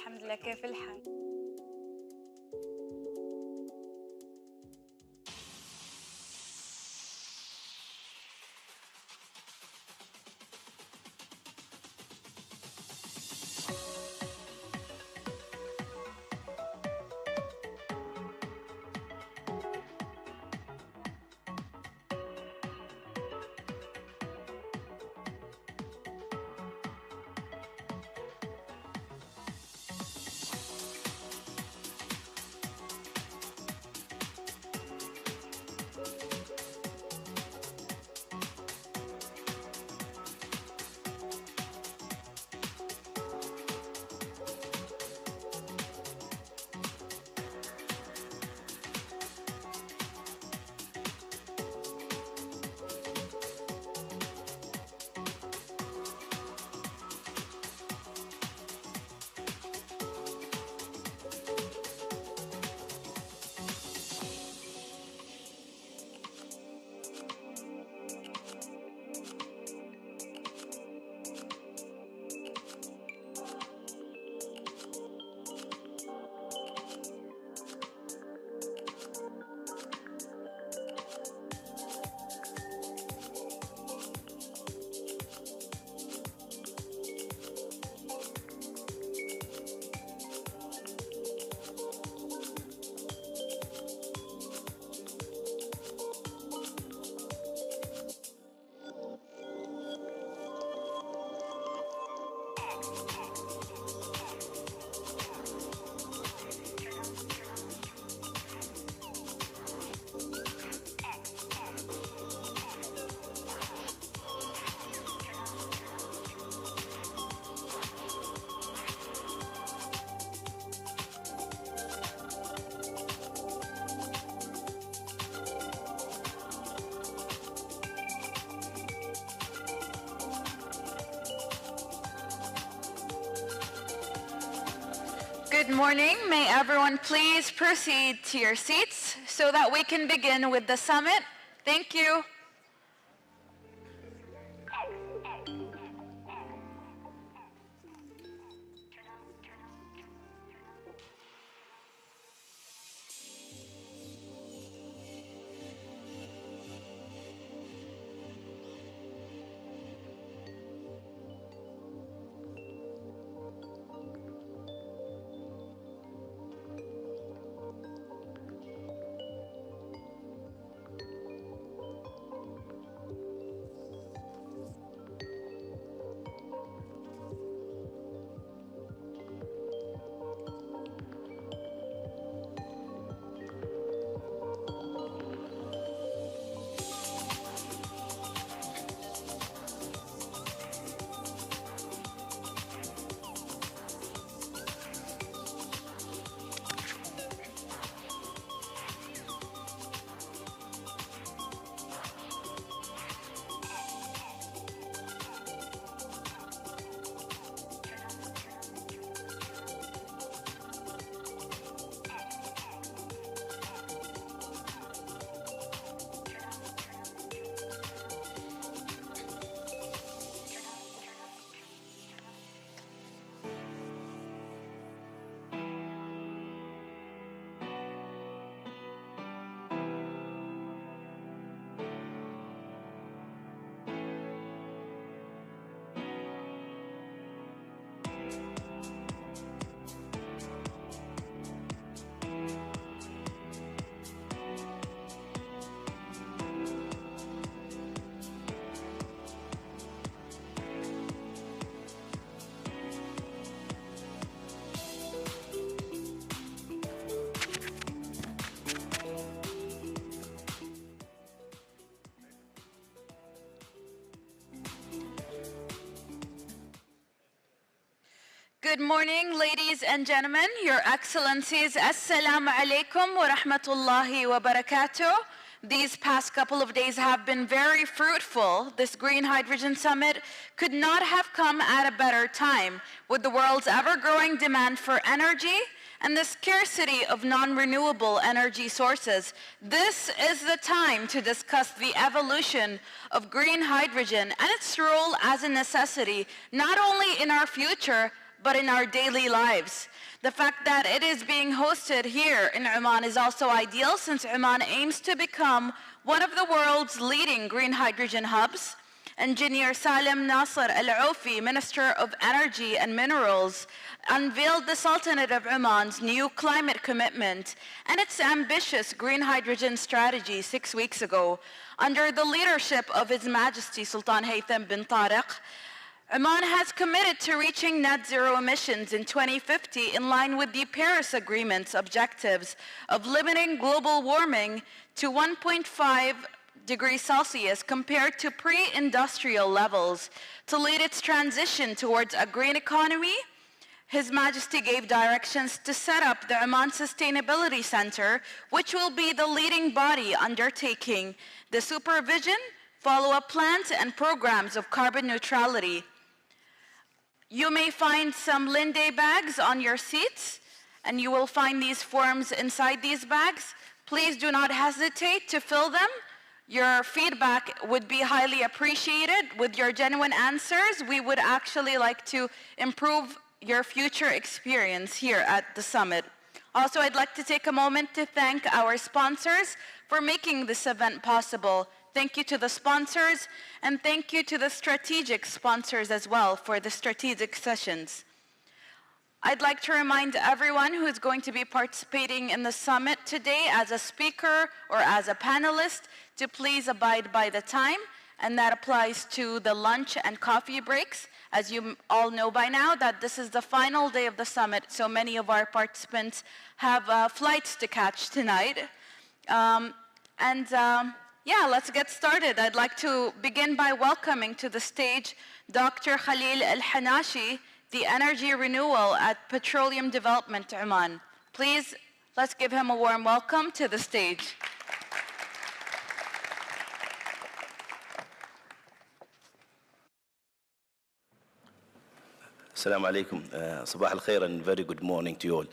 الحمد لله. كيف الحال؟ Good morning. May everyone please proceed to your seats so that we can begin with the summit. Thank you. Good morning, ladies and gentlemen, Your Excellencies. Assalamu alaikum wa rahmatullahi wa barakatuh. These past couple of days have been very fruitful. This Green Hydrogen Summit could not have come at a better time with the world's ever-growing demand for energy and the scarcity of non-renewable energy sources. This is the time to discuss the evolution of green hydrogen and its role as a necessity, not only in our future, but in our daily lives. The fact that it is being hosted here in Oman is also ideal, since Oman aims to become one of the world's leading green hydrogen hubs. Engineer Salim Nasser Al-Aufi, Minister of Energy and Minerals, unveiled the Sultanate of Oman's new climate commitment and its ambitious green hydrogen strategy 6 weeks ago. Under the leadership of His Majesty Sultan Haytham bin Tariq, Oman has committed to reaching net zero emissions in 2050 in line with the Paris Agreement's objectives of limiting global warming to 1.5 degrees Celsius compared to pre-industrial levels. To lead its transition towards a green economy, His Majesty gave directions to set up the Oman Sustainability Center, which will be the leading body undertaking the supervision, follow-up plans, and programs of carbon neutrality. You may find some Linde bags on your seats, and you will find these forms inside these bags. Please do not hesitate to fill them. Your feedback would be highly appreciated. With your genuine answers, we would actually like to improve your future experience here at the summit. Also, I'd like to take a moment to thank our sponsors for making this event possible. Thank you to the sponsors, and thank you to the strategic sponsors as well for the strategic sessions. I'd like to remind everyone who is going to be participating in the summit today as a speaker or as a panelist to please abide by the time, and that applies to the lunch and coffee breaks. As you all know by now, that this is the final day of the summit, so many of our participants have flights to catch tonight. Yeah, let's get started. I'd like to begin by welcoming to the stage Dr. Khalil Al-Hanashi, the Energy Renewal at Petroleum Development Oman. Please, let's give him a warm welcome to the stage. Assalamu alaikum. Sabah al-khair and very good morning to you all.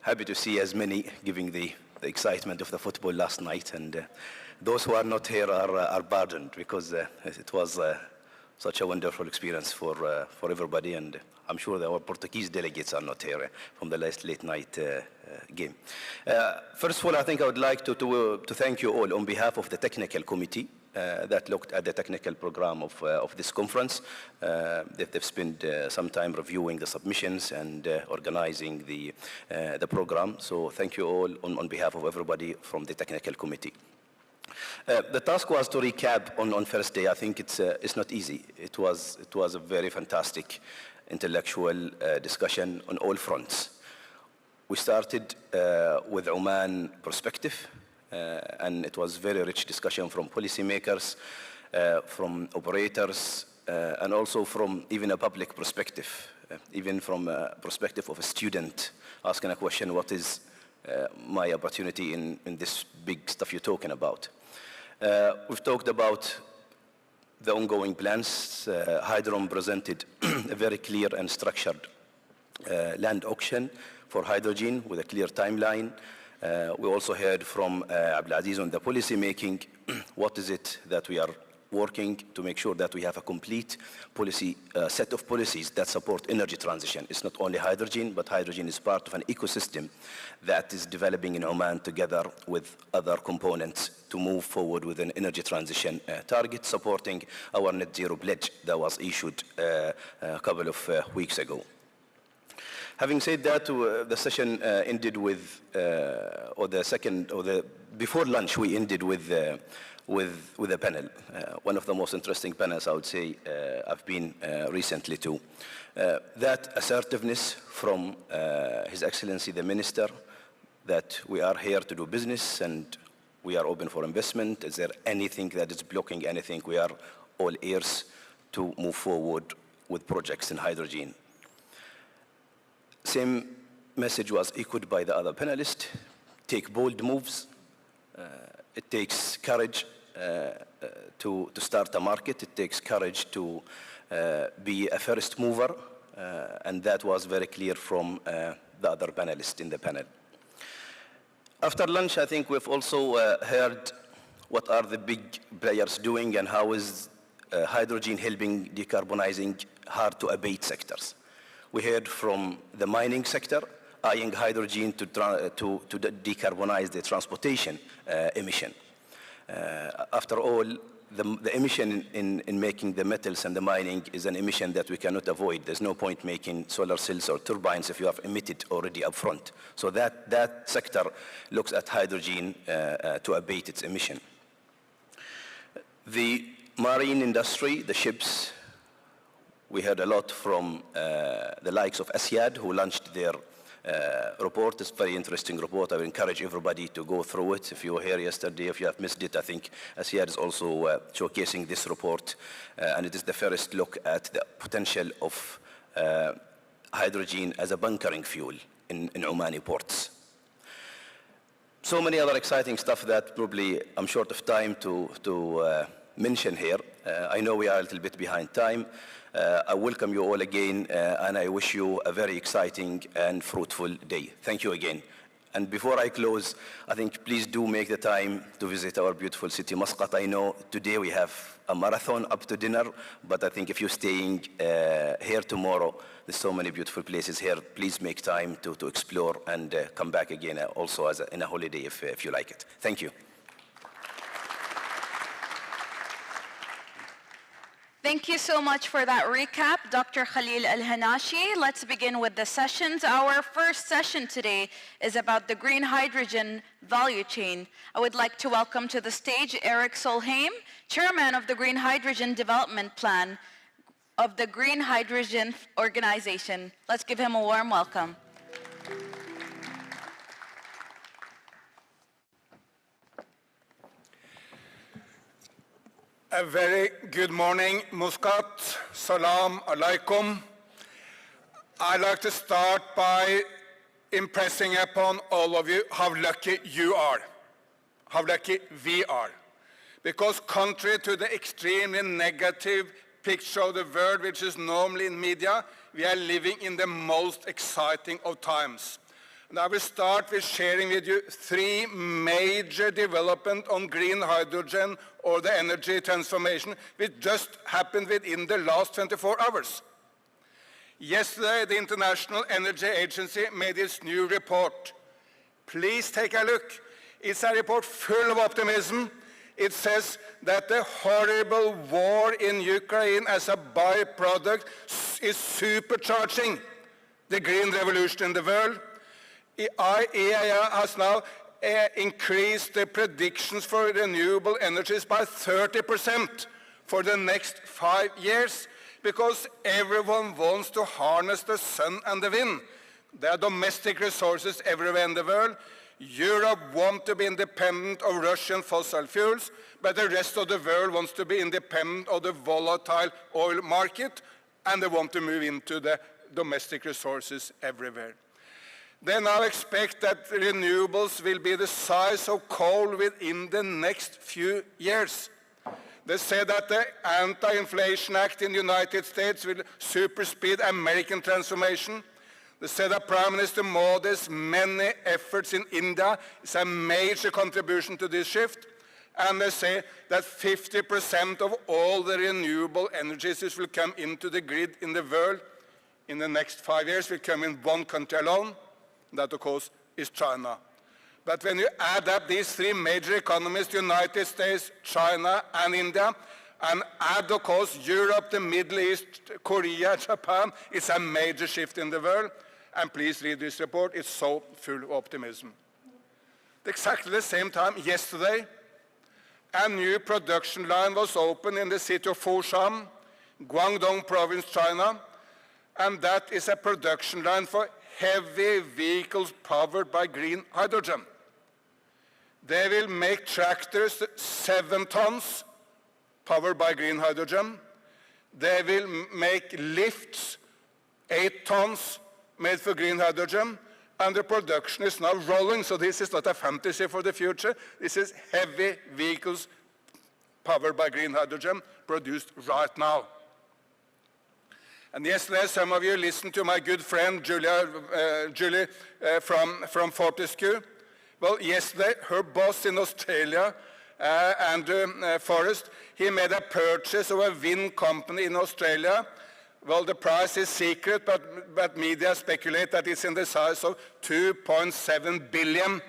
Happy to see as many giving the excitement of the football last night, and those who are not here are pardoned because it was such a wonderful experience for everybody, and I'm sure that our Portuguese delegates are not here from the late night game. First of all, I think I would like to thank you all on behalf of the technical committee that looked at the technical program of this conference. They've spent some time reviewing the submissions and organizing the program. So thank you all on behalf of everybody from the technical committee. The task was to recap on first day. I think it's not easy. It was a very fantastic intellectual discussion on all fronts. We started with Oman perspective, and it was very rich discussion from policymakers, from operators, and also from even a public perspective, even from a perspective of a student asking a question, what is my opportunity in this big stuff you're talking about? We've talked about the ongoing plans. Hydron presented a very clear and structured land auction for hydrogen with a clear timeline. We also heard from Abdulaziz on the policy making. What is it that we are working to make sure that we have a complete policy set of policies that support energy transition? It's not only hydrogen, but hydrogen is part of an ecosystem that is developing in Oman together with other components to move forward with an energy transition target, supporting our net zero pledge that was issued a couple of weeks ago. Having said that, the session ended with, before lunch, we ended with a panel. One of the most interesting panels, I would say, I've been recently to. That assertiveness from His Excellency the Minister, that we are here to do business and we are open for investment. Is there anything that is blocking anything? We are all ears to move forward with projects in hydrogen. Same message was echoed by the other panelists. Take bold moves. It takes courage to start a market. It takes courage to be a first mover, and that was very clear from the other panelists in the panel. After lunch, I think we've also heard what are the big players doing and how is hydrogen helping decarbonizing hard to abate sectors. We heard from the mining sector, eyeing hydrogen to decarbonize the transportation emission. After all, the emission in making the metals and the mining is an emission that we cannot avoid. There's no point making solar cells or turbines if you have emitted already upfront. So that sector looks at hydrogen to abate its emission. The marine industry, the ships, we heard a lot from the likes of Asyad, who launched their report. It's a very interesting report. I would encourage everybody to go through it. If you were here yesterday, if you have missed it, I think Asyad is also showcasing this report. And it is the first look at the potential of hydrogen as a bunkering fuel in Omani ports. So many other exciting stuff that probably I'm short of time to mention here. I know we are a little bit behind time. I welcome you all again, and I wish you a very exciting and fruitful day. Thank you again. And before I close, I think please do make the time to visit our beautiful city, Muscat. I know today we have a marathon up to dinner, but I think if you're staying here tomorrow, there's so many beautiful places here. Please make time to explore and come back again also in a holiday if you like it. Thank you. Thank you so much for that recap, Dr. Khalil Al-Hanashi. Let's begin with the sessions. Our first session today is about the green hydrogen value chain. I would like to welcome to the stage Eric Solheim, Chairman of the Green Hydrogen Development Plan of the Green Hydrogen Organization. Let's give him a warm welcome. A very good morning, Muscat. Salam alaikum. I'd like to start by impressing upon all of you how lucky you are, how lucky we are. Because contrary to the extremely negative picture of the world, which is normally in media, we are living in the most exciting of times. And I will start with sharing with you three major developments on green hydrogen or the energy transformation, which just happened within the last 24 hours. Yesterday, the International Energy Agency made its new report. Please take a look. It's a report full of optimism. It says that the horrible war in Ukraine as a byproduct is supercharging the green revolution in the world. IEA has now increased the predictions for renewable energies by 30% for the next 5 years, because everyone wants to harness the sun and the wind. There are domestic resources everywhere in the world. Europe wants to be independent of Russian fossil fuels, but the rest of the world wants to be independent of the volatile oil market, and they want to move into the domestic resources everywhere. They now expect that renewables will be the size of coal within the next few years. They say that the Anti-Inflation Act in the United States will supersede American transformation. They say that Prime Minister Modi's many efforts in India is a major contribution to this shift. And they say that 50% of all the renewable energies which will come into the grid in the world in the next 5 years will come in one country alone. That, of course, is China. But when you add up these three major economies, the United States, China, and India, and add, of course, Europe, the Middle East, Korea, Japan, it's a major shift in the world. And please read this report. It's so full of optimism. At exactly the same time, yesterday, a new production line was opened in the city of Foshan, Guangdong province, China. And that is a production line for heavy vehicles powered by green hydrogen. They will make tractors 7 tons powered by green hydrogen. They will make lifts 8 tons made for green hydrogen. And the production is now rolling, so this is not a fantasy for the future. This is heavy vehicles powered by green hydrogen produced right now. And yesterday, some of you listened to my good friend Julie from Fortescue. Well, yesterday, her boss in Australia, Andrew Forrest, he made a purchase of a wind company in Australia Well, the price is secret, but media speculate that it's in the size of 2.7 billion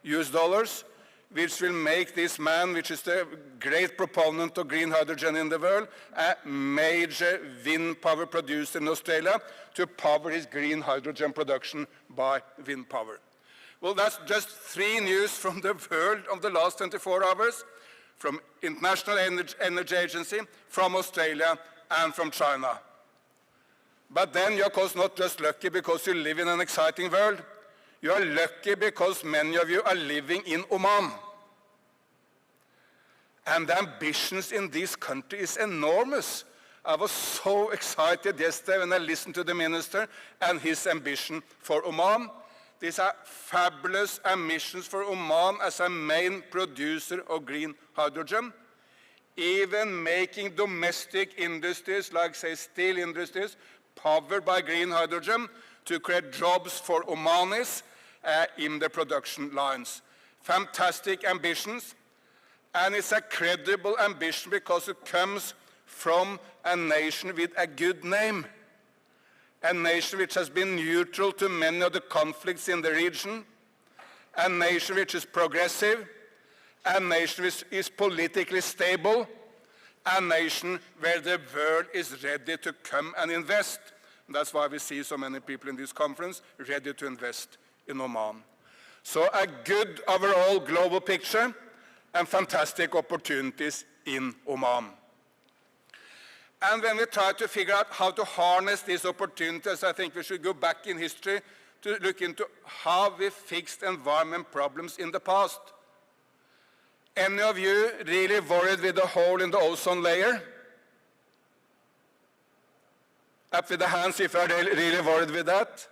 US dollars, which will make this man, which is the great proponent of green hydrogen in the world, a major wind power producer in Australia to power his green hydrogen production by wind power. Well, that's just 3 news from the world of the last 24 hours, from International Energy Agency, from Australia, and from China. But then you're, of course, not just lucky because you live in an exciting world. You are lucky because many of you are living in Oman. And the ambitions in this country is enormous. I was so excited yesterday when I listened to the minister and his ambition for Oman. These are fabulous ambitions for Oman as a main producer of green hydrogen. Even making domestic industries, like, say, steel industries, powered by green hydrogen to create jobs for Omanis in the production lines. Fantastic ambitions, and it's a credible ambition because it comes from a nation with a good name, a nation which has been neutral to many of the conflicts in the region, a nation which is progressive, a nation which is politically stable, a nation where the world is ready to come and invest. And that's why we see so many people in this conference ready to invest in Oman. So a good overall global picture and fantastic opportunities in Oman. And when we try to figure out how to harness these opportunities, I think we should go back in history to look into how we fixed environment problems in the past. Any of you really worried with the hole in the ozone layer? Up with the hands if you are really worried with that.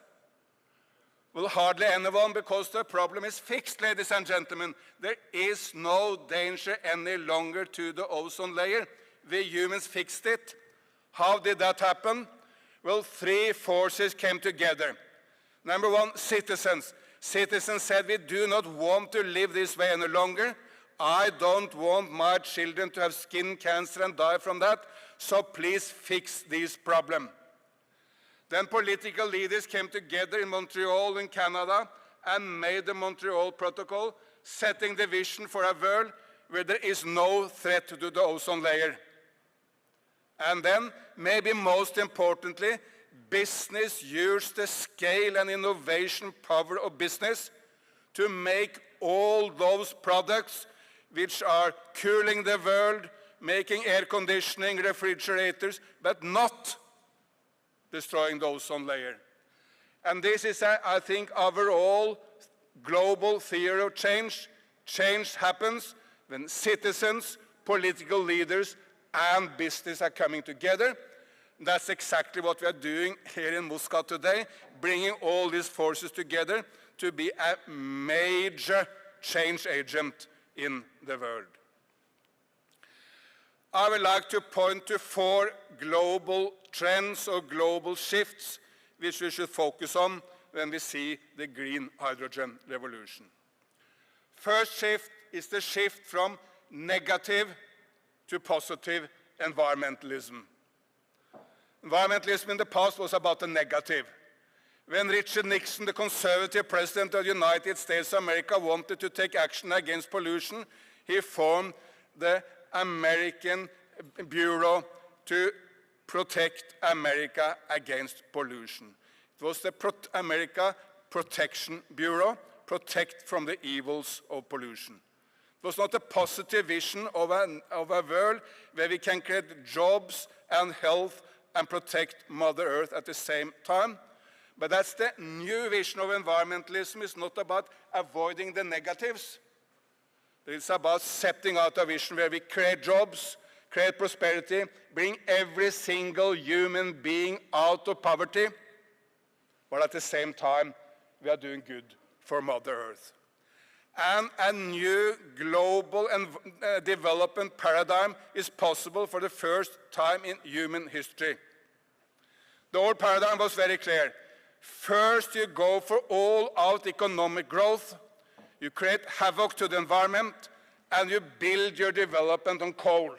Well, hardly anyone, because the problem is fixed, ladies and gentlemen. There is no danger any longer to the ozone layer. We humans fixed it. How did that happen? Well, 3 forces came together. Number 1, citizens. Citizens said, we do not want to live this way any longer. I don't want my children to have skin cancer and die from that, so please fix this problem. Then political leaders came together in Montreal in Canada and made the Montreal Protocol, setting the vision for a world where there is no threat to the ozone layer. And then, maybe most importantly, business used the scale and innovation power of business to make all those products which are cooling the world, making air conditioning, refrigerators, but not destroying the ozone layer. And this is, I think, overall global theory of change. Change happens when citizens, political leaders, and business are coming together. That's exactly what we are doing here in Muscat today, bringing all these forces together to be a major change agent in the world. I would like to point to 4 global trends or global shifts which we should focus on when we see the green hydrogen revolution. First shift is the shift from negative to positive environmentalism. Environmentalism in the past was about the negative. When Richard Nixon, the conservative president of the United States of America, wanted to take action against pollution, he formed the American Bureau to protect America against pollution. It was the America Protection Bureau, protect from the evils of pollution. It was not a positive vision of a world where we can create jobs and health and protect Mother Earth at the same time. But that's the new vision of environmentalism. It's not about avoiding the negatives. It's about setting out a vision where we create jobs, create prosperity, bring every single human being out of poverty, but at the same time, we are doing good for Mother Earth. And a new global development paradigm is possible for the first time in human history. The old paradigm was very clear. First, you go for all-out economic growth, you create havoc to the environment, and you build your development on coal.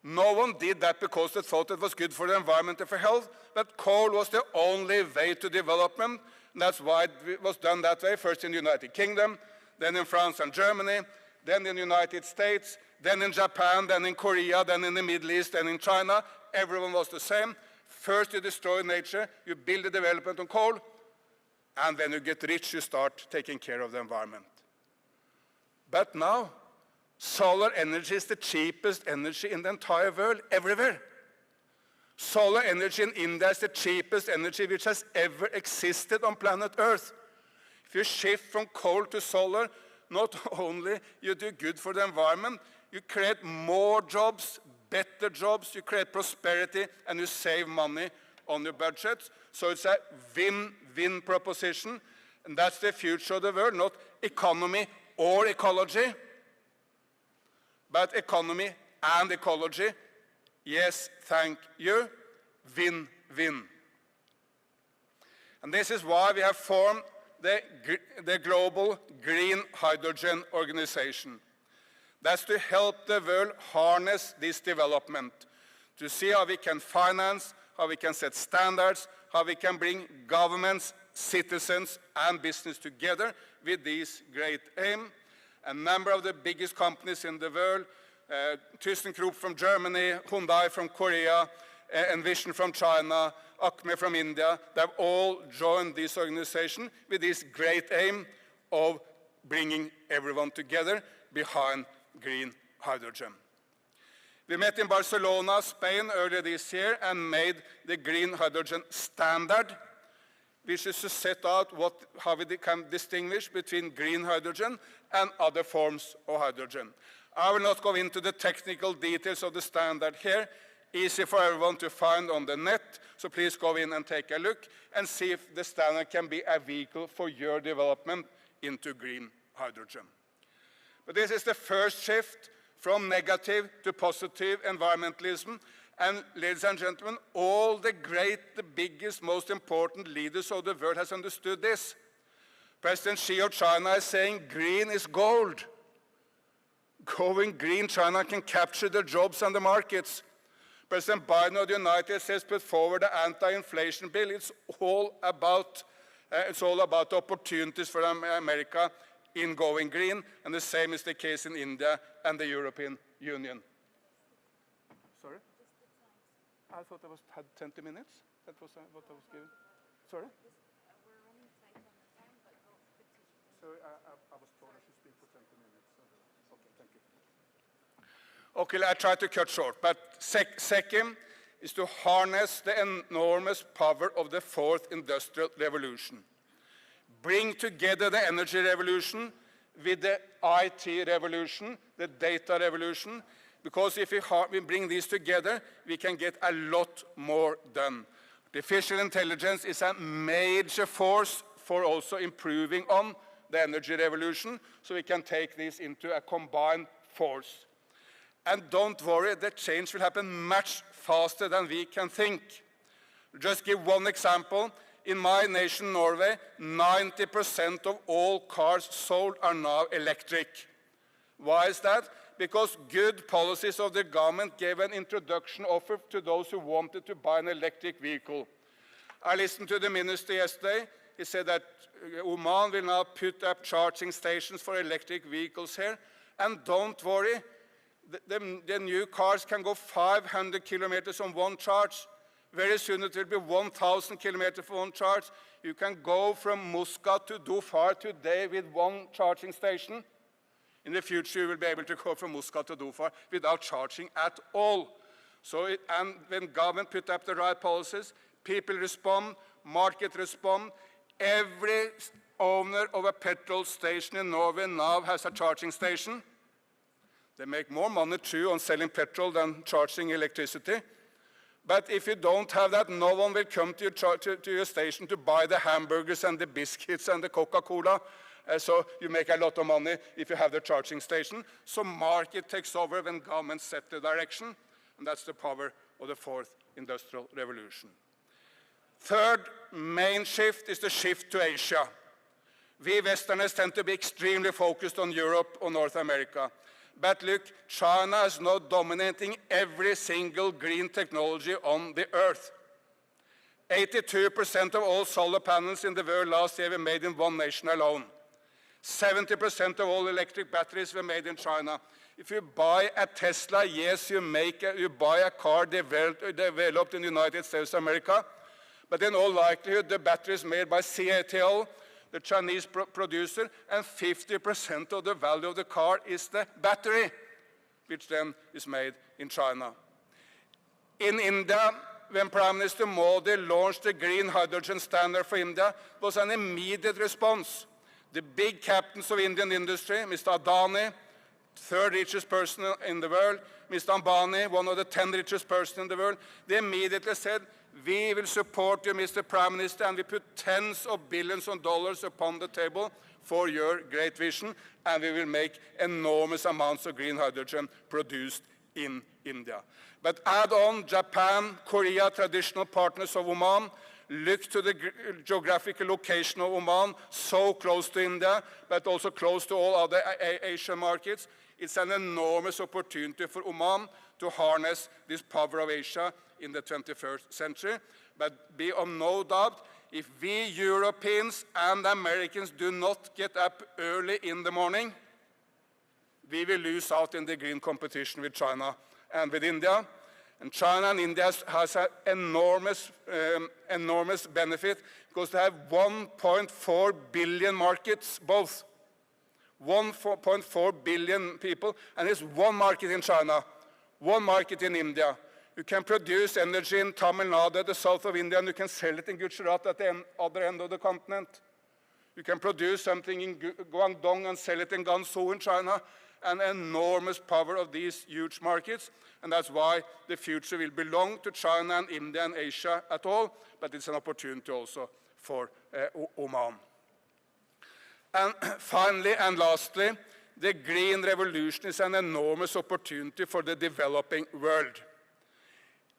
No one did that because they thought it was good for the environment and for health, but coal was the only way to development. And that's why it was done that way, first in the United Kingdom, then in France and Germany, then in the United States, then in Japan, then in Korea, then in the Middle East, then in China. Everyone was the same. First you destroy nature, you build a development on coal, and when you get rich, you start taking care of the environment. But now, solar energy is the cheapest energy in the entire world, everywhere. Solar energy in India is the cheapest energy which has ever existed on planet Earth. If you shift from coal to solar, not only you do good for the environment, you create more jobs, better jobs, you create prosperity, and you save money on your budgets. So it's a win-win proposition, and that's the future of the world, not economy or ecology, but economy and ecology. Yes, thank you. Win-win. And this is why we have formed the Global Green Hydrogen Organization. That's to help the world harness this development, to see how we can finance, how we can set standards, how we can bring governments, citizens, and business together with this great aim. A number of the biggest companies in the world, ThyssenKrupp from Germany, Hyundai from Korea, Envision from China, Acme from India, they have all joined this organization with this great aim of bringing everyone together behind green hydrogen. We met in Barcelona, Spain earlier this year and made the green hydrogen standard, which is to set out how we can distinguish between green hydrogen and other forms of hydrogen. I will not go into the technical details of the standard here. Easy for everyone to find on the net, so please go in and take a look and see if the standard can be a vehicle for your development into green hydrogen. But this is the first shift from negative to positive environmentalism. And ladies and gentlemen, all the great, the biggest, most important leaders of the world has understood this. President Xi of China is saying green is gold. Going green, China can capture the jobs and the markets. President Biden of the United States put forward an anti-inflation bill. It's all about opportunities for America in going green, and the same is the case in India and the European Union. Sorry? I thought I had 20 minutes. That was what I was given. Sorry? We're running tight on the time, but go continue. Sorry, I was told I should speak for 20 minutes. Okay, thank you. Okay, I try to cut short, but second is to harness the enormous power of the fourth industrial revolution. Bring together the energy revolution with the IT revolution, the data revolution, because if we bring these together, we can get a lot more done. Artificial intelligence is a major force for also improving on the energy revolution, so we can take this into a combined force. And don't worry, the change will happen much faster than we can think. Just give one example. In my nation, Norway, 90% of all cars sold are now electric. Why is that? Because good policies of the government gave an introduction offer to those who wanted to buy an electric vehicle. I listened to the minister yesterday. He said that Oman will now put up charging stations for electric vehicles here. And don't worry, the new cars can go 500 kilometers on one charge. Very soon it will be 1,000 kilometers for one charge. You can go from Muscat to Dhofar today with one charging station. In the future, you will be able to go from Muscat to Dhofar without charging at all. And when government put up the right policies, people respond, market respond. Every owner of a petrol station in Norway now has a charging station. They make more money too on selling petrol than charging electricity. But if you don't have that, no one will come to your station to buy the hamburgers and the biscuits and the Coca-Cola. So you make a lot of money if you have the charging station. So market takes over when governments set the direction. And that's the power of the fourth industrial revolution. Third main shift is the shift to Asia. We Westerners tend to be extremely focused on Europe or North America. But look, China is now dominating every single green technology on the earth. 82% of all solar panels in the world last year were made in one nation alone. 70% of all electric batteries were made in China. If you buy a Tesla, yes, you buy a car developed in the United States of America, but in all likelihood, the battery is made by CATL, the Chinese producer, and 50% of the value of the car is the battery, which then is made in China. In India, when Prime Minister Modi launched the green hydrogen standard for India, it was an immediate response. The big captains of Indian industry, Mr. Adani, third richest person in the world, Mr. Ambani, one of the 10 richest persons in the world, they immediately said, we will support you, Mr. Prime Minister, and we put tens of billions of dollars upon the table for your great vision, and we will make enormous amounts of green hydrogen produced in India. But add on Japan, Korea, traditional partners of Oman. Look to the geographical location of Oman, so close to India, but also close to all other Asian markets. It's an enormous opportunity for Oman to harness this power of Asia in the 21st century. But be of no doubt, if we Europeans and Americans do not get up early in the morning, we will lose out in the green competition with China and with India. And China and India has an enormous benefit because they have 1.4 billion markets, both. 1.4 billion people, and there's one market in China, one market in India. You can produce energy in Tamil Nadu, the south of India, and you can sell it in Gujarat at the other end of the continent. You can produce something in Guangdong and sell it in Gansu in China. An enormous power of these huge markets, and that's why the future will belong to China and India and Asia at all, but it's an opportunity also for Oman. And finally and lastly, the green revolution is an enormous opportunity for the developing world.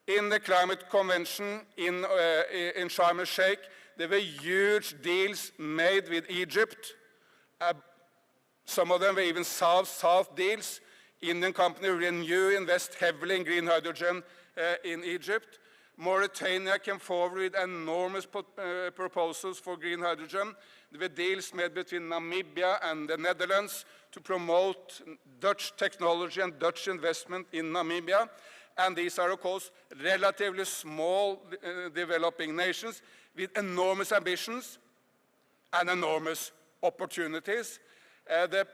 In the climate convention in Sharm el-Sheikh, there were huge deals made with Egypt. Some of them were even South-South deals. Indian company Renew invest heavily in green hydrogen in Egypt. Mauritania came forward with enormous proposals for green hydrogen. There were deals made between Namibia and the Netherlands to promote Dutch technology and Dutch investment in Namibia. And these are, of course, relatively small developing nations with enormous ambitions and enormous opportunities. The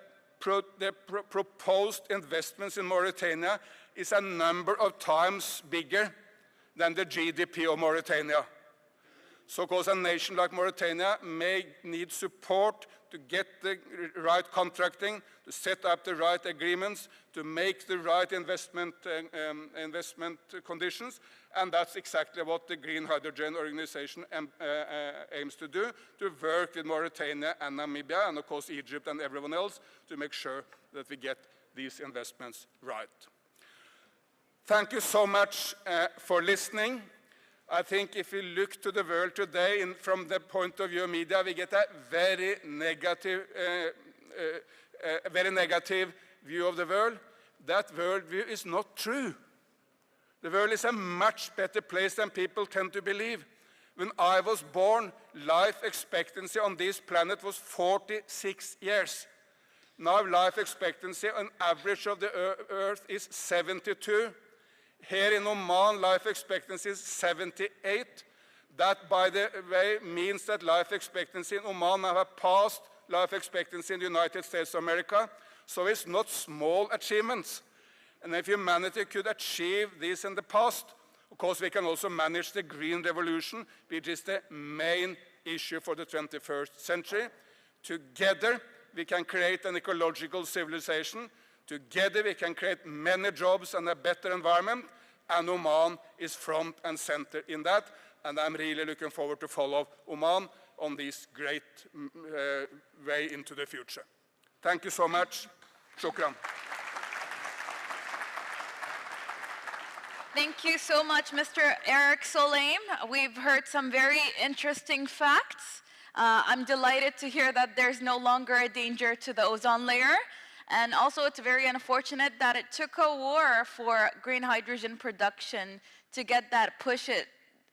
proposed investments in Mauritania is a number of times bigger than the GDP of Mauritania. So, of course, a nation like Mauritania may need support to get the right contracting, to set up the right agreements, to make the right investment conditions, and that's exactly what the Green Hydrogen Organization aims to do, to work with Mauritania and Namibia, and of course Egypt and everyone else, to make sure that we get these investments right. Thank you so much for listening. I think if we look to the world today from the point of view of media, we get a very negative view of the world. That worldview is not true. The world is a much better place than people tend to believe. When I was born, life expectancy on this planet was 46 years. Now life expectancy on average of the Earth is 72. Here in Oman, life expectancy is 78. That, by the way, means that life expectancy in Oman now have passed life expectancy in the United States of America. So it's not small achievements. And if humanity could achieve this in the past, of course, we can also manage the green revolution, which is the main issue for the 21st century. Together, we can create an ecological civilization. Together, we can create many jobs and a better environment, and Oman is front and center in that, and I'm really looking forward to follow Oman on this great way into the future. Thank you so much. Shukran. Thank you so much, Mr. Eric Solheim. We've heard some very interesting facts. I'm delighted to hear that there's no longer a danger to the ozone layer. And also it's very unfortunate that it took a war for green hydrogen production to get that push it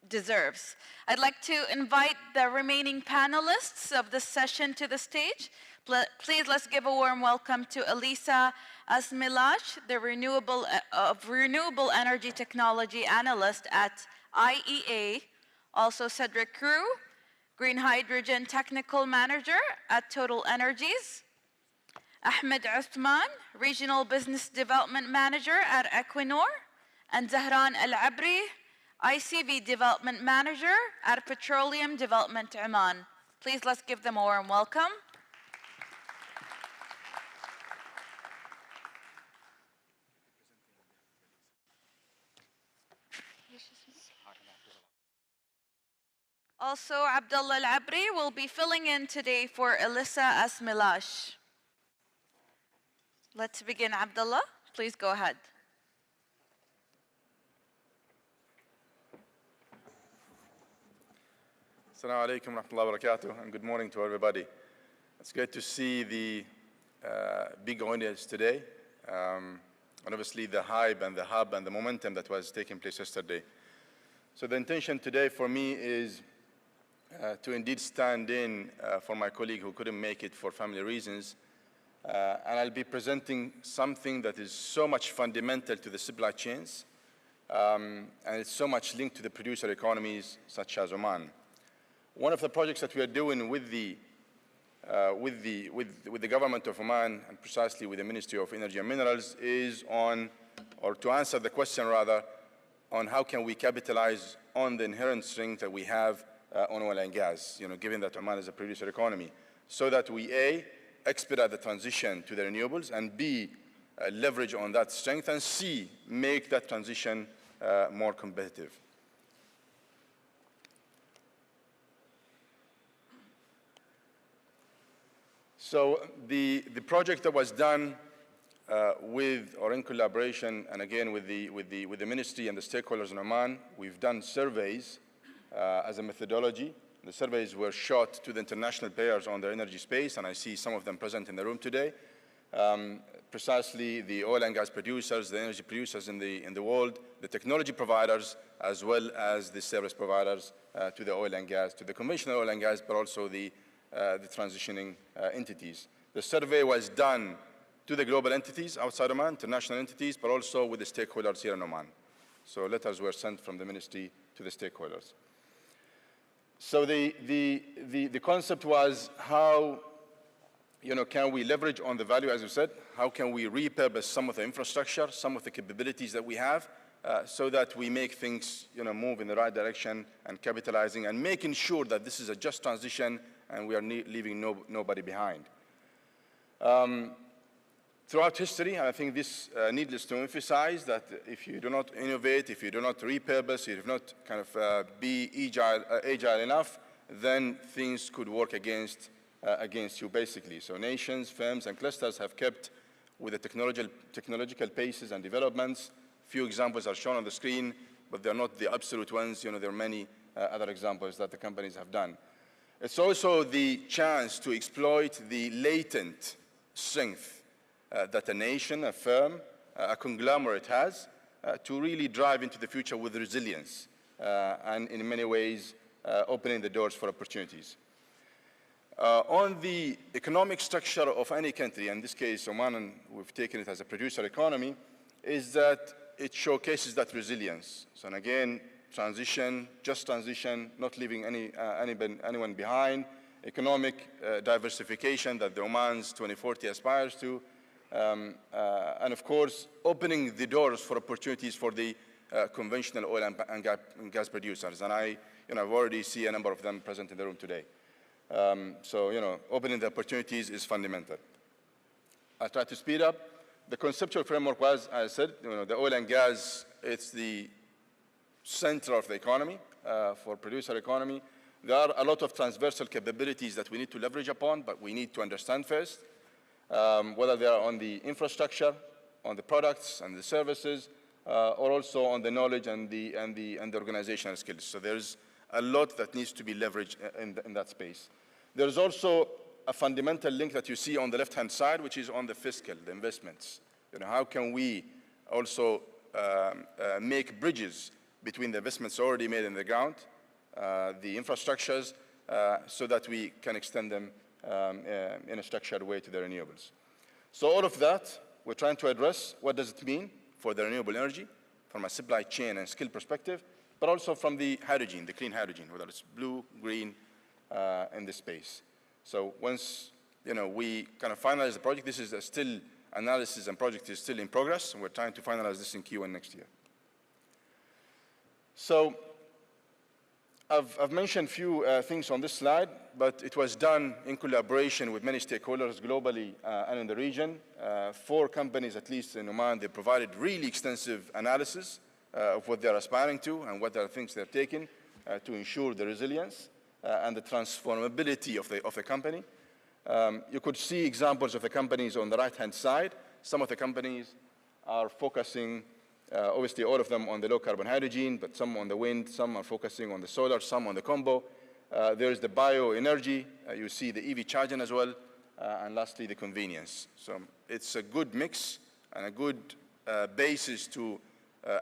deserves. I'd like to invite the remaining panelists of this session to the stage. Please let's give a warm welcome to Elisa Asmilash, the Renewable Energy Technology Analyst at IEA. Also Cedric Crew, Green Hydrogen Technical Manager at Total Energies. Ahmed Uthman, Regional Business Development Manager at Equinor. And Zahran Al-Abri, ICV Development Manager at Petroleum Development Oman. Please let's give them a warm welcome. Also, Abdullah Al-Abri will be filling in today for Elisa Asmilash. Let's begin, Abdullah. Please go ahead. Assalamu alaikum wa rahmatullahi wa barakatuh, and good morning to everybody. It's great to see the big audience today, and obviously the hype and the hub and the momentum that was taking place yesterday. So the intention today for me is to indeed stand in for my colleague who couldn't make it for family reasons, and I'll be presenting something that is so much fundamental to the supply chains, and it's so much linked to the producer economies such as Oman. One of the projects that we are doing with the government of Oman, and precisely with the Ministry of Energy and Minerals, is on, or to answer the question rather, on how can we capitalize on the inherent strength that we have on oil and gas, given that Oman is a producer economy, so that we A, expedite the transition to the renewables, and B, leverage on that strength, and C, make that transition more competitive. So the project that was done with or in collaboration, and again with the ministry and the stakeholders in Oman, we've done surveys as a methodology. The surveys were shot to the international players on the energy space, and I see some of them present in the room today. Precisely the oil and gas producers, the energy producers in the world, the technology providers, as well as the service providers to the oil and gas, to the conventional oil and gas, but also the transitioning entities. The survey was done to the global entities outside Oman, international entities, but also with the stakeholders here in Oman. So letters were sent from the ministry to the stakeholders. So the concept was how can we leverage on the value, as you said, how can we repurpose some of the infrastructure, some of the capabilities that we have, so that we make things move in the right direction and capitalizing and making sure that this is a just transition and we are leaving nobody behind. Throughout history, and I think this needless to emphasize that if you do not innovate, if you do not repurpose, if you do not kind of be agile enough, then things could work against you, basically. So nations, firms, and clusters have kept with the technological paces and developments. Few examples are shown on the screen, but they're not the absolute ones. There are many other examples that the companies have done. It's also the chance to exploit the latent strength that a nation, a firm, a conglomerate has to really drive into the future with resilience and in many ways opening the doors for opportunities. On the economic structure of any country, in this case Oman, and we've taken it as a producer economy, is that it showcases that resilience. So and again, transition, just transition, not leaving anyone behind, economic diversification that the Oman's 2040 aspires to, and of course, opening the doors for opportunities for the conventional oil and gas producers. And I've already see a number of them present in the room today. So, opening the opportunities is fundamental. I'll try to speed up. The conceptual framework was, as I said, the oil and gas, it's the center of the economy, for producer economy. There are a lot of transversal capabilities that we need to leverage upon, but we need to understand first, whether they are on the infrastructure, on the products and the services, or also on the knowledge and the organizational skills. So there's a lot that needs to be leveraged in that space. There's also a fundamental link that you see on the left-hand side, which is on the fiscal, the investments. How can we also make bridges between the investments already made in the ground, the infrastructures, so that we can extend them in a structured way to the renewables. So all of that, we're trying to address what does it mean for the renewable energy from a supply chain and skill perspective, but also from the hydrogen, the clean hydrogen, whether it's blue, green, in this space. So once we kind of finalize the project, this is still analysis and project is still in progress, and we're trying to finalize this in Q1 next year. So I've mentioned a few things on this slide, but it was done in collaboration with many stakeholders globally and in the region. 4 companies, at least in Oman, they provided really extensive analysis of what they're aspiring to and what are the things they're taking to ensure the resilience and the transformability of the company. You could see examples of the companies on the right-hand side. Some of the companies are focusing, obviously all of them on the low-carbon hydrogen, but some on the wind, some are focusing on the solar, some on the combo. There's the bioenergy. You see the EV charging as well. And lastly, the convenience. So it's a good mix and a good basis to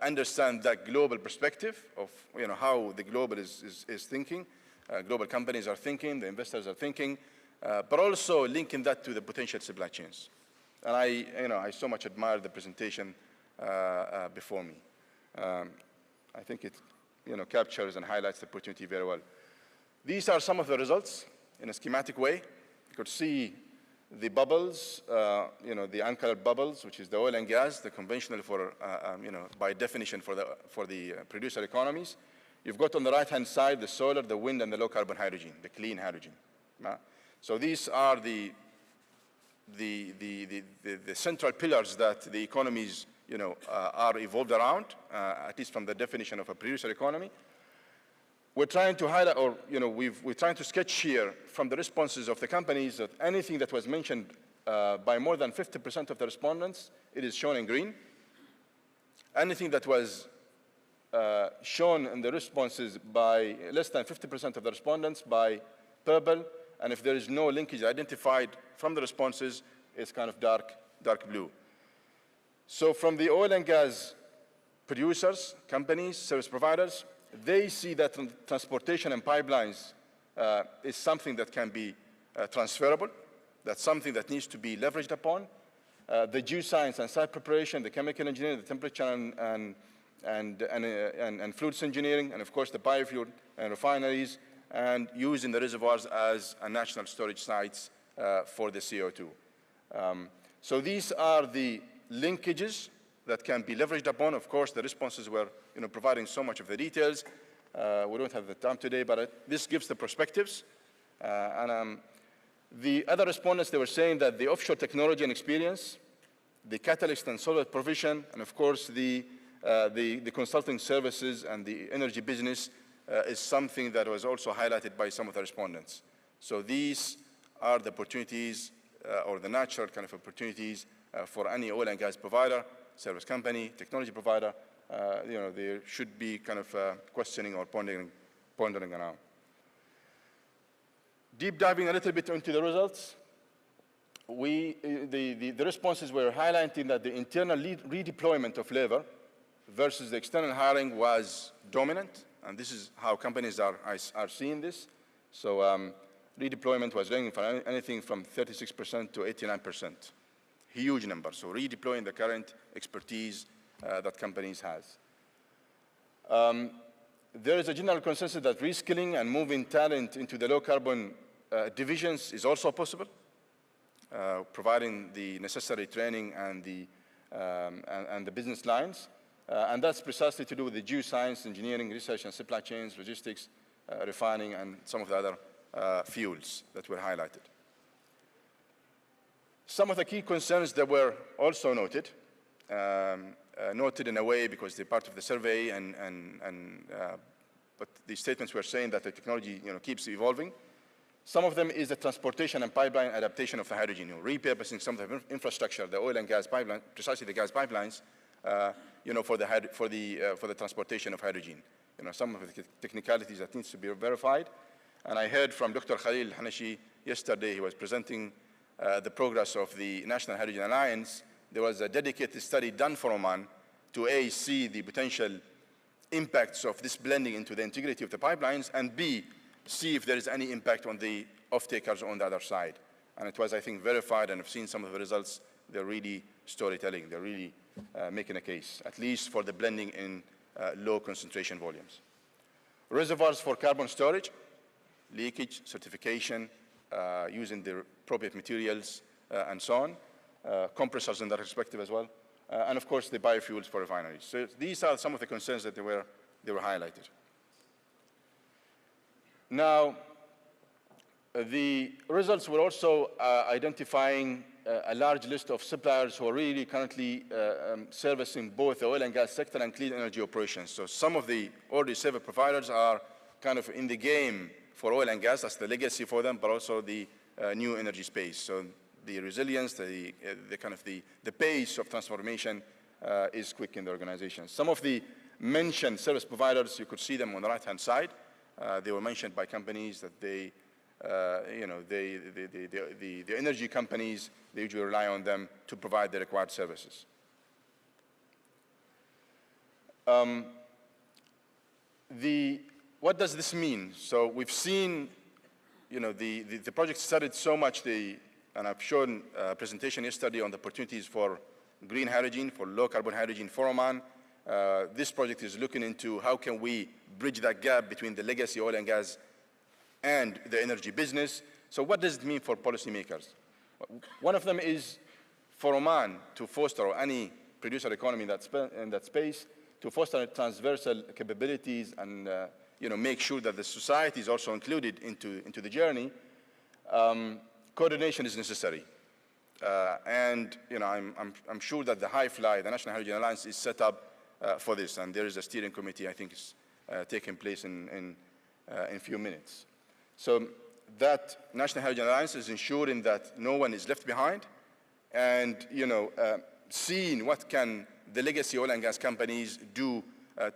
understand that global perspective of how the global is thinking. Global companies are thinking, the investors are thinking, but also linking that to the potential supply chains. And I so much admire the presentation before me. I think it captures and highlights the opportunity very well. These are some of the results in a schematic way. You could see the bubbles, the uncolored bubbles, which is the oil and gas, the conventional for, by definition for the producer economies. You've got on the right-hand side the solar, the wind, and the low-carbon hydrogen, the clean hydrogen. So these are the central pillars that the economies are evolved around, at least from the definition of a producer economy. We're trying to highlight, or we're trying to sketch here from the responses of the companies that anything that was mentioned by more than 50% of the respondents, it is shown in green. Anything that was shown in the responses by less than 50% of the respondents by purple, and if there is no linkage identified from the responses, it's kind of dark blue. So from the oil and gas producers, companies, service providers, they see that transportation and pipelines is something that can be transferable. That's something that needs to be leveraged upon. The geoscience and site preparation, the chemical engineering, the temperature and fluids engineering, and of course the biofuel and refineries, and using the reservoirs as a national storage sites for the CO2. So these are the linkages that can be leveraged upon. Of course, the responses were providing so much of the details. We don't have the time today, but this gives the perspectives. The other respondents, they were saying that the offshore technology and experience, the catalyst and solvent provision, and of course the consulting services and the energy business is something that was also highlighted by some of the respondents. So these are the opportunities or the natural kind of opportunities for any oil and gas provider, service company, technology provider. They should be kind of questioning or pondering around. Deep diving a little bit into the results, the responses were highlighting that the internal redeployment of labor versus the external hiring was dominant, and this is how companies are seeing this. So redeployment was ranging from anything from 36% to 89%. Huge number. So redeploying the current expertise that companies has. There is a general consensus that reskilling and moving talent into the low-carbon divisions is also possible, providing the necessary training and the business lines. And that's precisely to do with the geoscience, engineering, research, and supply chains, logistics, refining, and some of the other fuels that were highlighted. Some of the key concerns that were also noted in a way because they're part of the survey, but the statements were saying that the technology keeps evolving. Some of them is the transportation and pipeline adaptation of the hydrogen, repurposing some of the infrastructure, the oil and gas pipeline, precisely the gas pipelines, for the transportation of hydrogen. Some of the technicalities that needs to be verified. And I heard from Dr. Khalil Hanashi yesterday he was presenting the progress of the National Hydrogen Alliance. There was a dedicated study done for Oman to A, see the potential impacts of this blending into the integrity of the pipelines, and B, see if there is any impact on the off-takers on the other side. And it was, I think, verified, and I've seen some of the results. They're really storytelling. They're really making a case, at least for the blending in low concentration volumes. Reservoirs for carbon storage, leakage, certification, using the appropriate materials, and so on. Compressors in that perspective as well. And of course, the biofuels for refineries. So these are some of the concerns that they were highlighted. Now, the results were also identifying a large list of suppliers who are really currently servicing both the oil and gas sector and clean energy operations. So some of the already service providers are kind of in the game for oil and gas. That's the legacy for them, but also the new energy space. So the resilience, the pace of transformation is quick in the organization. Some of the mentioned service providers, you could see them on the right-hand side. They were mentioned by companies that the energy companies, they usually rely on them to provide the required services. What does this mean? So we've seen, the project started so much, and I've shown a presentation yesterday on the opportunities for green hydrogen, for low carbon hydrogen for Oman. This project is looking into how can we bridge that gap between the legacy oil and gas and the energy business. So what does it mean for policymakers? One of them is for Oman to foster, or any producer economy in that space, to foster transversal capabilities and make sure that the society is also included into the journey. Coordination is necessary. And I'm sure that the the National Hydrogen Alliance, is set up for this, and there is a steering committee, I think, is taking place in a few minutes. So that National Hydrogen Alliance is ensuring that no one is left behind, and seeing what can the legacy oil and gas companies do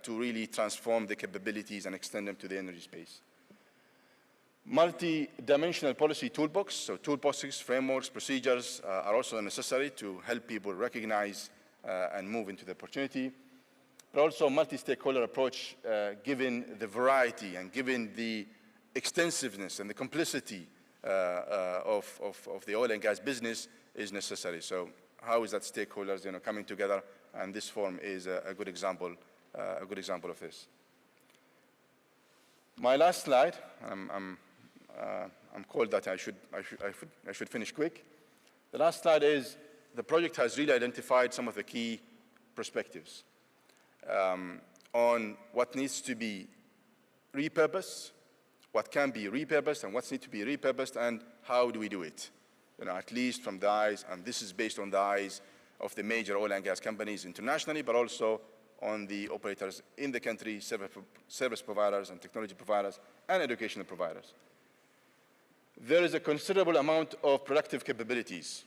to really transform the capabilities and extend them to the energy space. Multi-dimensional policy toolbox, so toolboxes, frameworks, procedures are also necessary to help people recognize and move into the opportunity. But also multi-stakeholder approach, given the variety and given the extensiveness and the complexity of the oil and gas business is necessary. So how is that stakeholders coming together? And this forum is a good example of this. My last slide, I'm called that I should finish quick. The last slide is the project has really identified some of the key perspectives on what needs to be repurposed, what can be repurposed, and what needs to be repurposed, and how do we do it? At least from the eyes, and this is based on the eyes of the major oil and gas companies internationally, but also on the operators in the country, service providers and technology providers, and educational providers. There is a considerable amount of productive capabilities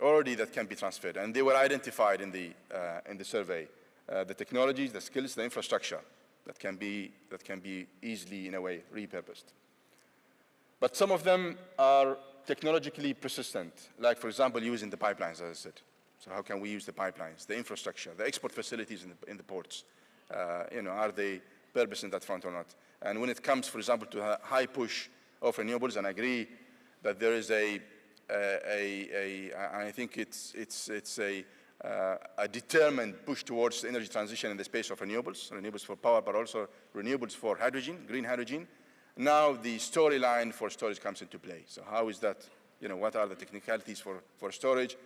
already that can be transferred, and they were identified in the survey. The technologies, the skills, the infrastructure that can be easily, in a way, repurposed. But some of them are technologically persistent, like, for example, using the pipelines, as I said. So how can we use the pipelines, the infrastructure, the export facilities in the ports? Are they purposed in that front or not? And when it comes, for example, to a high push of renewables, and I agree that there is I think it's a determined push towards the energy transition in the space of renewables for power, but also renewables for hydrogen, green hydrogen. Now the storyline for storage comes into play. So how is that, what are the technicalities for storage?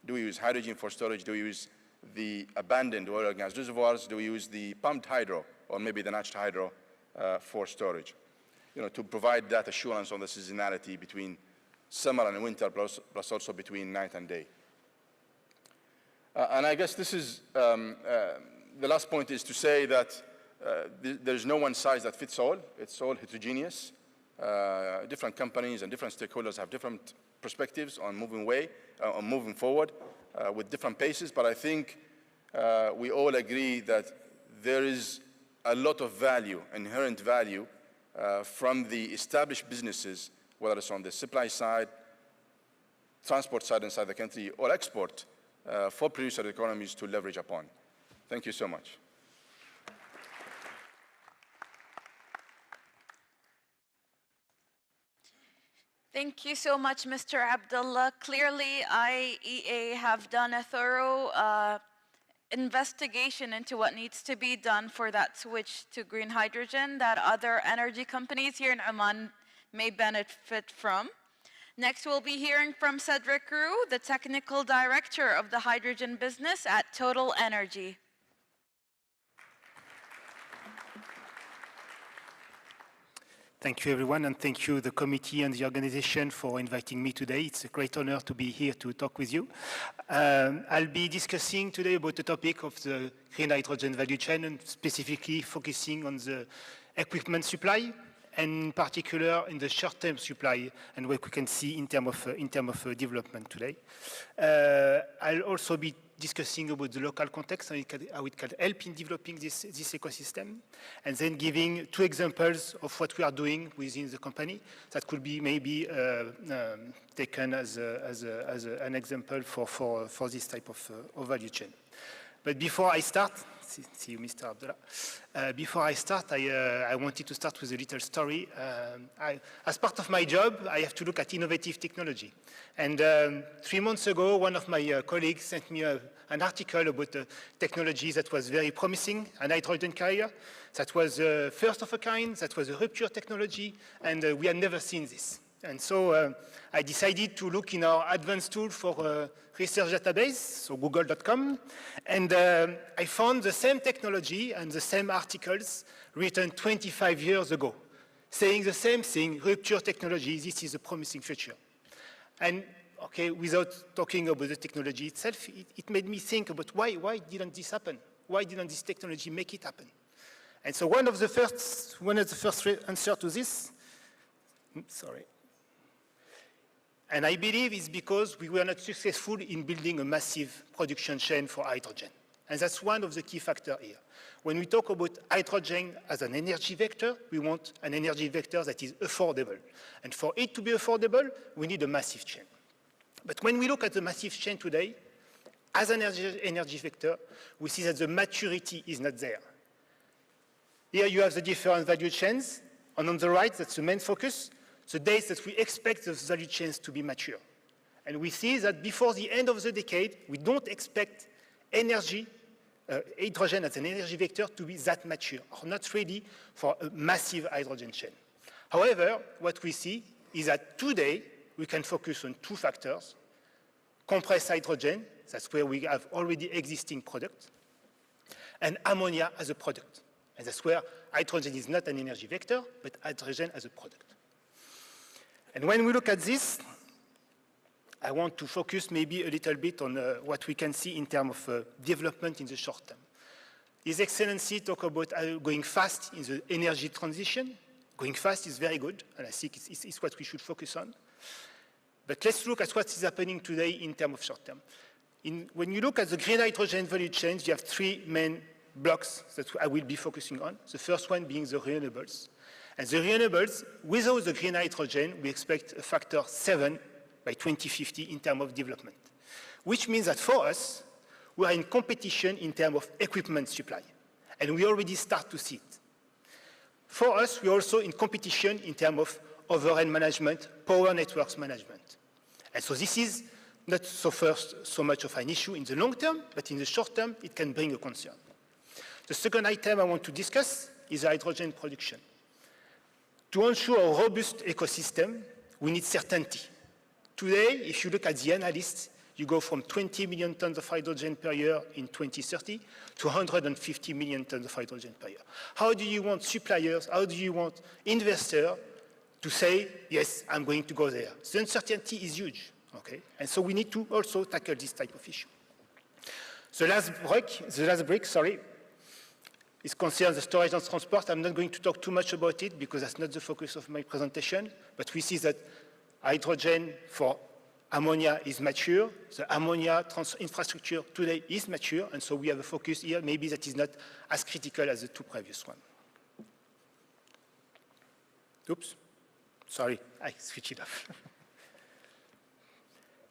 Do we use hydrogen for storage? Do we use the abandoned oil and gas reservoirs? Do we use the pumped hydro, or maybe the natural hydro for storage? To provide that assurance on the seasonality between summer and winter, plus also between night and day. And I guess this is, the last point is to say that there's no one size that fits all. It's all heterogeneous. Different companies and different stakeholders have different perspectives on moving forward with different paces. But I think we all agree that there is a lot of value, inherent value, from the established businesses whether it's on the supply side, transport side inside the country, or export, for producer economies to leverage upon. Thank you so much. Thank you so much, Mr. Abdullah. Clearly, IEA have done a thorough investigation into what needs to be done for that switch to green hydrogen that other energy companies here in Oman may benefit from. Next, we'll be hearing from Cedric Roux, the Technical Director of the Hydrogen Business at Total Energy. Thank you, everyone, and thank you, the committee and the organization, for inviting me today. It's a great honor to be here to talk with you. I'll be discussing today about the topic of the green hydrogen value chain, and specifically focusing on the equipment supply, and in particular in the short-term supply, and what we can see in terms of development today. I'll also be discussing about the local context and how it can help in developing this ecosystem, and then giving two examples of what we are doing within the company that could be maybe taken as an example for this type of value chain. But before I start, see you, Mr. Abdullah. Before I start, I wanted to start with a little story. As part of my job, I have to look at innovative technology. And 3 months ago, one of my colleagues sent me an article about a technology that was very promising, an hydrogen carrier, that was first of a kind, that was a rupture technology, and we had never seen this. And so I decided to look in our advanced tool for research database, so google.com, and I found the same technology and the same articles written 25 years ago, saying the same thing: rupture technology, this is a promising future. And okay, without talking about the technology itself, it made me think about why didn't this happen? Why didn't this technology make it happen? And so one of the first answer to this, sorry. And I believe it's because we were not successful in building a massive production chain for hydrogen. And that's one of the key factors here. When we talk about hydrogen as an energy vector, we want an energy vector that is affordable. And for it to be affordable, we need a massive chain. But when we look at the massive chain today, as an energy vector, we see that the maturity is not there. Here you have the different value chains, and on the right, that's the main focus, the days that we expect those value chains to be mature. And we see that before the end of the decade, we don't expect hydrogen as an energy vector to be that mature, or not ready for a massive hydrogen chain. However, what we see is that today, we can focus on two factors: compressed hydrogen, that's where we have already existing product, and ammonia as a product. And that's where hydrogen is not an energy vector, but hydrogen as a product. And when we look at this, I want to focus maybe a little bit on what we can see in terms of development in the short term. His Excellency talk about going fast in the energy transition. Going fast is very good, and I think it's what we should focus on. But let's look at what is happening today in terms of short term. When you look at the green hydrogen value chains, you have three main blocks that I will be focusing on. The first one being the renewables. And the renewables, without the green hydrogen, we expect a factor 7 by 2050 in terms of development, which means that for us, we are in competition in terms of equipment supply, and we already start to see it. For us, we are also in competition in terms of overhead management, power networks management. And so this is not so much of an issue in the long term, but in the short term, it can bring a concern. The second item I want to discuss is hydrogen production. To ensure a robust ecosystem, we need certainty. Today, if you look at the analysts, you go from 20 million tons of hydrogen per year in 2030 to 150 million tons of hydrogen per year. How do you want suppliers, how do you want investors to say, yes, I'm going to go there? The uncertainty is huge, okay? And so we need to also tackle this type of issue. The last brick, is concerns the storage and transport. I'm not going to talk too much about it because that's not the focus of my presentation, but we see that hydrogen for ammonia is mature. The ammonia infrastructure today is mature, and so we have a focus here. Maybe that is not as critical as the two previous ones. Oops, Sorry, I switch it off.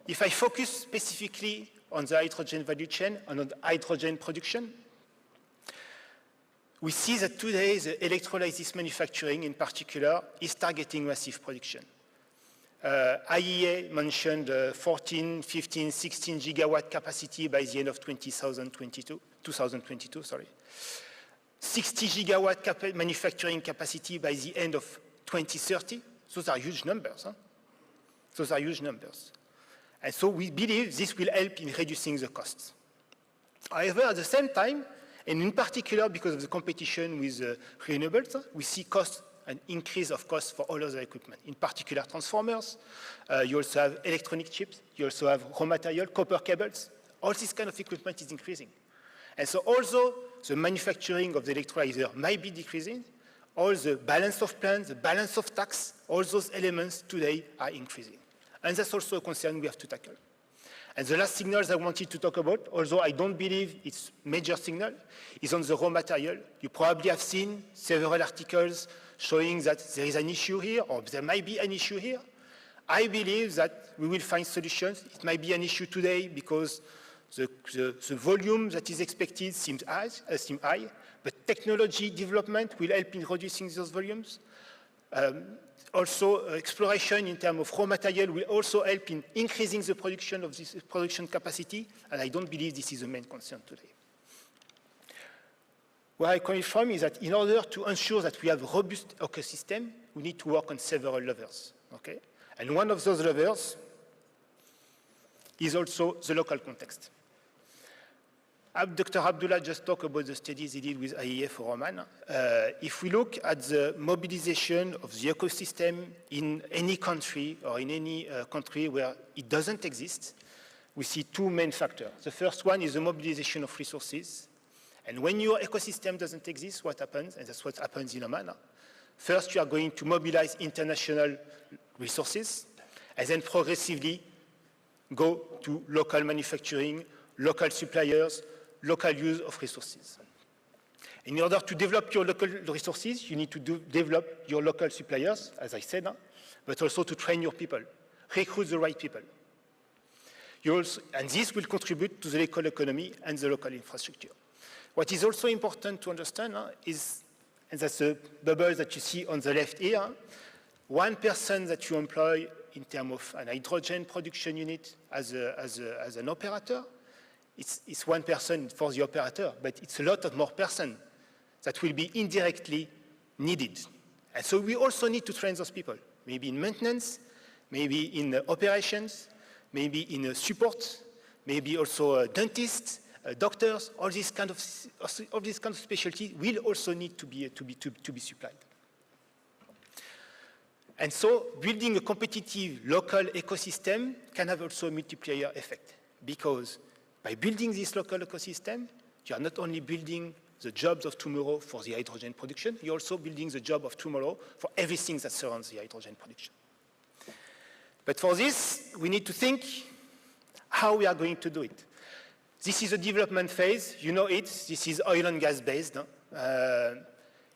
If I focus specifically on the hydrogen value chain and on the hydrogen production, we see that today the electrolysis manufacturing in particular is targeting massive production. IEA mentioned 14, 15, 16 gigawatt capacity by the end of 2022, 60 gigawatt manufacturing capacity by the end of 2030. Those are huge numbers. Huh? Those are huge numbers. And so we believe this will help in reducing the costs. However, at the same time, and in particular because of the competition with renewables, we see an increase of costs for all other equipment, in particular transformers. You also have electronic chips. You also have raw material, copper cables. All this kind of equipment is increasing. And so although the manufacturing of the electrolyzer might be decreasing, all the balance of plant, the balance of tax, all those elements today are increasing. And that's also a concern we have to tackle. And the last signals I wanted to talk about, although I don't believe it's major signal, is on the raw material. You probably have seen several articles showing that there is an issue here, or there might be an issue here. I believe that we will find solutions. It might be an issue today because the volume that is expected seems high, but technology development will help in reducing those volumes. Also, exploration in terms of raw material will also help in increasing the production of this production capacity, and I don't believe this is the main concern today. Where I'm coming from is that in order to ensure that we have a robust ecosystem, we need to work on several levels, okay? And one of those levels is also the local context. Dr. Abdullah just talked about the studies he did with IEA for Oman. If we look at the mobilization of the ecosystem in any country or in any country where it doesn't exist, we see two main factors. The first one is the mobilization of resources. And when your ecosystem doesn't exist, what happens? And that's what happens in Oman. First, you are going to mobilize international resources, and then progressively go to local manufacturing, local suppliers, local use of resources. In order to develop your local resources, you need to develop your local suppliers, as I said, but also to train your people, recruit the right people. And this will contribute to the local economy and the local infrastructure. What is also important to understand is, and that's the bubble that you see on the left here, one person that you employ in terms of an hydrogen production unit as an operator, it's one person for the operator, but it's a lot of more person that will be indirectly needed. And so we also need to train those people, maybe in maintenance, maybe in operations, maybe in support, maybe also dentists, doctors, all these kind of specialties will also need to be supplied. And so building a competitive local ecosystem can have also a multiplier effect, because by building this local ecosystem, you are not only building the jobs of tomorrow for the hydrogen production, you're also building the job of tomorrow for everything that surrounds the hydrogen production. But for this, we need to think how we are going to do it. This is a development phase. You know it. This is oil and gas based.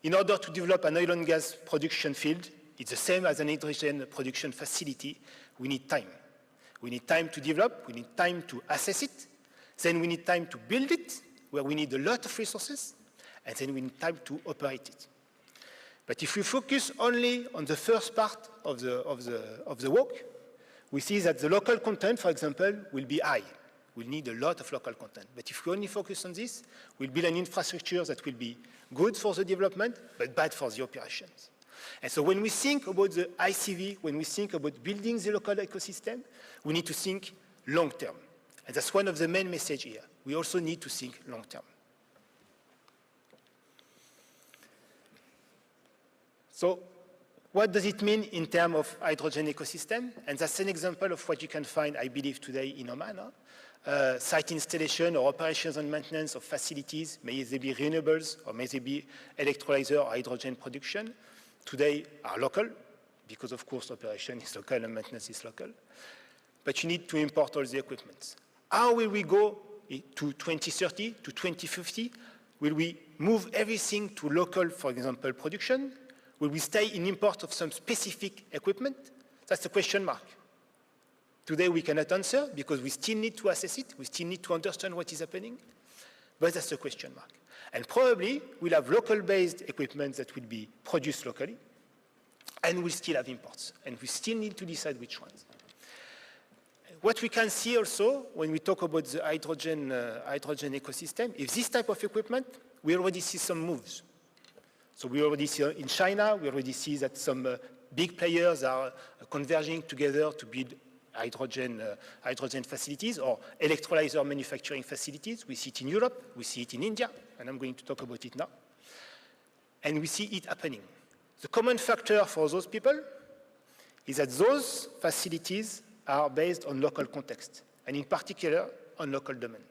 In order to develop an oil and gas production field, it's the same as an hydrogen production facility. We need time. We need time to develop. We need time to assess it. Then we need time to build it, where we need a lot of resources. And then we need time to operate it. But if we focus only on the first part of the work, we see that the local content, for example, will be high. We'll need a lot of local content. But if we only focus on this, we'll build an infrastructure that will be good for the development, but bad for the operations. And so when we think about the ICV, when we think about building the local ecosystem, we need to think long term. And that's one of the main messages here. We also need to think long term. So what does it mean in terms of hydrogen ecosystem? And that's an example of what you can find, I believe, today in Oman. Site installation or operations and maintenance of facilities, may they be renewables or may they be electrolyzer or hydrogen production, today are local, because of course operation is local and maintenance is local. But you need to import all the equipment. How will we go to 2030, to 2050? Will we move everything to local, for example, production? Will we stay in import of some specific equipment? That's a question mark. Today we cannot answer because we still need to assess it. We still need to understand what is happening. But that's a question mark. And probably we'll have local-based equipment that will be produced locally, and we'll still have imports. And we still need to decide which ones. What we can see also when we talk about the hydrogen ecosystem, if this type of equipment, we already see some moves. So we already see in China, we already see that some big players are converging together to build hydrogen facilities or electrolyzer manufacturing facilities. We see it in Europe, we see it in India, and I'm going to talk about it now. And we see it happening. The common factor for those people is that those facilities are based on local context, and in particular, on local demand.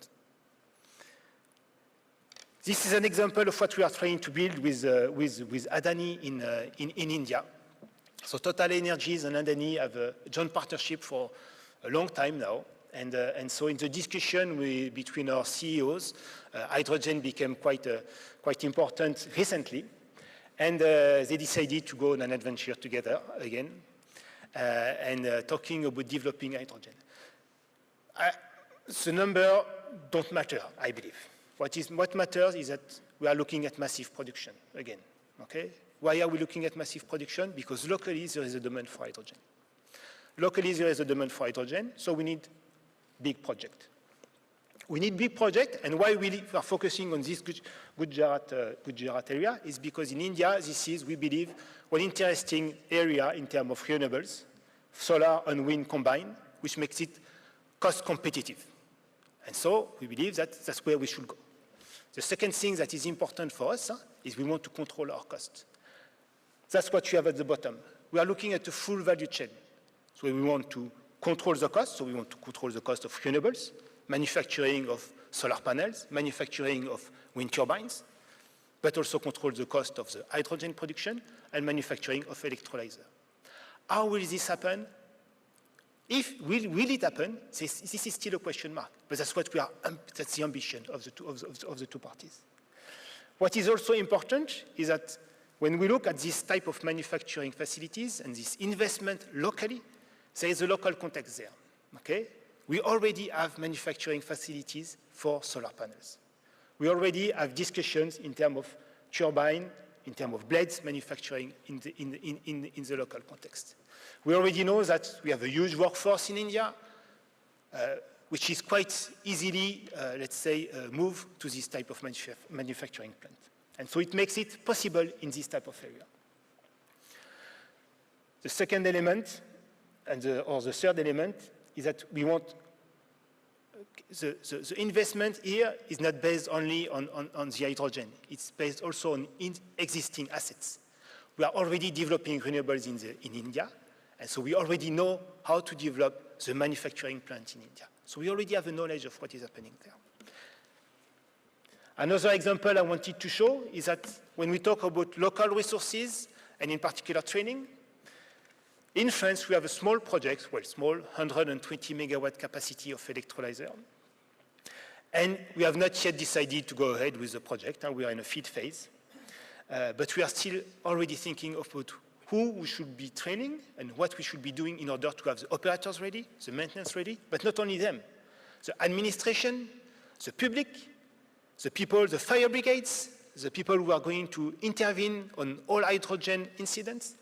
This is an example of what we are trying to build with Adani in India. So Total Energies and Adani have a joint partnership for a long time now. And so in the discussion between our CEOs, hydrogen became quite important recently. And they decided to go on an adventure together again, talking about developing hydrogen. The number don't matter, I believe. What matters is that we are looking at massive production again, okay? Why are we looking at massive production? Because locally there is a demand for hydrogen. Locally there is a demand for hydrogen, so we need big project. We need big project, and why we are focusing on this Gujarat area is because in India this is, we believe, one interesting area in terms of renewables, solar and wind combined, which makes it cost competitive. And so we believe that that's where we should go. The second thing that is important for us is we want to control our costs. That's what you have at the bottom. We are looking at the full value chain. So we want to control the cost. So we want to control the cost of renewables, manufacturing of solar panels, manufacturing of wind turbines, but also control the cost of the hydrogen production and manufacturing of electrolyzer. How will this happen? Will it happen? This is still a question mark, but that's what that's the ambition of the two parties. What is also important is that when we look at this type of manufacturing facilities and this investment locally, there is a local context there, okay? We already have manufacturing facilities for solar panels. We already have discussions in terms of turbine, in terms of blades manufacturing in the local context. We already know that we have a huge workforce in India, which is quite easily, let's say, move to this type of manufacturing plant. And so it makes it possible in this type of area. The second element, or the third element, is that we want the investment here is not based only on the hydrogen. It's based also on existing assets. We are already developing renewables in India, and so we already know how to develop the manufacturing plant in India. So we already have a knowledge of what is happening there. Another example I wanted to show is that when we talk about local resources, and in particular training, in France, we have a small project, well, small, 120 megawatt capacity of electrolyzer. And we have not yet decided to go ahead with the project, and we are in a feed phase. But we are still already thinking about who we should be training and what we should be doing in order to have the operators ready, the maintenance ready, but not only them. The administration, the public, the people, the fire brigades, the people who are going to intervene on all hydrogen incidents.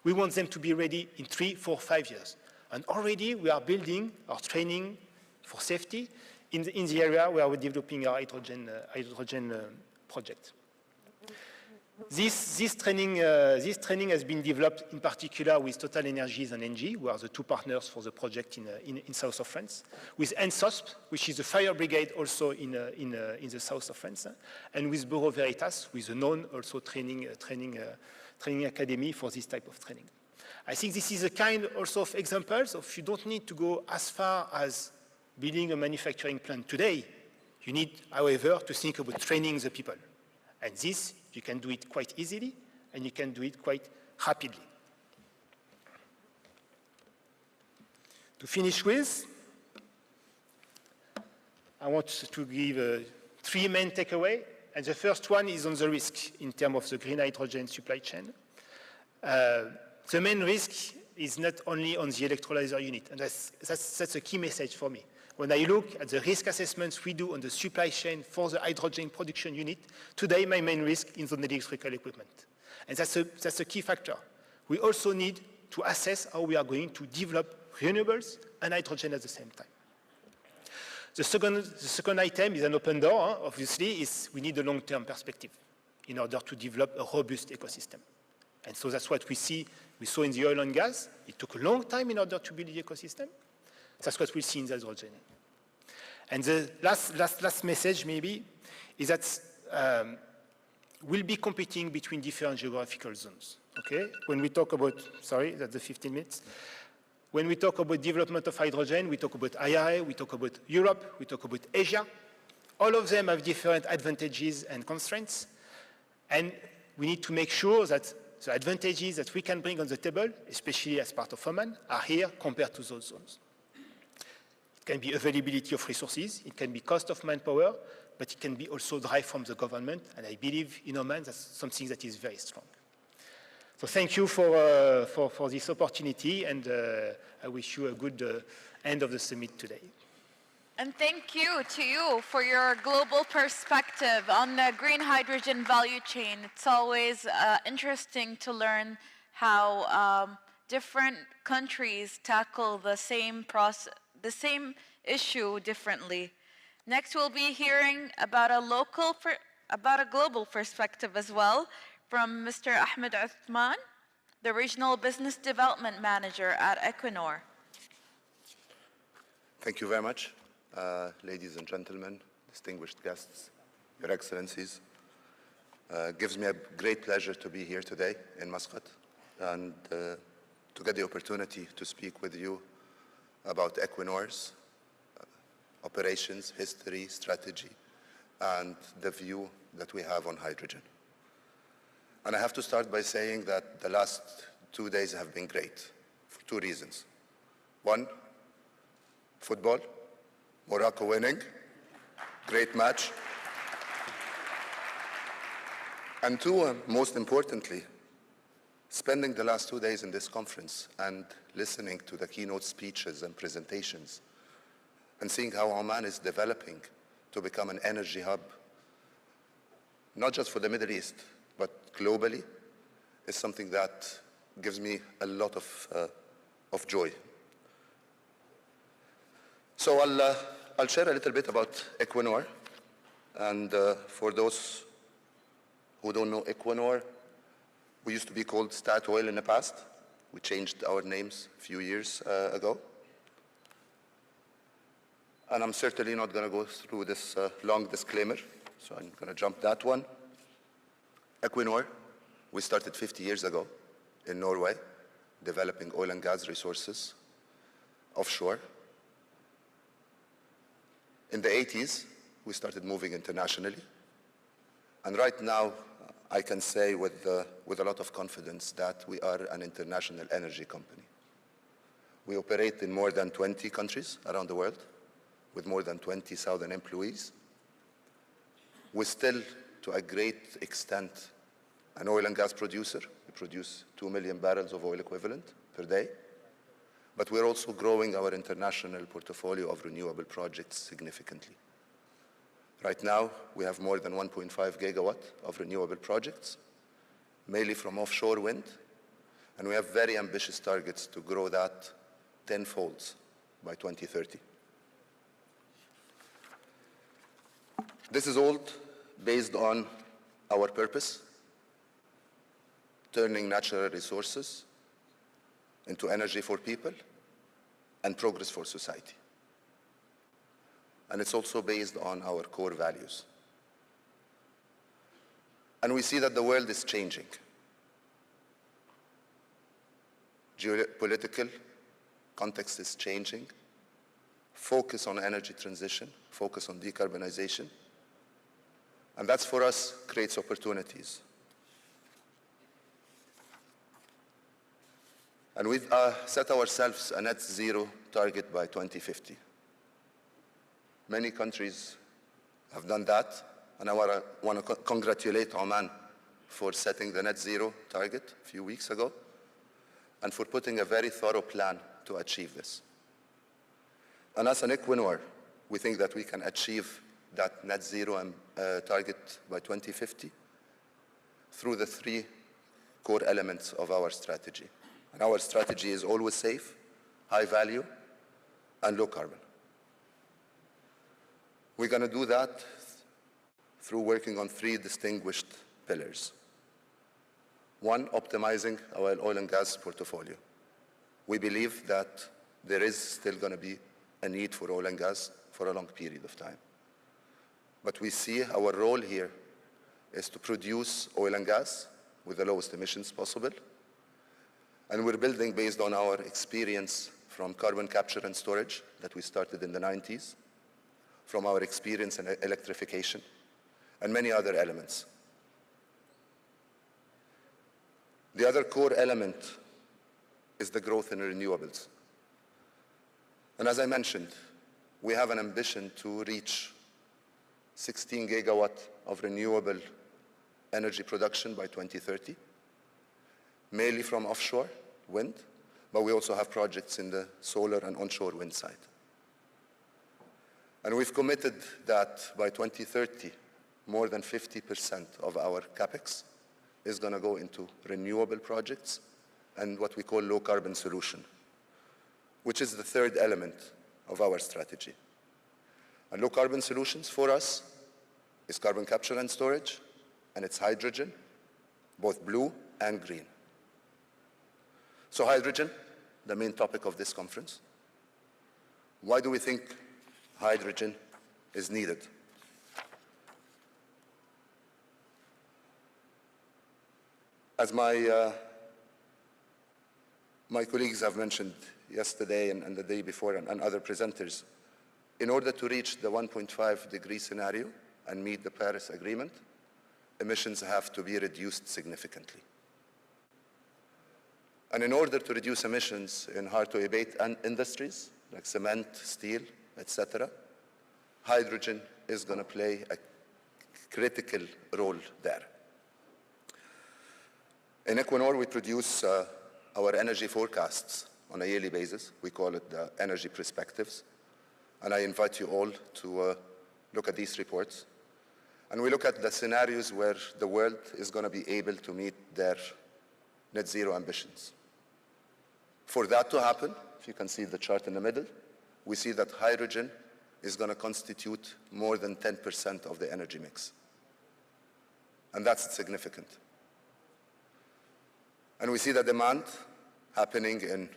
We want them to be ready in 3, 4, 5 years. And already we are building our training for safety in the area where we're developing our hydrogen project. This training has been developed in particular with Total Energies and ENGIE, who are the two partners for the project in south of France, with NSOSP, which is the fire brigade also in the south of France, and with Bureau Veritas, with a known also training academy for this type of training. I think this is a kind also of examples of you don't need to go as far as building a manufacturing plant today. You need, however, to think about training the people. And this, you can do it quite easily, and you can do it quite rapidly. To finish with, I want to give 3 main takeaways. And the first one is on the risk in terms of the green hydrogen supply chain. The main risk is not only on the electrolyzer unit, and that's a key message for me. When I look at the risk assessments we do on the supply chain for the hydrogen production unit, today my main risk is on the electrical equipment. And that's a key factor. We also need to assess how we are going to develop renewables and hydrogen at the same time. The second item is an open door, obviously, is we need a long-term perspective in order to develop a robust ecosystem. And so that's what we saw in the oil and gas. It took a long time in order to build the ecosystem. That's what we see in the hydrogen. And the last message, maybe, is that we'll be competing between different geographical zones, okay? When we talk about, sorry, that's the 15 minutes. When we talk about development of hydrogen, we talk about IRA, we talk about Europe, we talk about Asia. All of them have different advantages and constraints. And we need to make sure that the advantages that we can bring on the table, especially as part of Oman, are here compared to those zones. It can be availability of resources, it can be cost of manpower, but it can be also drive from the government, and I believe in Oman that's something that is very strong. So thank you for this opportunity, and I wish you a good end of the summit today. And thank you to you for your global perspective on the green hydrogen value chain. It's always interesting to learn how different countries tackle the same issue differently. Next, we'll be hearing about a global perspective as well from Mr. Ahmed Uthman, the Regional Business Development Manager at Equinor. Thank you very much, ladies and gentlemen, distinguished guests, Your Excellencies. It gives me a great pleasure to be here today in Muscat and to get the opportunity to speak with you about Equinor's operations, history, strategy, and the view that we have on hydrogen. And I have to start by saying that the last 2 days have been great for two reasons. One, football, Morocco winning, great match. And two, most importantly, spending the last 2 days in this conference and listening to the keynote speeches and presentations and seeing how Oman is developing to become an energy hub, not just for the Middle East, but globally, is something that gives me a lot of joy. So I'll share a little bit about Equinor. And for those who don't know Equinor, we used to be called Statoil in the past. We changed our names a few years ago. And I'm certainly not going to go through this long disclaimer, so I'm going to jump that one. Equinor, we started 50 years ago in Norway, developing oil and gas resources offshore. In the 80s, we started moving internationally. And right now, I can say with a lot of confidence that we are an international energy company. We operate in more than 20 countries around the world, with more than 20,000 employees. We're still, to a great extent, an oil and gas producer. We produce 2 million barrels of oil equivalent per day. But we're also growing our international portfolio of renewable projects significantly. Right now, we have more than 1.5 gigawatt of renewable projects, mainly from offshore wind, and we have very ambitious targets to grow that tenfold by 2030. This is all based on our purpose, turning natural resources into energy for people and progress for society. And it's also based on our core values. And we see that the world is changing. Geopolitical context is changing. Focus on energy transition, focus on decarbonization. And that's, for us, creates opportunities. And we've set ourselves a net zero target by 2050. Many countries have done that, and I want to congratulate Oman for setting the net zero target a few weeks ago and for putting a very thorough plan to achieve this. And as an Equinor, we think that we can achieve that net zero target by 2050 through the three core elements of our strategy. And our strategy is always safe, high value, and low carbon. We're going to do that through working on three distinguished pillars. One, optimizing our oil and gas portfolio. We believe that there is still going to be a need for oil and gas for a long period of time. But we see our role here is to produce oil and gas with the lowest emissions possible. And we're building based on our experience from carbon capture and storage that we started in the 90s, from our experience in electrification, and many other elements. The other core element is the growth in renewables. And as I mentioned, we have an ambition to reach 16 gigawatt of renewable energy production by 2030, mainly from offshore wind, but we also have projects in the solar and onshore wind side. And we've committed that by 2030, more than 50% of our capex is going to go into renewable projects and what we call low carbon solution, which is the third element of our strategy. And low carbon solutions for us is carbon capture and storage, and it's hydrogen, both blue and green. So hydrogen, the main topic of this conference. Why do we think hydrogen is needed? As my colleagues have mentioned yesterday and the day before and other presenters, in order to reach the 1.5 degree scenario and meet the Paris Agreement, emissions have to be reduced significantly. And in order to reduce emissions in hard-to-abate industries, like cement, steel, etc., hydrogen is going to play a critical role there. In Equinor, we produce our energy forecasts on a yearly basis. We call it the energy perspectives. And I invite you all to look at these reports. And we look at the scenarios where the world is going to be able to meet their net zero ambitions. For that to happen, if you can see the chart in the middle, we see that hydrogen is going to constitute more than 10% of the energy mix. And that's significant. And we see the demand happening in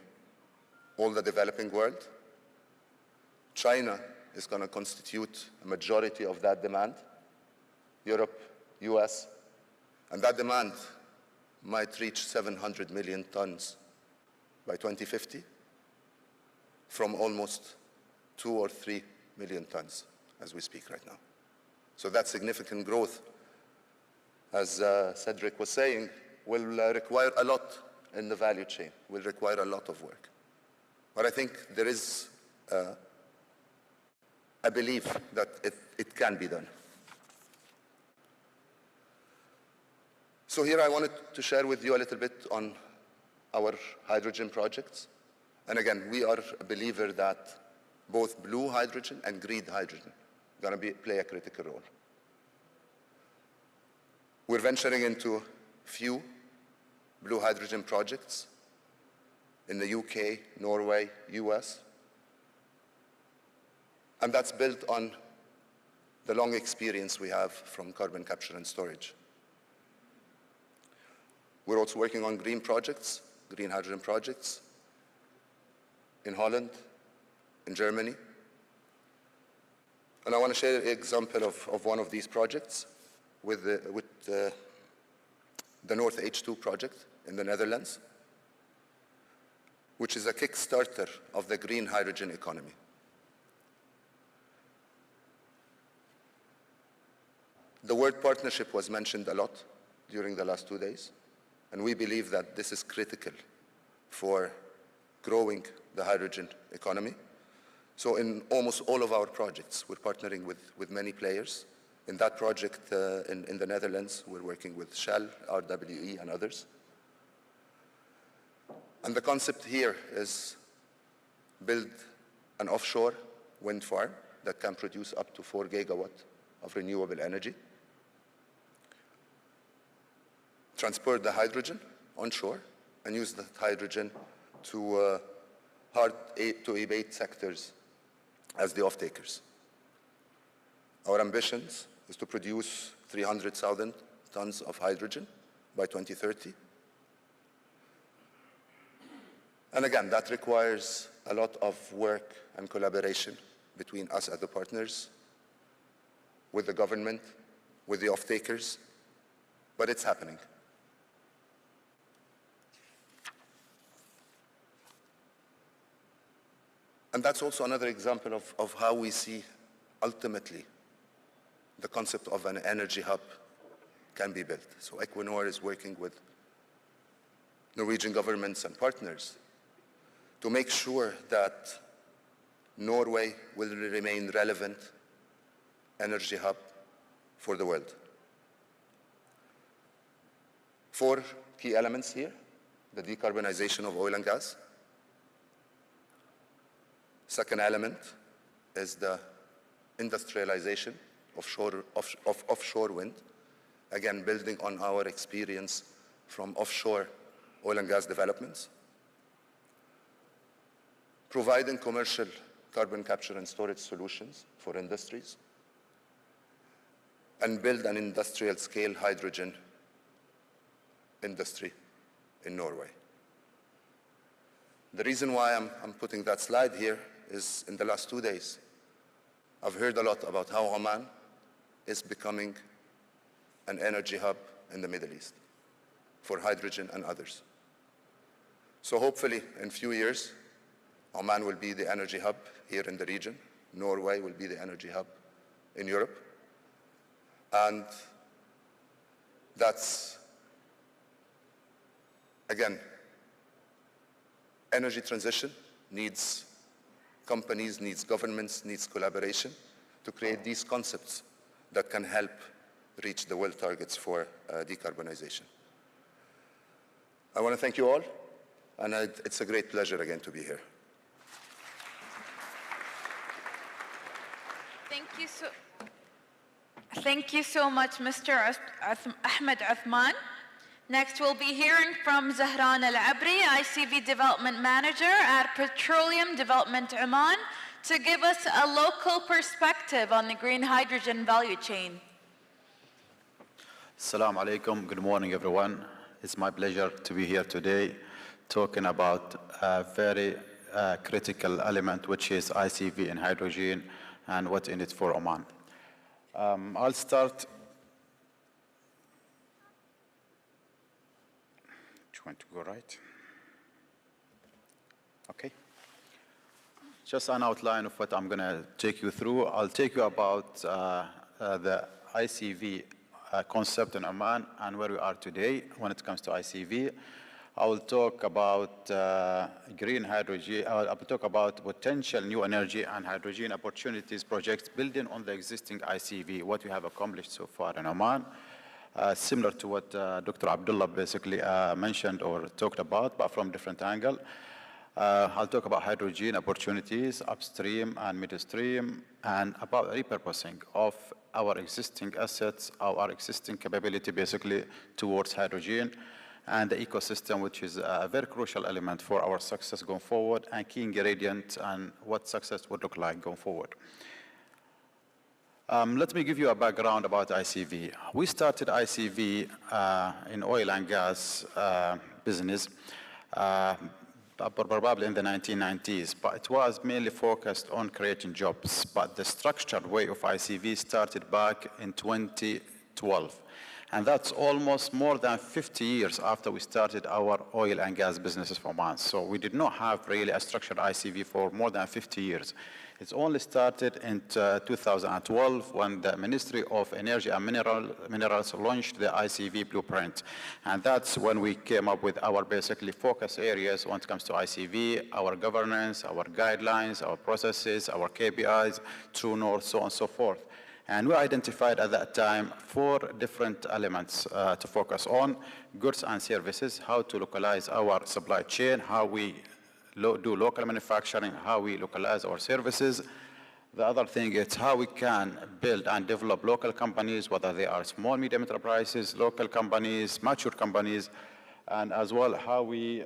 all the developing world. China is going to constitute a majority of that demand, Europe, US, and that demand might reach 700 million tons by 2050 from almost 2 or 3 million tons as we speak right now. So that significant growth, as Cedric was saying, will require a lot in the value chain, will require a lot of work. But I think there is a belief that it can be done. So here I wanted to share with you a little bit on our hydrogen projects. And again, we are a believer that both blue hydrogen and green hydrogen are going to play a critical role. We're venturing into few blue hydrogen projects in the UK, Norway, US. And that's built on the long experience we have from carbon capture and storage. We're also working on green projects, green hydrogen projects in Holland, in Germany. And I want to share an example of one of these projects with the North H2 project in the Netherlands, which is a kickstarter of the green hydrogen economy. The word partnership was mentioned a lot during the last 2 days, and we believe that this is critical for growing the hydrogen economy. So in almost all of our projects, we're partnering with many players In that project in the Netherlands, we're working with Shell, RWE, and others. And the concept here is build an offshore wind farm that can produce up to 4 gigawatts of renewable energy, transport the hydrogen onshore, and use that hydrogen to hard-to-abate sectors as the off-takers. Our ambitions is to produce 300,000 tons of hydrogen by 2030. And again, that requires a lot of work and collaboration between us as the partners, with the government, with the off-takers, but it's happening. And that's also another example of how we see, ultimately, the concept of an energy hub can be built. So Equinor is working with Norwegian governments and partners to make sure that Norway will remain relevant energy hub for the world. 4 key elements here: the decarbonization of oil and gas. Second element is the industrialization of offshore wind, again building on our experience from offshore oil and gas developments. Providing commercial carbon capture and storage solutions for industries, and build an industrial-scale hydrogen industry in Norway. The reason why I'm putting that slide here is in the last 2 days, I've heard a lot about how Oman is becoming an energy hub in the Middle East for hydrogen and others. So hopefully in a few years, Oman will be the energy hub here in the region. Norway will be the energy hub in Europe. And that's, again, energy transition needs companies, needs governments, needs collaboration to create these concepts that can help reach the world targets for decarbonization. I want to thank you all, and it's a great pleasure again to be here. Thank you so much, Mr. Ahmed Uthman. Next, we'll be hearing from Zahran Al-Abri, ICV Development Manager at Petroleum Development Oman, to give us a local perspective on the green hydrogen value chain. Assalamu alaikum. Good morning, everyone. It's my pleasure to be here today talking about a very critical element, which is ICV and hydrogen and what's in it for Oman. I'll start. Trying to go right. Okay. Just an outline of what I'm going to take you through. I'll take you about the ICV concept in Oman and where we are today when it comes to ICV. I will talk about green hydrogen. I will talk about potential new energy and hydrogen opportunities projects building on the existing ICV, what we have accomplished so far in Oman. Similar to what Dr. Abdullah basically mentioned or talked about, but from a different angle. I'll talk about hydrogen opportunities upstream and midstream, and about repurposing of our existing assets, our existing capability basically towards hydrogen, and the ecosystem, which is a very crucial element for our success going forward, and key ingredient and what success would look like going forward. Let me give you a background about ICV. We started ICV in oil and gas business probably in the 1990s, but it was mainly focused on creating jobs. But the structured way of ICV started back in 2012. And that's almost more than 50 years after we started our oil and gas businesses for Oman. So we did not have really a structured ICV for more than 50 years. It's only started in 2012 when the Ministry of Energy and Minerals launched the ICV blueprint. And that's when we came up with our basically focus areas when it comes to ICV, our governance, our guidelines, our processes, our KPIs, true north, so on and so forth. And we identified at that time 4 different elements to focus on: goods and services, how to localize our supply chain, how we do local manufacturing, how we localize our services. The other thing is how we can build and develop local companies, whether they are small, medium enterprises, local companies, mature companies, and as well how we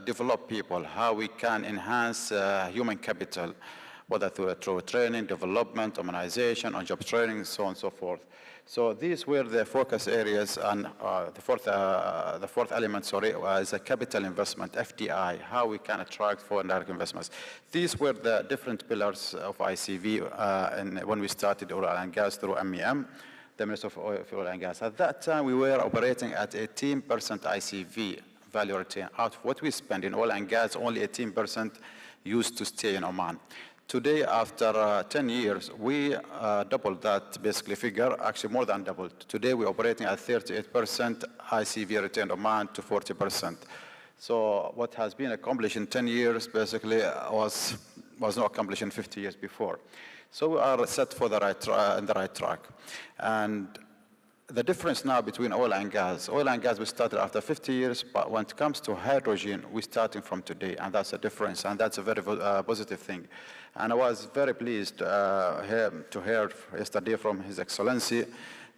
develop people, how we can enhance human capital, whether through training, development, immunization, on-job training, so on and so forth. So these were the focus areas, and the fourth element, is a capital investment, FDI, how we can attract foreign direct investments. These were the different pillars of ICV when we started oil and gas through MEM, the Minister of Oil and Gas. At that time, we were operating at 18% ICV value return. Out of what we spend in oil and gas, only 18% used to stay in Oman. Today, after 10 years, we doubled that basically figure, actually more than doubled. Today, we're operating at 38% ICV return Oman to 40%. So what has been accomplished in 10 years basically was not accomplished in 50 years before. So we are set for the right track. And the difference now between oil and gas we started after 50 years, but when it comes to hydrogen, we're starting from today, and that's a difference, and that's a very positive thing. And I was very pleased to hear yesterday from His Excellency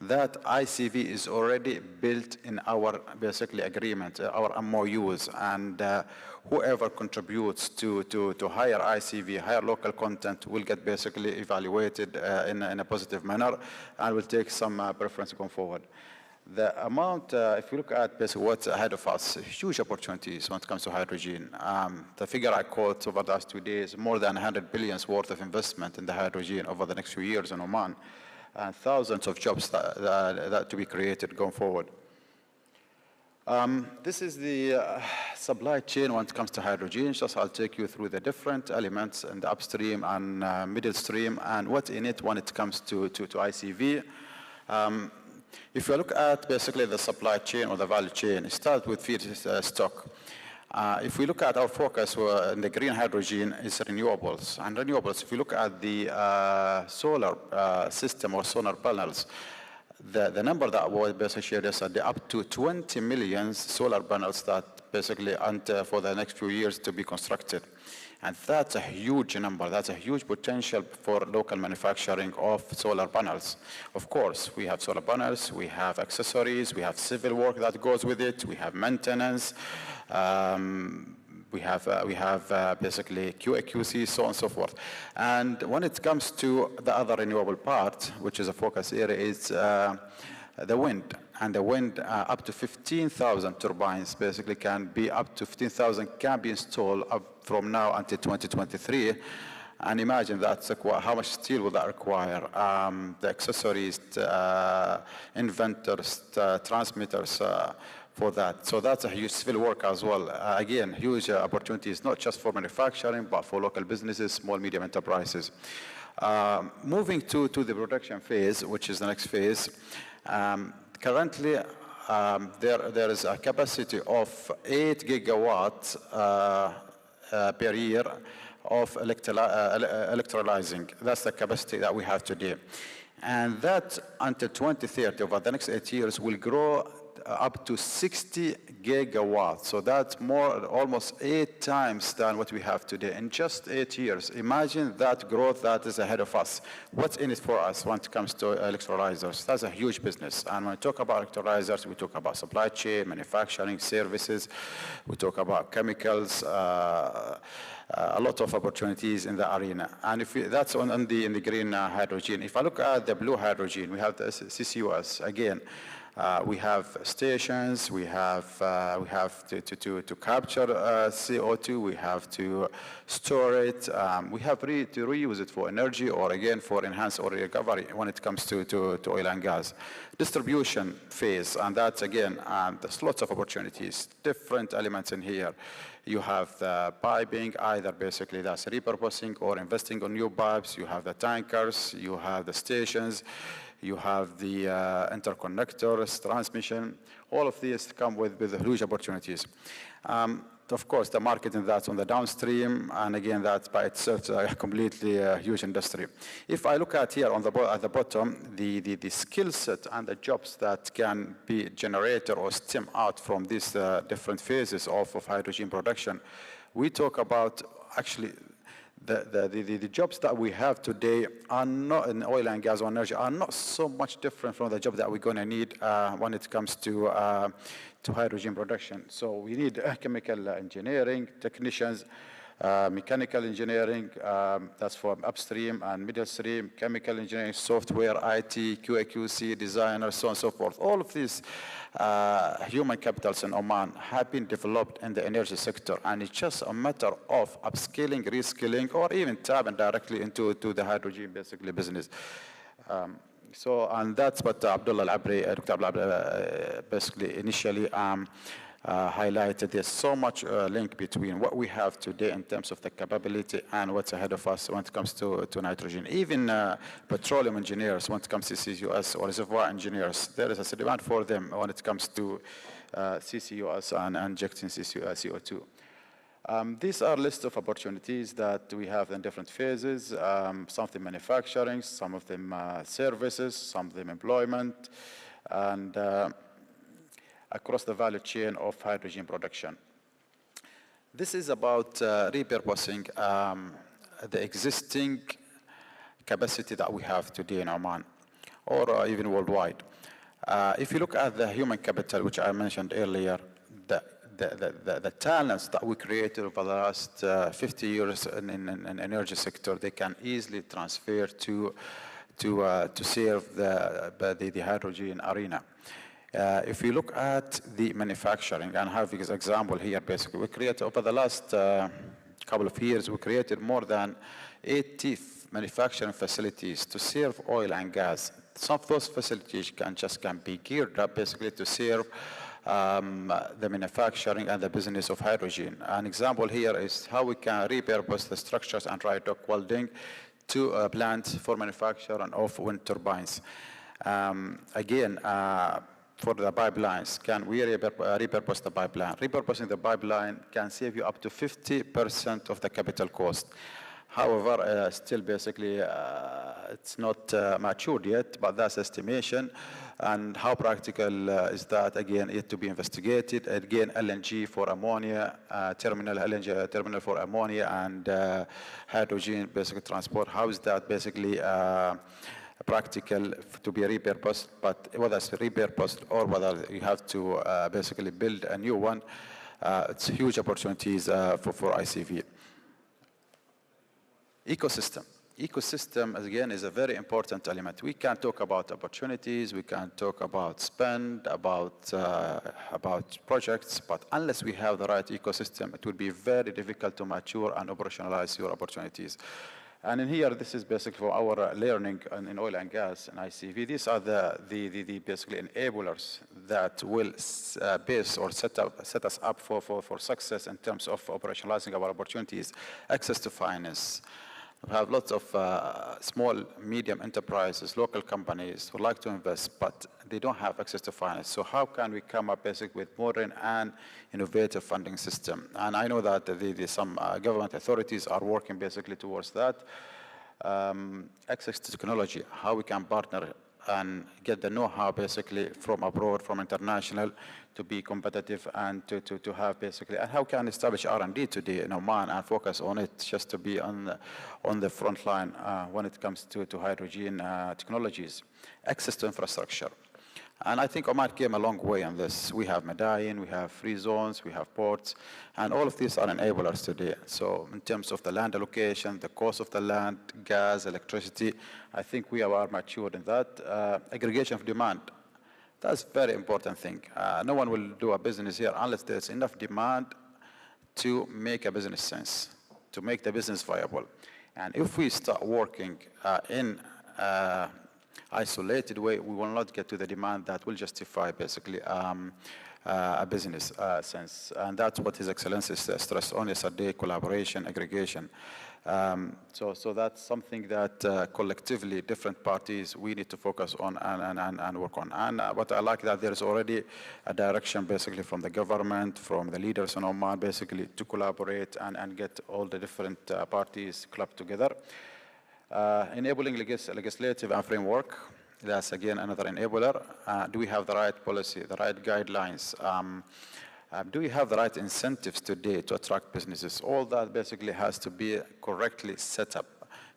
that ICV is already built in our basically agreement, our MOUs, and whoever contributes to higher ICV, higher local content, will get basically evaluated in a positive manner, and will take some preference going forward. The amount, if you look at basically what's ahead of us, huge opportunities when it comes to hydrogen. The figure I quote over the last 2 days, more than 100 billion worth of investment in the hydrogen over the next few years in Oman, and thousands of jobs that to be created going forward. This is the supply chain when it comes to hydrogen. Just I'll take you through the different elements in the upstream and middle stream and what's in it when it comes to ICV. If you look at basically the supply chain or the value chain, it starts with feedstock. If we look at our focus in the green hydrogen, is renewables. And renewables, if you look at the solar system or solar panels, the number that was basically shared yesterday, up to 20 million solar panels that basically for the next few years to be constructed. And that's a huge number. That's a huge potential for local manufacturing of solar panels. Of course, we have solar panels, we have accessories, we have civil work that goes with it, we have maintenance, we have basically QA/QC, so on and so forth. And when it comes to the other renewable part, which is a focus area, is the wind. And the wind, up to 15,000 turbines basically can be installed up from now until 2023. And imagine that's how much steel will that require? The accessories, inventors, transmitters for that. So that's a huge civil work as well. Again, huge opportunities, not just for manufacturing, but for local businesses, small, medium enterprises. Moving to the production phase, which is the next phase. Currently, there is a capacity of 8 gigawatts per year of electrolyzing. That's the capacity that we have today. And that, until 2030, over the next 8 years, will grow up to 60 gigawatts. So that's almost 8 times than what we have today in just 8 years. Imagine that growth that is ahead of us. What's in it for us when it comes to electrolyzers? That's a huge business. And when we talk about electrolyzers, we talk about supply chain, manufacturing, services. We talk about chemicals, a lot of opportunities in the arena. And that's in the green hydrogen. If I look at the blue hydrogen, we have the CCUS again. We have stations, we have to capture CO2, we have to store it, we have to reuse it for energy or again for enhanced oil recovery when it comes to oil and gas. Distribution phase, and that's again, there's lots of opportunities, different elements in here. You have the piping, either basically that's repurposing or investing on new pipes, you have the tankers, you have the stations, you have the interconnectors, transmission. All of these come with huge opportunities. of course, the marketing that's on the downstream, and again, that's by itself a completely huge industry. If I look at here on the at the bottom, the skill set and the jobs that can be generated or stem out from these different phases of hydrogen production, we talk about actually the jobs that we have today are not in oil and gas or energy are not so much different from the job that we're going to need when it comes to hydrogen production. So we need chemical engineering technicians, mechanical engineering, that's for upstream and middle stream, chemical engineering, software, IT, QA/QC, designers, so on and so forth. All of these human capitals in Oman have been developed in the energy sector, and it's just a matter of upskilling, reskilling, or even tapping directly into the hydrogen basically business. And that's what Abdullah Al-Abri, Dr. Abdullah basically initially highlighted. There's so much link between what we have today in terms of the capability and what's ahead of us when it comes to nitrogen. Even petroleum engineers, when it comes to CCUS or reservoir engineers, there is a demand for them when it comes to CCUS and injecting CO2. These are lists of opportunities that we have in different phases, some of them manufacturing, some of them services, some of them employment, and across the value chain of hydrogen production. This is about repurposing the existing capacity that we have today in Oman, or even worldwide. If you look at the human capital, which I mentioned earlier, the talents that we created over the last 50 years in energy sector, they can easily transfer to serve the hydrogen arena. If you look at the manufacturing, and have this example here, basically, we created over the last couple of years, we created more than 80 manufacturing facilities to serve oil and gas. Some of those facilities can be geared up basically to serve the manufacturing and the business of hydrogen. An example here is how we can repurpose the structures and dry dock welding to a plant for manufacture of wind turbines. Again, for the pipelines, can we repurpose the pipeline? Repurposing the pipeline can save you up to 50% of the capital cost. However, still basically it's not matured yet, but that's estimation. And how practical is that? Again, yet to be investigated. Again, LNG for ammonia, LNG terminal for ammonia and hydrogen basically transport. How is that basically practical to be repurposed? But whether it's repurposed or whether you have to basically build a new one, it's huge opportunities for ICV. Ecosystem. Ecosystem, again, is a very important element. We can talk about opportunities, we can talk about spend, about projects, but unless we have the right ecosystem, it will be very difficult to mature and operationalize your opportunities. And in here, this is basically for our learning in oil and gas and ICV. These are the basically enablers that will base or set us up for success in terms of operationalizing our opportunities. Access to finance. We have lots of small, medium enterprises, local companies who like to invest, but they don't have access to finance. So how can we come up basically with modern and innovative funding system? And I know that some government authorities are working basically towards that. Access to technology, how we can partner and get the know-how basically from abroad, from international, to be competitive and to have basically, and how can establish R&D today in Oman and focus on it just to be on the front line when it comes to hydrogen technologies. Access to infrastructure. And I think Oman came a long way on this. We have Madain, we have free zones, we have ports, and all of these are enablers today. So in terms of the land allocation, the cost of the land, gas, electricity, I think we are matured in that. Aggregation of demand. That's a very important thing. No one will do a business here unless there's enough demand to make a business sense, to make the business viable. And if we start working in isolated way, we will not get to the demand that will justify basically a business sense. And that's what His Excellency stressed on yesterday, collaboration, aggregation. So that's something that collectively different parties we need to focus on and work on. And what I like that there's already a direction basically from the government, from the leaders in Oman, basically to collaborate and get all the different parties clubbed together. Enabling legislative and framework, that's again another enabler. Do we have the right policy, the right guidelines? Do we have the right incentives today to attract businesses? All that basically has to be correctly set up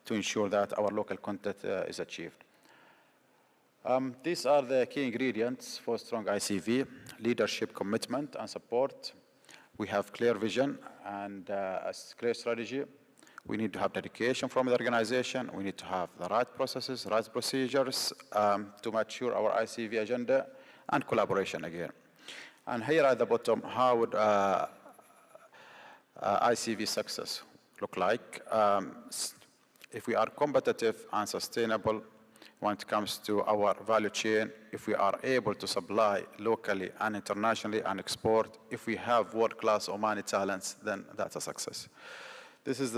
to ensure that our local content is achieved. These are the key ingredients for strong ICV: leadership, commitment, and support. We have clear vision and a clear strategy. We need to have dedication from the organization. We need to have the right processes, right procedures to mature our ICV agenda, and collaboration again. And here at the bottom, how would ICV success look like? If we are competitive and sustainable when it comes to our value chain, if we are able to supply locally and internationally and export, if we have world-class Omani talents, then that's a success. This is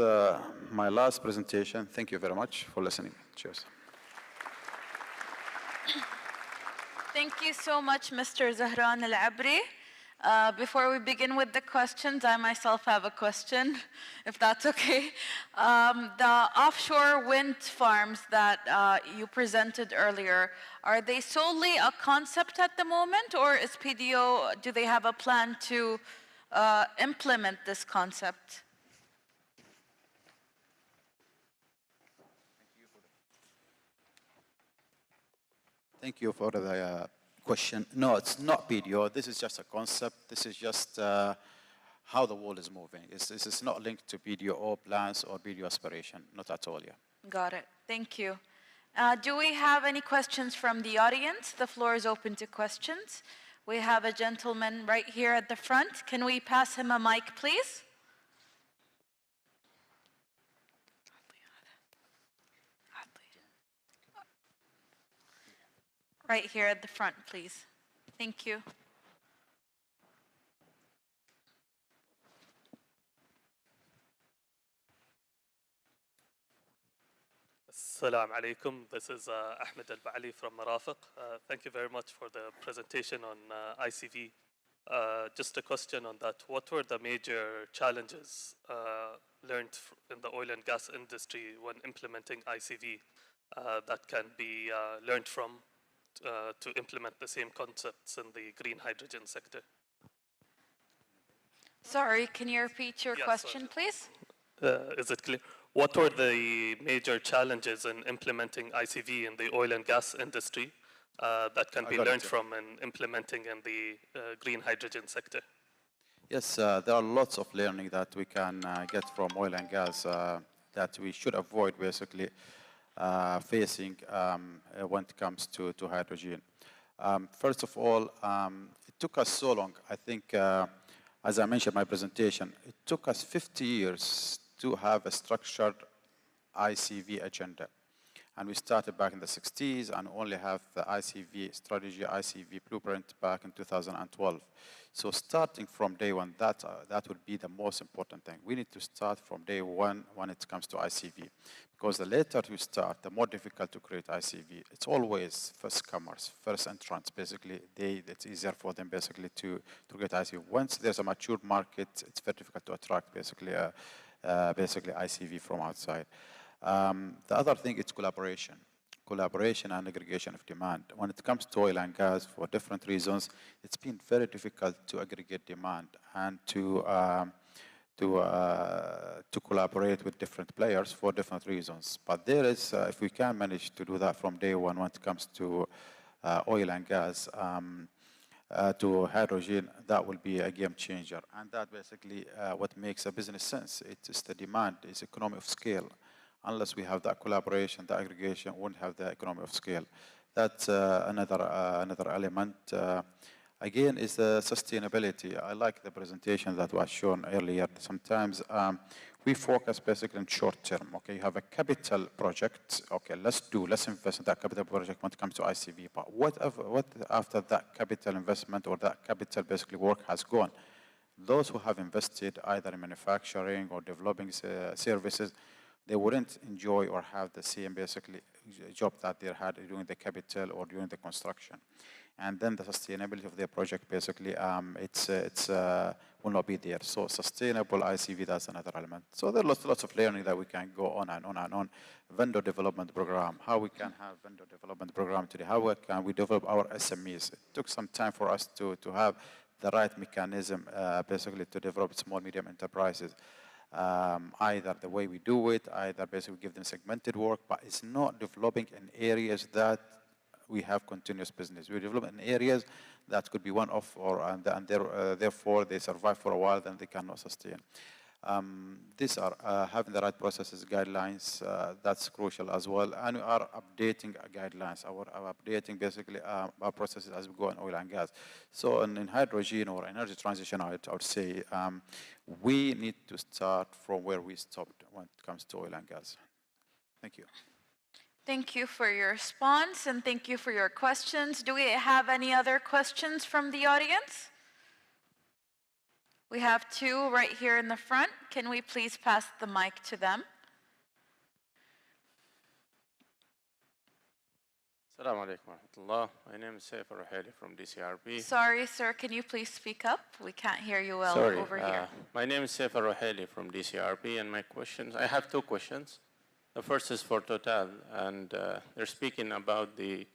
my last presentation. Thank you very much for listening. Cheers. Thank you so much, Mr. Zahran Al-Abri. Before we begin with the questions, I myself have a question, if that's okay. The offshore wind farms that you presented earlier, are they solely a concept at the moment, or is PDO, do they have a plan to implement this concept? Thank you for the question. No, it's not PDO. This is just a concept. This is just how the world is moving. This is not linked to PDO plans or PDO aspiration. Not at all, yeah. Got it. Thank you. Do we have any questions from the audience? The floor is open to questions. We have a gentleman right here at the front. Can we pass him a mic, please? Right here at the front, please. Thank you. Assalamu alaikum. This is Ahmed Al-Ba'ali from Marafiq. Thank you very much for the presentation on ICV. Just a question on that. What were the major challenges learned in the oil and gas industry when implementing ICV that can be learned from to implement the same concepts in the green hydrogen sector? Sorry, can you repeat your question, please? Is it clear? What were the major challenges in implementing ICV in the oil and gas industry that can be learned from and implementing in the green hydrogen sector? Yes, there are lots of learning that we can get from oil and gas that we should avoid basically facing when it comes to hydrogen. First of all, it took us so long. I think, as I mentioned in my presentation, it took us 50 years to have a structured ICV agenda. And we started back in the 60s and only have the ICV strategy, ICV blueprint back in 2012. So starting from day one, that would be the most important thing. We need to start from day one when it comes to ICV. Because the later you start, the more difficult to create ICV. It's always first comers, first entrants. Basically, it's easier for them basically to get ICV. Once there's a mature market, it's very difficult to attract basically ICV from outside. The other thing is collaboration and aggregation of demand. When it comes to oil and gas, for different reasons, it's been very difficult to aggregate demand and to collaborate with different players for different reasons. But there is, if we can manage to do that from day one when it comes to oil and gas, to hydrogen, that will be a game changer. And that basically what makes a business sense. It's the demand, it's economy of scale. Unless we have that collaboration, that aggregation, we won't have the economy of scale. That's another element. Again, is the sustainability. I like the presentation that was shown earlier. Sometimes we focus basically on short term. Okay, you have a capital project. Okay, let's invest in that capital project when it comes to ICV. But what after that capital investment or that capital basically work has gone? Those who have invested either in manufacturing or developing services, they wouldn't enjoy or have the same basically job that they had during the capital or during the construction. And then the sustainability of their project basically will not be there. So sustainable ICV, that's another element. So there are lots of learning that we can go on and on and on. Vendor development program, how we can have vendor development program today, how can we develop our SMEs. It took some time for us to have the right mechanism basically to develop small, medium enterprises. Either the way we do it, either basically give them segmented work, but it's not developing in areas that we have continuous business. We develop in areas that could be one-off, and therefore they survive for a while, then they cannot sustain. These are having the right processes, guidelines, that's crucial as well. And we are updating guidelines, updating basically our processes as we go in oil and gas. So in hydrogen or energy transition, I would say, we need to start from where we stopped when it comes to oil and gas. Thank you. Thank you for your response and thank you for your questions. Do we have any other questions from the audience? We have two right here in the front. Can we please pass the mic to them? Assalamu alaikum wa rahmatullah. My name is Saif Al-Ruhaili from DCRB. Sorry, sir, can you please speak up? We can't hear you well over here. My name is Saif Al-Ruhaili from DCRB, and my questions, I have two questions. The first is for Total, and they're speaking about the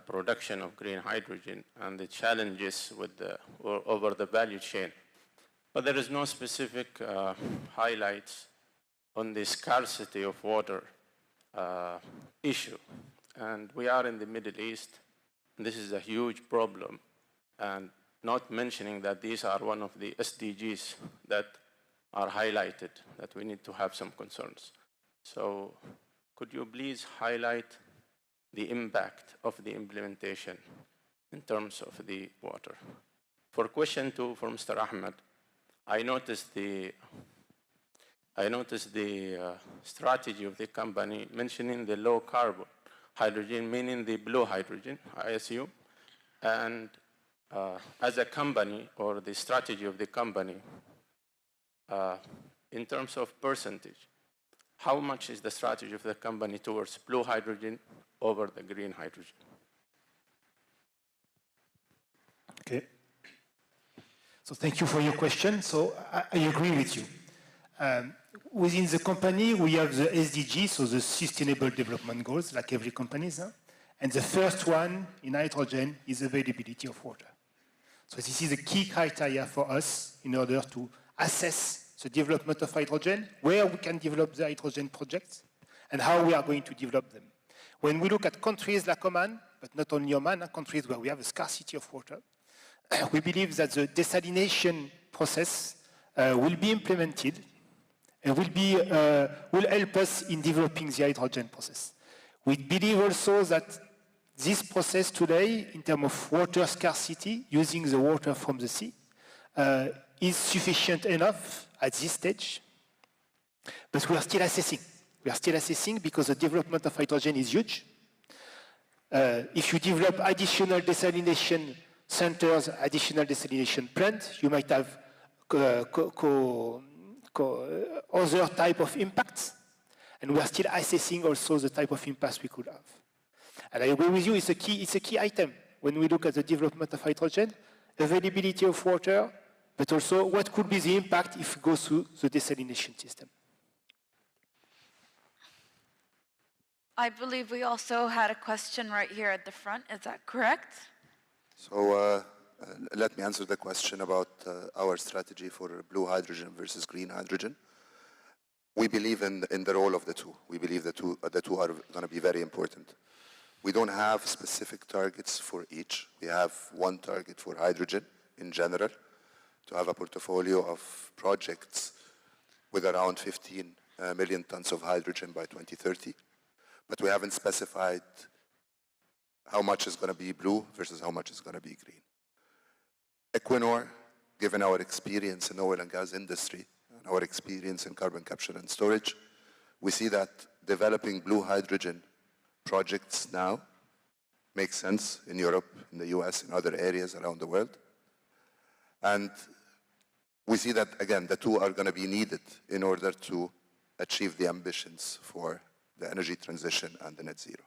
production of green hydrogen and the challenges with over the value chain. But there is no specific highlights on the scarcity of water issue. And we are in the Middle East. This is a huge problem. And not mentioning that these are one of the SDGs that are highlighted, that we need to have some concerns. So could you please highlight the impact of the implementation in terms of the water? For question two, for Mr. Ahmed, I noticed the strategy of the company mentioning the low carbon hydrogen, meaning the blue hydrogen, I assume. And as a company, or the strategy of the company, in terms of percentage, how much is the strategy of the company towards blue hydrogen over the green hydrogen? Okay. So thank you for your question. So I agree with you. Within the company, we have the SDGs, so the Sustainable Development Goals, like every company. And the first one in hydrogen is availability of water. So this is a key criteria for us in order to assess the development of hydrogen, where we can develop the hydrogen projects, and how we are going to develop them. When we look at countries like Oman, but not only Oman, countries where we have a scarcity of water, we believe that the desalination process will be implemented and will help us in developing the hydrogen process. We believe also that this process today, in terms of water scarcity, using the water from the sea, is sufficient enough at this stage, but we are still assessing. We are still assessing because the development of hydrogen is huge. If you develop additional desalination centers, additional desalination plants, you might have other type of impacts, and we are still assessing also the type of impacts we could have. And I agree with you, it's a key item when we look at the development of hydrogen, availability of water, but also what could be the impact if it goes through the desalination system. I believe we also had a question right here at the front. Is that correct? So let me answer the question about our strategy for blue hydrogen versus green hydrogen. We believe in the role of the two. We believe the two are going to be very important. We don't have specific targets for each. We have one target for hydrogen in general, to have a portfolio of projects with around 15 million tons of hydrogen by 2030. But we haven't specified how much is going to be blue versus how much is going to be green. Equinor, given our experience in the oil and gas industry and our experience in carbon capture and storage, we see that developing blue hydrogen projects now makes sense in Europe, in the US, in other areas around the world. And we see that, again, the two are going to be needed in order to achieve the ambitions for the energy transition and the net zero.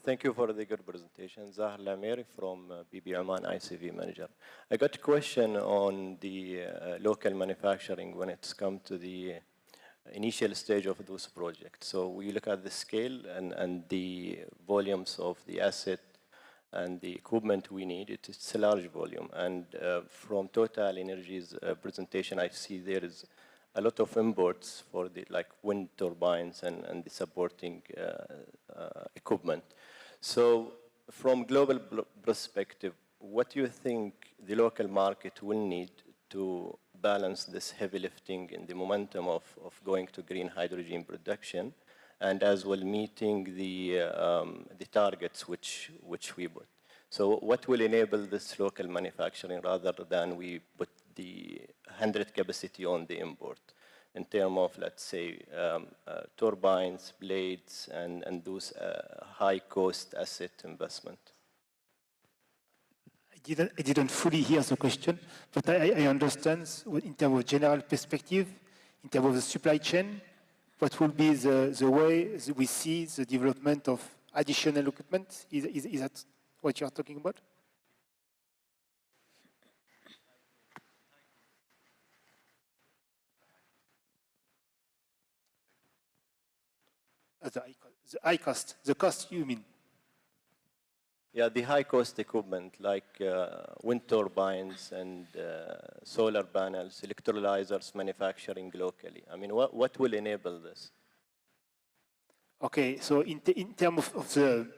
Thank you for the good presentation. Zahar Lamiri from BB Oman, ICV Manager. I got a question on the local manufacturing when it's come to the initial stage of those projects. So we look at the scale and the volumes of the asset and the equipment we need. It's a large volume. And from Total Energy's presentation, I see there is a lot of imports for the like wind turbines and the supporting equipment. So from global perspective, what do you think the local market will need to balance this heavy lifting in the momentum of going to green hydrogen production, and as well meeting the targets which we put? So what will enable this local manufacturing rather than we put the 100 capacity on the import in terms of, let's say, turbines, blades, and those high-cost asset investment? I didn't fully hear the question, but I understand in terms of general perspective, in terms of the supply chain, what will be the way we see the development of additional equipment? Is that what you are talking about? The cost you mean? Yeah, the high-cost equipment like wind turbines and solar panels, electrolyzers manufacturing locally. I mean, what will enable this? Okay, so in terms of the,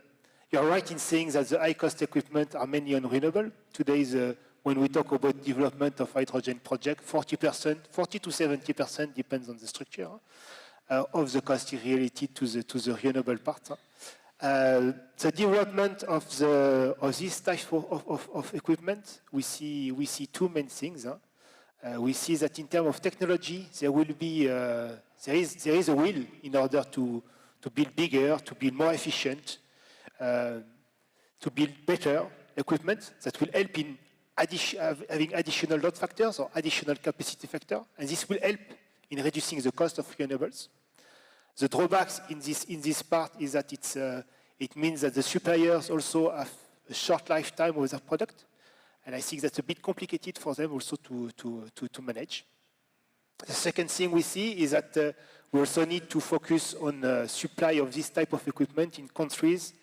you're right in saying that the high-cost equipment are mainly on renewable. Today, when we talk about development of hydrogen project, 40% to 70% depends on the structure of the cost related to the renewable part. The development of this type of equipment, we see two main things. We see that in terms of technology, there is a will in order to build bigger, to build more efficient, to build better equipment that will help in having additional load factors or additional capacity factor, and this will help in reducing the cost of renewables. The drawbacks in this part is that it means that the suppliers also have a short lifetime of their product, and I think that's a bit complicated for them also to manage. The second thing we see is that we also need to focus on supply of this type of equipment in countries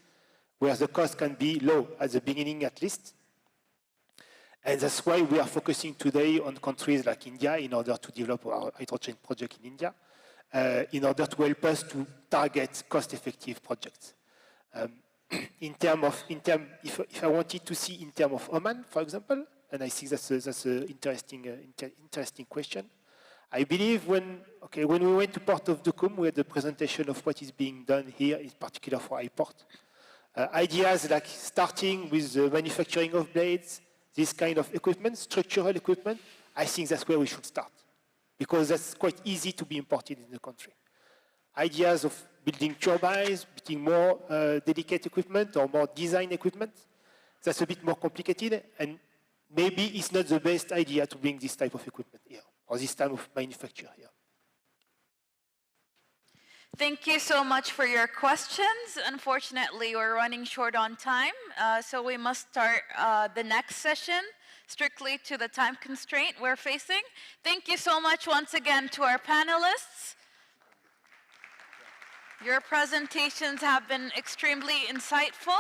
where the cost can be low at the beginning at least. And that's why we are focusing today on countries like India in order to develop our hydrogen project in India, in order to help us to target cost-effective projects. If I wanted to see in terms of Oman, for example, and I think that's an interesting question. I believe when we went to Port of Duqm, we had the presentation of what is being done here, in particular for iPort. Ideas like starting with the manufacturing of blades, this kind of equipment, structural equipment, I think that's where we should start, because that's quite easy to be imported in the country. Ideas of building turbines, building more delicate equipment or more design equipment, that's a bit more complicated, and maybe it's not the best idea to bring this type of equipment here, or this type of manufacture here. Thank you so much for your questions. Unfortunately, we're running short on time, so we must start the next session strictly to the time constraint we're facing. Thank you so much once again to our panelists. Your presentations have been extremely insightful.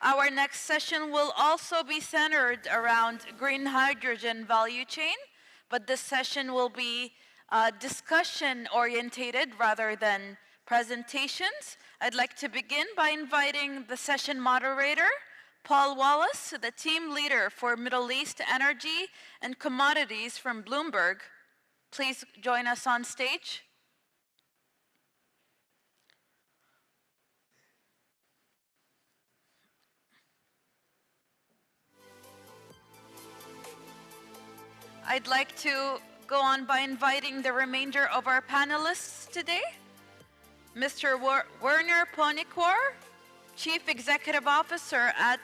Our next session will also be centered around green hydrogen value chain, but this session will be discussion orientated rather than presentations. I'd like to begin by inviting the session moderator, Paul Wallace, the team leader for Middle East Energy and Commodities from Bloomberg. Please join us on stage. I'd like to go on by inviting the remainder of our panelists today. Mr. Werner Ponikwar, Chief Executive Officer at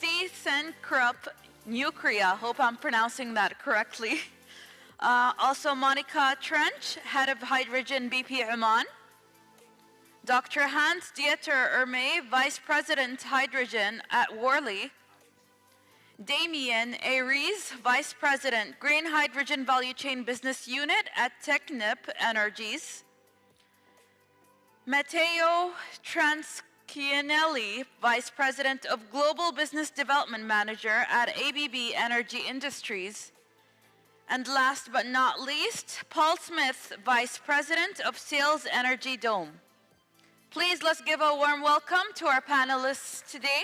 ThyssenKrupp Nucrea. Hope I'm pronouncing that correctly. Also Monica Trench, Head of Hydrogen BP Oman. Dr. Hans-Dieter Ermey, Vice President Hydrogen at Worley. Damien Aries, Vice President, Green Hydrogen Value Chain Business Unit at Technip Energies. Matteo Transchianelli, Vice President of Global Business Development Manager at ABB Energy Industries. And last but not least, Paul Smith, Vice President of Sales Energy Dome. Please let's give a warm welcome to our panelists today.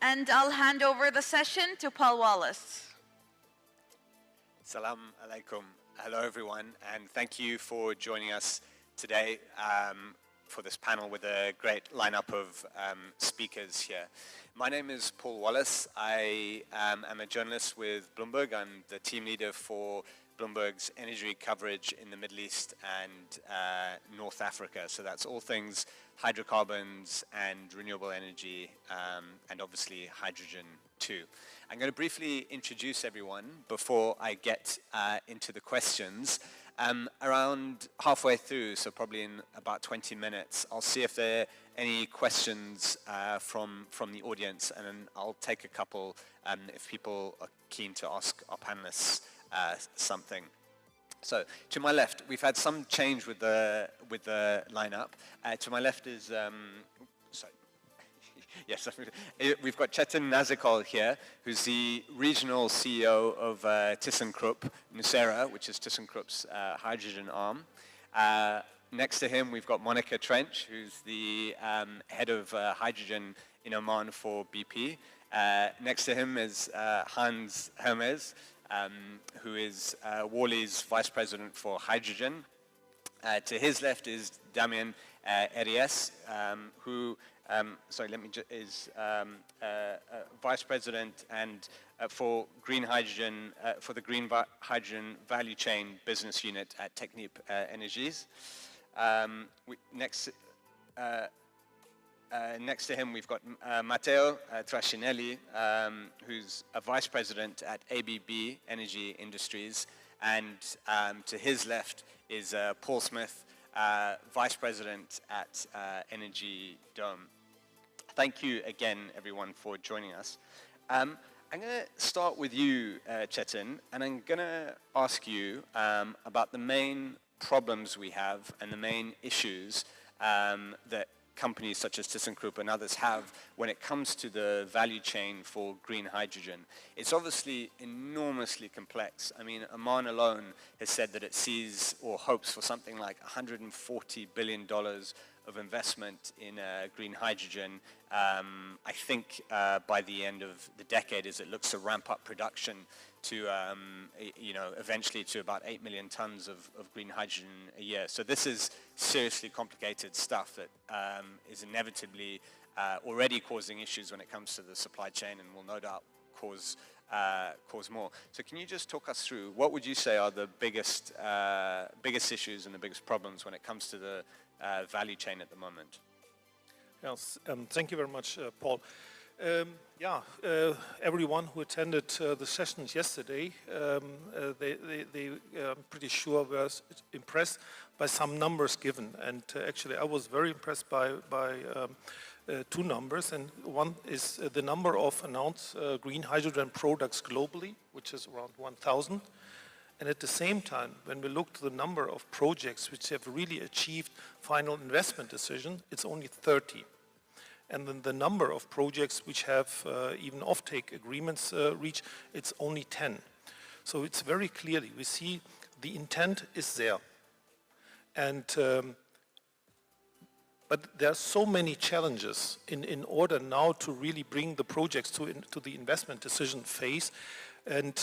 And I'll hand over the session to Paul Wallace. Salam alaikum. Hello, everyone, and thank you for joining us today for this panel with a great lineup of speakers here. My name is Paul Wallace. I am a journalist with Bloomberg. I'm the team leader for Bloomberg's energy coverage in the Middle East and North Africa. So that's all things hydrocarbons and renewable energy, and obviously hydrogen too. I'm going to briefly introduce everyone before I get into the questions. Around halfway through, so probably in about 20 minutes, I'll see if there are any questions from the audience, and then I'll take a couple if people are keen to ask our panelists something. So to my left, we've had some change with the lineup. To my left is sorry. Yes, we've got Chetan Nazikol here, who's the regional CEO of ThyssenKrupp Nucera, which is ThyssenKrupp's hydrogen arm. Next to him, we've got Monica Trench, who's the head of hydrogen in Oman for BP. Next to him is Hans Hermes, who is Worley's vice president for hydrogen. To his left is Damien Aries, who is vice president and for green hydrogen for the green hydrogen value chain business unit at Technip Energies. Next to him, we've got Matteo Trascinelli, who's a vice president at ABB Energy Industries, and to his left is Paul Smith, vice president at Energy Dome. Thank you again, everyone, for joining us. I'm going to start with you, Chetan, and I'm going to ask you about the main problems we have and the main issues that companies such as ThyssenKrupp and others have when it comes to the value chain for green hydrogen. It's obviously enormously complex. I mean, Oman alone has said that it sees or hopes for something like $140 billion of investment in green hydrogen, I think by the end of the decade, as it looks to ramp up production to, eventually to about 8 million tons of green hydrogen a year. So this is seriously complicated stuff that is inevitably already causing issues when it comes to the supply chain and will no doubt cause more. So can you just talk us through what would you say are the biggest issues and the biggest problems when it comes to the value chain at the moment? Yes, thank you very much, Paul. Everyone who attended the sessions yesterday, they pretty sure were impressed by some numbers given. And actually, I was very impressed by two numbers. And one is the number of announced green hydrogen products globally, which is around 1,000. And at the same time, when we look to the number of projects which have really achieved final investment decision, it's only 30. And then the number of projects which have even offtake agreements reached, it's only 10. So it's very clearly, we see the intent is there. And but there are so many challenges in order now to really bring the projects to the investment decision phase. And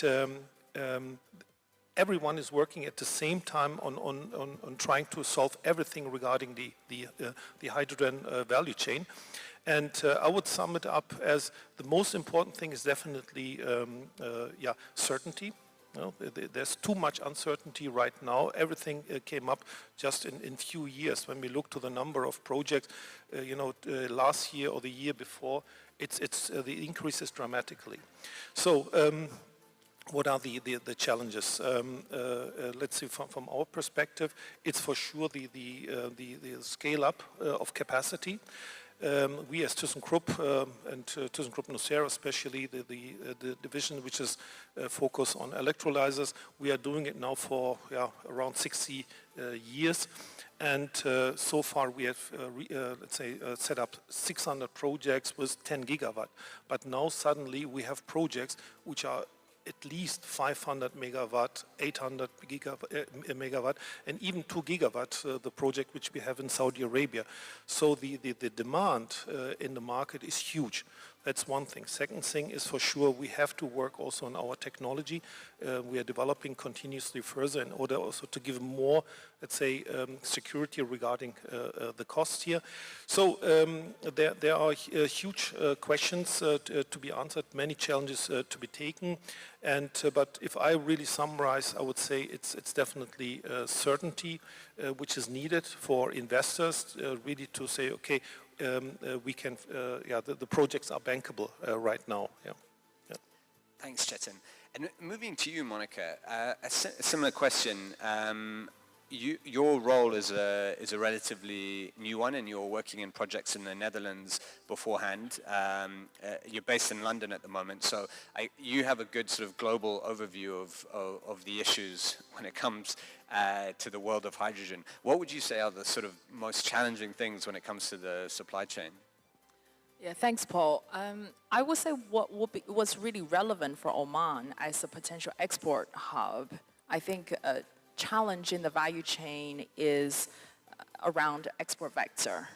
everyone is working at the same time on trying to solve everything regarding the hydrogen value chain. And I would sum it up as the most important thing is definitely certainty. There's too much uncertainty right now. Everything came up just in few years. When we look to the number of projects, last year or the year before, the increase is dramatically. So what are the challenges? Let's see, from our perspective, it's for sure the scale up of capacity. We as ThyssenKrupp and ThyssenKrupp Nucera, especially the division which is focused on electrolyzers, we are doing it now for around 60 years. And so far we have, set up 600 projects with 10 gigawatt. But now suddenly we have projects which are at least 500 megawatt, 800 megawatt, and even 2 gigawatt, the project which we have in Saudi Arabia. So the demand in the market is huge. That's one thing. Second thing is for sure we have to work also on our technology. We are developing continuously further in order also to give more, let's say, security regarding the cost here. So there are huge questions to be answered, many challenges to be taken. And but if I really summarize, I would say it's definitely certainty which is needed for investors really to say, okay, we can, the projects are bankable right now. Yeah. Thanks, Chetan. And moving to you, Monica, a similar question. Your role is a relatively new one, and you're working in projects in the Netherlands beforehand. You're based in London at the moment, so you have a good sort of global overview of the issues when it comes to the world of hydrogen. What would you say are the sort of most challenging things when it comes to the supply chain? Yeah, thanks, Paul. I would say what's really relevant for Oman as a potential export hub, I think challenge in the value chain is around export vector.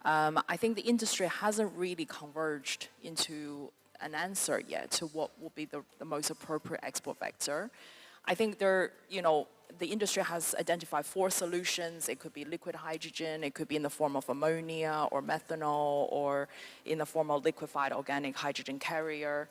I think the industry hasn't really converged into an answer yet to what will be the most appropriate export vector. I think the industry has identified 4 solutions. It could be liquid hydrogen, it could be in the form of ammonia or methanol, or in the form of liquefied organic hydrogen carrier.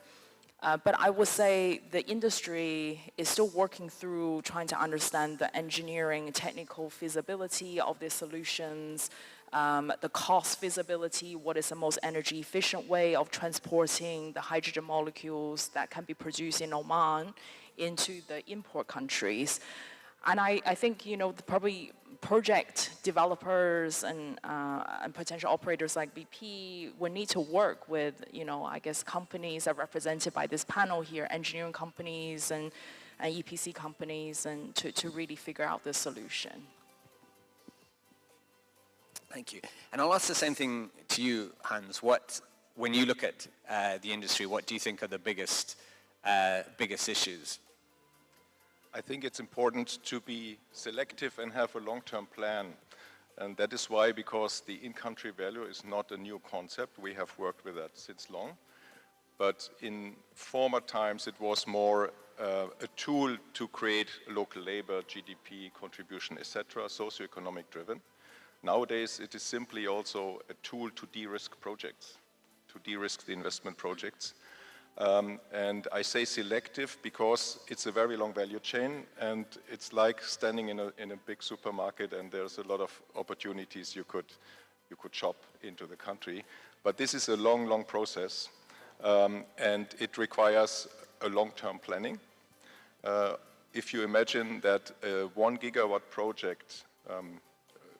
But I would say the industry is still working through trying to understand the engineering and technical feasibility of these solutions, the cost feasibility, what is the most energy efficient way of transporting the hydrogen molecules that can be produced in Oman into the import countries. And I think, probably project developers and potential operators like BP will need to work with, I guess, companies that are represented by this panel here, engineering companies and EPC companies, and to really figure out the solution. Thank you. And I'll ask the same thing to you, Hans. When you look at the industry, what do you think are the biggest issues? I think it's important to be selective and have a long-term plan. And that is why, because the in-country value is not a new concept. We have worked with that since long. But in former times, it was more a tool to create local labor, GDP, contribution, etc., socioeconomic driven. Nowadays, it is simply also a tool to de-risk projects, to de-risk the investment projects. And I say selective because it's a very long value chain, and it's like standing in a big supermarket, and there's a lot of opportunities you could shop into the country. But this is a long process, and it requires a long-term planning. If you imagine that a 1 gigawatt project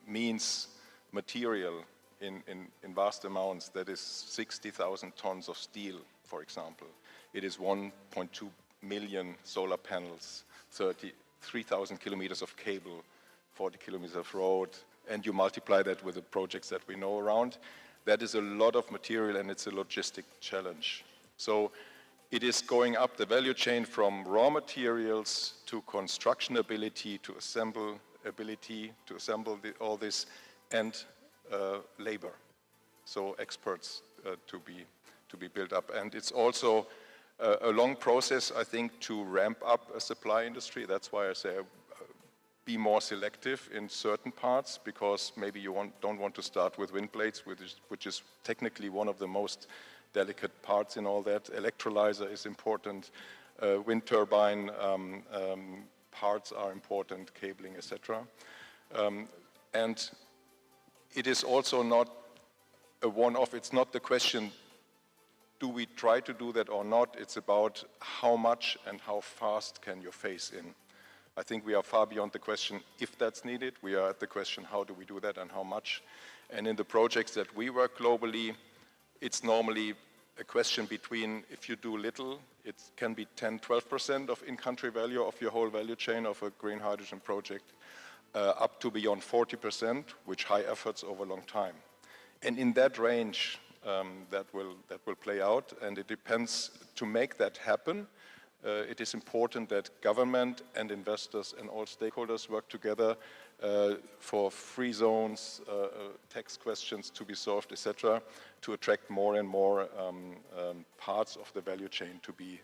means material in vast amounts, that is 60,000 tons of steel, for example. It is 1.2 million solar panels, 3,000 kilometers of cable, 40 kilometers of road, and you multiply that with the projects that we know around. That is a lot of material, and it's a logistic challenge. So it is going up the value chain from raw materials to construction ability, to assemble ability, to assemble all this, and labor. So experts to be built up. And it's also a long process, I think, to ramp up a supply industry. That's why I say be more selective in certain parts, because maybe you don't want to start with wind blades, which is technically one of the most delicate parts in all that. Electrolyzer is important, wind turbine parts are important, cabling, etc. And it is also not a one-off. It's not the question, do we try to do that or not? It's about how much and how fast can you phase in. I think we are far beyond the question if that's needed. We are at the question, how do we do that and how much? And in the projects that we work globally, it's normally a question between, if you do little, it can be 10-12% of in-country value of your whole value chain of a green hydrogen project, up to beyond 40%, which high efforts over a long time. And in that range, that will play out, and it depends. To make that happen, it is important that government and investors and all stakeholders work together for free zones, tax questions to be solved, etc., to attract more and more parts of the value chain to be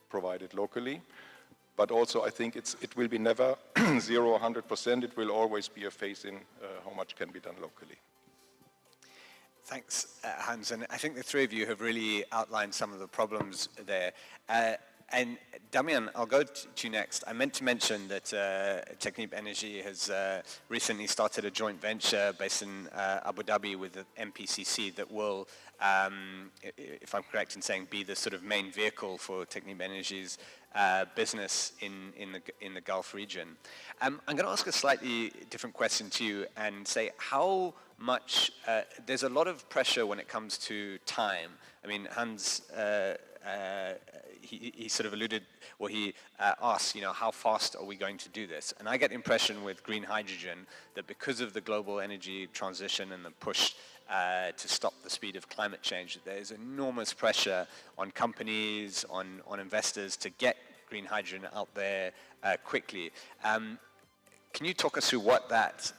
provided locally. But also, I think it will be never 0 or 100%. It will always be a phase in how much can be done locally. Thanks, Hans. And I think the three of you have really outlined some of the problems there. And Damian, I'll go to you next. I meant to mention that Technip Energy has recently started a joint venture based in Abu Dhabi with the MPCC that will, if I'm correct in saying, be the sort of main vehicle for Technip Energy's business in the Gulf region. I'm going to ask a slightly different question to you and say how much, there's a lot of pressure when it comes to time. I mean, Hans, he sort of alluded, or he asked, you know, how fast are we going to do this? And I get the impression with green hydrogen that because of the global energy transition and the push to stop the speed of climate change, there's enormous pressure on companies, on investors to get green hydrogen out there quickly. Can you talk us through what that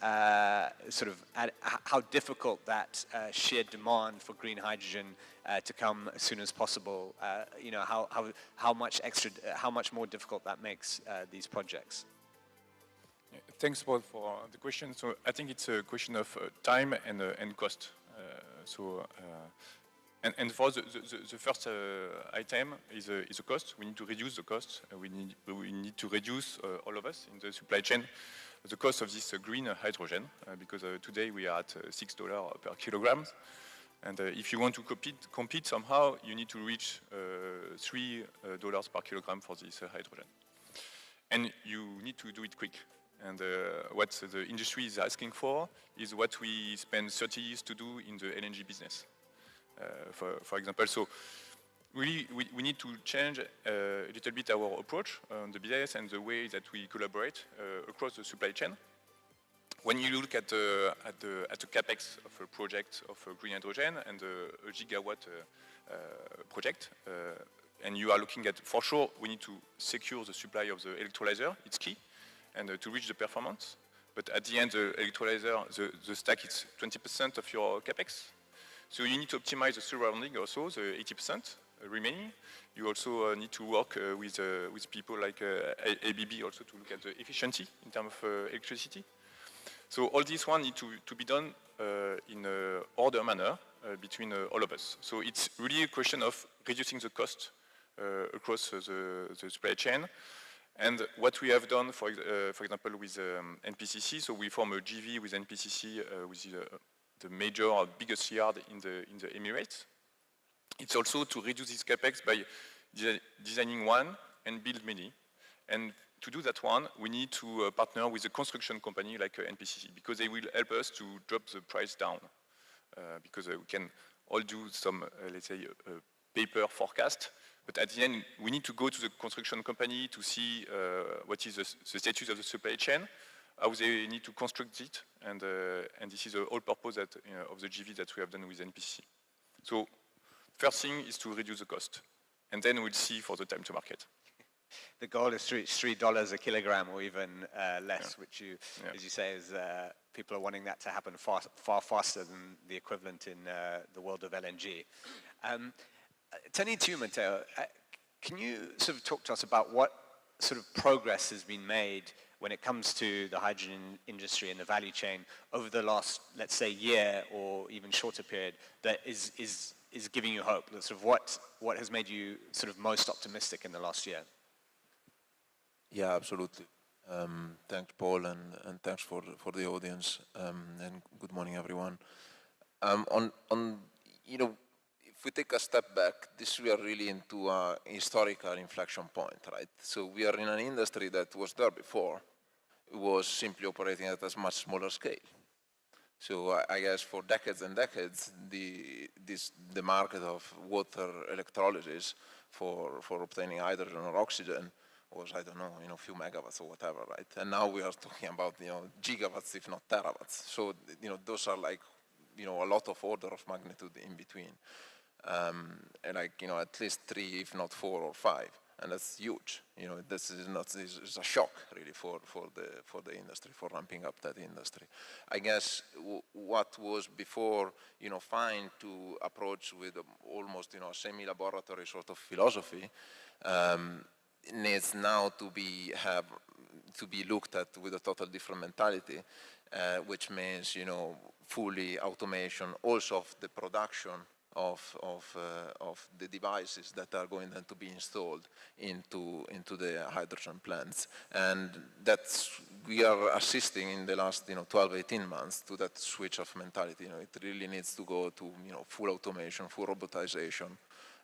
how difficult that sheer demand for green hydrogen to come as soon as possible? You know, how much more difficult that makes these projects? Thanks, Paul, for the question. So I think it's a question of time and cost. And for the first item is a cost. We need to reduce the cost. We need to reduce, all of us in the supply chain, the cost of this green hydrogen, because today we are at $6 per kilogram. And if you want to compete somehow, you need to reach $3 per kilogram for this hydrogen. And you need to do it quick. And what the industry is asking for is what we spend 30 years to do in the LNG business. For example, so we need to change a little bit our approach on the business and the way that we collaborate across the supply chain. When you look at the capex of a project of green hydrogen and a gigawatt project, and you are looking at, for sure, we need to secure the supply of the electrolyzer. It's key, and to reach the performance. But at the end, the electrolyzer, the stack is 20% of your capex. So you need to optimize the surrounding also, the 80% remaining. You also need to work with people like ABB also to look at the efficiency in terms of electricity. So all this one need to be done in an order manner between all of us. So it's really a question of reducing the cost across the supply chain. And what we have done, for example, with NPCC, so we form a JV with NPCC, with the major or biggest yard in the Emirates. It's also to reduce this capex by designing one and build many. And to do that one, we need to partner with a construction company like NPCC, because they will help us to drop the price down. Because we can all do some, let's say, paper forecast. But at the end, we need to go to the construction company to see what is the status of the supply chain, how they need to construct it, and this is the whole purpose of the JV that we have done with NPC. So first thing is to reduce the cost, and then we'll see for the time to market. The goal is to reach $3 a kilogram or even less, which you, as you say, is people are wanting that to happen far faster than the equivalent in the world of LNG. Turning to you, Matteo, Can you sort of talk to us about what sort of progress has been made when it comes to the hydrogen industry and the value chain over the last, let's say, year or even shorter period that is giving you hope? Sort of what has made you sort of most optimistic in the last year? Yeah, absolutely. Thanks, Paul, and thanks for the audience, and good morning, everyone. If we take a step back, we are really into a historical inflection point, right? So we are in an industry that was there before. It was simply operating at a much smaller scale. So I guess for decades and decades, the market of water electrolysis for obtaining hydrogen or oxygen was, I don't know, a few megawatts or whatever, right? And now we are talking about, gigawatts, if not terawatts. So, those are like, a lot of order of magnitude in between. And at least 3, if not 4 or 5. And that's huge. This is a shock really for the industry, for ramping up that industry. I guess what was before, fine to approach with almost, a semi-laboratory sort of philosophy, needs now to be looked at with a total different mentality, which means, fully automation also of the production of the devices that are going then to be installed into the hydrogen plants. And we are assisting in the last 12, 18 months to that switch of mentality. It really needs to go to full automation, full robotization.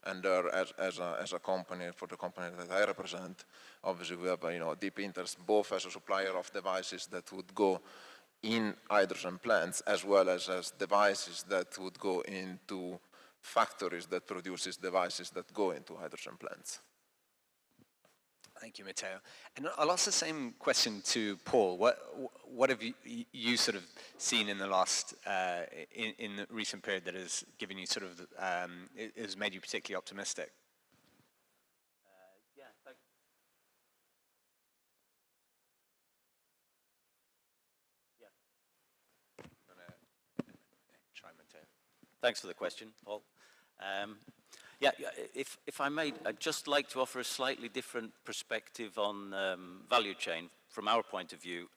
And as a company, for the company that I represent, obviously we have a deep interest both as a supplier of devices that would go in hydrogen plants as well as devices that would go into factories that produces devices that go into hydrogen plants. Thank you, Matteo. And I'll ask the same question to Paul. What have you sort of seen in the last, in the recent period that has given you sort of, has made you particularly optimistic? Yeah, thank you. Yeah. Try Matteo. Thanks for the question, Paul. If I may, I'd just like to offer a slightly different perspective on value chain. From our point of view,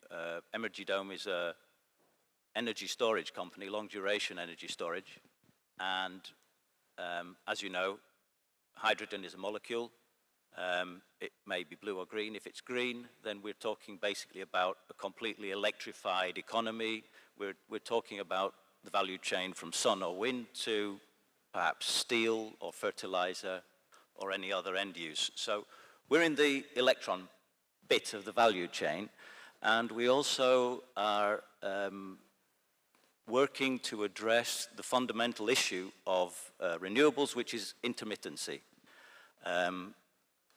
Energydome is an energy storage company, long-duration energy storage. And as you know, hydrogen is a molecule. It may be blue or green. If it's green, then we're talking basically about a completely electrified economy. We're talking about the value chain from sun or wind to perhaps steel or fertilizer or any other end use. So we're in the electron bit of the value chain, and we also are working to address the fundamental issue of renewables, which is intermittency.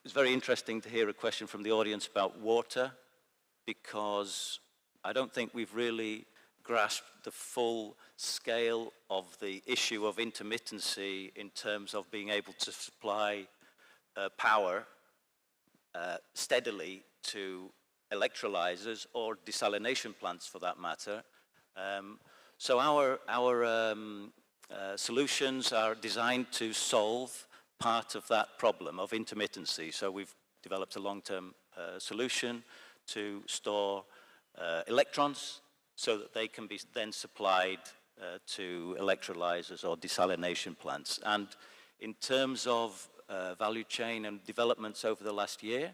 It's very interesting to hear a question from the audience about water, because I don't think we've really grasped the full scale of the issue of intermittency in terms of being able to supply power steadily to electrolyzers or desalination plants for that matter. So our solutions are designed to solve part of that problem of intermittency. So we've developed a long-term solution to store electrons so that they can be then supplied to electrolyzers or desalination plants. And in terms of value chain and developments over the last year,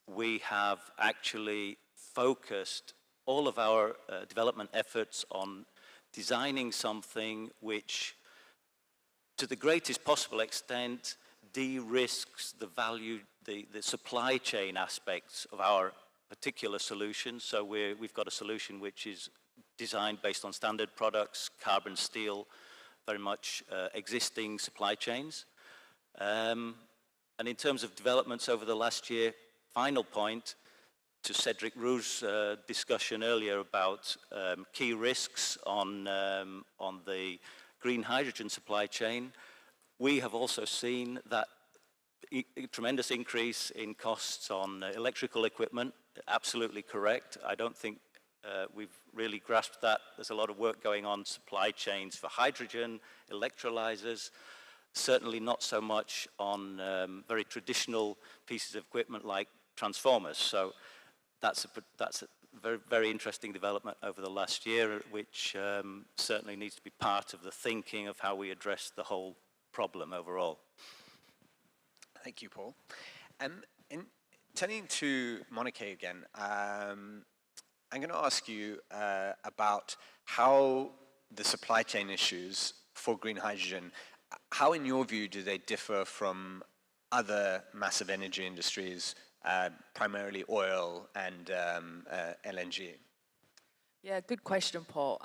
we have actually focused all of our development efforts on designing something which, to the greatest possible extent, de-risks the value, the supply chain aspects of our particular solution. So we've got a solution which is designed based on standard products, carbon steel, very much existing supply chains. And in terms of developments over the last year, final point to Cedric Roux's discussion earlier about key risks on the green hydrogen supply chain, we have also seen that a tremendous increase in costs on electrical equipment. Absolutely correct. I don't think we've really grasped that. There's a lot of work going on supply chains for hydrogen, electrolyzers. certainly not so much on very traditional pieces of equipment like transformers. So that's a very, very interesting development over the last year, which certainly needs to be part of the thinking of how we address the whole problem overall. Thank you, Paul. In turning to Monica again, I'm going to ask you about how the supply chain issues for green hydrogen, how in your view do they differ from other massive energy industries, primarily oil and LNG? Yeah, good question, Paul.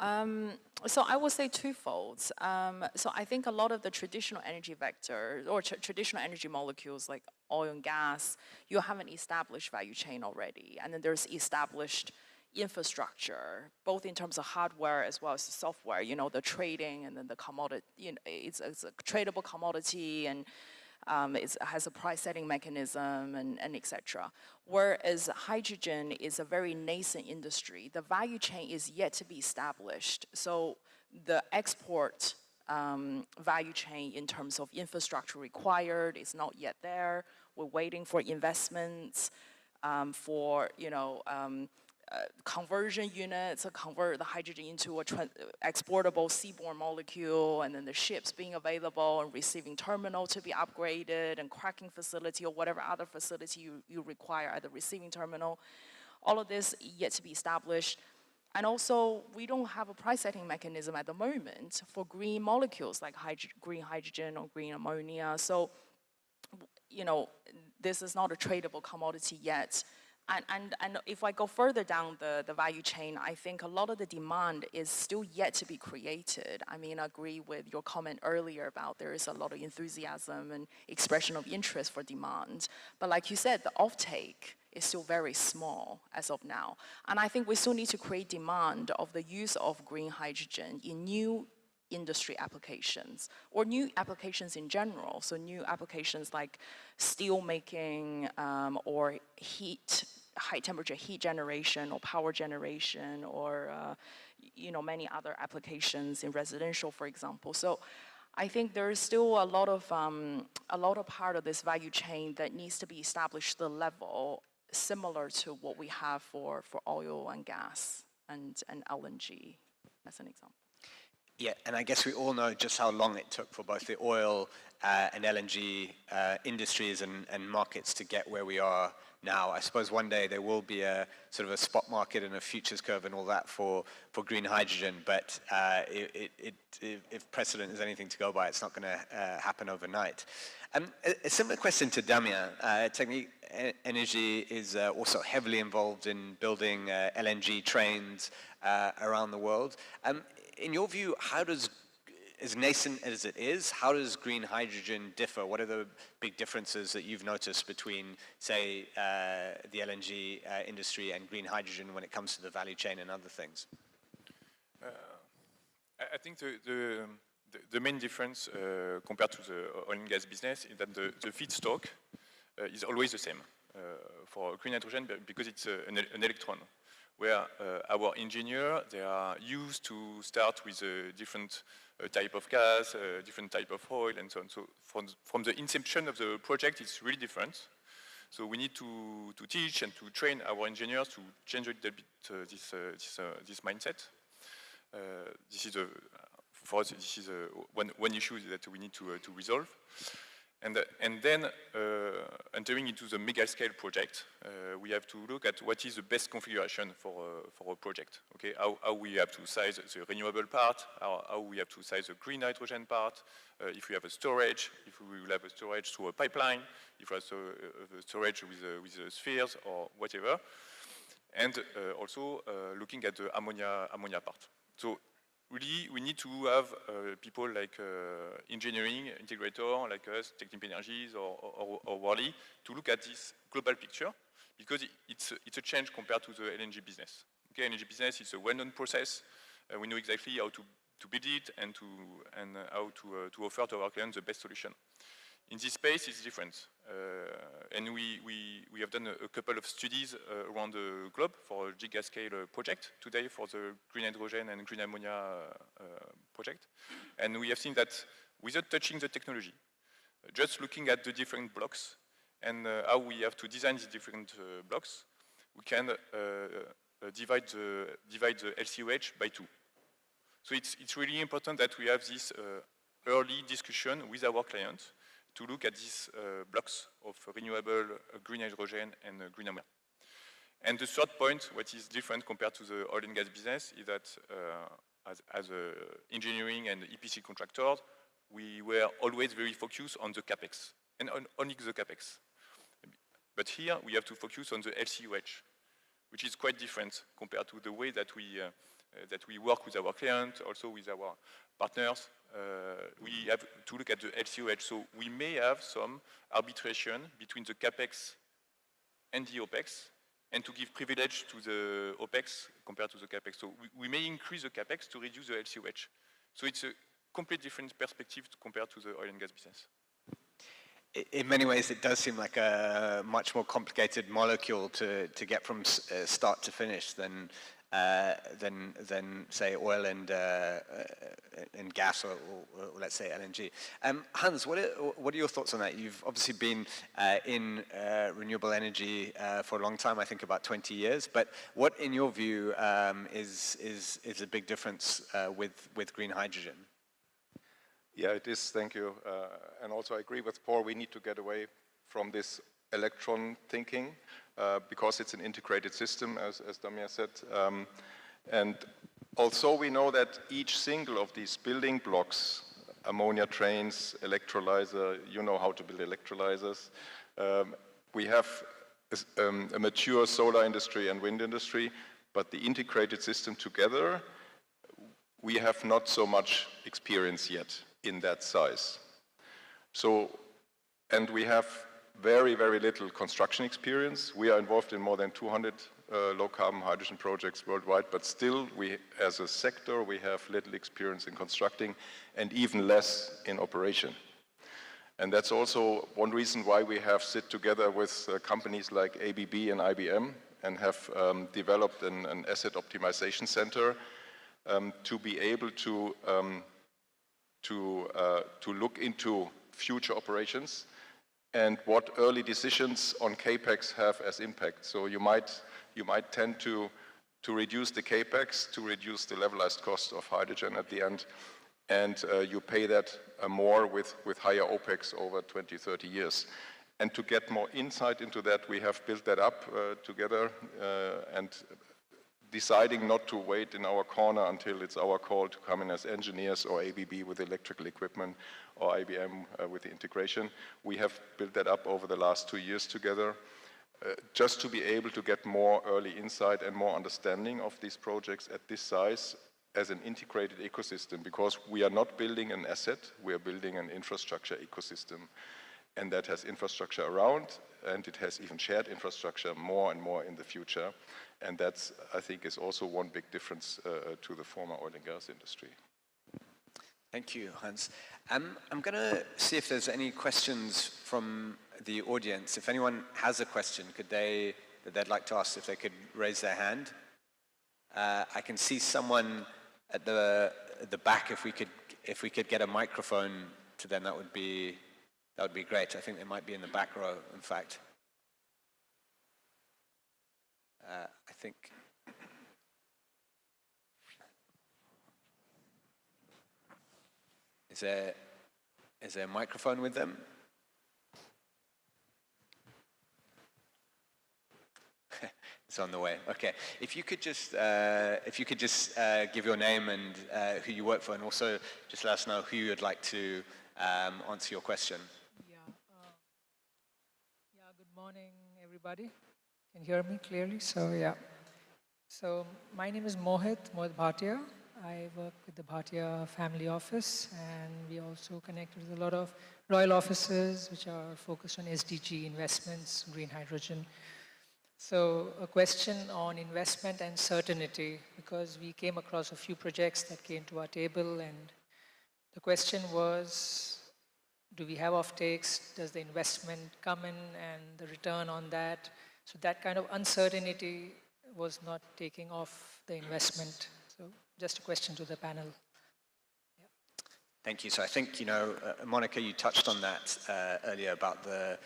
So I would say twofold. So I think a lot of the traditional energy vectors or traditional energy molecules like oil and gas, you have an established value chain already. And then there's established infrastructure, both in terms of hardware as well as the software, you know, the trading and then the commodity, you know, it's a tradable commodity and it has a price setting mechanism and et cetera. Whereas hydrogen is a very nascent industry. The value chain is yet to be established. So the export value chain in terms of infrastructure required is not yet there. We're waiting for investments for, you know, conversion units to convert the hydrogen into a exportable seaborne molecule, and then the ships being available and receiving terminal to be upgraded and cracking facility or whatever other facility you require at the receiving terminal. All of this yet to be established. And also, we don't have a price setting mechanism at the moment for green molecules like green hydrogen or green ammonia. So, you know, this is not a tradable commodity yet. And if I go further down the value chain, I think a lot of the demand is still yet to be created. I mean, I agree with your comment earlier about there is a lot of enthusiasm and expression of interest for demand. But like you said, the offtake is still very small as of now. And I think we still need to create demand of the use of green hydrogen in new industry applications or new applications in general. So new applications like steel making or high temperature heat generation or power generation or you know, many other applications in residential, for example. So I think there is still a lot of part of this value chain that needs to be established the level similar to what we have for oil and gas and LNG as an example. Yeah, and I guess we all know just how long it took for both the oil and LNG industries and markets to get where we are now. I suppose one day there will be a sort of a spot market and a futures curve and all that for green hydrogen, but if precedent is anything to go by, it's not going to happen overnight. A similar question to Damien. Technique Energy is also heavily involved in building LNG trains around the world. In your view, how does, as nascent as it is, how does green hydrogen differ? What are the big differences that you've noticed between, say, the LNG industry and green hydrogen when it comes to the value chain and other things? I think the main difference compared to the oil and gas business is that the feedstock is always the same for green hydrogen because it's an electron, where our engineers, they are used to start with a different type of gas, different type of oil, and so on. So from the inception of the project, it's really different. So we need to teach and to train our engineers to change a little bit this mindset. This is for us, this is one issue that we need to resolve. And then entering into the mega scale project, we have to look at what is the best configuration for a project. Okay, how we have to size the renewable part, how we have to size the green hydrogen part, if we have a storage, if we will have a storage through a pipeline, if we have a storage with spheres or whatever, and also looking at the ammonia part. So really, we need to have people like engineering, integrator, like us, Technip Energies or Worley, to look at this global picture, because it's a change compared to the LNG business. Okay, LNG business is a well-known process. We know exactly how to build it and how to offer to our clients the best solution. In this space, it's different. And we have done a couple of studies around the globe for a gigascale project today for the green hydrogen and green ammonia project. And we have seen that without touching the technology, just looking at the different blocks and how we have to design the different blocks, we can divide the LCOH by 2. So it's really important that we have this early discussion with our clients to look at these blocks of renewable green hydrogen and green ammonia. And the third point, what is different compared to the oil and gas business, is that as engineering and EPC contractors, we were always very focused on the CapEx, and on only the CapEx. But here, we have to focus on the LCOH, which is quite different compared to the way that we work with our clients, also with our partners. We have to look at the LCOH, so we may have some arbitration between the CapEx and the OpEx, and to give privilege to the OpEx compared to the CapEx. So we may increase the CapEx to reduce the LCOH. So it's a completely different perspective compared to the oil and gas business. In many ways, it does seem like a much more complicated molecule to get from start to finish than say oil and gas, or let's say LNG. Hans, what are your thoughts on that? You've obviously been in renewable energy for a long time, I think about 20 years. But what, in your view, is a big difference with green hydrogen? Yeah, it is, thank you. And also I agree with Paul, we need to get away from this electron thinking because it's an integrated system, as Damir said. And also we know that each single of these building blocks, ammonia trains, electrolyzer, you know how to build electrolyzers. We have a mature solar industry and wind industry, but the integrated system together, we have not so much experience yet in that size. So, and we have very, very little construction experience. We are involved in more than 200 low-carbon hydrogen projects worldwide, but still, we, as a sector, we have little experience in constructing and even less in operation. And that's also one reason why we have sit together with companies like ABB and IBM and have developed an asset optimization center to be able to look into future operations and what early decisions on CAPEX have as impact. So you might tend to reduce the CAPEX, to reduce the levelized cost of hydrogen at the end, and you pay that more with higher OPEX over 20, 30 years. And to get more insight into that, we have built that up together and deciding not to wait in our corner until it's our call to come in as engineers, or ABB with electrical equipment, or IBM with the integration. We have built that up over the last 2 years together, just to be able to get more early insight and more understanding of these projects at this size as an integrated ecosystem, because we are not building an asset, we are building an infrastructure ecosystem. And that has infrastructure around, and it has even shared infrastructure more and more in the future. And that's, I think, is also one big difference to the former oil and gas industry. Thank you, Hans. I'm going to see if there's any questions from the audience. If anyone has a question that they'd like to ask, if they could raise their hand. I can see someone at the back. If we could get a microphone to them, that would be great. I think they might be in the back row, in fact. I think. Is there a microphone with them? It's on the way. Okay. If you could just give your name and who you work for, and also just let us know who you'd like to answer your question. Good morning, everybody. Can you hear me clearly? So my name is Mohit Bhatia. I work with the Bhatia family office, and we also connect with a lot of royal offices which are focused on SDG investments, green hydrogen. So a question on investment and certainty, because we came across a few projects that came to our table, and the question was, do we have offtakes? Does the investment come in and the return on that? So that kind of uncertainty was not taking off the investment. So just a question to the panel. Thank you. So I think, Monica, you touched on that earlier about the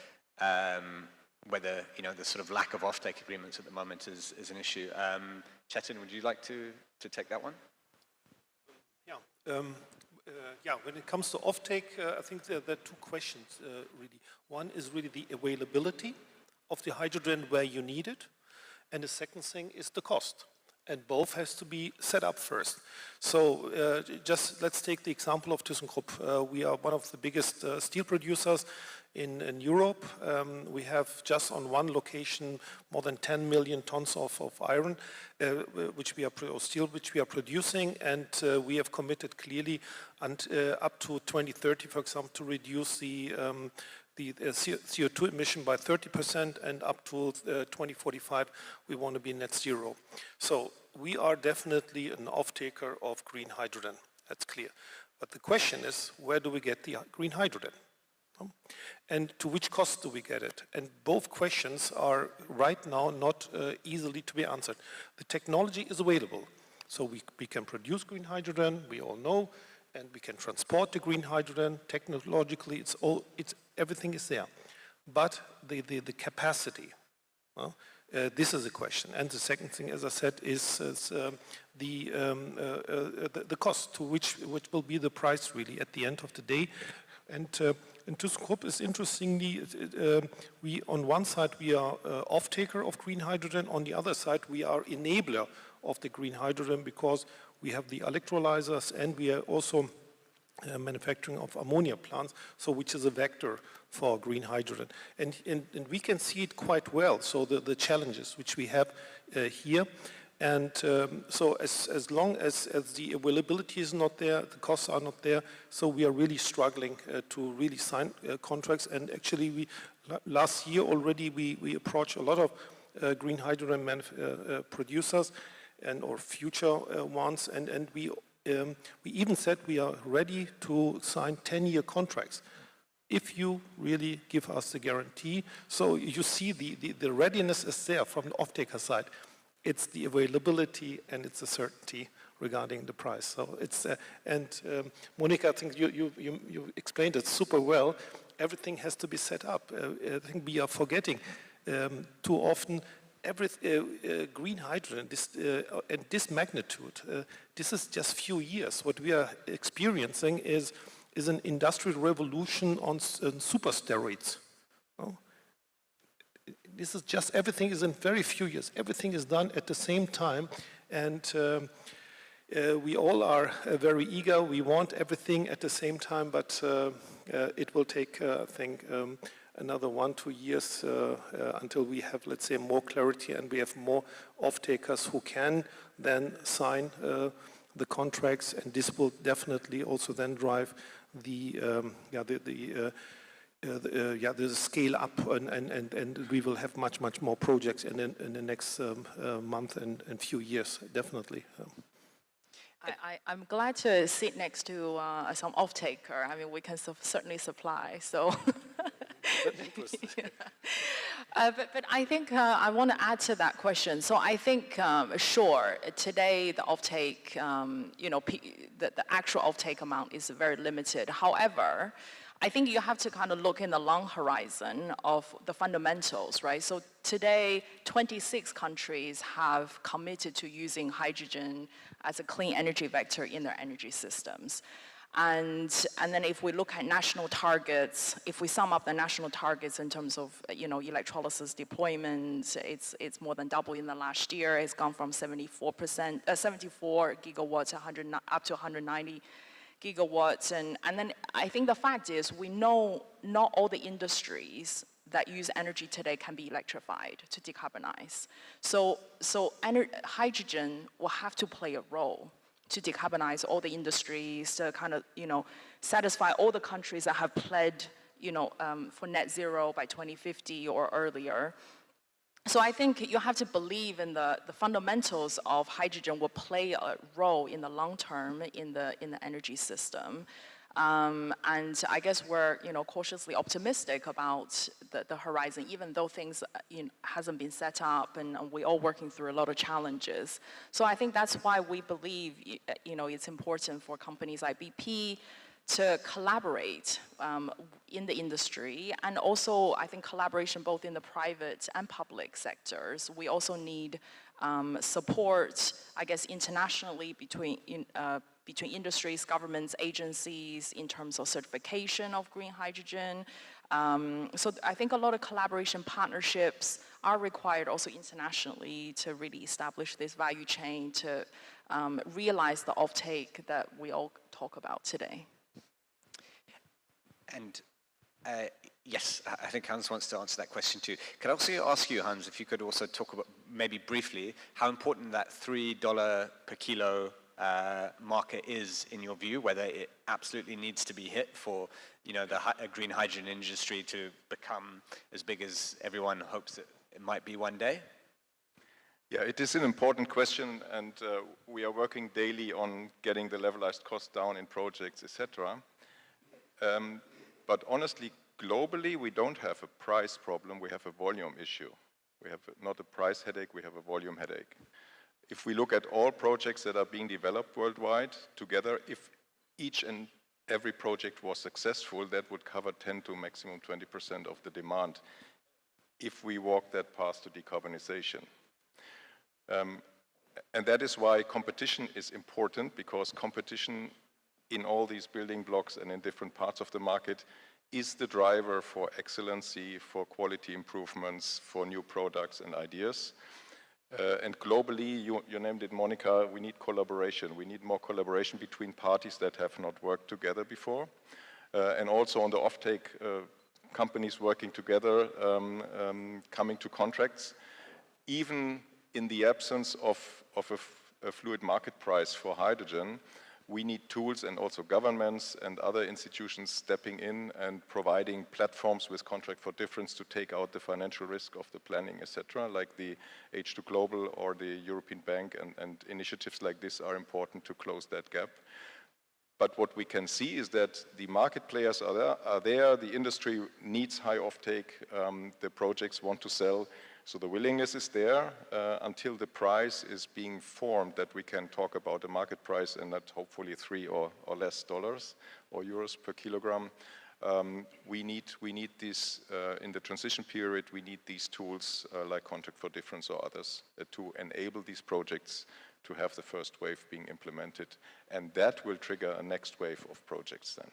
whether, the sort of lack of offtake agreements at the moment is an issue. Chetan, would you like to take that one? Yeah, when it comes to offtake, I think there are two questions, really. One is really the availability of the hydrogen where you need it, and the second thing is the cost. And both has to be set up first. So just let's take the example of ThyssenKrupp. We are one of the biggest steel producers in Europe. We have just on one location more than 10 million tons of iron, steel which we are producing, and we have committed clearly up to 2030, for example, to reduce the CO2 emission by 30%, and up to 2045 we want to be net zero. So we are definitely an off-taker of green hydrogen, that's clear. But the question is, where do we get the green hydrogen? And to which cost do we get it? And both questions are right now not easily to be answered. The technology is available. So we can produce green hydrogen, we all know, and we can transport the green hydrogen. Technologically, everything is there. But the capacity, this is a question. And the second thing, as I said, is the cost, to which will be the price really at the end of the day. And ThyssenKrupp is interestingly, on one side we are off-taker of green hydrogen, on the other side we are enabler of the green hydrogen, because we have the electrolyzers and we are also manufacturing of ammonia plants, so which is a vector for green hydrogen. And we can see it quite well, so the challenges which we have here. And so as long as the availability is not there, the costs are not there, so we are really struggling to really sign contracts. And actually, last year already we approached a lot of green hydrogen producers or future ones, and we even said we are ready to sign 10-year contracts if you really give us the guarantee. So you see the readiness is there from the off-taker side. It's the availability and it's the certainty regarding the price. So it's Monica, I think you explained it super well. Everything has to be set up. I think we are forgetting too often green hydrogen. And this magnitude. This is just few years. What we are experiencing is an industrial revolution on super steroids. This is just, everything is in very few years. Everything is done at the same time, and we all are very eager. We want everything at the same time, but it will take, I think, another 1-2 years until we have, let's say, more clarity and we have more off-takers who can then sign the contracts, and this will definitely also then drive the scale up, and we will have much more projects in the next month and few years, definitely. I'm glad to sit next to some off-taker. I mean, we can certainly supply, so. But I think I want to add to that question. So I think, sure, today the offtake, the actual offtake amount is very limited. However, I think you have to kind of look in the long horizon of the fundamentals, right? So today, 26 countries have committed to using hydrogen as a clean energy vector in their energy systems. And then if we look at national targets, if we sum up the national targets in terms of electrolysis deployment, it's more than double in the last year. It's gone from 74 gigawatts up to 190 gigawatts. And then I think the fact is we know not all the industries that use energy today can be electrified to decarbonize. So hydrogen will have to play a role to decarbonize all the industries, to kind of, satisfy all the countries that have pledged, for net zero by 2050 or earlier. So I think you have to believe in the fundamentals of hydrogen will play a role in the long term in the energy system. And I guess we're cautiously optimistic about the horizon, even though things hasn't been set up and we're all working through a lot of challenges. So I think that's why we believe it's important for companies like BP to collaborate in the industry, and also I think collaboration both in the private and public sectors. We also need support, I guess, internationally between industries, governments, agencies in terms of certification of green hydrogen. So I think a lot of collaboration partnerships are required also internationally to really establish this value chain to realize the offtake that we all talk about today. And yes, I think Hans wants to answer that question too. Could I also ask you, Hans, if you could also talk about, maybe briefly, how important that $3 per kilo market is in your view, whether it absolutely needs to be hit for the green hydrogen industry to become as big as everyone hopes that it might be one day? Yeah, it is an important question, and we are working daily on getting the levelized cost down in projects, etc. But honestly, globally, we don't have a price problem, we have a volume issue. We have not a price headache, we have a volume headache. If we look at all projects that are being developed worldwide together, if each and every project was successful, that would cover 10 to maximum 20% of the demand if we walk that path to decarbonization. And that is why competition is important, because competition in all these building blocks and in different parts of the market is the driver for excellency, for quality improvements, for new products and ideas. And globally, you named it, Monica, we need collaboration. We need more collaboration between parties that have not worked together before. And also on the offtake, companies working together, coming to contracts. Even in the absence of a fluid market price for hydrogen, we need tools, and also governments and other institutions stepping in and providing platforms with contract for difference to take out the financial risk of the planning, etc., like the H2 Global or the European Bank, and initiatives like this are important to close that gap. But what we can see is that the market players are there, the industry needs high offtake, the projects want to sell. So the willingness is there until the price is being formed, that we can talk about a market price, and that hopefully $3 or less dollars or euros per kilogram. We need this in the transition period. We need these tools like Contract for Difference or others to enable these projects to have the first wave being implemented, and that will trigger a next wave of projects then.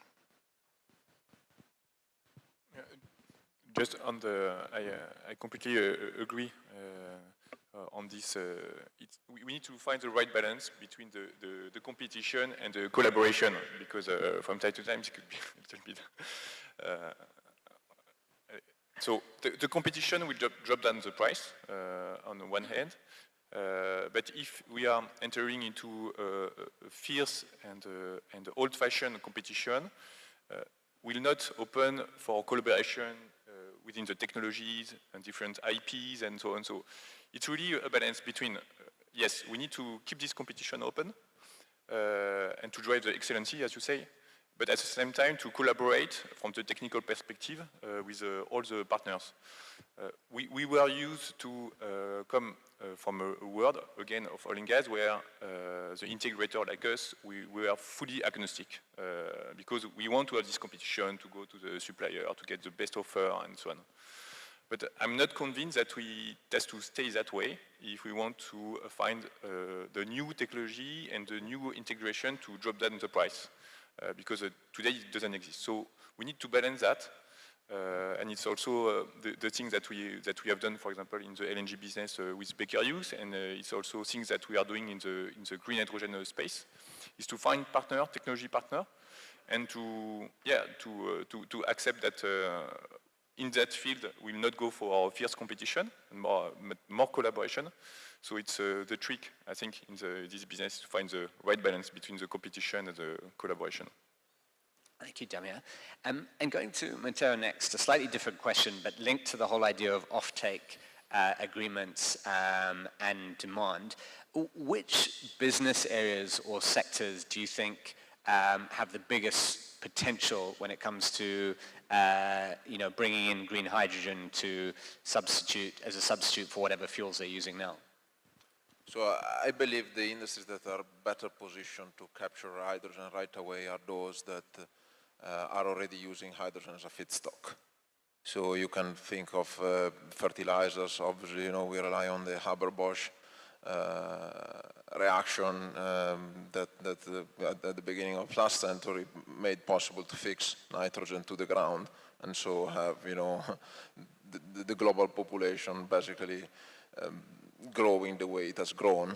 Just on the, I completely agree on this. We need to find the right balance between the competition and the collaboration, because from time to time it could be a little bit. So the competition will drop down the price on the one hand, but if we are entering into a fierce and old-fashioned competition, will not open for collaboration within the technologies and different IPs and so on. So it's really a balance between, yes, we need to keep this competition open and to drive the excellency, as you say, but at the same time to collaborate from the technical perspective with all the partners. We were used to come from a world, again, of oil and gas, where the integrator like us, we are fully agnostic, because we want to have this competition to go to the supplier to get the best offer and so on. But I'm not convinced that we have to stay that way if we want to find the new technology and the new integration to drop down the price, because today it doesn't exist. So we need to balance that. And it's also the thing that we have done, for example, in the LNG business with Baker Hughes, and it's also things that we are doing in the green hydrogen space, is to find technology partner, and to accept that in that field we will not go for fierce competition and more collaboration. So it's the trick, I think, in this business, to find the right balance between the competition and the collaboration. Thank you, Damir. And going to Matteo next, a slightly different question, but linked to the whole idea of offtake agreements and demand. Which business areas or sectors do you think have the biggest potential when it comes to bringing in green hydrogen to as a substitute for whatever fuels they're using now? So I believe the industries that are better positioned to capture hydrogen right away are those that are already using hydrogen as a feedstock. So you can think of fertilizers. Obviously, you know, we rely on the Haber-Bosch reaction that at the beginning of last century made possible to fix nitrogen to the ground, and so have, you know, the global population basically growing the way it has grown.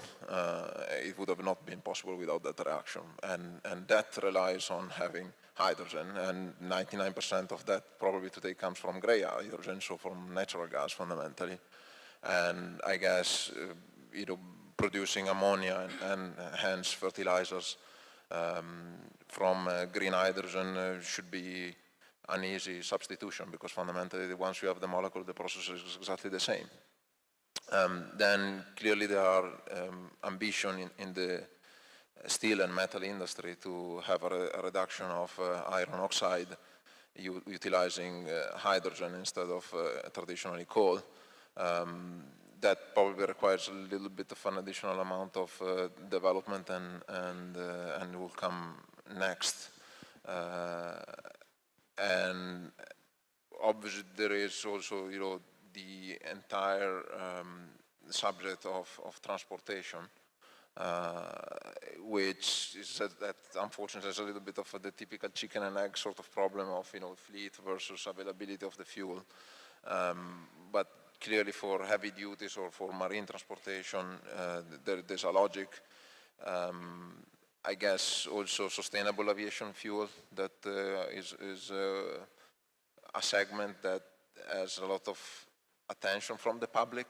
It would have not been possible without that reaction, and that relies on having hydrogen, and 99% of that probably today comes from gray hydrogen, so from natural gas fundamentally. And I guess you know, producing ammonia and hence fertilizers from green hydrogen should be an easy substitution, because fundamentally once you have the molecule, the process is exactly the same. Then clearly there are ambition in the steel and metal industry to have a reduction of iron oxide utilizing hydrogen instead of traditionally coal. That probably requires a little bit of an additional amount of development and will come next. And obviously there is also, you know, the entire subject of transportation, which is that unfortunately is a little bit of the typical chicken and egg sort of problem of, you know, fleet versus availability of the fuel. But clearly for heavy duties or for marine transportation, there's a logic. I guess also sustainable aviation fuel that is a segment that has a lot of attention from the public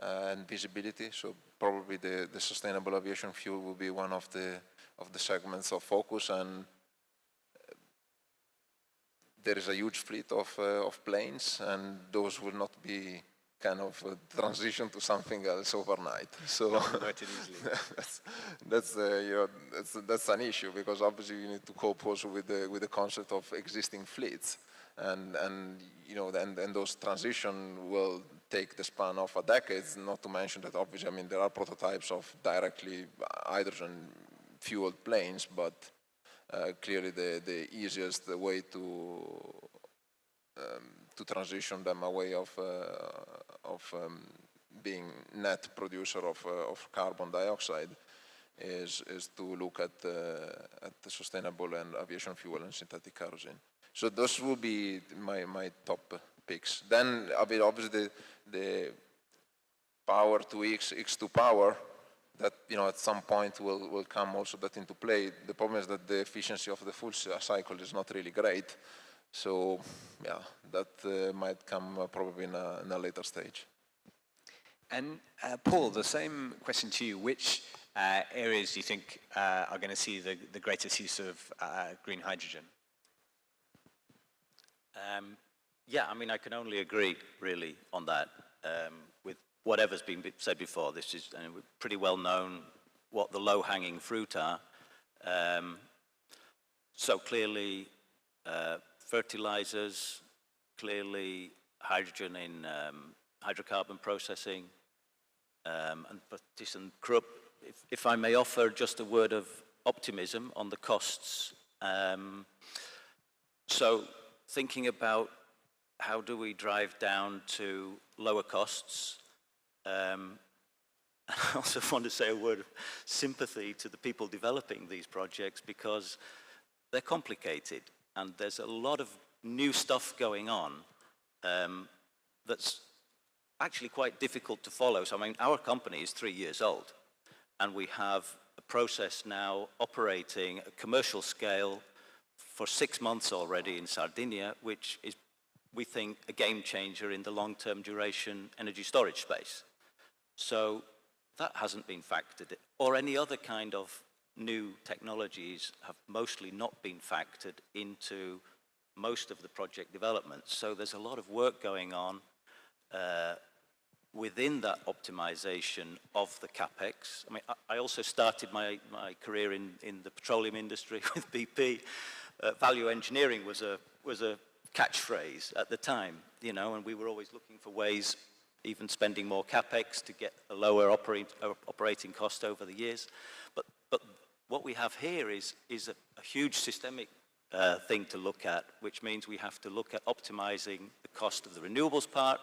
and visibility. So probably the sustainable aviation fuel will be one of the segments of focus, and there is a huge fleet of planes, and those will not be kind of transition to something else overnight. So not easily. that's an issue, because obviously you need to cope also with the concept of existing fleets, and you know, and those transition will take the span of a decade. Not to mention that obviously, I mean, there are prototypes of directly hydrogen fueled planes, but clearly the easiest way to transition them away of being net producer of carbon dioxide is to look at the sustainable and aviation fuel and synthetic kerosene. So those will be my top picks. Then I mean, obviously the power to X2 power, that, you know, at some point will come also that into play. The problem is that the efficiency of the full cycle is not really great. So yeah, that might come probably in a later stage. And Paul, the same question to you. Which areas do you think are going to see the greatest use of green hydrogen? Yeah, I mean, I can only agree really on that with whatever's been said before. This is pretty well known what the low-hanging fruit are. So clearly fertilizers, clearly hydrogen in hydrocarbon processing, and Krupp, if I may offer just a word of optimism on the costs. So thinking about how do we drive down to lower costs, and I also want to say a word of sympathy to the people developing these projects, because they're complicated and there's a lot of new stuff going on that's actually quite difficult to follow. So I mean, our company is 3 years old, and we have a process now operating at commercial scale for 6 months already in Sardinia, which is, we think, a game changer in the long-term duration energy storage space. So that hasn't been factored in, or any other kind of new technologies have mostly not been factored into most of the project development. So there's a lot of work going on within that optimization of the CapEx. I mean, I also started my career in the petroleum industry with BP. Value engineering was a catchphrase at the time, you know, and we were always looking for ways, even spending more CapEx to get a lower operating cost over the years. But what we have here is a huge systemic thing to look at, which means we have to look at optimizing the cost of the renewables part.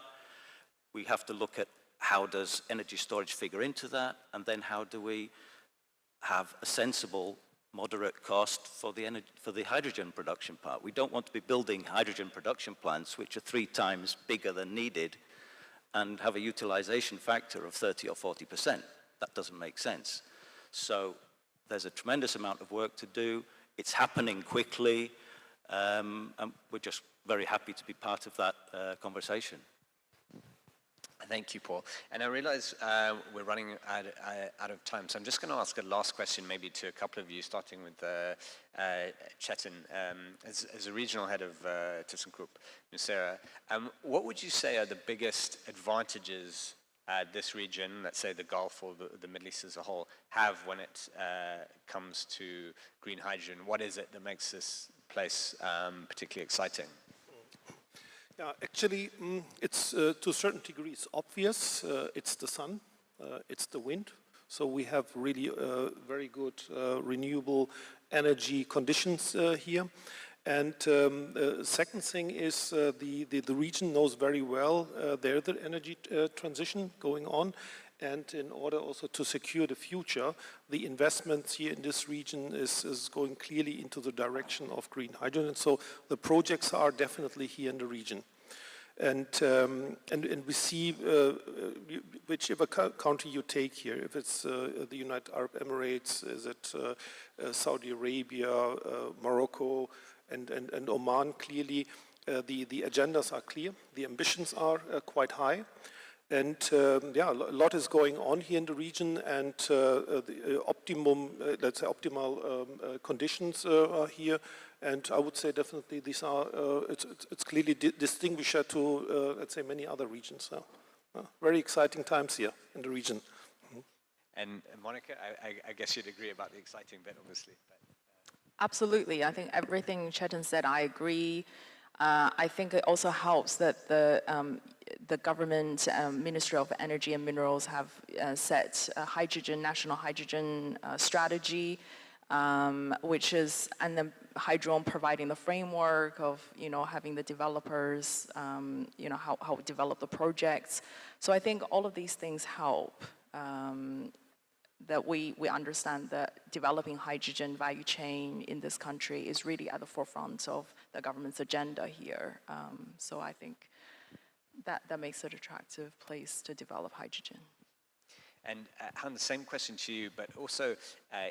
We have to look at how does energy storage figure into that, and then how do we have a sensible, moderate cost for the hydrogen production part. We don't want to be building hydrogen production plants which are 3 times bigger than needed and have a utilization factor of 30 or 40%. That doesn't make sense. So there's a tremendous amount of work to do. It's happening quickly, and we're just very happy to be part of that conversation. Thank you, Paul. And I realize we're running out of time, so I'm just going to ask a last question maybe to a couple of you, starting with Chetan. As a regional head of ThyssenKrupp Nucera, what would you say are the biggest advantages this region, let's say the Gulf or the Middle East as a whole, have when it comes to green hydrogen? What is it that makes this place particularly exciting? Yeah, actually, it's to a certain degree it's obvious. It's the sun, it's the wind. So we have really very good renewable energy conditions here. And second thing is the region knows very well there's the energy transition going on. And in order also to secure the future, the investments here in this region is going clearly into the direction of green hydrogen. So the projects are definitely here in the region. And we see whichever country you take here, if it's the United Arab Emirates, is it Saudi Arabia, Morocco, and Oman, clearly the agendas are clear, the ambitions are quite high. And yeah, a lot is going on here in the region, and the optimal conditions are here. And I would say definitely these are, it's clearly distinguished to, let's say, many other regions. Very exciting times here in the region. And Monica, I guess you'd agree about the exciting bit, obviously. Absolutely. I think everything Chetan said, I agree. I think it also helps that the government, Ministry of Energy and Minerals have set a national hydrogen strategy, which is, and then Hydron providing the framework of, having the developers, how we develop the projects. So I think all of these things help that we understand that developing hydrogen value chain in this country is really at the forefront of the government's agenda here. So I think that makes it an attractive place to develop hydrogen. And Han, the same question to you, but also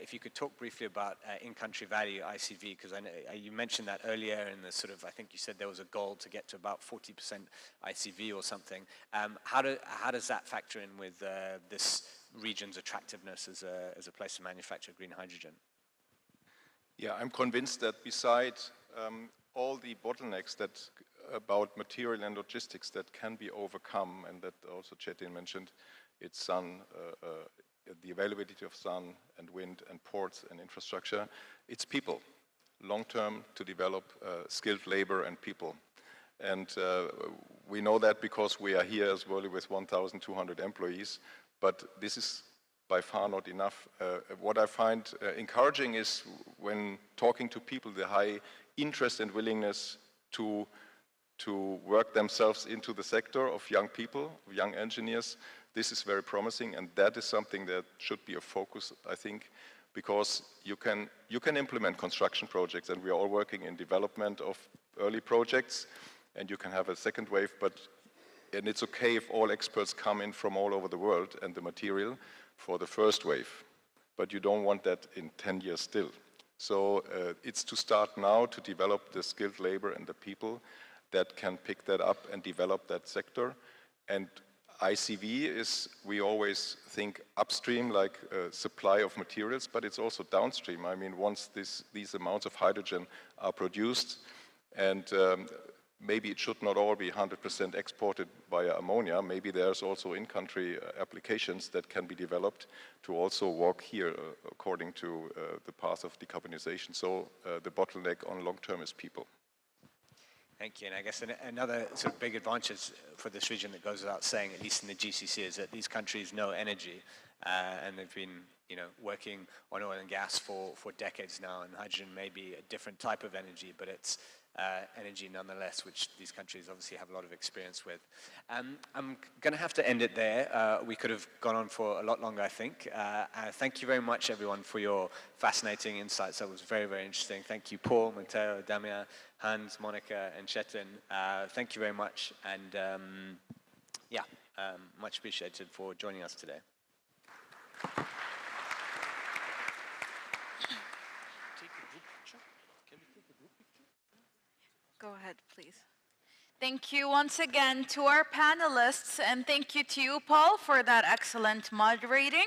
if you could talk briefly about in-country value, ICV, because I know you mentioned that earlier in the sort of, I think you said there was a goal to get to about 40% ICV or something. How does that factor in with this region's attractiveness as a place to manufacture green hydrogen? Yeah, I'm convinced that besides all the bottlenecks about material and logistics that can be overcome, and that also Chetan mentioned, it's sun, the availability of sun and wind and ports and infrastructure. It's people, long-term to develop skilled labor and people. And we know that because we are here as well with 1,200 employees, but this is by far not enough. What I find encouraging is when talking to people, the high interest and willingness to work themselves into the sector of young people, young engineers. This is very promising, and that is something that should be a focus, I think, because you can implement construction projects, and we are all working in development of early projects, and you can have a second wave, and it's okay if all experts come in from all over the world and the material for the first wave, but you don't want that in 10 years still. So it's to start now to develop the skilled labor and the people that can pick that up and develop that sector. And ICV is, we always think upstream, like supply of materials, but it's also downstream. I mean, once these amounts of hydrogen are produced, and maybe it should not all be 100% exported via ammonia, maybe there's also in-country applications that can be developed to also walk here according to the path of decarbonization. So the bottleneck on long term is people. Thank you. And I guess another sort of big advantage for this region that goes without saying, at least in the GCC, is that these countries know energy, and they've been working on oil and gas for decades now, and hydrogen may be a different type of energy, but it's energy nonetheless, which these countries obviously have a lot of experience with. I'm going to have to end it there. We could have gone on for a lot longer, I think. Thank you very much, everyone, for your fascinating insights. That was very, very interesting. Thank you, Paul, Matteo, Damia, Hans, Monica, and Chetan. Thank you very much, and much appreciated for joining us today. Go ahead, please. Thank you once again to our panelists, and thank you to you, Paul, for that excellent moderating.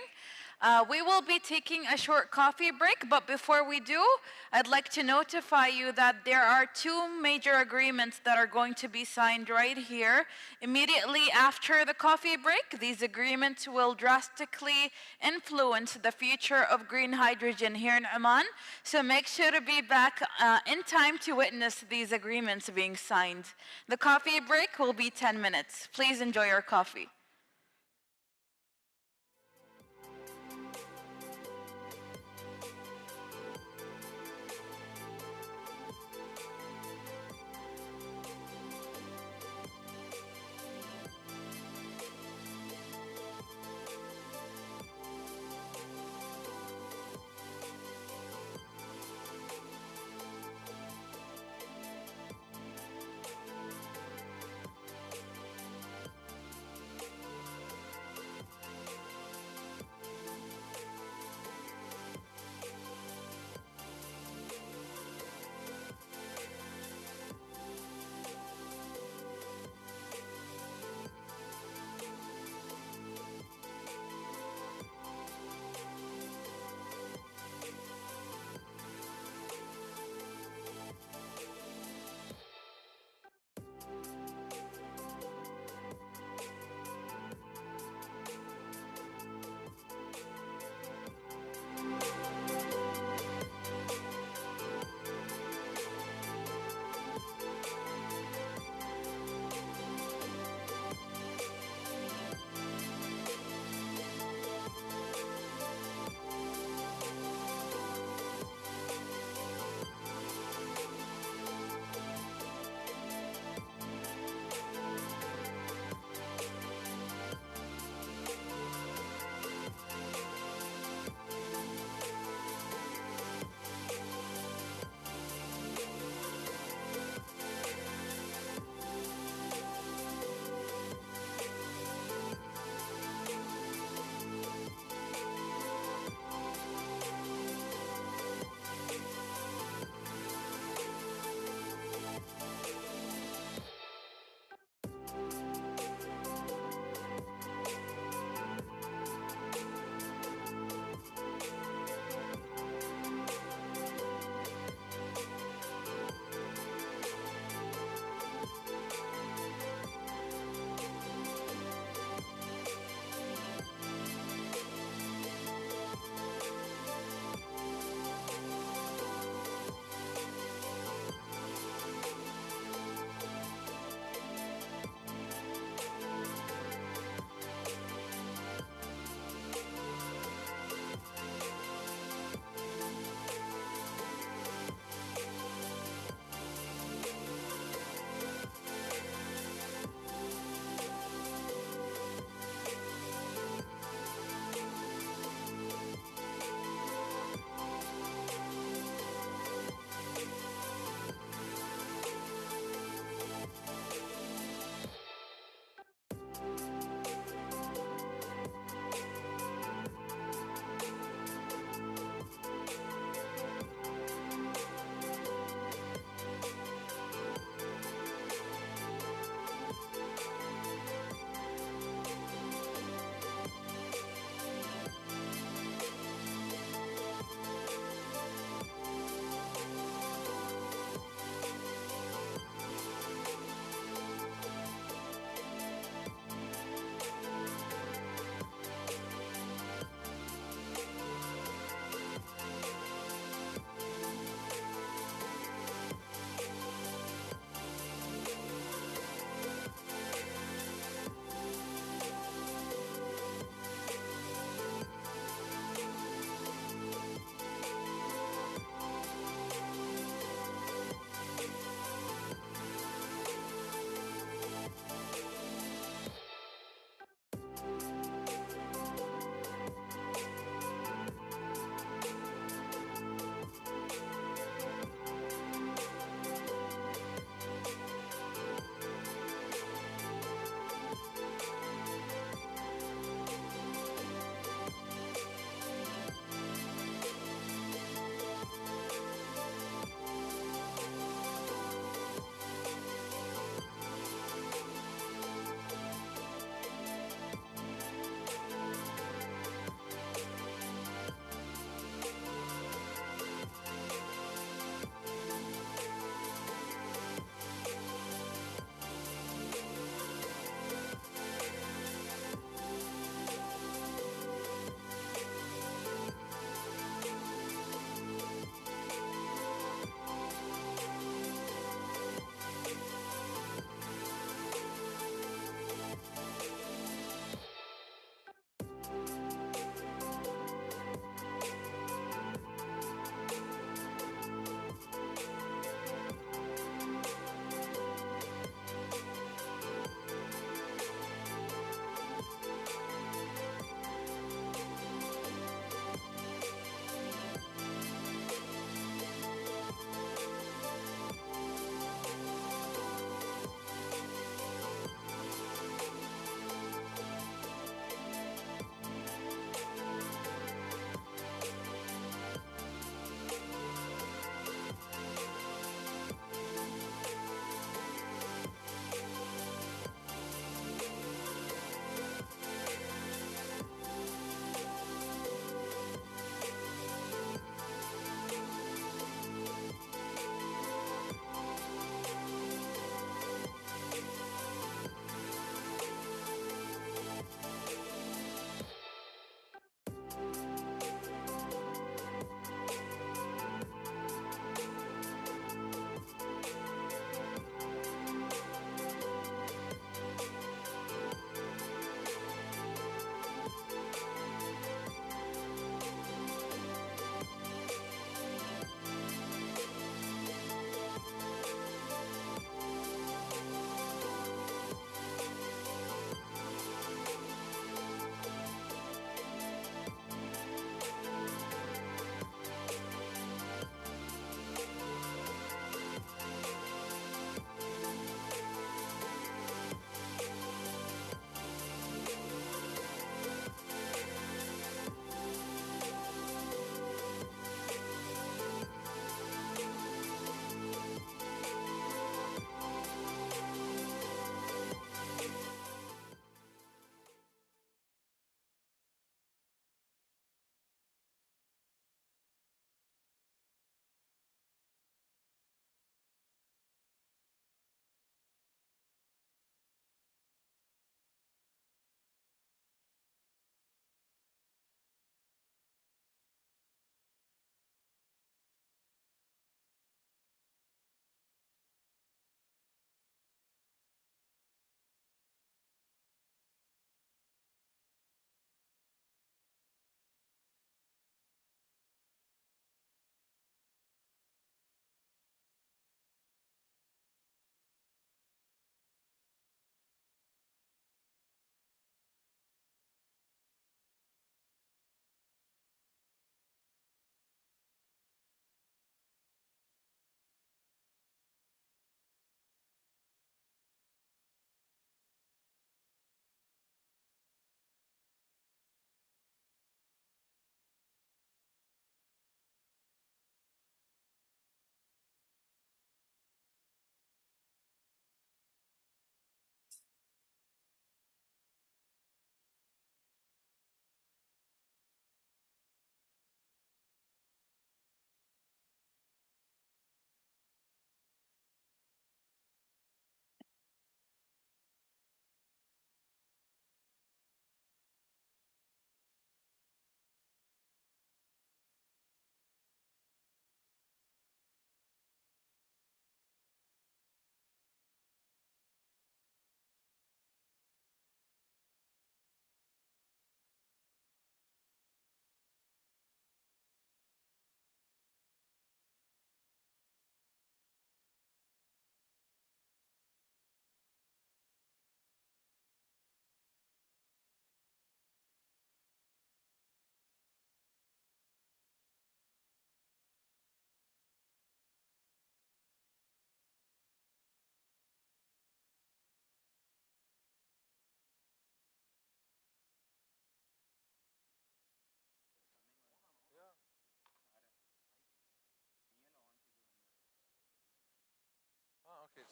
We will be taking a short coffee break, but before we do, I'd like to notify you that there are two major agreements that are going to be signed right here. Immediately after the coffee break, these agreements will drastically influence the future of green hydrogen here in Oman. So make sure to be back in time to witness these agreements being signed. The coffee break will be 10 minutes. Please enjoy your coffee.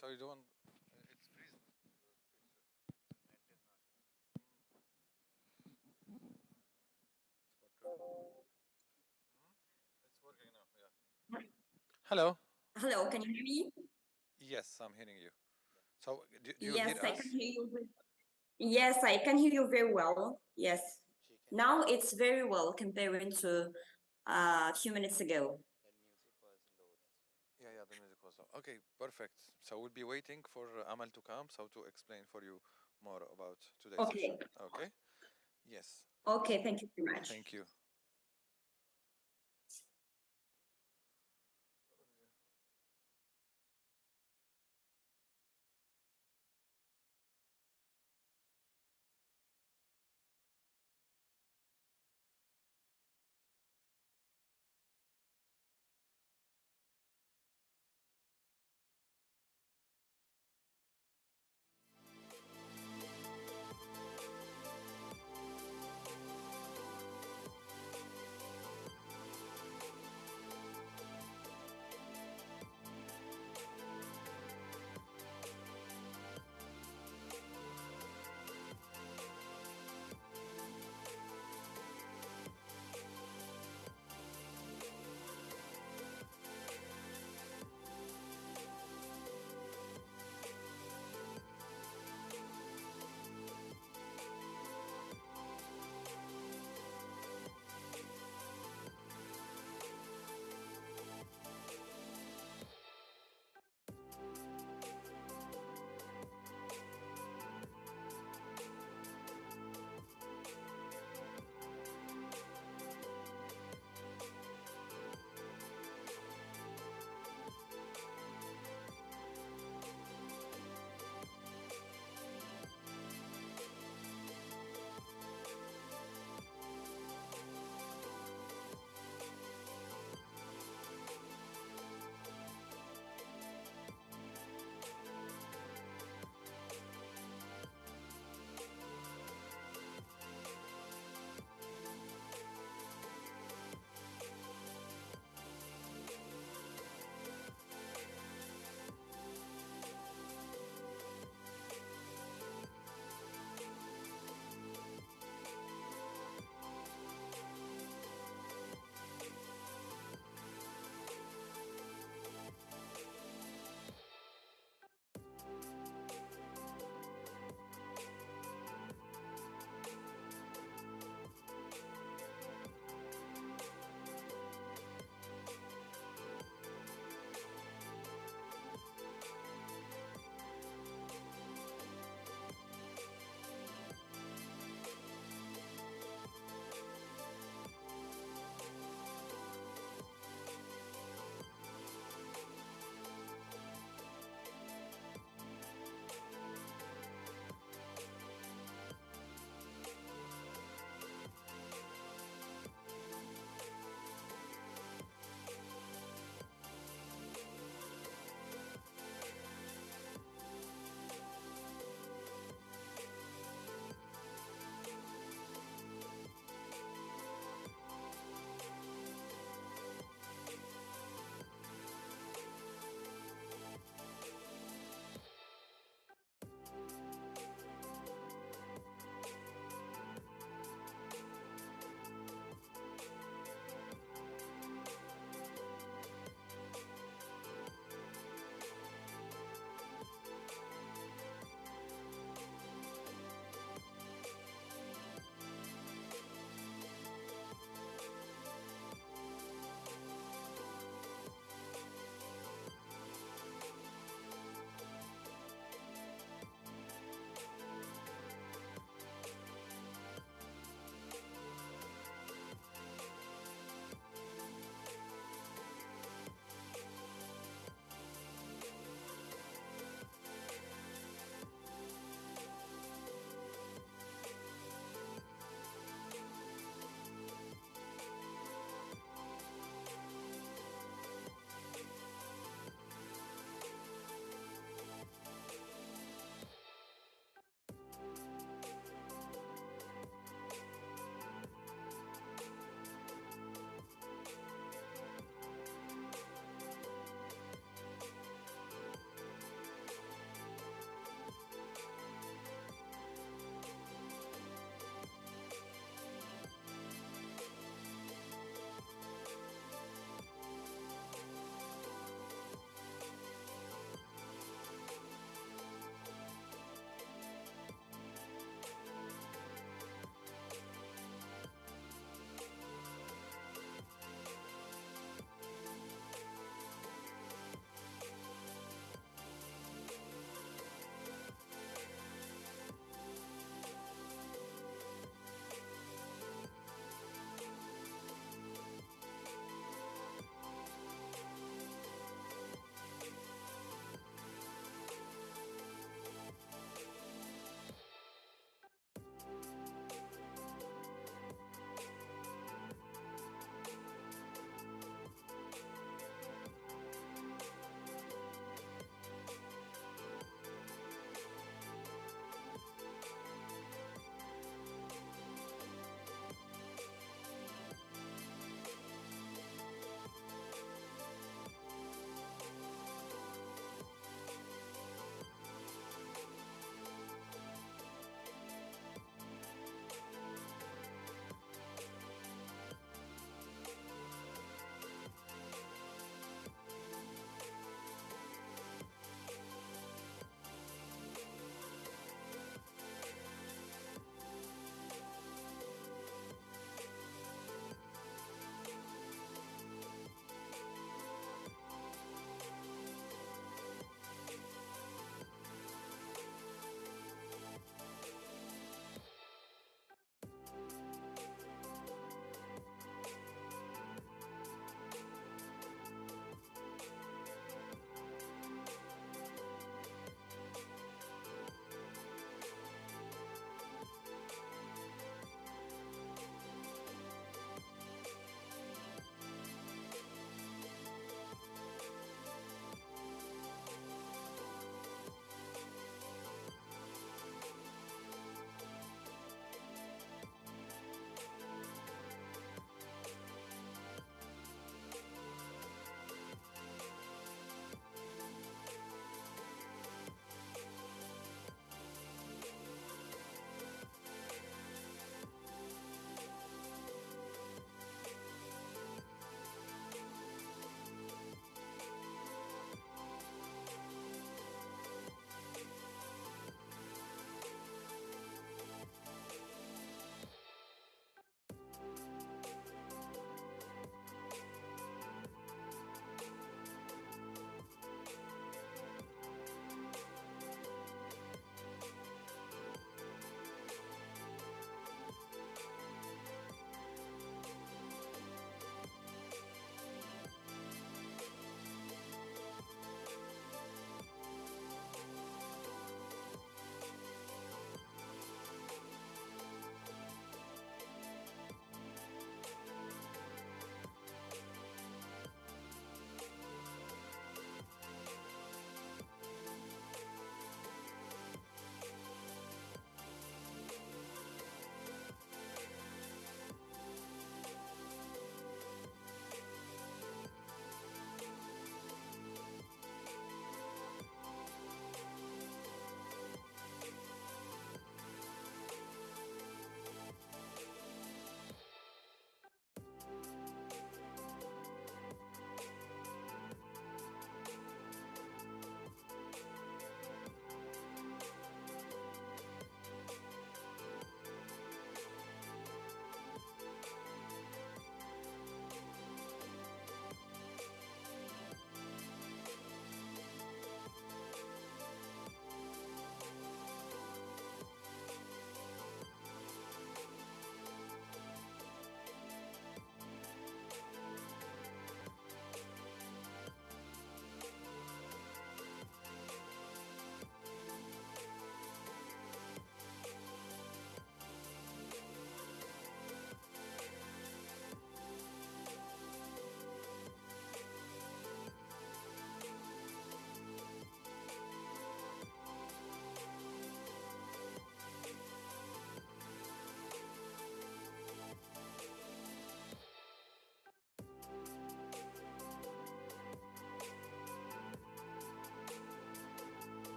So you don't. It's freezing. It's working now. Yeah. Hello. Hello, can you hear me? Yes, I'm hearing you. So do you Yes, hear I us? can hear you. Yes, I can hear you very well. Yes. Now it's very well comparing to a few minutes ago. Yeah, the music was low. Okay, perfect. So we'll be waiting for Amal to come, so to explain for you more about today's Okay. session. Okay? Yes. Okay, thank you very much. Thank you.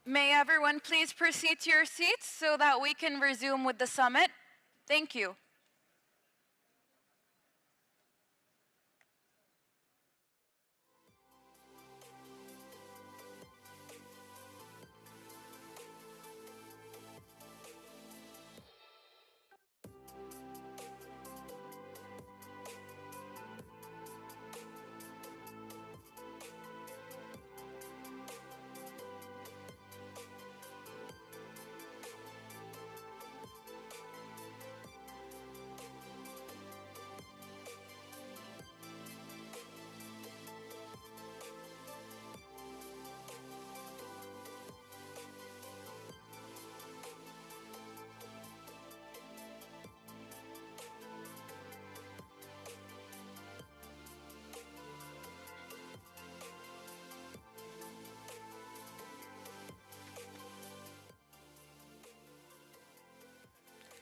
May everyone please proceed to your seats so that we can resume with the summit. Thank you.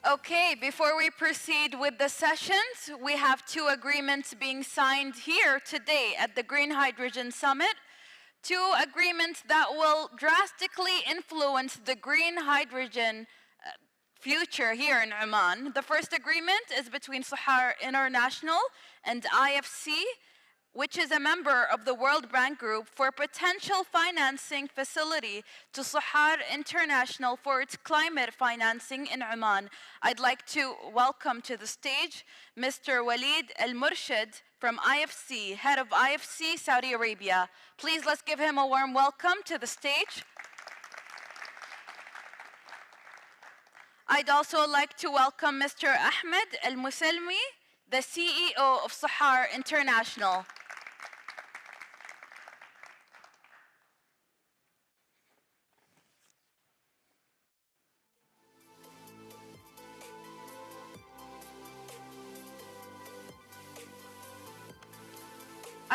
Okay, before we proceed with the sessions, we have two agreements being signed here today at the Green Hydrogen Summit. Two agreements that will drastically influence the green hydrogen future here in Oman. The first agreement is between Sahar International and IFC, which is a member of the World Bank Group, for potential financing facility to Sahar International for its climate financing in Oman. I'd like to welcome to the stage Mr. Walid Al Murshid from IFC, head of IFC Saudi Arabia. Please let's give him a warm welcome to the stage. I'd also like to welcome Mr. Ahmed Al Musalmi, the CEO of Sahar International.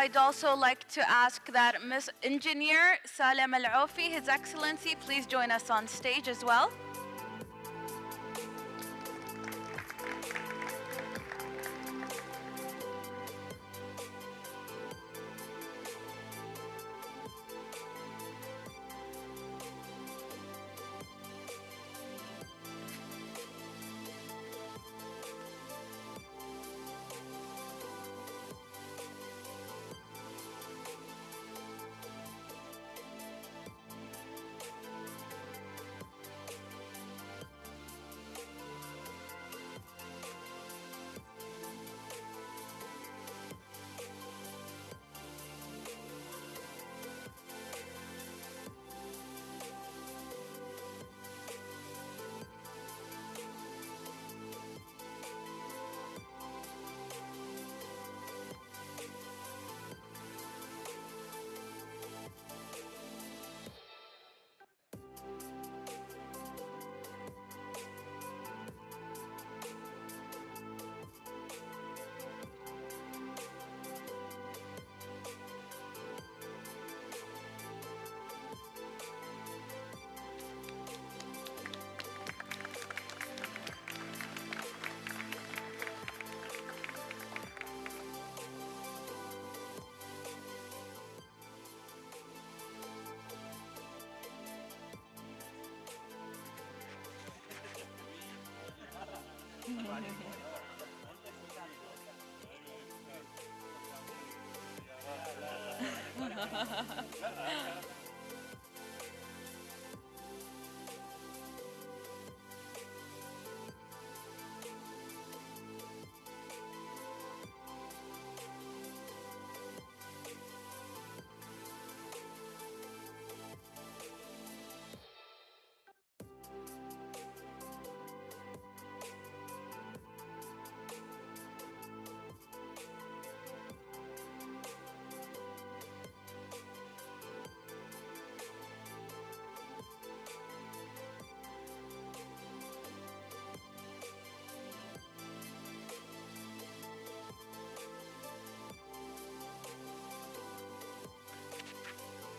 I'd also like to ask that Ms. Engineer Salem Al-Aufi, His Excellency, please join us on stage as well.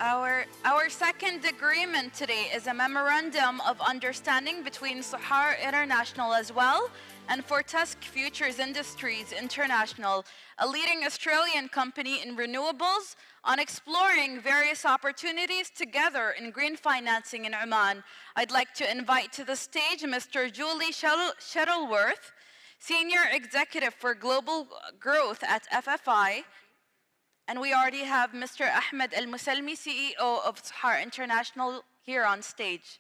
Our second agreement today is a memorandum of understanding between Sahar International as well and Fortesque Futures Industries International, a leading Australian company in renewables, on exploring various opportunities together in green financing in Oman. I'd like to invite to the stage Mr. Julie Shuttleworth, Senior Executive for Global Growth at FFI. And we already have Mr. Ahmed Al-Musalmi, CEO of Sahar International, here on stage.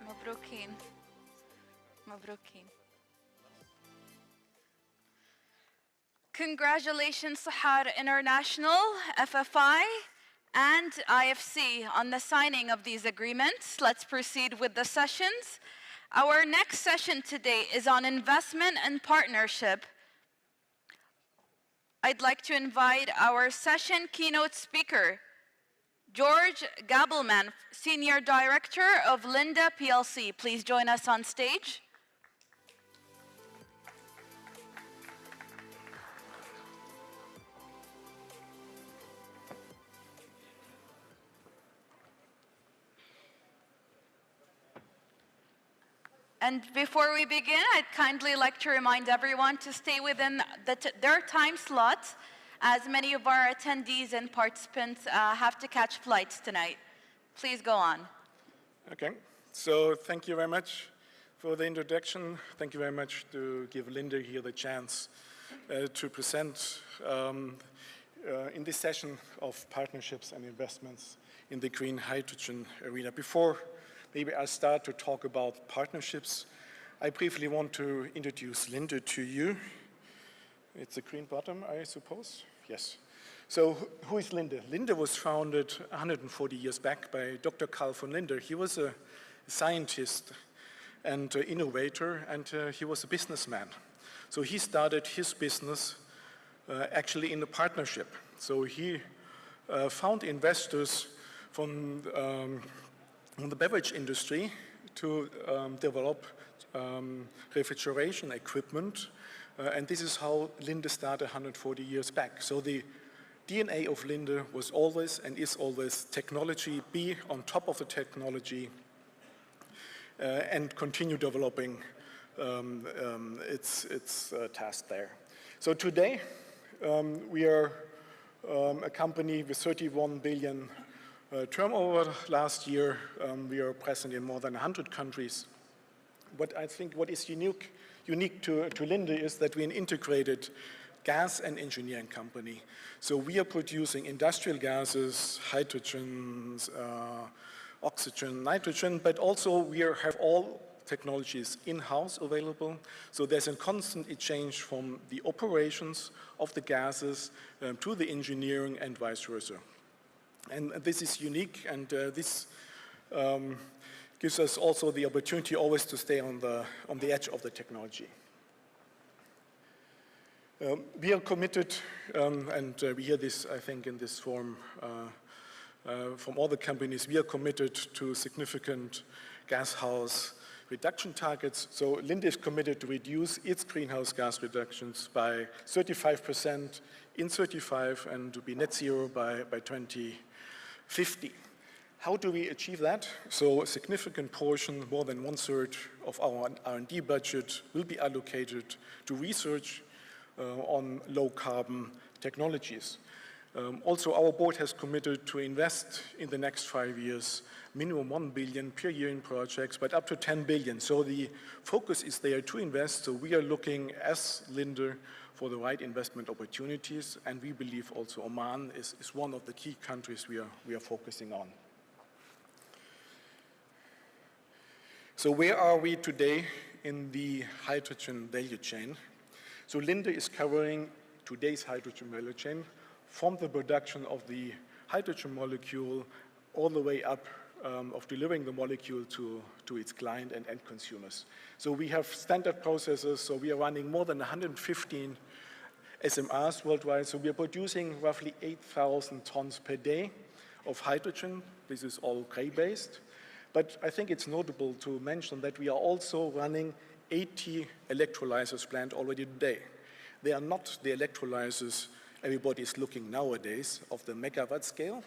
Mabroukeen. Mabroukeen. Congratulations, Sahar International, FFI, and IFC on the signing of these agreements. Let's proceed with the sessions. Our next session today is on investment and partnership. I'd like to invite our session keynote speaker, George Gabelman, Senior Director of Linda PLC. Please join us on stage. And before we begin, I'd kindly like to remind everyone to stay within their time slots, as many of our attendees and participants have to catch flights tonight. Please go on. Okay, so thank you very much for the introduction. Thank you very much to give Linda here the chance to present in this session of partnerships and investments in the green hydrogen arena. Before maybe I start to talk about partnerships, I briefly want to introduce Linda to you. It's a green bottom, I suppose. Yes. So who is Linda? Linda was founded 140 years back by Dr. Carl von Linde. He was a scientist and innovator, and he was a businessman. So he started his business actually in a partnership. So he found investors from the beverage industry to develop refrigeration equipment. And this is how Linde started 140 years back. So the DNA of Linde was always and is always technology, be on top of the technology, and continue developing its task there. So today, we are a company with 31 billion turnover last year. We are present in more than 100 countries. But I think what is unique to Linde is that we're an integrated gas and engineering company. So we are producing industrial gases, hydrogens, oxygen, nitrogen, but also we have all technologies in-house available. So there's a constant exchange from the operations of the gases to the engineering and vice versa. And this is unique, and this gives us also the opportunity always to stay on the edge of the technology. We are committed, and we hear this, I think, in this form from all the companies. We are committed to significant gas house reduction targets. So Linde is committed to reduce its greenhouse gas reductions by 35% in 35 and to be net zero by 2050. How do we achieve that? So a significant portion, more than 1/3 of our R&D budget will be allocated to research on low carbon technologies. Also, our board has committed to invest in the next 5 years, minimum 1 billion per year in projects, but up to 10 billion. So the focus is there to invest. So we are looking as Linde for the right investment opportunities, and we believe also Oman is one of the key countries we are focusing on. So where are we today in the hydrogen value chain? So Linde is covering today's hydrogen value chain from the production of the hydrogen molecule all the way up of delivering the molecule to its client and end consumers. So we have standard processes, so we are running more than 115 SMRs worldwide, so we are producing roughly 8,000 tons per day of hydrogen. This is all gray-based. But I think it's notable to mention that we are also running 80 electrolyzers planned already today. They are not the electrolyzers everybody is looking nowadays of the megawatt scale,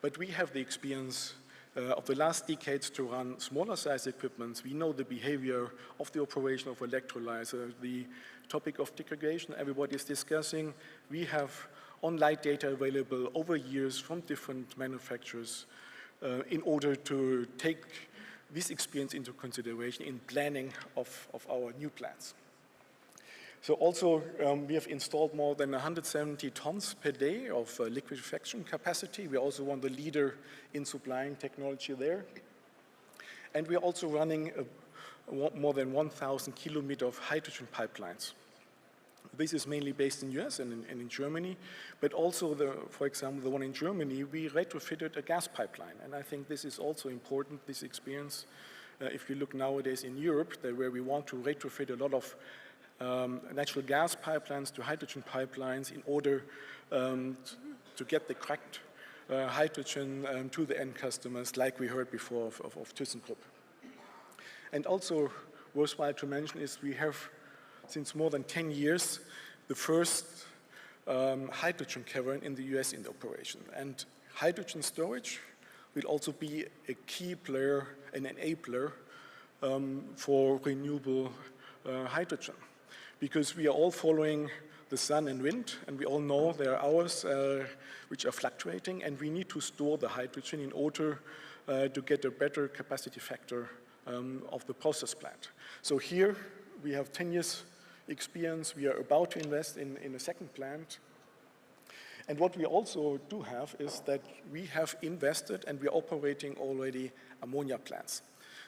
but we have the experience of the last decades to run smaller size equipments. We know the behavior of the operation of electrolyzer, the topic of degradation everybody is discussing. We have online data available over years from different manufacturers in order to take this experience into consideration in planning of our new plants. So also, we have installed more than 170 tons per day of liquefaction capacity. We are also one of the leader in supplying technology there. And we are also running more than 1,000 kilometers of hydrogen pipelines. This is mainly based in the US and in Germany, but also, for example, the one in Germany, we retrofitted a gas pipeline. And I think this is also important, this experience. If you look nowadays in Europe, where we want to retrofit a lot of natural gas pipelines to hydrogen pipelines in order to get the cracked hydrogen to the end customers, like we heard before of ThyssenKrupp. And also worthwhile to mention is we have, since more than 10 years, the first hydrogen cavern in the US in operation. And hydrogen storage will also be a key player, an enabler for renewable hydrogen. Because we are all following the sun and wind, and we all know there are hours which are fluctuating, and we need to store the hydrogen in order to get a better capacity factor of the process plant. So here we have 10 years experience. We are about to invest in a second plant. And what we also do have is that we have invested and we are operating already ammonia plants.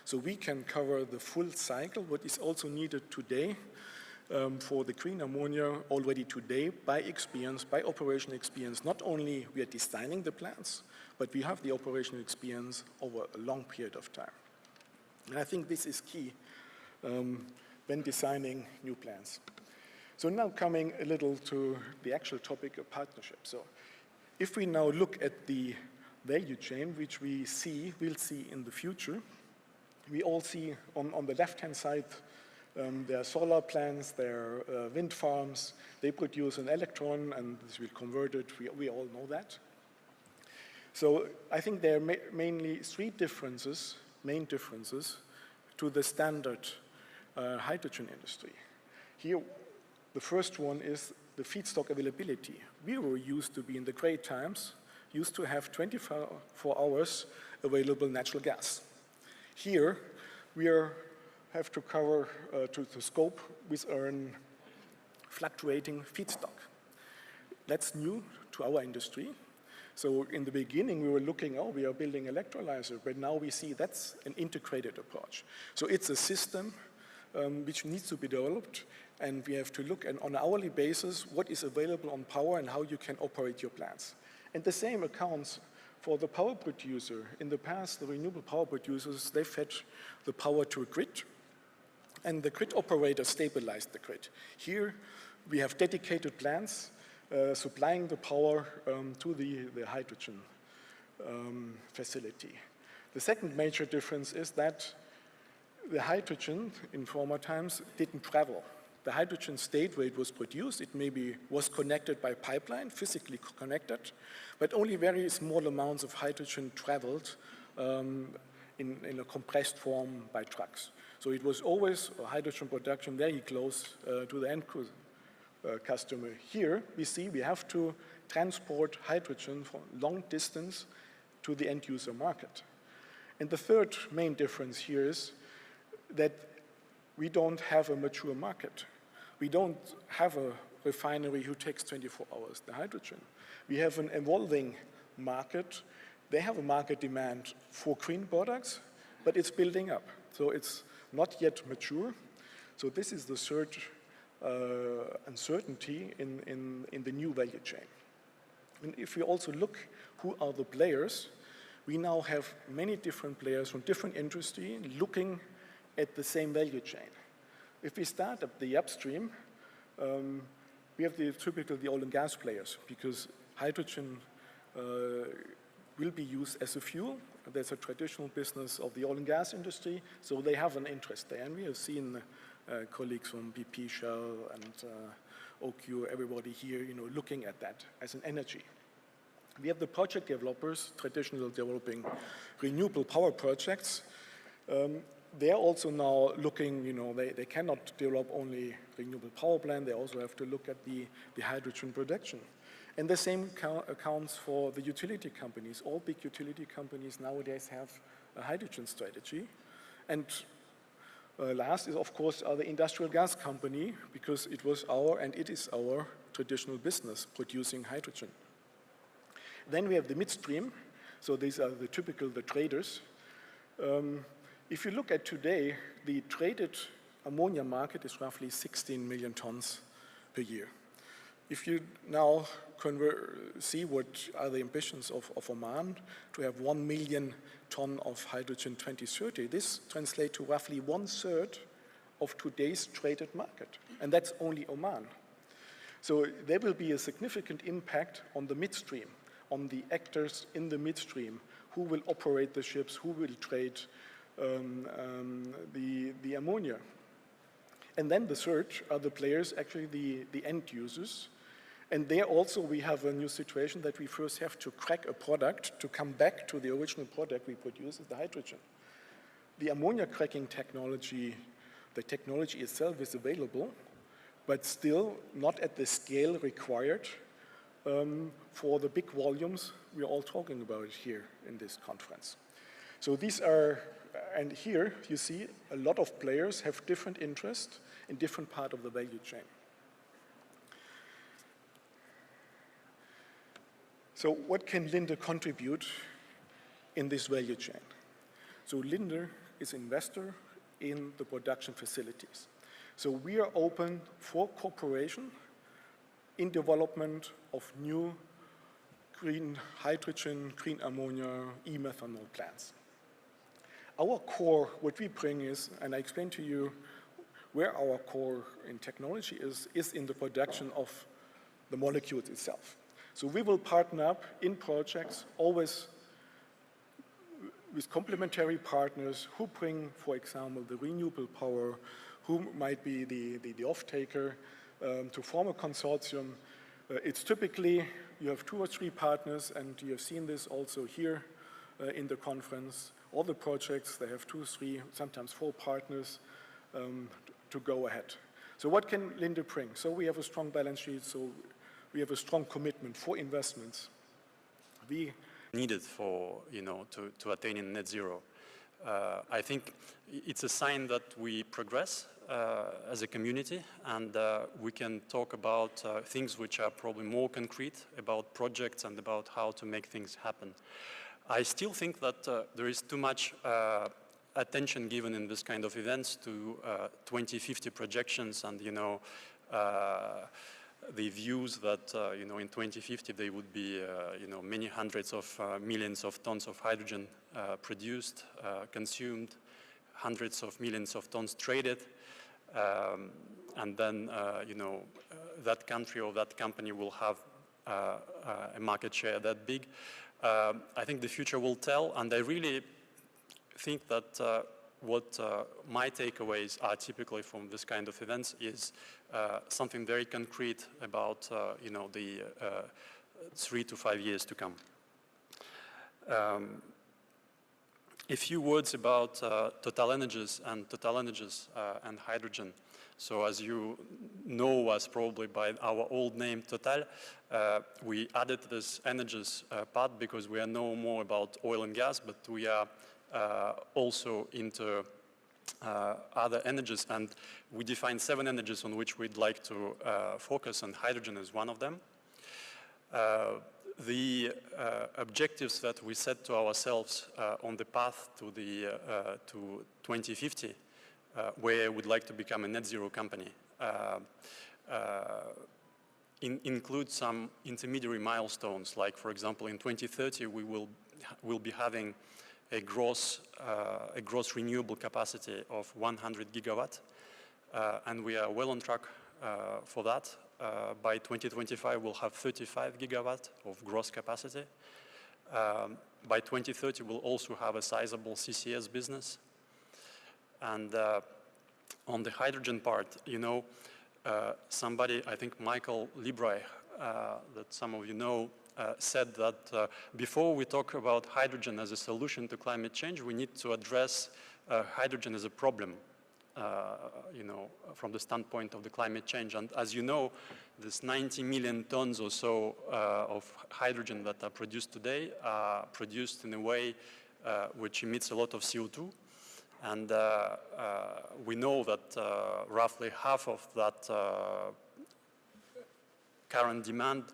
So we can cover the full cycle, what is also needed today for the green ammonia already today by experience, by operational experience. Not only we are designing the plants, but we have the operational experience over a long period of time. And I think this is key when designing new plants. So now coming a little to the actual topic of partnership. So if we now look at the value chain, which we'll see in the future, we all see on the left-hand side, there are solar plants, there are wind farms. They produce an electron, and this will convert it. We all know that. So I think there are mainly three differences, main differences, to the standard hydrogen industry. Here, the first one is the feedstock availability. We were used to be, in the great times, used to have 24 hours available natural gas. Here, we have to cover, to scope with a fluctuating feedstock. That's new to our industry. So in the beginning, we were looking, we are building electrolyzer, but now we see that's an integrated approach. So it's a system which needs to be developed, and we have to look on an hourly basis what is available on power and how you can operate your plants. And the same accounts for the power producer. In the past, the renewable power producers, they fed the power to a grid, and the grid operator stabilized the grid. Here, we have dedicated plants supplying the power to the hydrogen facility. The second major difference is that the hydrogen in former times didn't travel. The hydrogen stayed where it was produced. It maybe was connected by pipeline, physically connected, but only very small amounts of hydrogen traveled in a compressed form by trucks. So it was always hydrogen production very close to the end customer. Here we see we have to transport hydrogen from long distance to the end user market. And the third main difference here is that we don't have a mature market. We don't have a refinery who takes 24 hours the hydrogen. We have an evolving market. They have a market demand for green products, but it's building up. So it's not yet mature. So this is the third uncertainty in the new value chain. And if we also look who are the players, we now have many different players from different industry looking at the same value chain. If we start at the upstream, we have the oil and gas players, because hydrogen will be used as a fuel. There's a traditional business of the oil and gas industry, so they have an interest there. And we have seen colleagues from BP, Shell, and OQ, everybody here, looking at that as an energy. We have the project developers, traditional developing renewable power projects. They're also now looking, they cannot develop only renewable power plant, they also have to look at the hydrogen production. And the same accounts for the utility companies. All big utility companies nowadays have a hydrogen strategy. And last is, of course, the industrial gas company, because it was it is our traditional business, producing hydrogen. Then we have the midstream. So these are the traders. If you look at today, the traded ammonia market is roughly 16 million tons per year. If you now see what are the ambitions of Oman to have 1 million ton of hydrogen 2030, this translates to roughly 1/3 of today's traded market. And that's only Oman. So there will be a significant impact on the midstream, on the actors in the midstream, who will operate the ships, who will trade the ammonia. And then the third are the players, actually the end users. And there also we have a new situation that we first have to crack a product to come back to the original product we produce, the hydrogen. The ammonia cracking technology, the technology itself is available, but still not at the scale required for the big volumes we're all talking about here in this conference. So these are, and here you see a lot of players have different interests in different parts of the value chain. So what can Linde contribute in this value chain? So Linde is investor in the production facilities. So we are open for cooperation in development of new green hydrogen, green ammonia, e-methanol plants. Our core, what we bring is, and I explained to you where our core in technology is in the production of the molecules itself. So we will partner up in projects, always with complementary partners who bring, for example, the renewable power, who might be the off-taker, to form a consortium. It's typically, you have 2 or 3 partners, and you have seen this also here in the conference. All the projects, they have 2, 3, sometimes 4 partners to go ahead. So what can Linde bring? So we have a strong balance sheet, so we have a strong commitment for investments. We needed for, to attain in net zero. I think it's a sign that we progress as a community, and we can talk about things which are probably more concrete, about projects and about how to make things happen. I still think that there is too much attention given in this kind of events to 2050 projections and, the views that, in 2050 there would be, many hundreds of millions of tons of hydrogen produced, consumed, hundreds of millions of tons traded, and then, that country or that company will have a market share that big. I think the future will tell, and I really think that what my takeaways are typically from this kind of events is something very concrete about the 3 to 5 years to come. A few words about TotalEnergies and hydrogen. So as you know us probably by our old name Total, we added this energies part because we are no more about oil and gas, but we are also into other energies, and we define 7 energies on which we'd like to focus, and hydrogen is one of them. The objectives that we set to ourselves on the path to 2050, where we'd like to become a net zero company, include some intermediary milestones. Like, for example, in 2030, we'll be having a gross renewable capacity of 100 gigawatt, and we are well on track for that. By 2025, we'll have 35 gigawatt of gross capacity. By 2030, we'll also have a sizable CCS business. And on the hydrogen part, somebody, I think Michael Liebreich, that some of you know, said that before we talk about hydrogen as a solution to climate change, we need to address hydrogen as a problem. From the standpoint of the climate change. And as you know, this 90 million tons or so of hydrogen that are produced today are produced in a way which emits a lot of CO2. And we know that roughly half of that current demand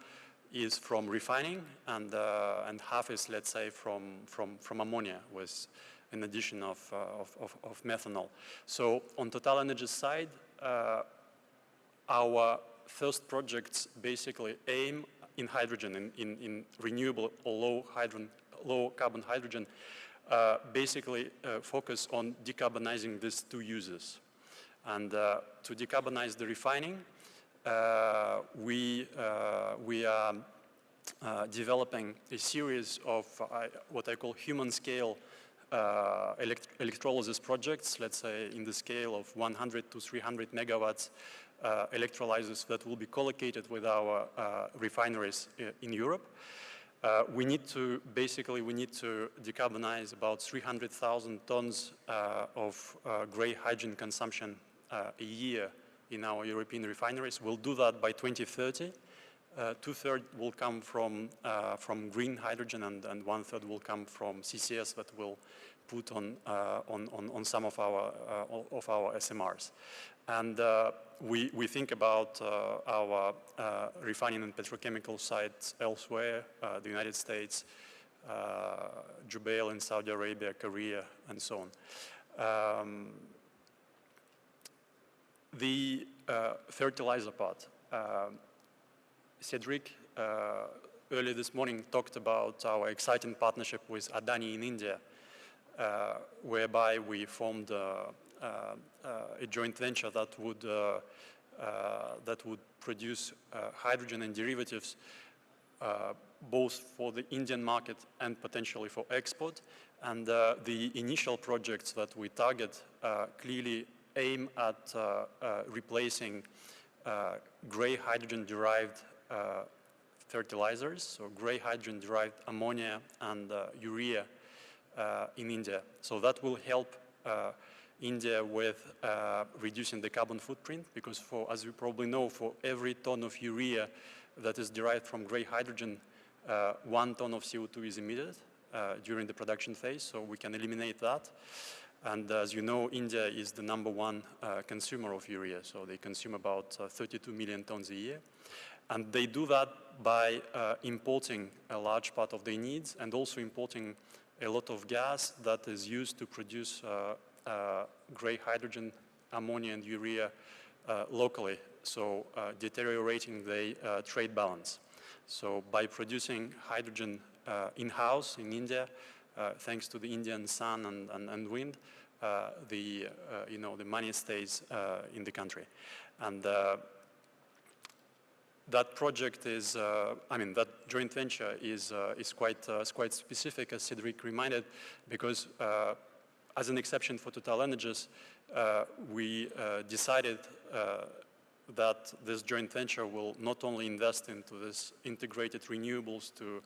is from refining, and half is, let's say, from ammonia, with an addition of methanol. So on TotalEnergies side, our first projects basically aim in hydrogen, in renewable or low carbon hydrogen, basically focus on decarbonizing these 2 uses. And to decarbonize the refining, we are developing a series of what I call human scale electrolysis projects, let's say in the scale of 100 to 300 megawatts electrolyzers that will be co-located with our refineries in Europe. We need to decarbonize about 300,000 tons of gray hydrogen consumption a year in our European refineries. We'll do that by 2030. 2/3 will come from green hydrogen, and 1/3 will come from CCS that we'll put on some of our SMRs. And we think about our refining and petrochemical sites elsewhere, the United States, Jubail in Saudi Arabia, Korea, and so on. The fertilizer part. Cedric earlier this morning talked about our exciting partnership with Adani in India, whereby we formed a joint venture that would produce hydrogen and derivatives both for the Indian market and potentially for export. And the initial projects that we target clearly aim at replacing gray hydrogen-derived fertilizers, so gray hydrogen-derived ammonia and urea in India. So that will help India with reducing the carbon footprint, because as you probably know, for every ton of urea that is derived from gray hydrogen, 1 ton of CO2 is emitted during the production phase, so we can eliminate that. And as you know, India is the #1 consumer of urea, so they consume about 32 million tons a year. And they do that by importing a large part of their needs, and also importing a lot of gas that is used to produce gray hydrogen, ammonia, and urea locally, so deteriorating the trade balance. So by producing hydrogen in-house in India, thanks to the Indian sun and wind, the money stays in the country. And that project is, that joint venture is quite specific, as Cedric reminded, because as an exception for TotalEnergies, we decided that this joint venture will not only invest into this integrated renewables to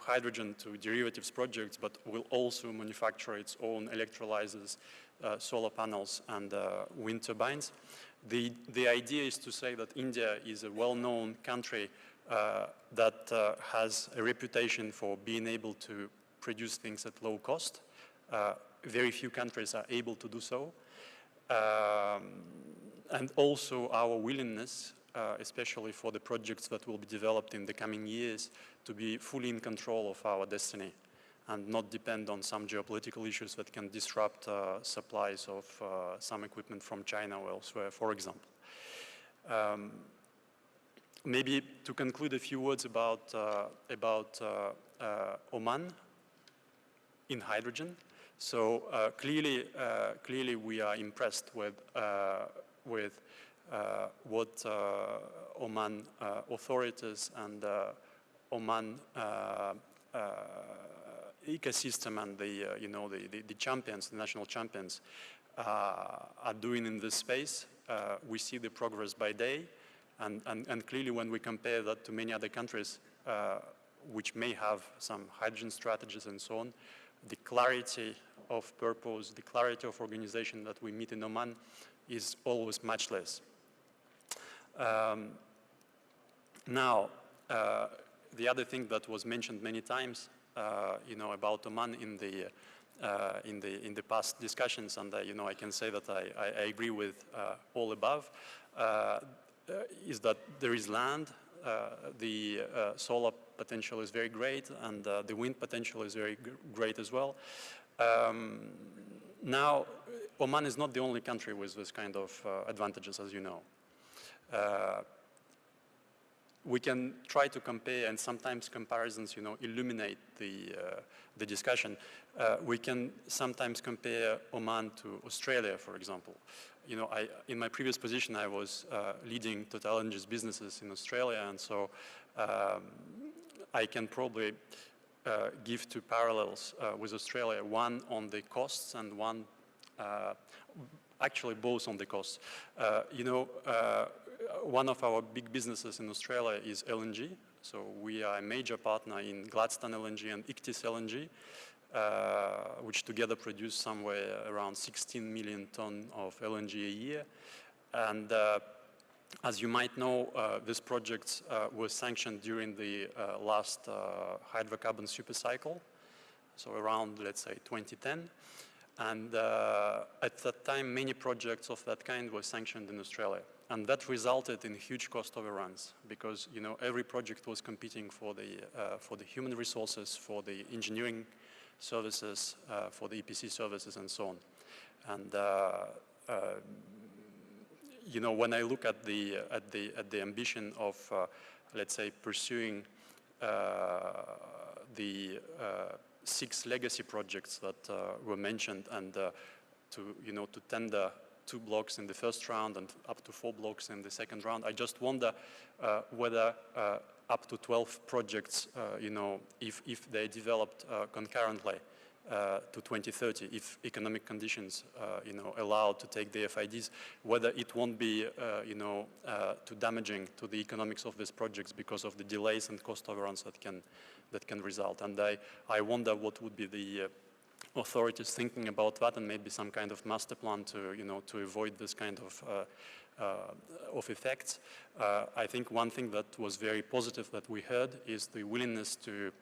hydrogen, to derivatives projects, but will also manufacture its own electrolyzers, solar panels, and wind turbines. The idea is to say that India is a well-known country that has a reputation for being able to produce things at low cost. Very few countries are able to do so. And also our willingness, especially for the projects that will be developed in the coming years, to be fully in control of our destiny and not depend on some geopolitical issues that can disrupt supplies of some equipment from China or elsewhere, for example. Maybe to conclude, a few words about Oman in hydrogen. So clearly we are impressed with what Oman authorities and Oman ecosystem and the champions, the national champions, are doing in this space. We see the progress by day, and clearly when we compare that to many other countries which may have some hydrogen strategies and so on, the clarity of purpose, the clarity of organization that we meet in Oman is always much less. Now, the other thing that was mentioned many times, about Oman in the past discussions, and I can say that I agree with all above, is that there is land. The solar potential is very great, and the wind potential is very great as well. Now, Oman is not the only country with this kind of advantages, as you know. We can try to compare, and sometimes comparisons, illuminate the discussion. We can sometimes compare Oman to Australia, for example. In my previous position, I was leading TotalEnergies businesses in Australia, and so I can probably give two parallels with Australia, one on the costs and one, actually both on the costs. One of our big businesses in Australia is LNG. So we are a major partner in Gladstone LNG and Ichthys LNG, which together produce somewhere around 16 million tons of LNG a year. And as you might know, this project was sanctioned during the last hydrocarbon super cycle, so around, let's say, 2010. And at that time, many projects of that kind were sanctioned in Australia. And that resulted in huge cost overruns because, every project was competing for the human resources, for the engineering services, for the EPC services, and so on. And when I look at the ambition of, let's say, pursuing the 6 legacy projects that were mentioned, and to tender 2 blocks in the first round and up to 4 blocks in the second round, I just wonder whether up to 12 projects, if they developed concurrently to 2030, if economic conditions, allow to take the FIDs, whether it won't be, too damaging to the economics of these projects because of the delays and cost overruns that can result. And I wonder what would be the authorities thinking about that, and maybe some kind of master plan to avoid this kind of effects. I think one thing that was very positive that we heard is the willingness to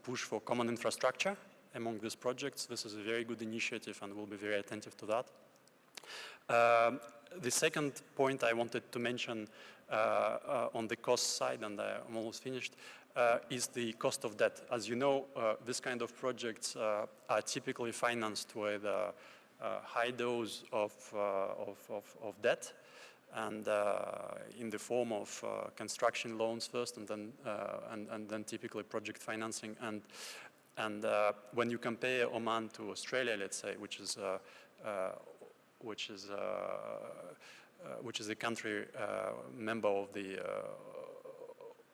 push for common infrastructure among these projects. This is a very good initiative, and we'll be very attentive to that. The second point I wanted to mention on the cost side, and I'm almost finished, is the cost of debt. As you know, this kind of projects are typically financed with high dose of debt, and in the form of construction loans first, and then typically project financing. And when you compare Oman to Australia, let's say, which is a country member of the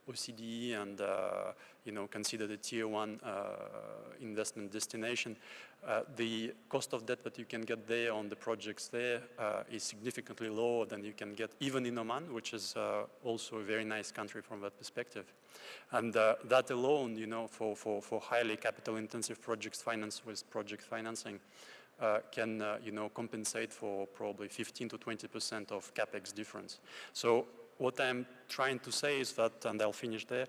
OCDE and considered a tier one investment destination, the cost of debt that you can get there on the projects there is significantly lower than you can get even in Oman, which is also a very nice country from that perspective. And that alone, for highly capital-intensive projects financed with project financing, can compensate for probably 15 to 20% of capex difference. So what I'm trying to say is that, and I'll finish there,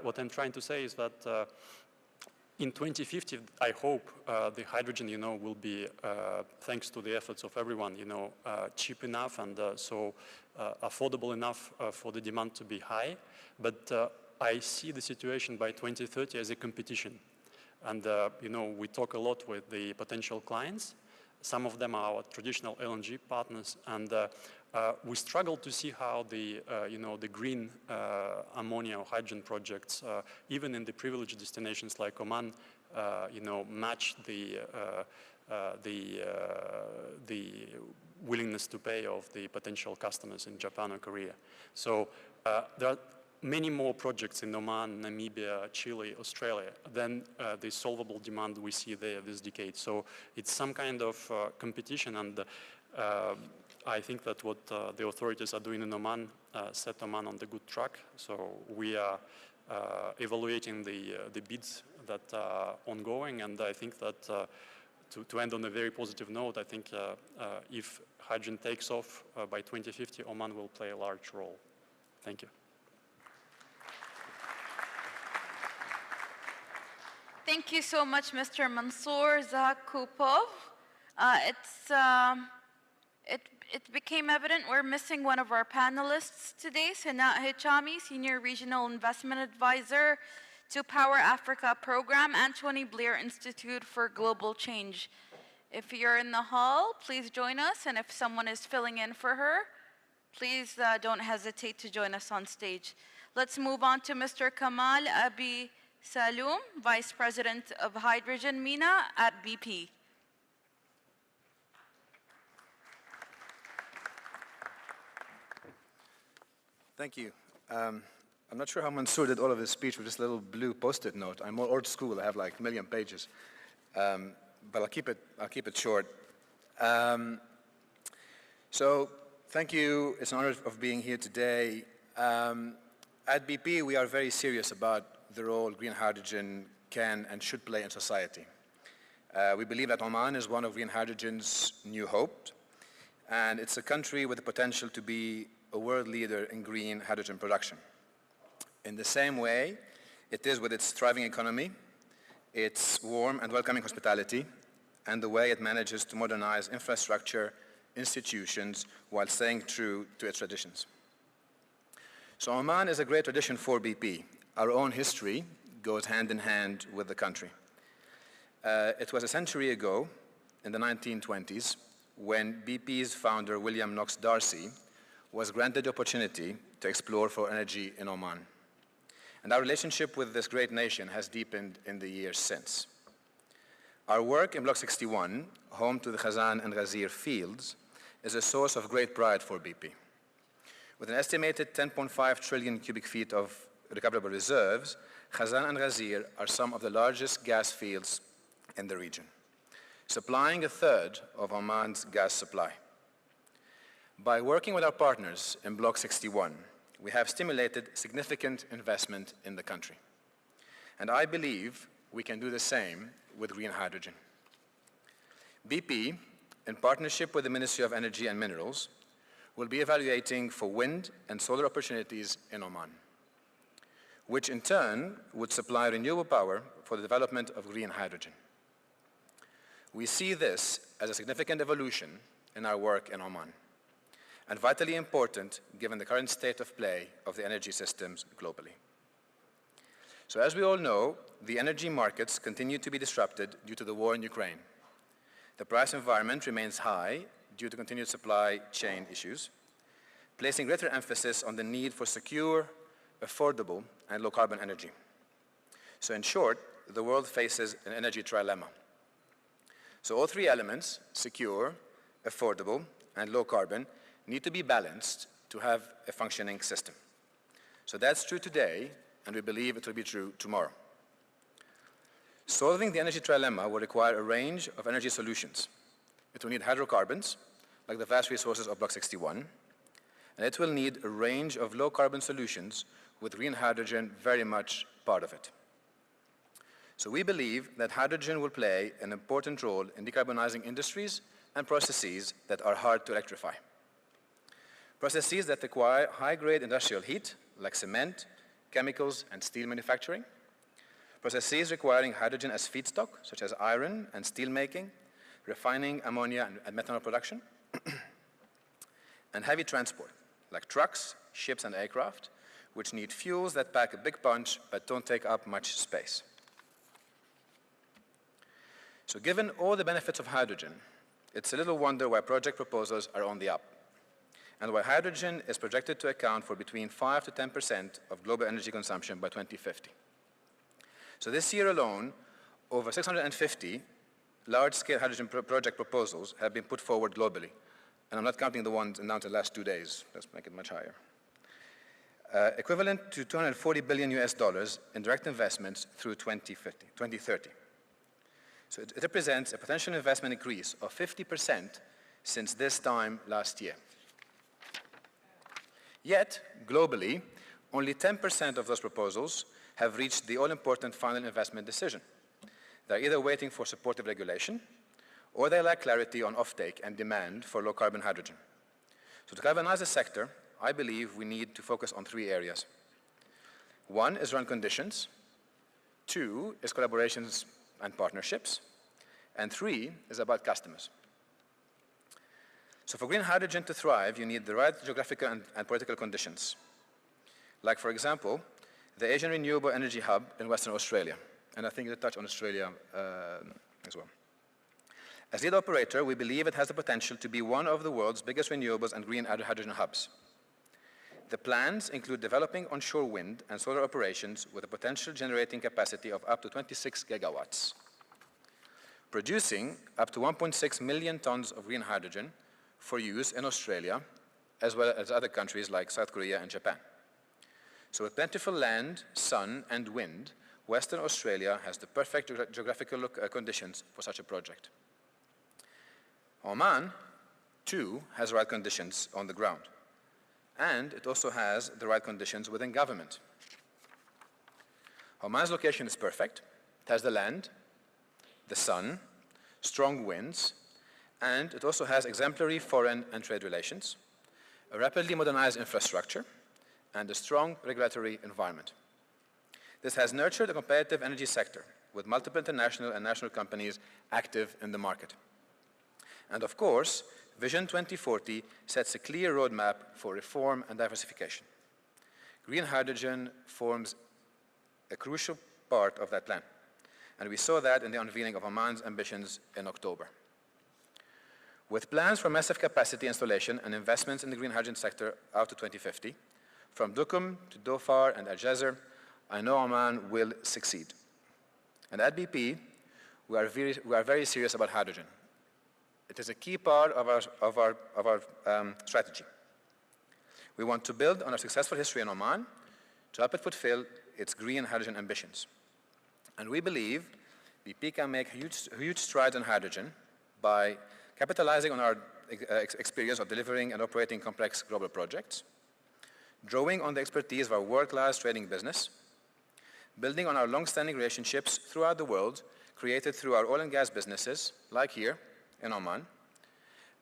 what I'm trying to say is that in 2050, I hope the hydrogen, will be, thanks to the efforts of everyone, cheap enough and so affordable enough for the demand to be high. But I see the situation by 2030 as a competition. And, we talk a lot with the potential clients. Some of them are our traditional LNG partners, and we struggle to see how the green ammonia or hydrogen projects, even in the privileged destinations like Oman, match the willingness to pay of the potential customers in Japan or Korea. So there are many more projects in Oman, Namibia, Chile, Australia than the solvable demand we see there this decade. So it's some kind of competition, and I think that what the authorities are doing in Oman set Oman on the good track. So we are evaluating the bids that are ongoing, and I think that to end on a very positive note, I think if hydrogen takes off by 2050, Oman will play a large role. Thank you. Thank you so much, Mr. Mansour Zakupov. It became evident we're missing one of our panelists today, Sanat Hichami, Senior Regional Investment Advisor to Power Africa Program, Anthony Blair Institute for Global Change. If you're in the hall, please join us, and if someone is filling in for her, please don't hesitate to join us on stage. Let's move on to Mr. Kamal Abi Saloom, Vice President of Hydrogen MENA at BP. Thank you. I'm not sure how Mansour did all of his speech with this little blue post-it note. I'm more old school. I have like a million pages, but I'll keep it short. So thank you. It's an honor of being here today. At BP, we are very serious about the role green hydrogen can and should play in society. We believe that Oman is one of green hydrogen's new hope, and it's a country with the potential to be a world leader in green hydrogen production. In the same way, it is with its thriving economy, its warm and welcoming hospitality, and the way it manages to modernize infrastructure, institutions, while staying true to its traditions. So Oman is a great tradition for BP. Our own history goes hand in hand with the country. It was a century ago, in the 1920s, when BP's founder, William Knox Darcy, was granted the opportunity to explore for energy in Oman. And our relationship with this great nation has deepened in the years since. Our work in Block 61, home to the Khazan and Ghazir fields, is a source of great pride for BP. With an estimated 10.5 trillion cubic feet of recoverable reserves, Khazan and Ghazir are some of the largest gas fields in the region, supplying a third of Oman's gas supply. By working with our partners in Block 61, we have stimulated significant investment in the country. And I believe we can do the same with green hydrogen. BP, in partnership with the Ministry of Energy and Minerals, will be evaluating for wind and solar opportunities in Oman, which in turn would supply renewable power for the development of green hydrogen. We see this as a significant evolution in our work in Oman, and vitally important given the current state of play of the energy systems globally. So as we all know, the energy markets continue to be disrupted due to the war in Ukraine. The price environment remains high due to continued supply chain issues, placing greater emphasis on the need for secure, affordable, and low-carbon energy. So in short, the world faces an energy trilemma. So all three elements, secure, affordable, and low-carbon, need to be balanced to have a functioning system. So that's true today, and we believe it will be true tomorrow. Solving the energy trilemma will require a range of energy solutions. It will need hydrocarbons, like the vast resources of Block 61, and it will need a range of low-carbon solutions with green hydrogen very much part of it. So we believe that hydrogen will play an important role in decarbonizing industries and processes that are hard to electrify. Processes that require high-grade industrial heat, like cement, chemicals, and steel manufacturing. Processes requiring hydrogen as feedstock, such as iron and steel making, refining ammonia and methanol production. And heavy transport, like trucks, ships, and aircraft, which need fuels that pack a big punch but don't take up much space. So given all the benefits of hydrogen, it's a little wonder why project proposals are on the up, and why hydrogen is projected to account for between 5 to 10% of global energy consumption by 2050. So this year alone, over 650 large-scale hydrogen project proposals have been put forward globally. And I'm not counting the ones announced in the last 2 days. Let's make it much higher. Equivalent to $240 billion in direct investments through 2030. So it represents a potential investment increase of 50% since this time last year. Yet, globally, only 10% of those proposals have reached the all-important final investment decision. They're either waiting for supportive regulation, or they lack clarity on offtake and demand for low-carbon hydrogen. So to decarbonize the sector, I believe we need to focus on 3 areas. 1 is around conditions, 2 is collaborations and partnerships, and 3 is about customers. So for green hydrogen to thrive, you need the right geographical and political conditions. Like, for example, the Asian Renewable Energy Hub in Western Australia. And I think you touch on Australia as well. As lead operator, we believe it has the potential to be one of the world's biggest renewables and green hydrogen hubs. The plans include developing onshore wind and solar operations with a potential generating capacity of up to 26 gigawatts, producing up to 1.6 million tons of green hydrogen for use in Australia, as well as other countries like South Korea and Japan. So with plentiful land, sun, and wind, Western Australia has the perfect geographical conditions for such a project. Oman, too, has the right conditions on the ground. And it also has the right conditions within government. Oman's location is perfect. It has the land, the sun, strong winds, and it also has exemplary foreign and trade relations, a rapidly modernized infrastructure, and a strong regulatory environment. This has nurtured a competitive energy sector with multiple international and national companies active in the market. And of course, Vision 2040 sets a clear roadmap for reform and diversification. Green hydrogen forms a crucial part of that plan. And we saw that in the unveiling of Oman's ambitions in October. With plans for massive capacity installation and investments in the green hydrogen sector out to 2050, from Duqm to Dhofar and Al Jazer, I know Oman will succeed. And at BP, we are very serious about hydrogen. It is a key part of our strategy. We want to build on our successful history in Oman to help it fulfill its green hydrogen ambitions. And we believe BP can make huge strides in hydrogen by capitalizing on our experience of delivering and operating complex global projects, drawing on the expertise of our world-class trading business, building on our long-standing relationships throughout the world, created through our oil and gas businesses, like here in Oman,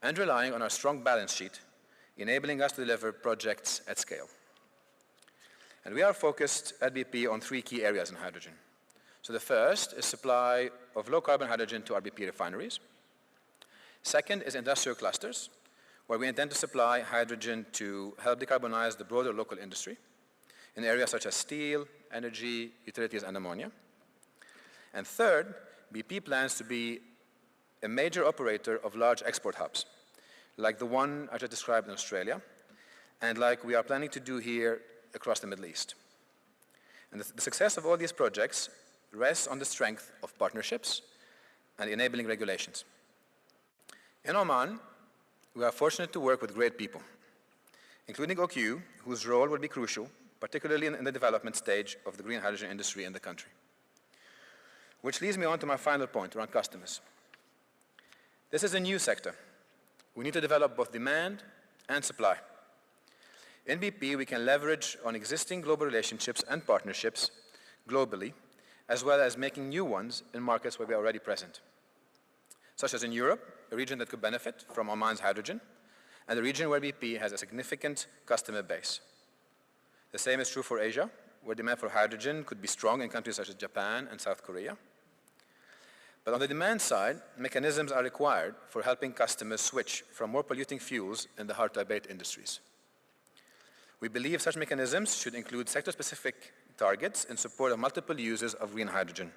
and relying on our strong balance sheet, enabling us to deliver projects at scale. And we are focused at BP on 3 key areas in hydrogen. So the first is supply of low-carbon hydrogen to our BP refineries. Second is industrial clusters, where we intend to supply hydrogen to help decarbonize the broader local industry in areas such as steel, energy, utilities, and ammonia. And third, BP plans to be a major operator of large export hubs, like the one I just described in Australia, and like we are planning to do here across the Middle East. And the success of all these projects rests on the strength of partnerships and enabling regulations. In Oman, we are fortunate to work with great people, including OQ, whose role will be crucial particularly in the development stage of the green hydrogen industry in the country. Which leads me on to my final point around customers. This is a new sector. We need to develop both demand and supply. In BP, we can leverage on existing global relationships and partnerships globally, as well as making new ones in markets where we are already present, such as in Europe, a region that could benefit from Oman's hydrogen, and a region where BP has a significant customer base. The same is true for Asia, where demand for hydrogen could be strong in countries such as Japan and South Korea. But on the demand side, mechanisms are required for helping customers switch from more polluting fuels in the hard-to-abate industries. We believe such mechanisms should include sector-specific targets in support of multiple uses of green hydrogen.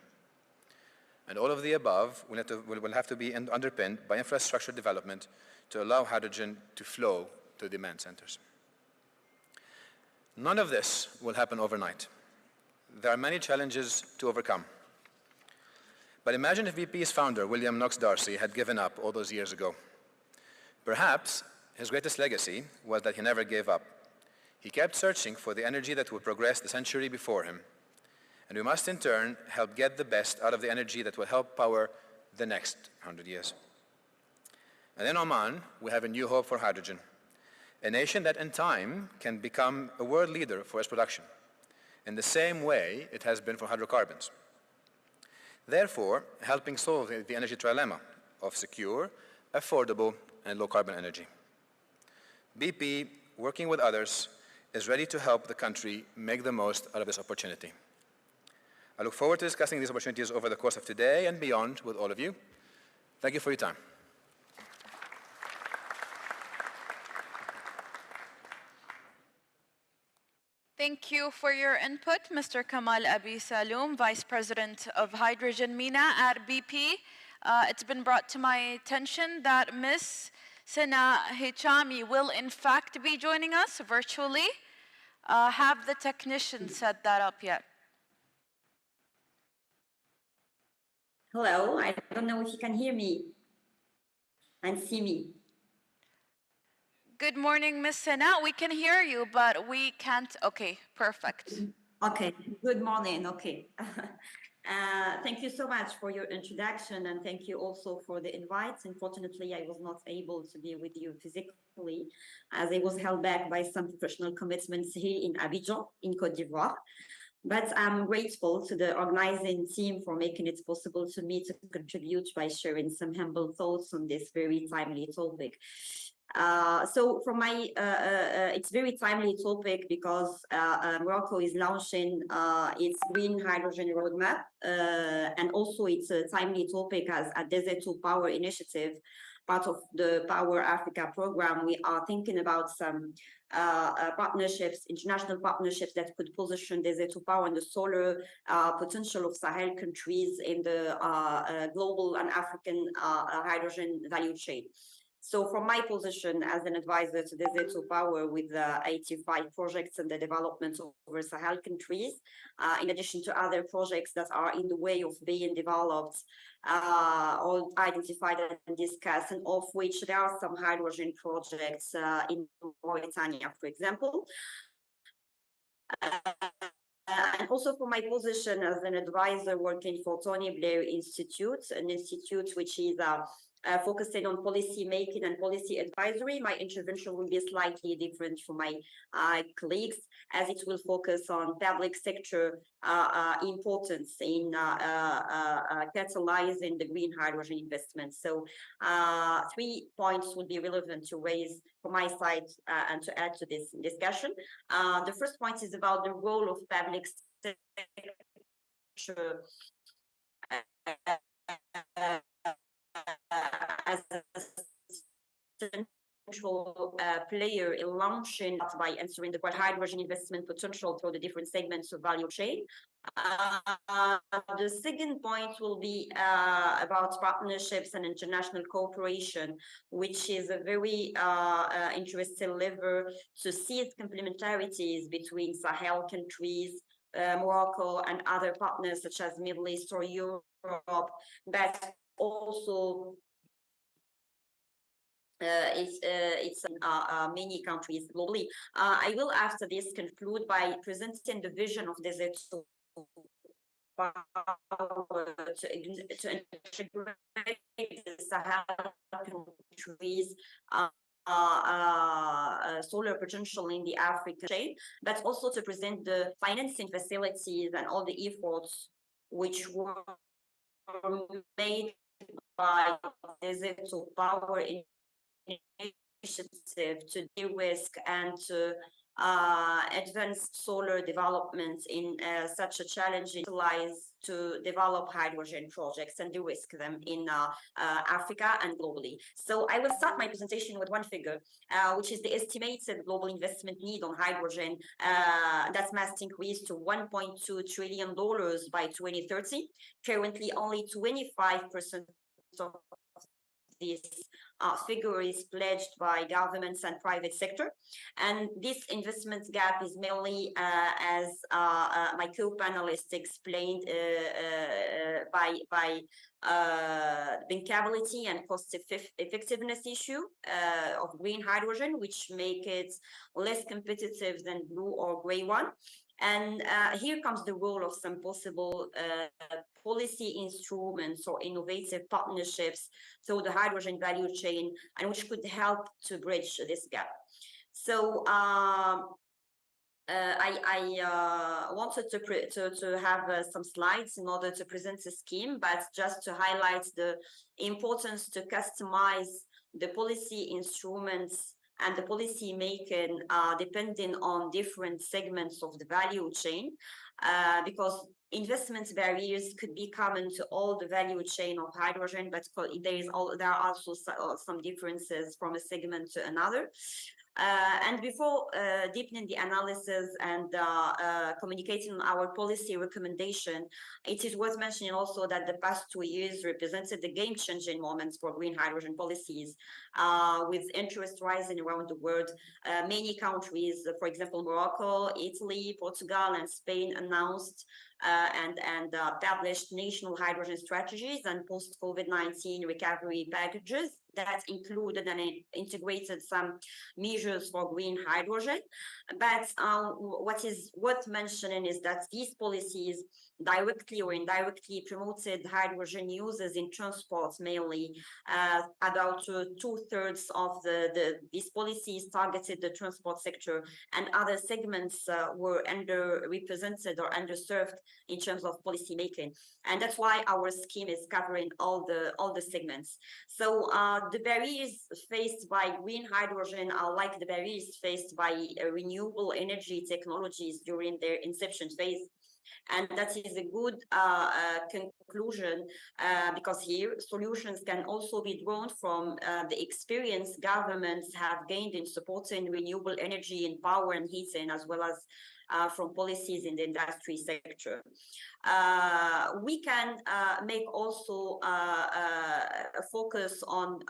And all of the above will have to be underpinned by infrastructure development to allow hydrogen to flow to demand centers. None of this will happen overnight. There are many challenges to overcome. But imagine if BP's founder, William Knox Darcy, had given up all those years ago. Perhaps his greatest legacy was that he never gave up. He kept searching for the energy that would progress the century before him. And we must in turn help get the best out of the energy that will help power the next 100 years. And in Oman, we have a new hope for hydrogen, a nation that in time can become a world leader for its production, in the same way it has been for hydrocarbons. Therefore, helping solve the energy trilemma of secure, affordable, and low-carbon energy. BP, working with others, is ready to help the country make the most out of this opportunity. I look forward to discussing these opportunities over the course of today and beyond with all of you. Thank you for your time. Thank you for your input, Mr. Kamal Abi Saloom, Vice President of Hydrogen MENA at BP. It's been brought to my attention that Ms. Sana Hichami will in fact be joining us virtually. Have the technicians set that up yet? Hello, I don't know if you can hear me and see me. Good morning, Ms. Sana. We can hear you, but we can't. Okay, perfect. Okay, good morning. Okay. Thank you so much for your introduction, and thank you also for the invite. Unfortunately, I was not able to be with you physically as I was held back by some professional commitments here in Abidjan, in Côte d'Ivoire. But I'm grateful to the organizing team for making it possible to me to contribute by sharing some humble thoughts on this very timely topic. So for my, it's very timely topic because Morocco is launching its green hydrogen roadmap, and also it's a timely topic as a Desert2 Power initiative, part of the Power Africa program. We are thinking about some partnerships, international partnerships that could position Desert2 Power and the solar potential of Sahel countries in the global and African hydrogen value chain. So from my position as an advisor to Desert2 Power with 85 projects and the development over Sahel countries, in addition to other projects that are in the way of being developed, or identified and discussed, and of which there are some hydrogen projects in Mauritania, for example. And also for my position as an advisor working for Tony Blair Institute, an institute which is focusing on policy making and policy advisory, my intervention will be slightly different from my colleagues, as it will focus on public sector importance in catalyzing the green hydrogen investment. So 3 points will be relevant to raise from my side and to add to this discussion. The first point is about the role of public sector as a central player in launching by answering the hydrogen investment potential through the different segments of value chain. The second point will be about partnerships and international cooperation, which is a very interesting lever to seize complementarities between Sahel countries, Morocco, and other partners such as Middle East or Europe, but also it's many countries globally. I will after this conclude by presenting the vision of Desert Power to integrate the Sahel countries solar potential in the African chain, but also to present the financing facilities and all the efforts which were made by Desert Power initiative to de-risk and to advance solar development in such a challenging to develop hydrogen projects and de-risk them in Africa and globally. So I will start my presentation with one figure, which is the estimated global investment need on hydrogen that must increase to $1.2 trillion by 2030. Currently, only 25% of this figure is pledged by governments and private sector. And this investment gap is mainly, as my co-panelists explained, by bankability and cost effectiveness issue of green hydrogen, which make it less competitive than blue or gray one. And here comes the role of some possible policy instruments or innovative partnerships through the hydrogen value chain, and which could help to bridge this gap. So I wanted to have some slides in order to present the scheme, but just to highlight the importance to customize the policy instruments and the policy making depending on different segments of the value chain, because investment barriers could be common to all the value chain of hydrogen, but there are also some differences from a segment to another. And before deepening the analysis and communicating our policy recommendation, it is worth mentioning also that the past 2 years represented the game-changing moments for green hydrogen policies, with interest rising around the world. Many countries, for example, Morocco, Italy, Portugal, and Spain announced and published national hydrogen strategies and post-COVID-19 recovery packages that included and integrated some measures for green hydrogen. But what is worth mentioning is that these policies directly or indirectly promoted hydrogen uses in transport mainly. About 2/3 of these policies targeted the transport sector, and other segments were underrepresented or underserved in terms of policy making. And that's why our scheme is covering all the segments. So the barriers faced by green hydrogen are like the barriers faced by renewable energy technologies during their inception phase. And that is a good conclusion, because here solutions can also be drawn from the experience governments have gained in supporting renewable energy in power and heating, as well as from policies in the industry sector. We can make also a focus on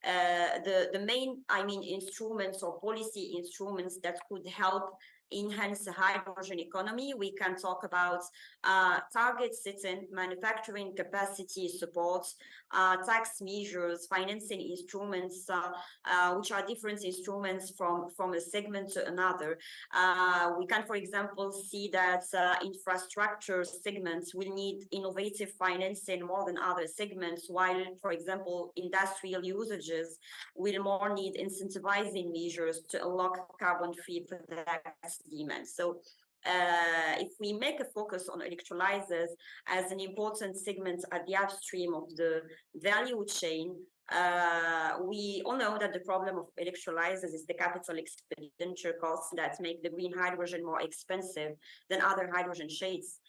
the main, instruments or policy instruments that could help enhance the hydrogen economy. We can talk about target setting, manufacturing capacity support, tax measures, financing instruments, which are different instruments from a segment to another. We can, for example, see that infrastructure segments will need innovative financing more than other segments, while, for example, industrial usages will more need incentivizing measures to unlock carbon-free products demand. So if we make a focus on electrolyzers as an important segment at the upstream of the value chain, we all know that the problem of electrolyzers is the capital expenditure costs that make the green hydrogen more expensive than other hydrogen shades.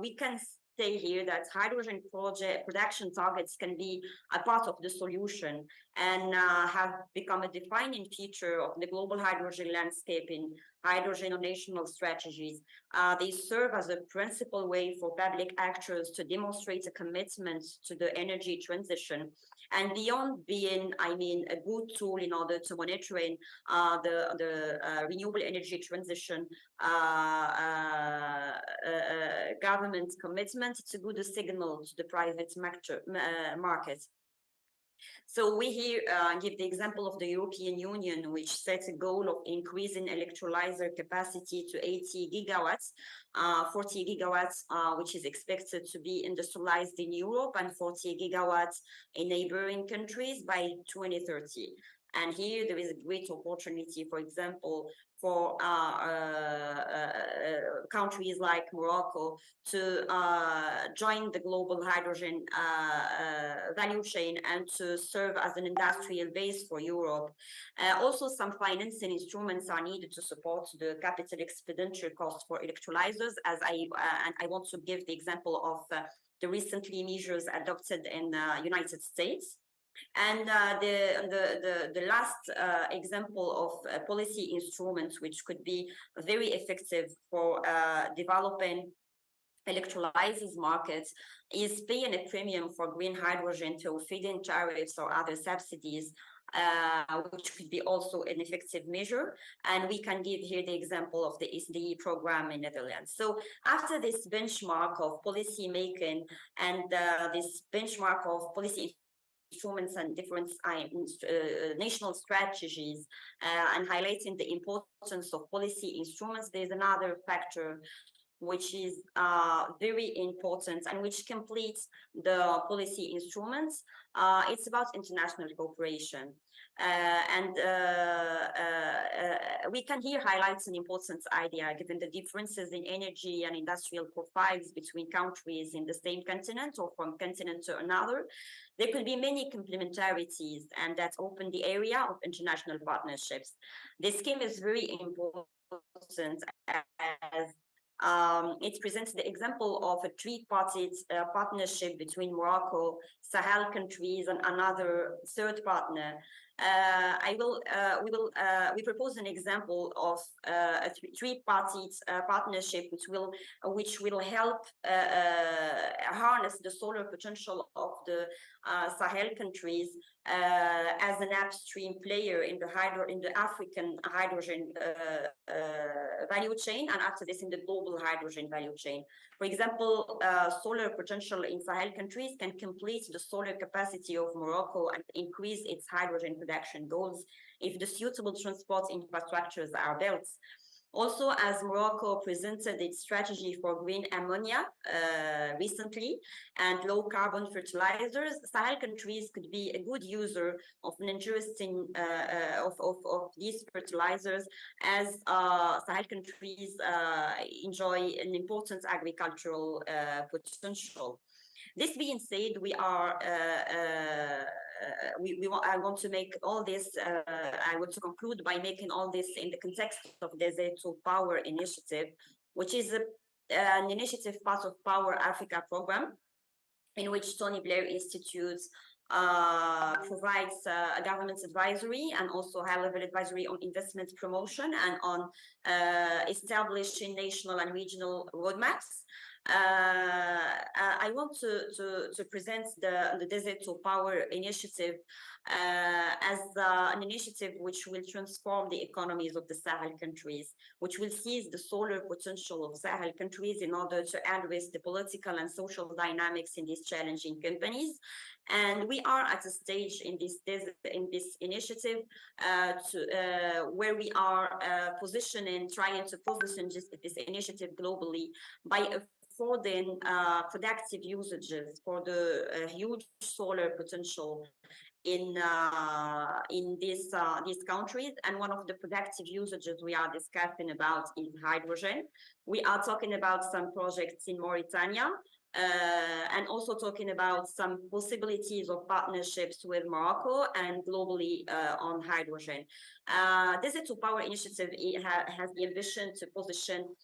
We can say here that hydrogen production targets can be a part of the solution and have become a defining feature of the global hydrogen landscape in hydrogen or national strategies. They serve as a principal way for public actors to demonstrate a commitment to the energy transition. And beyond being, a good tool in order to monitoring the renewable energy transition government commitment, it's a good signal to the private market. So we here give the example of the European Union, which sets a goal of increasing electrolyzer capacity to 80 gigawatts, 40 gigawatts, which is expected to be industrialized in Europe, and 40 gigawatts in neighboring countries by 2030. And here there is a great opportunity, for example, for countries like Morocco to join the global hydrogen value chain and to serve as an industrial base for Europe. Also, some financing instruments are needed to support the capital expenditure costs for electrolyzers, and I want to give the example of the recently measures adopted in the United States. And the last example of policy instruments which could be very effective for developing electrolyzers markets is paying a premium for green hydrogen through feed-in tariffs or other subsidies, which could be also an effective measure. And we can give here the example of the SDE program in Netherlands. So after this benchmark of policy making and this benchmark of policy instruments and different national strategies and highlighting the importance of policy instruments, there's another factor which is very important and which completes the policy instruments. It's about international cooperation. We can here highlight an important idea, given the differences in energy and industrial profiles between countries in the same continent or from continent to another. There could be many complementarities, and that open the area of international partnerships. This scheme is very important as it presents the example of a three-party partnership between Morocco, Sahel countries, and another third partner. We propose an example of a three-party partnership which will help harness the solar potential of the Sahel countries as an upstream player in the African hydrogen value chain, and after this in the global hydrogen value chain. For example, solar potential in Sahel countries can complete the solar capacity of Morocco and increase its hydrogen production goals if the suitable transport infrastructures are built. Also, as Morocco presented its strategy for green ammonia recently and low carbon fertilizers, Sahel countries could be a good user of an interesting of these fertilizers, as Sahel countries enjoy an important agricultural potential. This being said, I want to make all this, I want to conclude by making all this in the context of the Z2 Power Initiative, which is an initiative part of Power Africa program, in which Tony Blair Institute provides government advisory and also high-level advisory on investment promotion and on establishing national and regional roadmaps. I want to present the Desert to Power initiative as an initiative which will transform the economies of the Sahel countries, which will seize the solar potential of Sahel countries in order to address the political and social dynamics in these challenging companies. And we are at a stage in this initiative where we are trying to position this initiative globally by affording productive usages for the huge solar potential in these countries. And one of the productive usages we are discussing about is hydrogen. We are talking about some projects in Mauritania, and also talking about some possibilities of partnerships with Morocco and globally on hydrogen. Desert to Power initiative has the ambition to position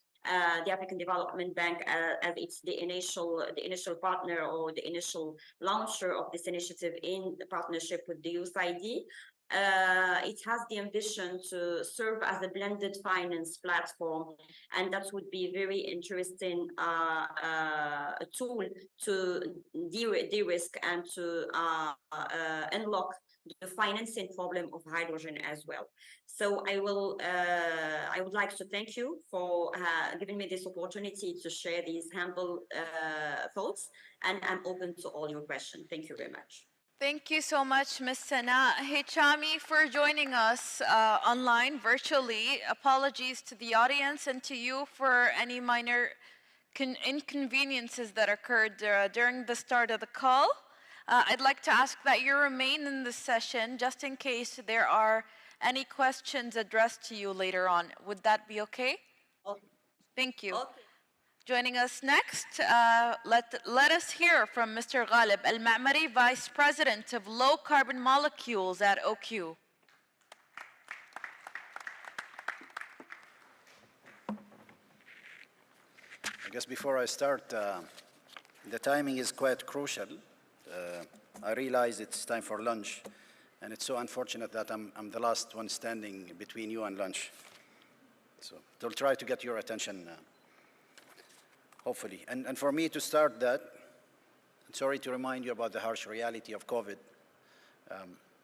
the African Development Bank as it's the initial partner or the initial launcher of this initiative in the partnership with the USAID. It has the ambition to serve as a blended finance platform, and that would be a very interesting tool to de-risk and to unlock the financing problem of hydrogen as well. So I would like to thank you for giving me this opportunity to share these humble thoughts, and I'm open to all your questions. Thank you very much. Thank you so much, Ms. Sana Hichami, for joining us online virtually. Apologies to the audience and to you for any minor inconveniences that occurred during the start of the call. I'd like to ask that you remain in the session just in case there are any questions addressed to you later on. Would that be okay? Okay. Thank you. Okay. Joining us next, let us hear from Mr. Ghalib Al-Ma'mari, Vice President of Low Carbon Molecules at OQ. I guess before I start, the timing is quite crucial. I realize it's time for lunch, and it's so unfortunate that I'm the last one standing between you and lunch. So I'll try to get your attention, hopefully. And for me to start that, I'm sorry to remind you about the harsh reality of COVID,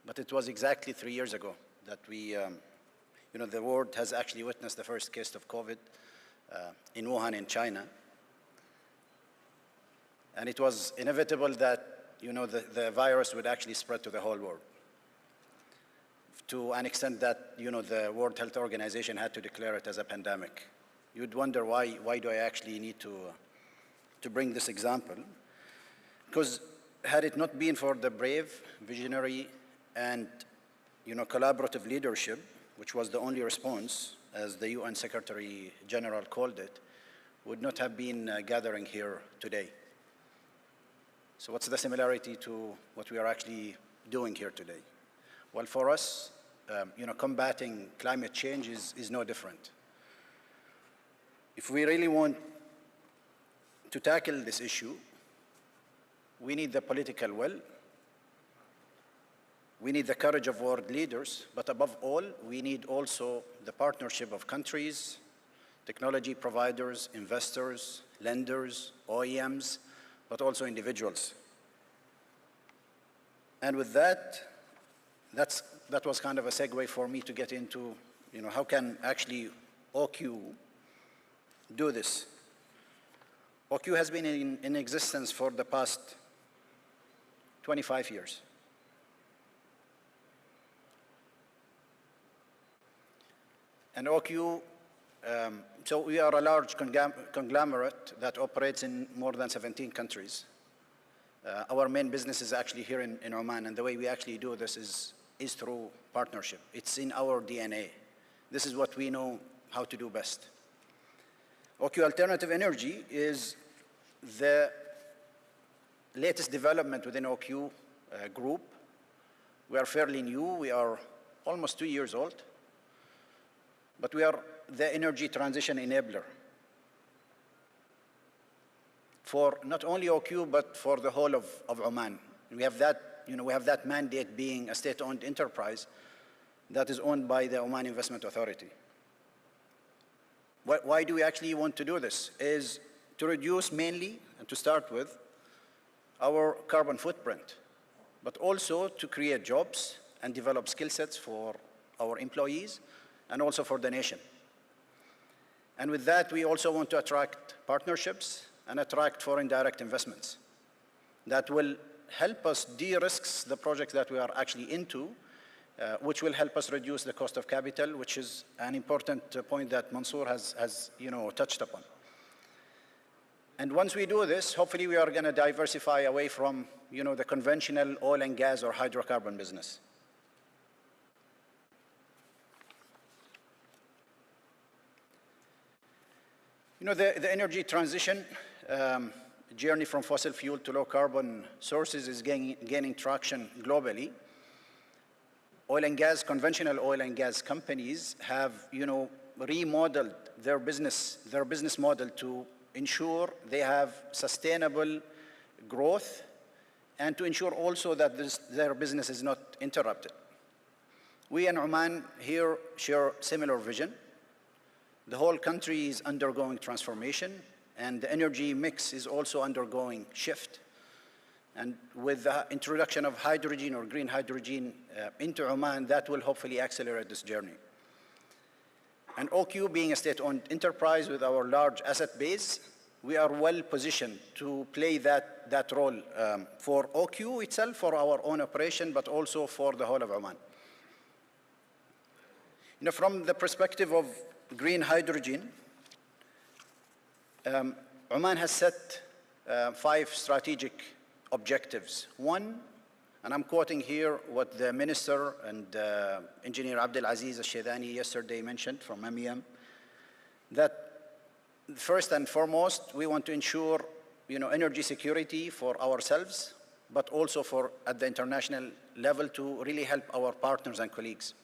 but it was exactly 3 years ago that the world has actually witnessed the first case of COVID in Wuhan in China. And it was inevitable that the virus would actually spread to the whole world, to an extent that the World Health Organization had to declare it as a pandemic. You'd wonder why do I actually need to bring this example? Because had it not been for the brave, visionary, and collaborative leadership, which was the only response, as the UN Secretary General called it, would not have been gathering here today. So what's the similarity to what we are actually doing here today? Well, for us, combating climate change is no different. If we really want to tackle this issue, we need the political will, we need the courage of world leaders, but above all, we need also the partnership of countries, technology providers, investors, lenders, OEMs, but also individuals. And with that was kind of a segue for me to get into, how can actually OQ do this? OQ has been in existence for the past 25 years. And OQ, so we are a large conglomerate that operates in more than 17 countries. Our main business is actually here in Oman, and the way we actually do this is through partnership. It's in our DNA. This is what we know how to do best. OQ Alternative Energy is the latest development within OQ group. We are fairly new. We are almost 2 years old. But we are the energy transition enabler for not only OQ, but for the whole of Oman. We have that mandate being a state-owned enterprise that is owned by the Oman Investment Authority. Why do we actually want to do this? Is to reduce mainly, and to start with, our carbon footprint, but also to create jobs and develop skill sets for our employees and also for the nation. And with that, we also want to attract partnerships and attract foreign direct investments that will help us de-risk the projects that we are actually into, which will help us reduce the cost of capital, which is an important point that Mansour has touched upon. And once we do this, hopefully we are going to diversify away from the conventional oil and gas or hydrocarbon business. The energy transition journey from fossil fuel to low carbon sources is gaining traction globally. Oil and gas, conventional oil and gas companies have, remodeled their business model to ensure they have sustainable growth and to ensure also that their business is not interrupted. We in Oman here share similar vision. The whole country is undergoing transformation, and the energy mix is also undergoing shift. And with the introduction of hydrogen or green hydrogen into Oman, that will hopefully accelerate this journey. And OQ being a state-owned enterprise with our large asset base, we are well positioned to play that role for OQ itself, for our own operation, but also for the whole of Oman. From the perspective of green hydrogen, Oman has set 5 strategic objectives. One, and I'm quoting here what the Minister and Engineer Abdel Aziz Al-Shadani yesterday mentioned from MEM, that first and foremost, we want to ensure energy security for ourselves, but also at the international level to really help our partners and colleagues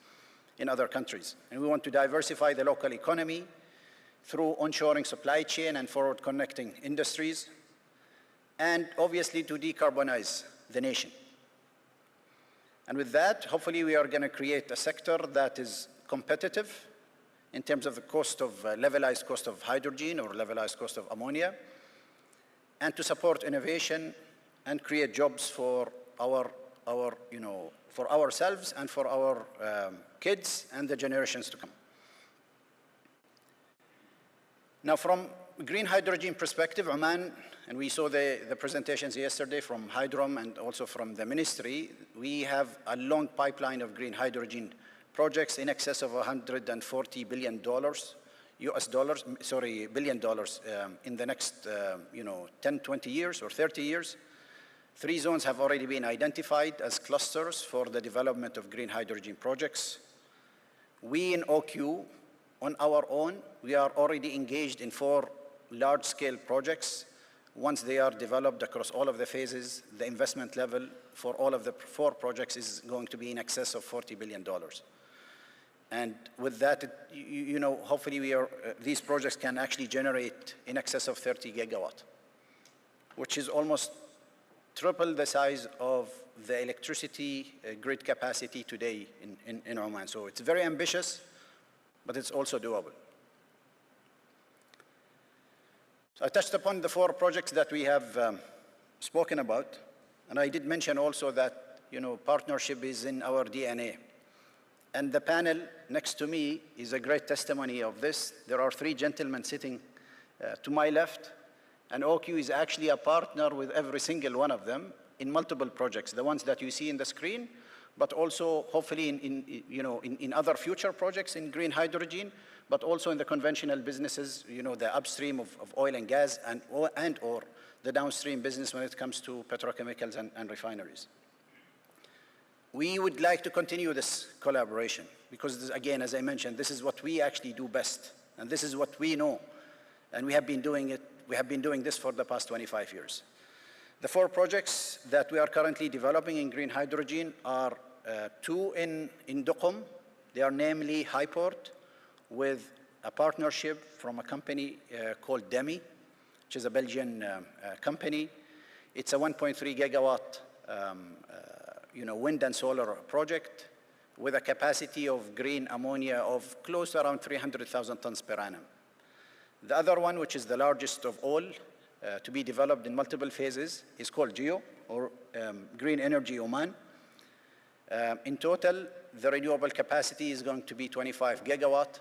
in other countries. And we want to diversify the local economy through onshoring supply chain and forward connecting industries, and obviously to decarbonize the nation. And with that, hopefully we are going to create a sector that is competitive in terms of the cost of levelized cost of hydrogen or levelized cost of ammonia, and to support innovation and create jobs for for ourselves and for our kids and the generations to come. Now, from green hydrogen perspective, Oman, and we saw the presentations yesterday from Hydrom and also from the ministry, we have a long pipeline of green hydrogen projects in excess of $140 billion, billion dollars in the next 10, 20 years or 30 years. 3 zones have already been identified as clusters for the development of green hydrogen projects. We in OQ, on our own, we are already engaged in 4 large-scale projects. Once they are developed across all of the phases, the investment level for all of the 4 projects is going to be in excess of $40 billion. And with that, hopefully these projects can actually generate in excess of 30 gigawatt, which is almost triple the size of the electricity grid capacity today in Oman. So it's very ambitious, but it's also doable. So I touched upon the 4 projects that we have spoken about, and I did mention also that partnership is in our DNA. And the panel next to me is a great testimony of this. There are 3 gentlemen sitting to my left, and OQ is actually a partner with every single one of them in multiple projects, the ones that you see in the screen, but also hopefully in other future projects in green hydrogen, but also in the conventional businesses, the upstream of oil and gas and or the downstream business when it comes to petrochemicals and refineries. We would like to continue this collaboration because, again, as I mentioned, this is what we actually do best, and this is what we know, and we have been doing it. We have been doing this for the past 25 years. The 4 projects that we are currently developing in green hydrogen are 2 in Duqm. They are namely Highport, with a partnership from a company called Demi, which is a Belgian company. It's a 1.3 gigawatt wind and solar project with a capacity of green ammonia of close to around 300,000 tons per annum. The other one, which is the largest of all, to be developed in multiple phases, is called GEO, or Green Energy Oman. In total, the renewable capacity is going to be 25 gigawatt,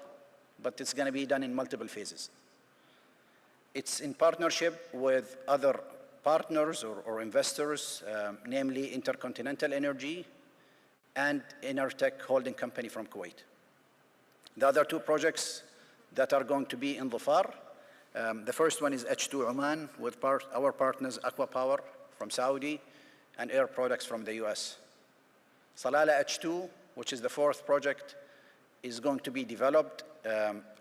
but it's going to be done in multiple phases. It's in partnership with other partners or investors, namely Intercontinental Energy and Enertech Holding Company from Kuwait. The other 2 projects that are going to be in Dhafar, the first one is H2 Oman with our partners Aqua Power from Saudi and Air Products from the US. Salalah H2, which is the 4th project, is going to be developed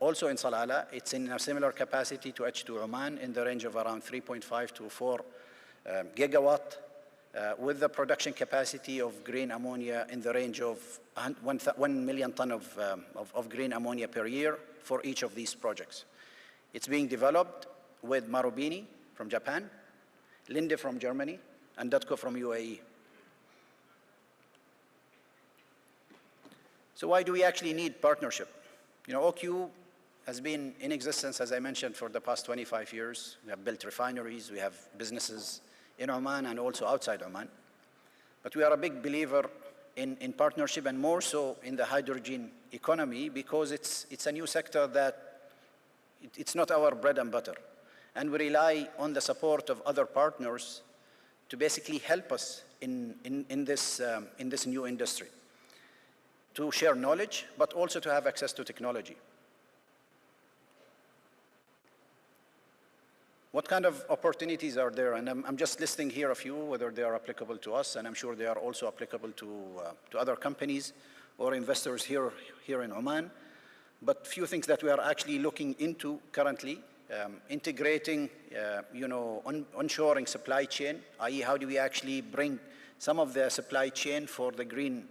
also in Salalah. It's in a similar capacity to H2 Oman in the range of around 3.5 to 4 gigawatt, with the production capacity of green ammonia in the range of 1 million ton of green ammonia per year for each of these projects. It's being developed with Marubeni from Japan, Linde from Germany, and Datco from UAE. So why do we actually need partnership? OQ has been in existence, as I mentioned, for the past 25 years. We have built refineries, we have businesses in Oman and also outside Oman. But we are a big believer in partnership, and more so in the hydrogen economy, because it's a new sector that it's not our bread and butter. And we rely on the support of other partners to basically help us in this new industry, to share knowledge, but also to have access to technology. What kind of opportunities are there? And I'm just listing here a few, whether they are applicable to us, and I'm sure they are also applicable to other companies or investors here in Oman. But few things that we are actually looking into currently, integrating, onshoring supply chain, i.e. how do we actually bring some of the supply chain for the green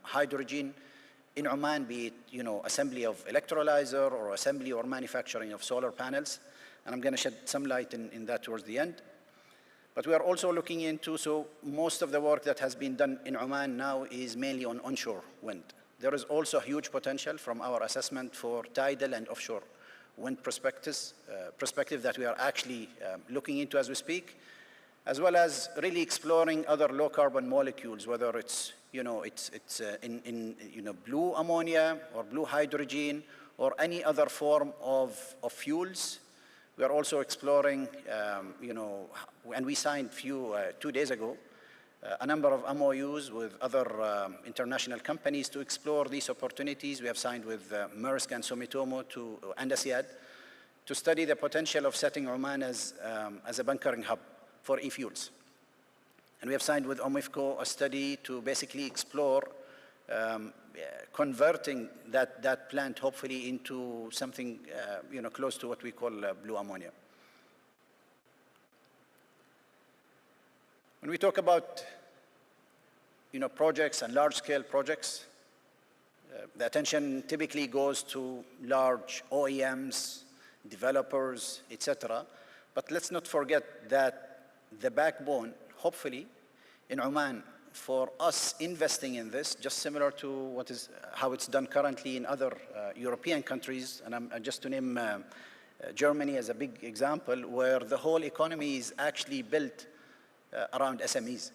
hydrogen in Oman, be it, assembly of electrolyzer or assembly or manufacturing of solar panels. And I'm going to shed some light in that towards the end. But we are also looking into, so most of the work that has been done in Oman now is mainly on onshore wind. There is also huge potential from our assessment for tidal and offshore wind perspective that we are actually looking into as we speak, as well as really exploring other low carbon molecules, whether it's, blue ammonia or blue hydrogen or any other form of fuels. We are also exploring, and we signed 2 days ago, a number of MOUs with other international companies to explore these opportunities. We have signed with Maersk and Sumitomo and ASEAD to study the potential of setting Oman as a bunkering hub for e-fuels. And we have signed with OMIFCO a study to basically explore converting that plant hopefully into something close to what we call blue ammonia. When we talk about projects and large-scale projects, the attention typically goes to large OEMs, developers, etc. But let's not forget that the backbone, hopefully, in Oman, for us investing in this, just similar to how it's done currently in other European countries, and just to name Germany as a big example, where the whole economy is actually built around SMEs.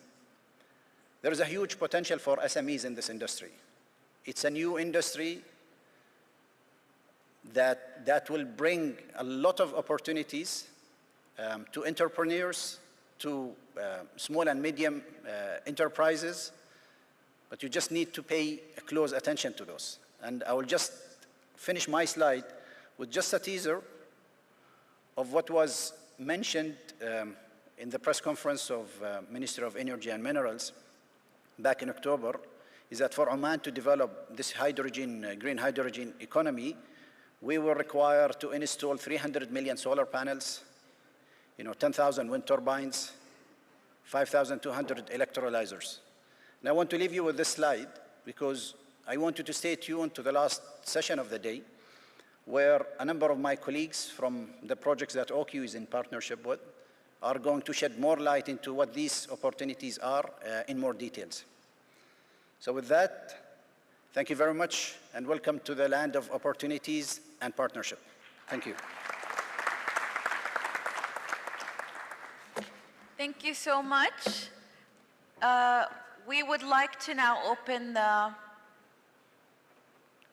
There is a huge potential for SMEs in this industry. It's a new industry that will bring a lot of opportunities to entrepreneurs, to small and medium enterprises, but you just need to pay close attention to those. And I will just finish my slide with just a teaser of what was mentioned in the press conference of Minister of Energy and Minerals back in October, is that for Oman to develop this green hydrogen economy, we will require to install 300 million solar panels, 10,000 wind turbines, 5,200 electrolyzers. And I want to leave you with this slide because I want you to stay tuned to the last session of the day, where a number of my colleagues from the projects that OQ is in partnership with are going to shed more light into what these opportunities are in more details. So with that, thank you very much and welcome to the land of opportunities and partnership. Thank you. Thank you so much. We would like to now open the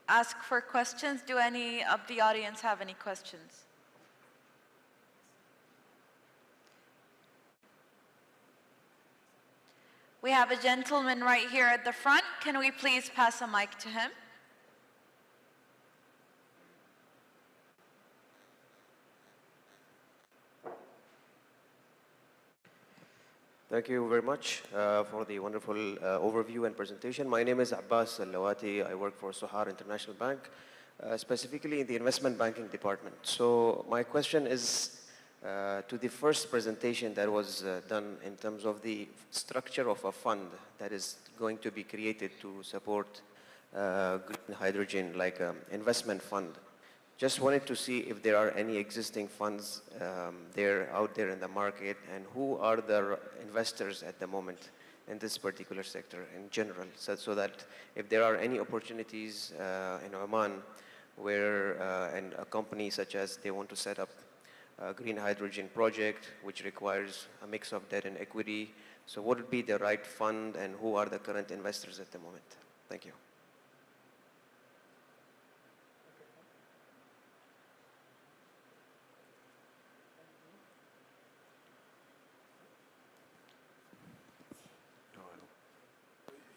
ask for questions. Do any of the audience have any questions? We have a gentleman right here at the front. Can we please pass a mic to him? Thank you very much for the wonderful overview and presentation. My name is Abbas Al-Lawati. I work for Sohar International Bank, specifically in the investment banking department. So my question is to the first presentation that was done in terms of the structure of a fund that is going to be created to support green hydrogen, like an investment fund. Just wanted to see if there are any existing funds out there in the market, and who are the investors at the moment in this particular sector in general, so that if there are any opportunities in Oman where and a company such as they want to set up green hydrogen project, which requires a mix of debt and equity. So what would be the right fund and who are the current investors at the moment? Thank you.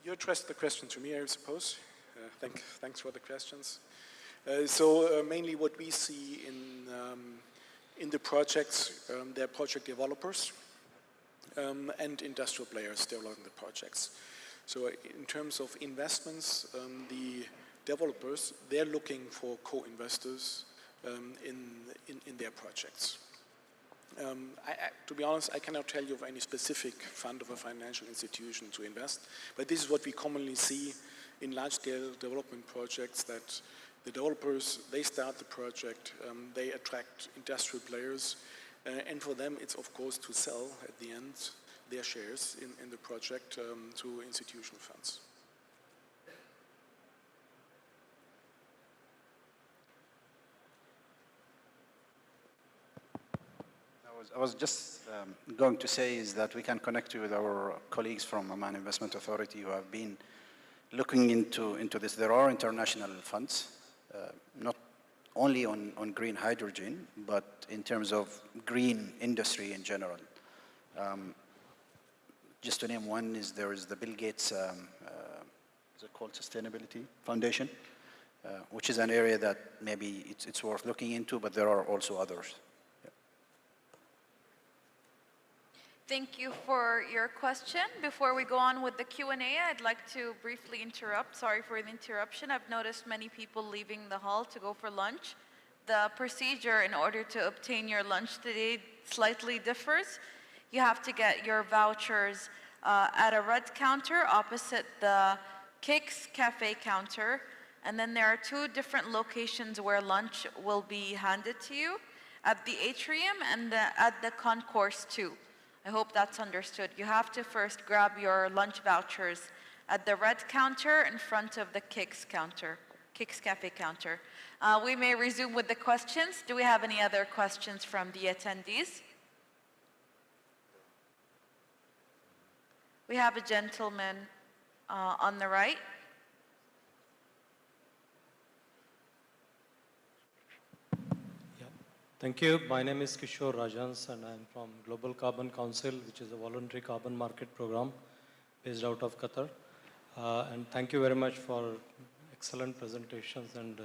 You addressed the question to me, I suppose. Thanks for the questions. So mainly what we see in the projects, they're project developers and industrial players developing the projects. So in terms of investments, the developers, they're looking for co-investors in their projects. To be honest, I cannot tell you of any specific fund of a financial institution to invest, but this is what we commonly see in large-scale development projects, that the developers, they start the project, they attract industrial players, and for them it's of course to sell at the end their shares in the project to institutional funds. I was just going to say is that we can connect you with our colleagues from Oman Investment Authority who have been looking into this. There are international funds, not only on green hydrogen, but in terms of green industry in general. Just to name one, there is the Bill Gates, is it called Sustainability Foundation, which is an area that maybe it's worth looking into, but there are also others. Thank you for your question. Before we go on with the Q&A, I'd like to briefly interrupt. Sorry for the interruption. I've noticed many people leaving the hall to go for lunch. The procedure in order to obtain your lunch today slightly differs. You have to get your vouchers at a red counter opposite the Kicks Cafe counter. And then there are two different locations where lunch will be handed to you, at the atrium and at the concourse too. I hope that's understood. You have to first grab your lunch vouchers at the red counter in front of the Kicks Cafe counter. We may resume with the questions. Do we have any other questions from the attendees? We have a gentleman on the right. Thank you. My name is Kishore Rajans and I'm from Global Carbon Council, which is a voluntary carbon market program based out of Qatar. And thank you very much for excellent presentations and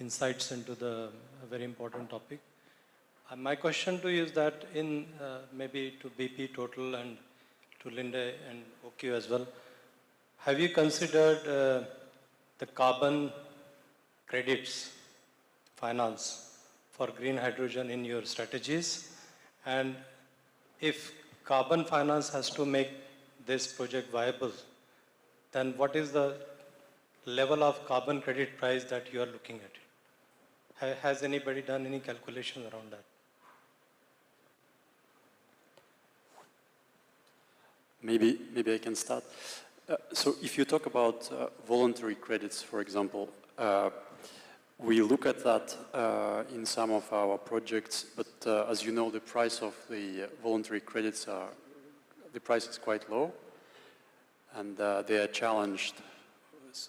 insights into the very important topic. My question to you is that in maybe to BP Total and to Linde and OQ as well, have you considered the carbon credits finance for green hydrogen in your strategies? And if carbon finance has to make this project viable, then what is the level of carbon credit price that you are looking at? Has anybody done any calculation around that? Maybe I can start. So if you talk about voluntary credits, for example, we look at that in some of our projects, but as you know, the price of the voluntary credits the price is quite low, and they are challenged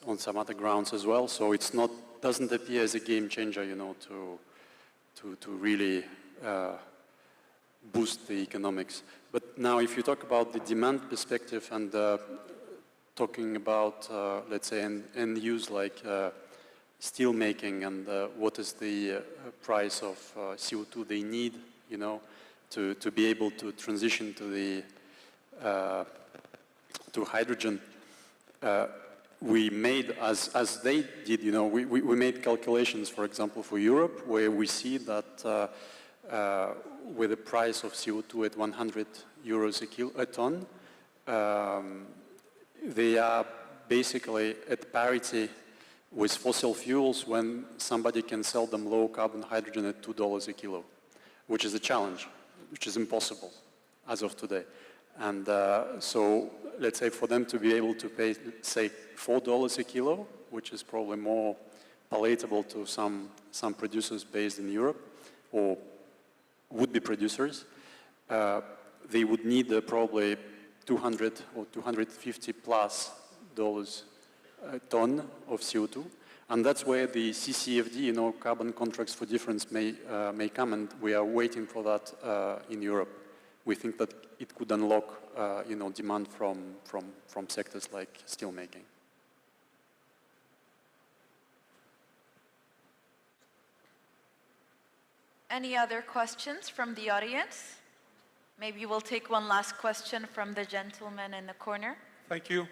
on some other grounds as well. So it's not doesn't appear as a game changer, you know, to really boost the economics. But now, if you talk about the demand perspective and talking about let's say end use like steel making and what is the price of CO2 they need, you know, to be able to transition to the to hydrogen. We made, as they did, you know, we made calculations, for example, for Europe, where we see that with the price of CO2 at 100 euros a ton, they are basically at parity with fossil fuels when somebody can sell them low carbon hydrogen at $2 a kilo, which is a challenge, which is impossible as of today. And so let's say for them to be able to pay, say, $4 a kilo, which is probably more palatable to some producers based in Europe, or would-be producers, they would need probably 200 or 250 plus dollars a ton of CO2. And that's where the CCFD, carbon contracts for difference may come, and we are waiting for that in Europe. We think that it could unlock, demand from sectors like steelmaking. Any other questions from the audience? Maybe we'll take one last question from the gentleman in the corner. Thank you.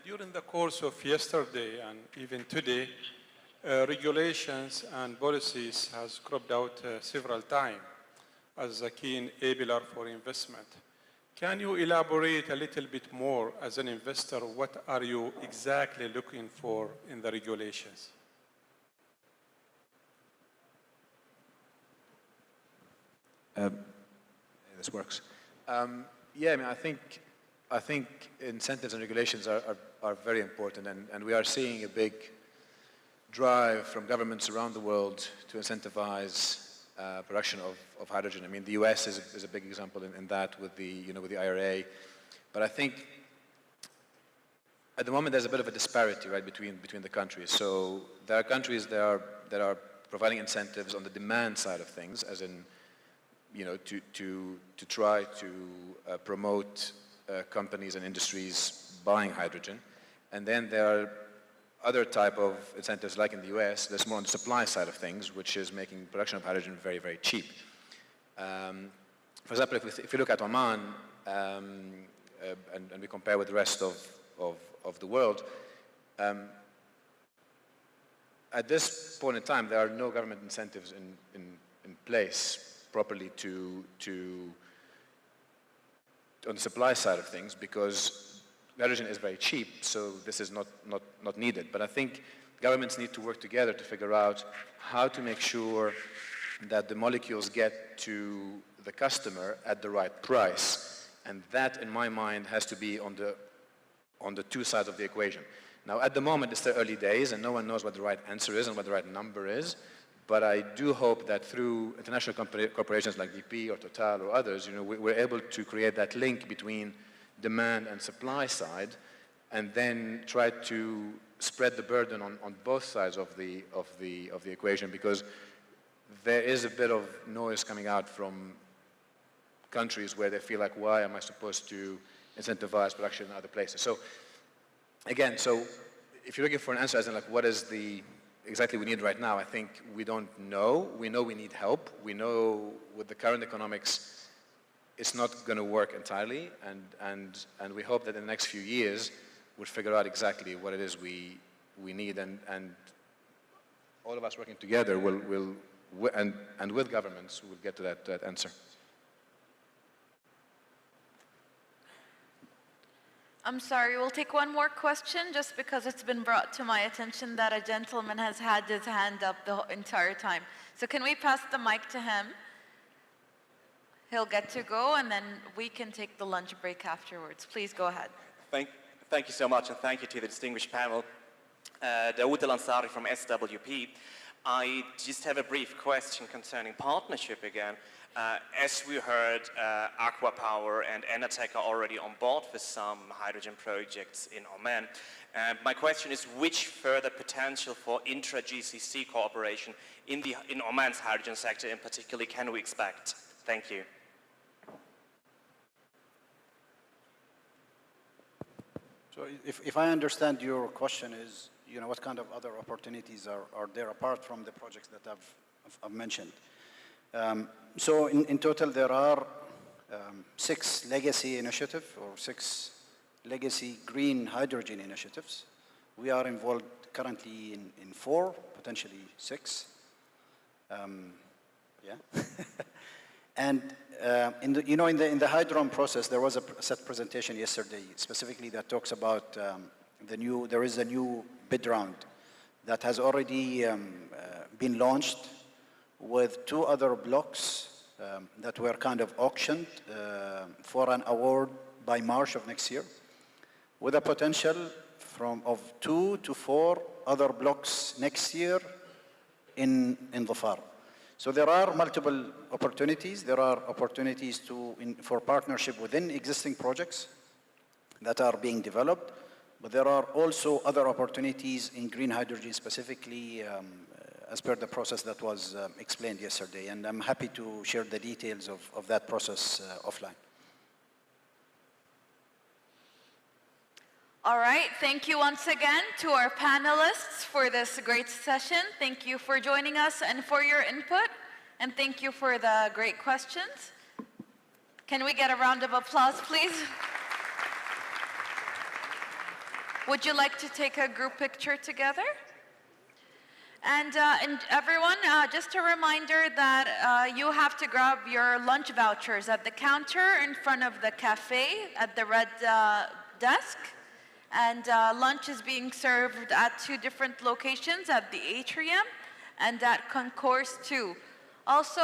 During the course of yesterday and even today, regulations and policies has cropped out several times as a key enabler for investment. Can you elaborate a little bit more as an investor, what are you exactly looking for in the regulations? This works. Yeah, I mean, I think incentives and regulations are very important, and we are seeing a big drive from governments around the world to incentivize production of hydrogen. I mean, the U.S. is a big example in that with the IRA, but I think at the moment there's a bit of a disparity, right, between the countries. So there are countries that are providing incentives on the demand side of things, as in to try to promote companies and industries buying hydrogen. And then there are other type of incentives, like in the US, that's more on the supply side of things, which is making production of hydrogen very, very cheap. For example, if you look at Oman, and we compare with the rest of the world, at this point in time, there are no government incentives in place properly on the supply side of things, because hydrogen is very cheap, so this is not needed. But I think governments need to work together to figure out how to make sure that the molecules get to the customer at the right price. And that, in my mind, has to be on the two sides of the equation. Now, at the moment, it's the early days, and no one knows what the right answer is and what the right number is. But I do hope that through international corporations like BP or Total or others, we're able to create that link between demand and supply side, and then try to spread the burden on both sides of the equation, because there is a bit of noise coming out from countries where they feel like, why am I supposed to incentivize production in other places? So again, if you're looking for an answer as in like what is the exactly we need right now, I think we don't know. We know we need help. We know with the current economics, it's not going to work entirely, and we hope that in the next few years we'll figure out exactly what it is we need, and all of us working together and with governments will get to that answer. I'm sorry, we'll take one more question just because it's been brought to my attention that a gentleman has had his hand up the entire time. So can we pass the mic to him? He'll get to go, and then we can take the lunch break afterwards. Please go ahead. Thank you so much, and thank you to the distinguished panel. Dawood Al-Ansari from SWP. I just have a brief question concerning partnership again. As we heard, Aqua Power and Enertech are already on board with some hydrogen projects in Oman. My question is, which further potential for intra-GCC cooperation in Oman's hydrogen sector in particular can we expect? Thank you. So if I understand, your question is, what kind of other opportunities are there apart from the projects that I've mentioned? So in total, there are 6 legacy initiatives or 6 legacy green hydrogen initiatives. We are involved currently in 4, potentially 6. Yeah. And in the hydrogen process, there was a set presentation yesterday, specifically that talks about there is a new bid round that has already been launched, with 2 other blocks that were kind of auctioned for an award by March of next year, with a potential of 2 to 4 other blocks next year in Dhafar. So there are multiple opportunities. There are opportunities for partnership within existing projects that are being developed, but there are also other opportunities in green hydrogen specifically as per the process that was explained yesterday. And I'm happy to share the details of that process offline. All right, thank you once again to our panelists for this great session. Thank you for joining us and for your input, and thank you for the great questions. Can we get a round of applause, please? Would you like to take a group picture together? And everyone, just a reminder that you have to grab your lunch vouchers at the counter in front of the cafe at the red desk. And lunch is being served at 2 different locations, at the atrium and at Concourse 2. Also,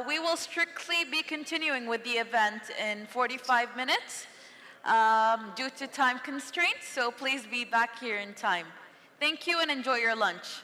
we will strictly be continuing with the event in 45 minutes due to time constraints, so please be back here in time. Thank you and enjoy your lunch.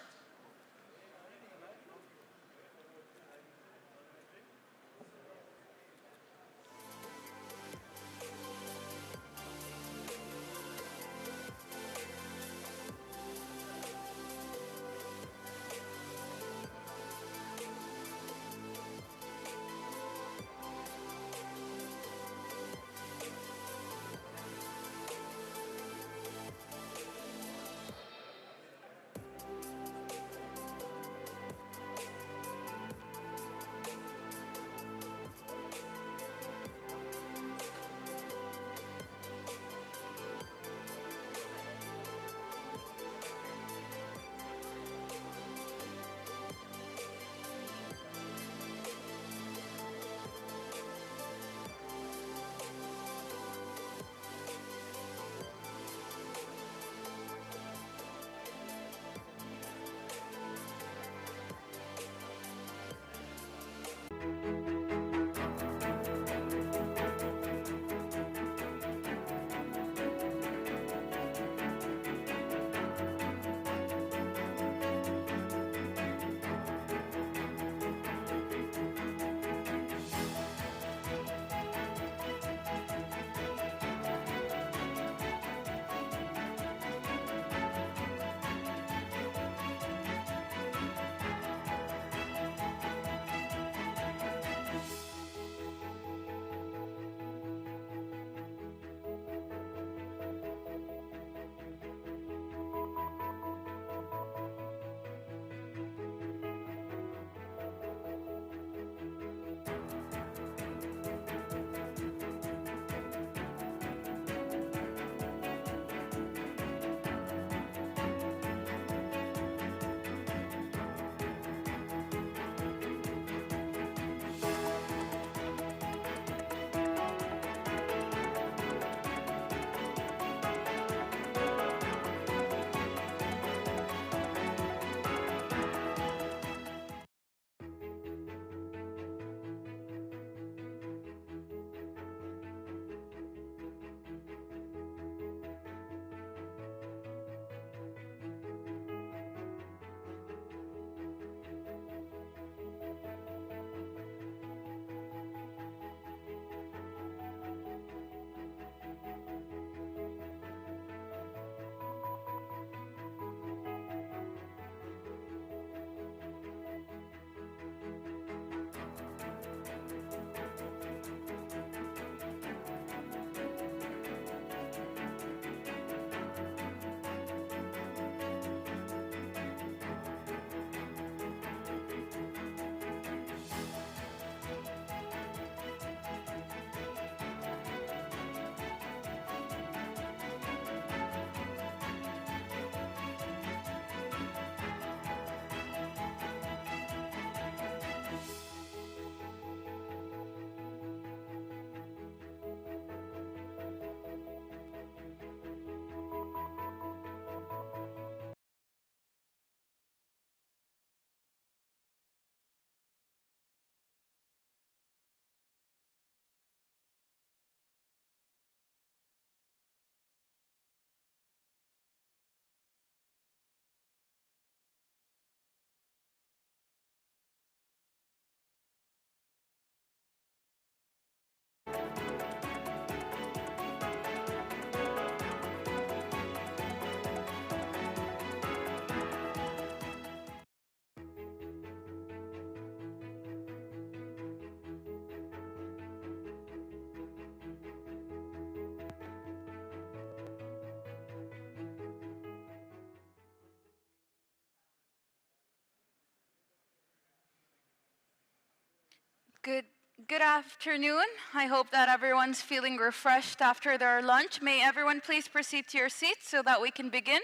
Good, good afternoon. I hope that everyone's feeling refreshed after their lunch. May everyone please proceed to your seats so that we can begin.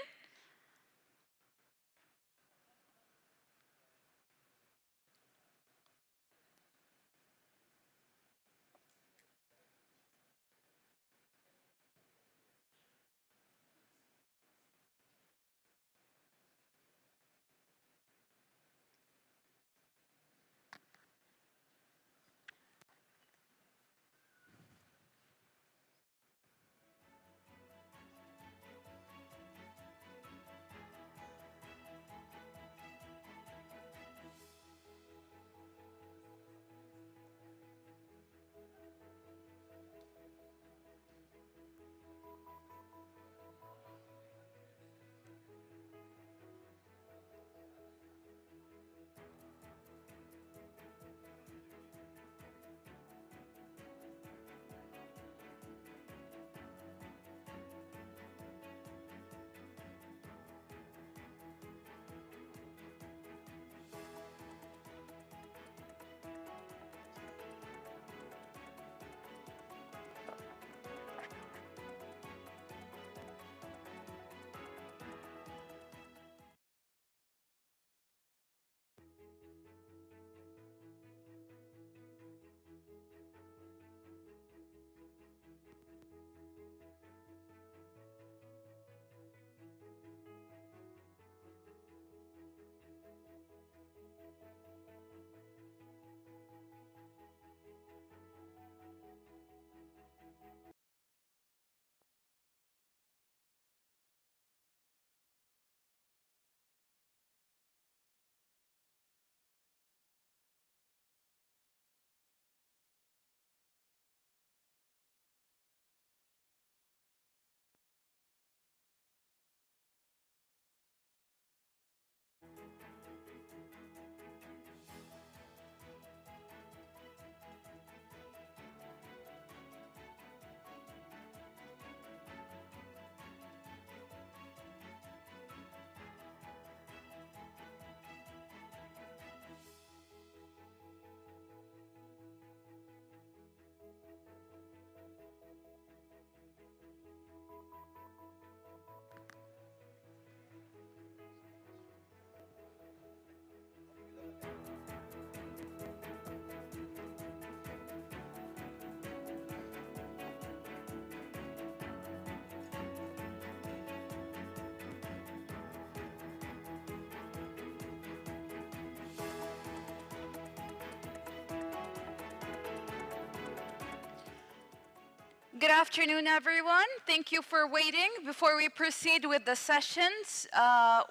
Good afternoon, everyone. Thank you for waiting. Before we proceed with the sessions,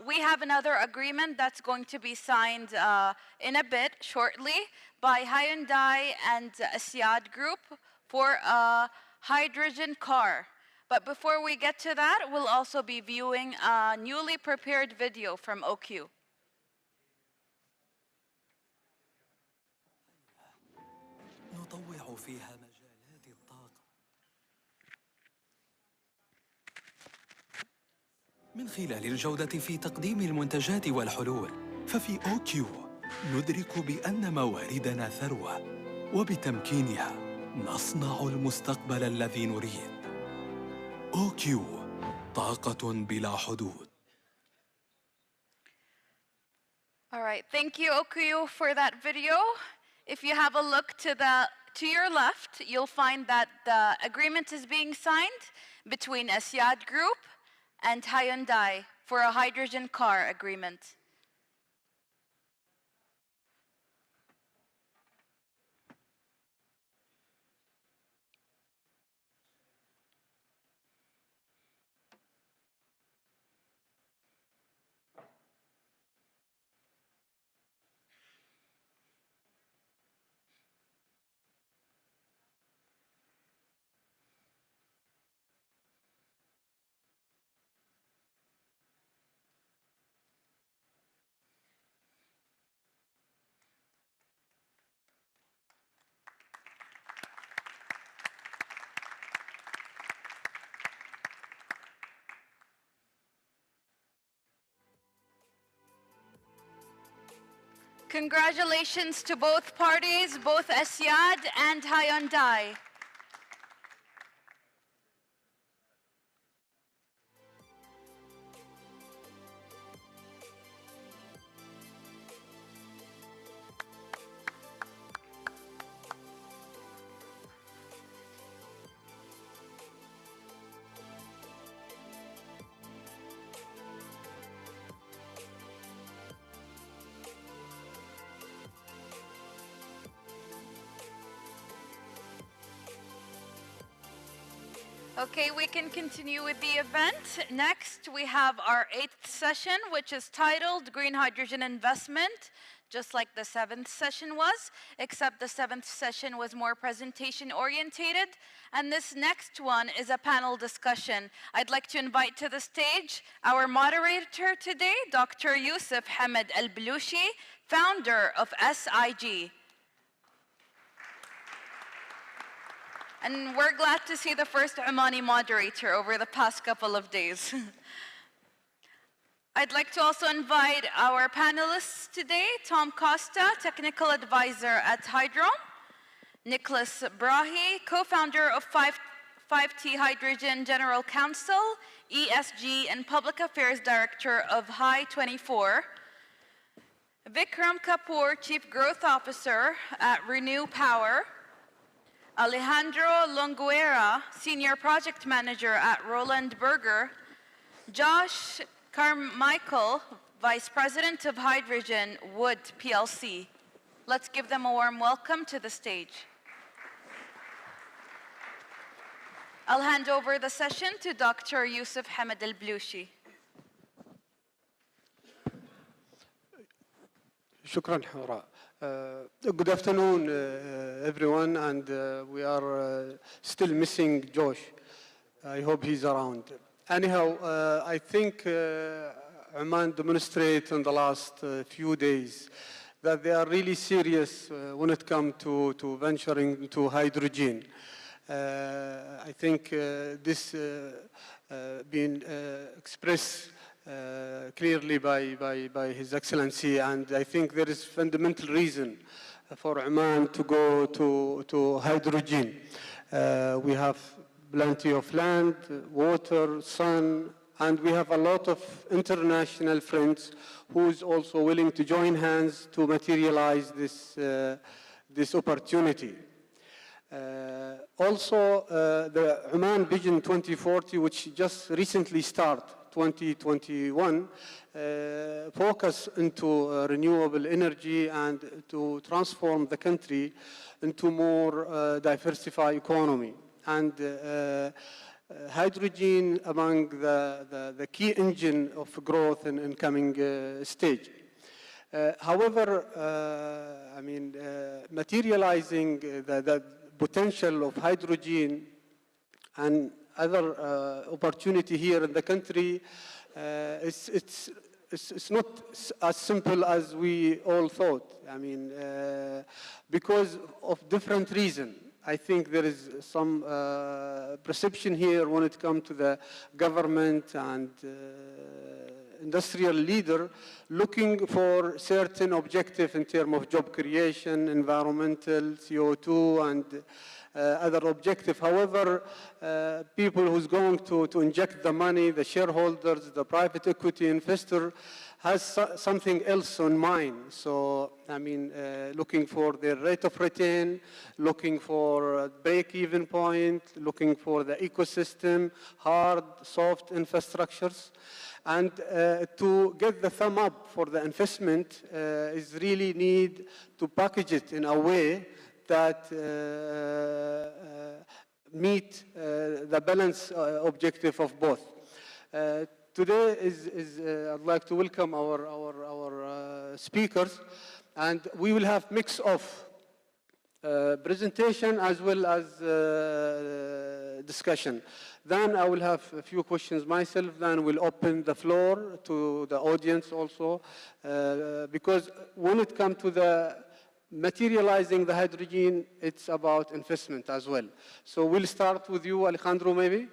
we have another agreement that's going to be signed in a bit, shortly, by Hyundai and Asyad Group for a hydrogen car. But before we get to that, we'll also be viewing a newly prepared video from OQ. نطوع فيها مجالات الطاقة من خلال الجودة في تقديم المنتجات والحلول، ففي OQ ندرك بأن مواردنا ثروة، وبتمكينها نصنع المستقبل الذي نريد. OQ طاقة بلا حدود. All right, thank you, OQ, for that video. If you have a look to your left, you'll find that the agreement is being signed between Asyad Group and Hyundai for a hydrogen car agreement. Congratulations to both parties, both Asyad and Hyundai. Okay, we can continue with the event. Next, we have our 8th session, which is titled Green Hydrogen Investment, just like the 7th session was, except the 7th session was more presentation orientated. And this next one is a panel discussion. I'd like to invite to the stage our moderator today, Dr. Yusuf Hamad Al-Balushi, founder of SIG. And we're glad to see the first Omani moderator over the past couple of days. I'd like to also invite our panelists today, Tom Costa, Technical Advisor at Hydro, Nicholas Brahi, co-founder of 5T Hydrogen General Counsel, ESG and Public Affairs Director of Hi24, Vikram Kapoor, Chief Growth Officer at Renew Power, Alejandro Longuera, Senior Project Manager at Roland Berger, Josh Carmichael, Vice President of Hydrogen Wood PLC. Let's give them a warm welcome to the stage. I'll hand over the session to Dr. Yusuf Hamad Al-Balushi. شكرا حوراء. Good afternoon, everyone, and we are still missing Josh. I hope he's around. Anyhow, I think Oman demonstrated in the last few days that they are really serious when it comes to venturing into hydrogen. I think this been expressed clearly by His Excellency, and I think there is fundamental reason for Oman to go to hydrogen. We have plenty of land, water, sun, and we have a lot of international friends who is also willing to join hands to materialize this opportunity. Also, the Oman Vision 2040, which just recently started, 2021, focus into renewable energy and to transform the country into more diversified economy. And hydrogen among the key engine of growth in coming stage. However, I mean, materializing the potential of hydrogen and other opportunity here in the country, it's not as simple as we all thought. I mean, because of different reasons. I think there is some perception here when it comes to the government and industrial leader looking for certain objective in terms of job creation, environmental, CO2, and other objective. However, people who's going to inject the money, the shareholders, the private equity investor, has something else on mind. So, I mean, looking for the rate of return, looking for a break-even point, looking for the ecosystem, hard, soft infrastructures. And to get the thumb up for the investment is really need to package it in a way that meet the balance objective of both. Today I'd like to welcome our speakers, and we will have mix of presentation as well as discussion. Then I will have a few questions myself, then we'll open the floor to the audience also, because when it comes to the materializing the hydrogen, it's about investment as well. So we'll start with you, Alejandro, maybe.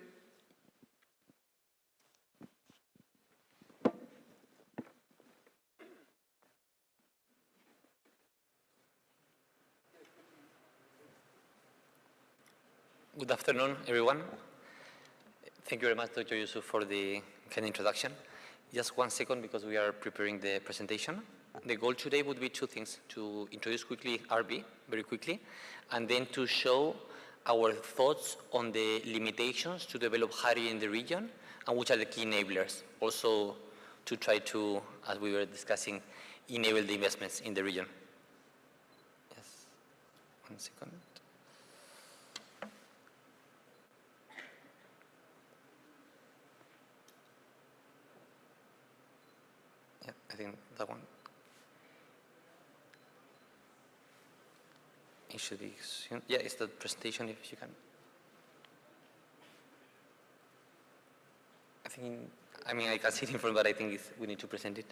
Good afternoon, everyone. Thank you very much, Dr. Yusuf, for the kind introduction. Just 1 second, because we are preparing the presentation. The goal today would be two things: to introduce quickly RB, very quickly, and then to show our thoughts on the limitations to develop hydrogen in the region and which are the key enablers. Also, to try to, as we were discussing, enable the investments in the region. Yes, 1 second. Yeah, I think that one. It should be soon. Yeah, it's the presentation, if you can. I mean, I can see it in front, but I think we need to present it.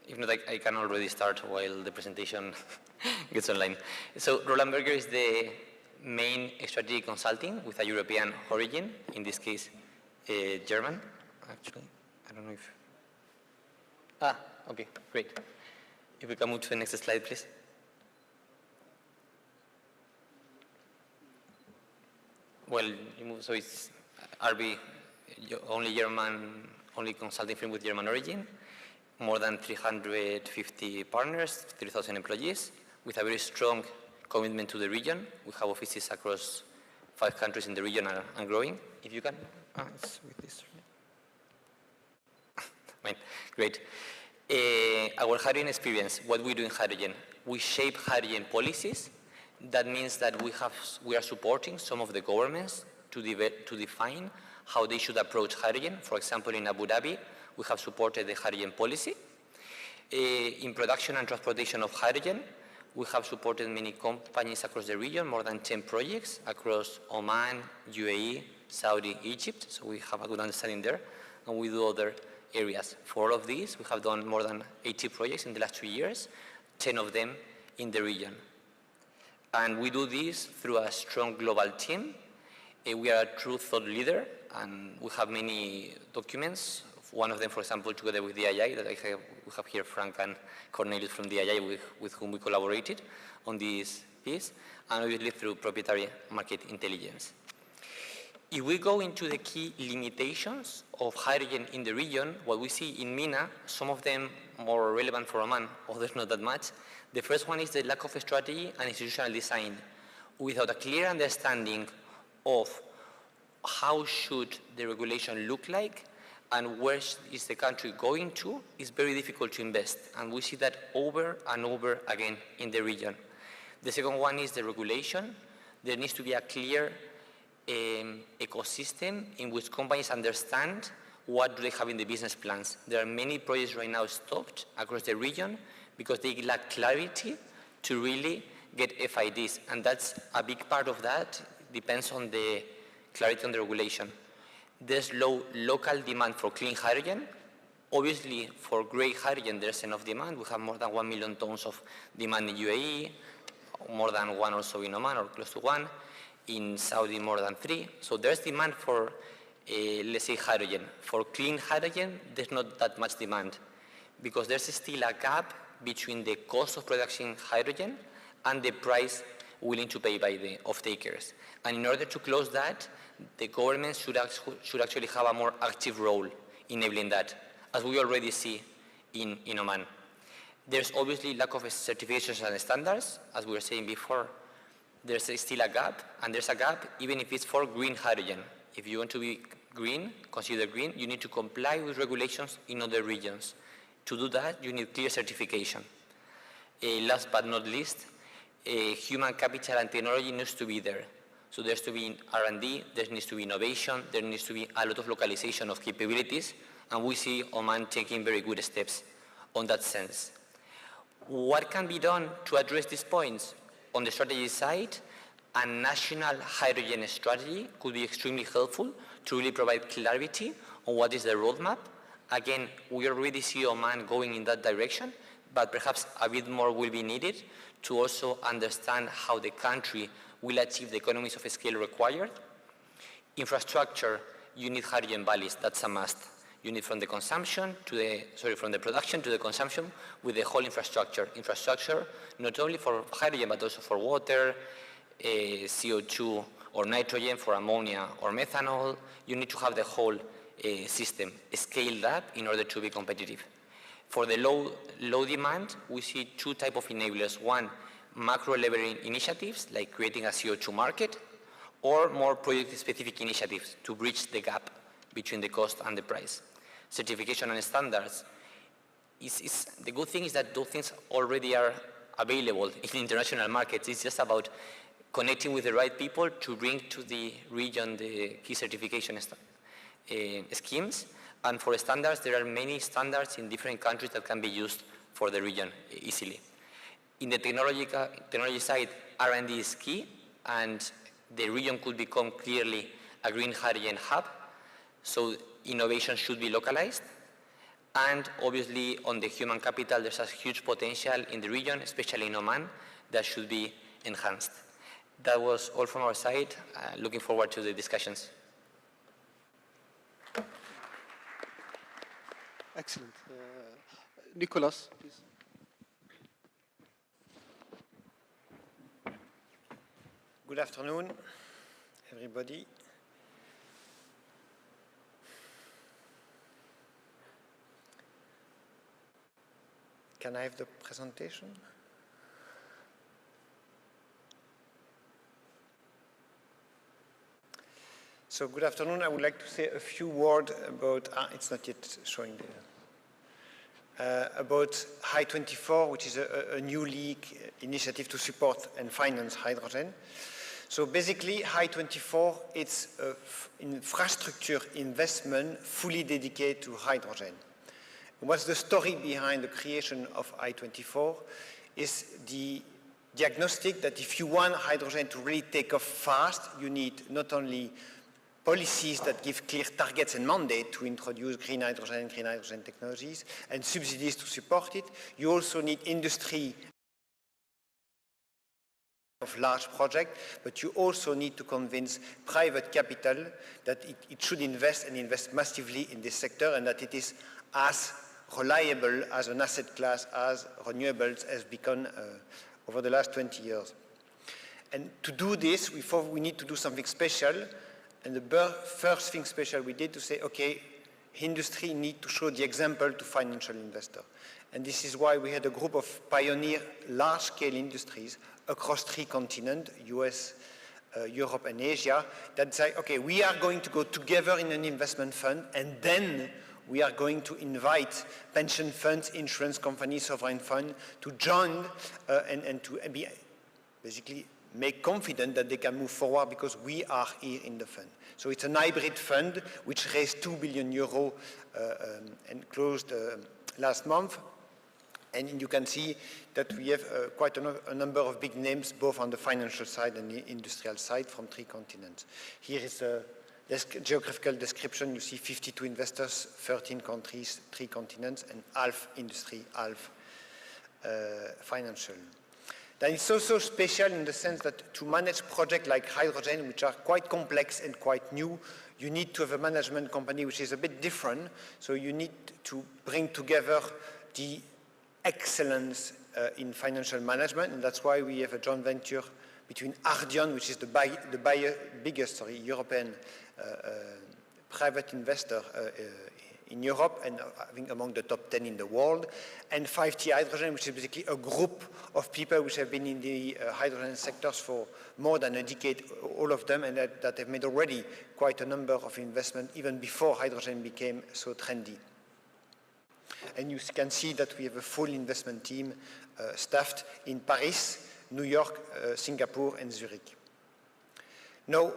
If not, I can already start while the presentation gets online. So Roland Berger is the main strategic consulting with a European origin, in this case, German, actually. I don't know if... okay, great. If we can move to the next slide, please. Well, so it's RB, only German, only consulting firm with German origin, more than 350 partners, 3,000 employees, with a very strong commitment to the region. We have offices across 5 countries in the region and growing. If you can, it's with this. Fine, great. Our hydrogen experience, what we do in hydrogen, we shape hydrogen policies. That means that we are supporting some of the governments to define how they should approach hydrogen. For example, in Abu Dhabi, we have supported the hydrogen policy. In production and transportation of hydrogen, we have supported many companies across the region, more than 10 projects across Oman, UAE, Saudi, Egypt. So we have a good understanding there, and we do other areas. For all of these, we have done more than 80 projects in the last 2 years, 10 of them in the region. And we do this through a strong global team. We are a true thought leader, and we have many documents. One of them, for example, together with the DII, that we have here Frank and Cornelius from the DII, with whom we collaborated on this piece, and obviously through proprietary market intelligence. If we go into the key limitations of hydrogen in the region, what we see in MENA, some of them more relevant for Oman, others not that much. The first one is the lack of a strategy and institutional design. Without a clear understanding of how should the regulation look like and where is the country going to, it's very difficult to invest. And we see that over and over again in the region. The second one is the regulation. There needs to be a clear ecosystem in which companies understand what do they have in the business plans. There are many projects right now stopped across the region because they lack clarity to really get FIDs. And that's a big part of that, depends on the clarity on the regulation. There's low local demand for clean hydrogen. Obviously, for gray hydrogen, there's enough demand. We have more than 1 million tons of demand in UAE, more than 1 also in Oman, or close to 1. In Saudi, more than 3. So there's demand for, let's say, hydrogen. For clean hydrogen, there's not that much demand because there's still a gap between the cost of production hydrogen and the price willing to pay by the off-takers. And in order to close that, the government should actually have a more active role enabling that, as we already see in Oman. There's obviously lack of certifications and standards, as we were saying before. There's still a gap, and there's a gap even if it's for green hydrogen. If you want to be green, consider green, you need to comply with regulations in other regions. To do that, you need clear certification. Last but not least, human capital and technology needs to be there. So there's to be R&D, there needs to be innovation, there needs to be a lot of localization of capabilities, and we see Oman taking very good steps on that sense. What can be done to address these points? On the strategy side, a national hydrogen strategy could be extremely helpful to really provide clarity on what is the roadmap. Again, we already see Oman going in that direction, but perhaps a bit more will be needed to also understand how the country will achieve the economies of scale required. Infrastructure, you need hydrogen valleys, that's a must. You need from the consumption to the, from the production to the consumption with the whole infrastructure. Infrastructure not only for hydrogen but also for water, CO2 or nitrogen, for ammonia or methanol. You need to have the whole system scaled up in order to be competitive. For the low demand, we see two types of enablers. One, macro level initiatives like creating a CO2 market, or more project-specific initiatives to bridge the gap between the cost and the price. Certification and standards. The good thing is that those things already are available in international markets. It's just about connecting with the right people to bring to the region the key certification schemes. And for standards, there are many standards in different countries that can be used for the region easily. In the technology side, R&D is key, and the region could become clearly a green hydrogen hub. So innovation should be localized. And obviously, on the human capital, there's a huge potential in the region, especially in Oman, that should be enhanced. That was all from our side. Looking forward to the discussions. Excellent. Nicholas, please. Good afternoon, everybody. Can I have the presentation? So good afternoon. I would like to say a few words about, it's not yet showing there, about Hy24, which is a new league initiative to support and finance hydrogen. So basically, Hy24, it's an infrastructure investment fully dedicated to hydrogen. And what's the story behind the creation of Hy24 is the diagnostic that if you want hydrogen to really take off fast, you need not only policies that give clear targets and mandate to introduce green hydrogen technologies and subsidies to support it, you also need industry of large projects, but you also need to convince private capital that it should invest and invest massively in this sector, and that it is as reliable as an asset class as renewables has become over the last 20 years. And to do this, we thought we need to do something special, and the first thing special we did to say, okay, industry need to show the example to financial investors. And this is why we had a group of pioneer large-scale industries across 3 continents, US, Europe, and Asia, that say, okay, we are going to go together in an investment fund, and then we are going to invite pension funds, insurance companies, sovereign funds to join and to be basically make confident that they can move forward because we are here in the fund. So it's a hybrid fund which raised 2 billion euro and closed last month. And you can see that we have quite a number of big names, both on the financial side and the industrial side from 3 continents. Here is a geographical description. You see 52 investors, 13 countries, 3 continents, and half industry, half financial. Then it's also special in the sense that to manage projects like hydrogen, which are quite complex and quite new, you need to have a management company which is a bit different. So you need to bring together the excellence in financial management, and that's why we have a joint venture between Ardian, which is the biggest European private investor in Europe, and I think among the top 10 in the world, and 5T Hydrogen, which is basically a group of people which have been in the hydrogen sectors for more than a decade, all of them, and that have made already quite a number of investments even before hydrogen became so trendy. And you can see that we have a full investment team staffed in Paris, New York, Singapore, and Zurich. Now,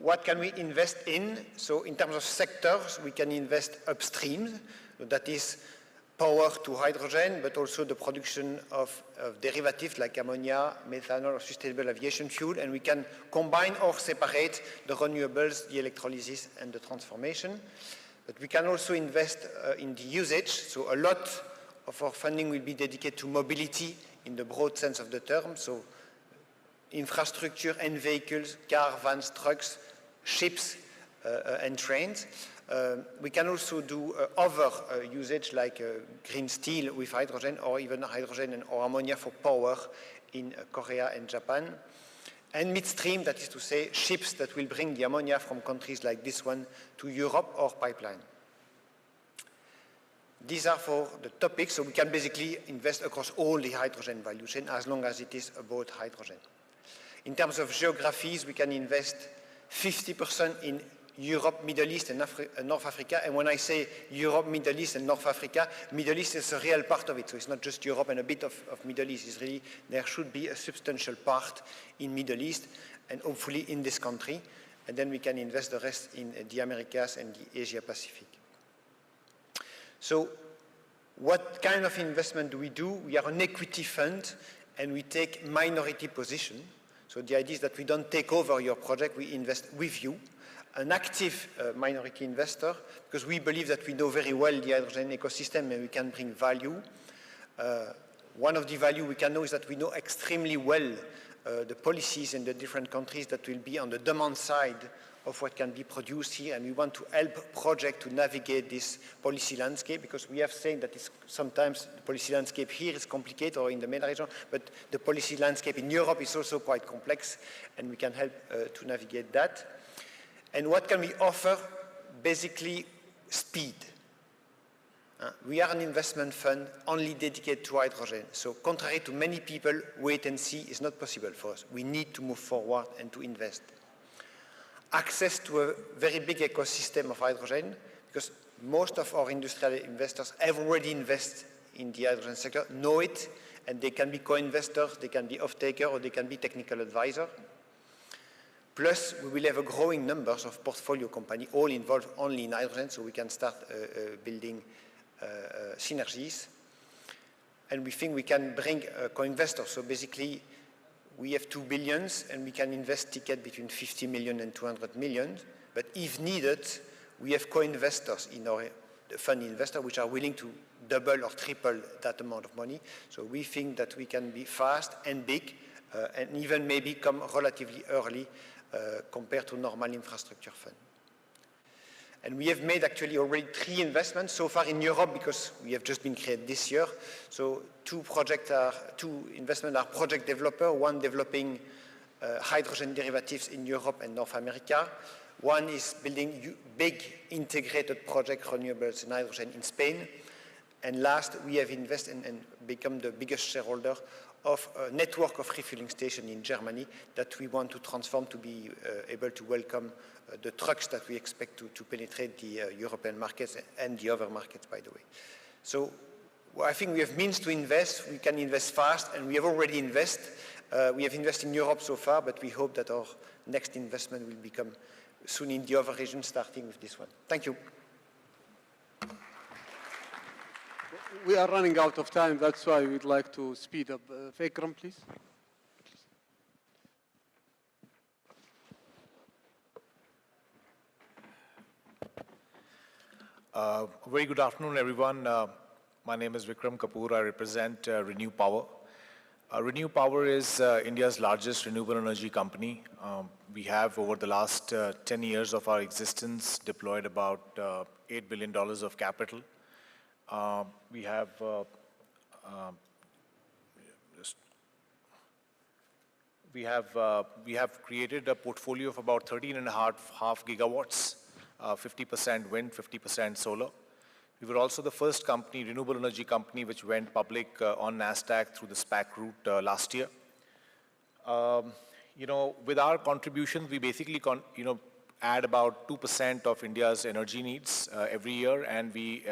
what can we invest in? So in terms of sectors, we can invest upstream, that is power to hydrogen, but also the production of derivatives like ammonia, methanol, or sustainable aviation fuel, and we can combine or separate the renewables, the electrolysis, and the transformation. But we can also invest in the usage, so a lot of our funding will be dedicated to mobility in the broad sense of the term, so infrastructure and vehicles, cars, vans, trucks, ships, and trains. We can also do other usage like green steel with hydrogen, or even hydrogen and or ammonia for power in Korea and Japan. And midstream, that is to say, ships that will bring the ammonia from countries like this one to Europe or pipeline. These are for the topics, so we can basically invest across all the hydrogen value chain as long as it is about hydrogen. In terms of geographies, we can invest 50% in Europe, Middle East, and North Africa. And when I say Europe, Middle East, and North Africa, Middle East is a real part of it. So it's not just Europe and a bit of Middle East. It's really, there should be a substantial part in Middle East and hopefully in this country. And then we can invest the rest in the Americas and the Asia Pacific. So what kind of investment do? We are an equity fund and we take minority position. So the idea is that we don't take over your project, we invest with you. An active minority investor, because we believe that we know very well the hydrogen ecosystem and we can bring value. One of the value we can know is that we know extremely well the policies in the different countries that will be on the demand side of what can be produced here, and we want to help projects to navigate this policy landscape, because we have seen that sometimes the policy landscape here is complicated, or in the MENA region, but the policy landscape in Europe is also quite complex, and we can help to navigate that. And what can we offer? Basically, speed. We are an investment fund only dedicated to hydrogen. So contrary to many people, wait and see is not possible for us. We need to move forward and to invest. Access to a very big ecosystem of hydrogen, because most of our industrial investors have already invested in the hydrogen sector, know it, and they can be co-investors, they can be off-taker, or they can be technical advisor. Plus, we will have a growing numbers of portfolio companies, all involved only in hydrogen, so we can start building synergies. And we think we can bring co-investors. So basically, we have 2 billion, and we can invest ticket between 50 million and 200 million. But if needed, we have co-investors in our fund investor, which are willing to double or triple that amount of money. So we think that we can be fast and big, and even maybe come relatively early compared to normal infrastructure fund. And we have made actually already 3 investments so far in Europe, because we have just been created this year. So 2 investments are project developer, one developing hydrogen derivatives in Europe and North America. One is building big integrated project renewables and hydrogen in Spain. And last, we have invested and become the biggest shareholder of a network of refueling stations in Germany that we want to transform to be able to welcome the trucks that we expect to penetrate the European markets and the other markets, by the way. So I think we have means to invest. We can invest fast, and we have already invested. We have invested in Europe so far, but we hope that our next investment will become soon in the other regions, starting with this one. Thank you. We are running out of time. That's why we'd like to speed up. Fikram, please. Very good afternoon, everyone. My name is Vikram Kapoor. I represent Renew Power. Renew Power is India's largest renewable energy company. We have, over the last 10 years of our existence, deployed about $8 billion of capital. We have created a portfolio of about 13.5 gigawatts, 50% wind, 50% solar. We were also the first company, renewable energy company, which went public on NASDAQ through the SPAC route last year. With our contributions, we basically add about 2% of India's energy needs every year, and we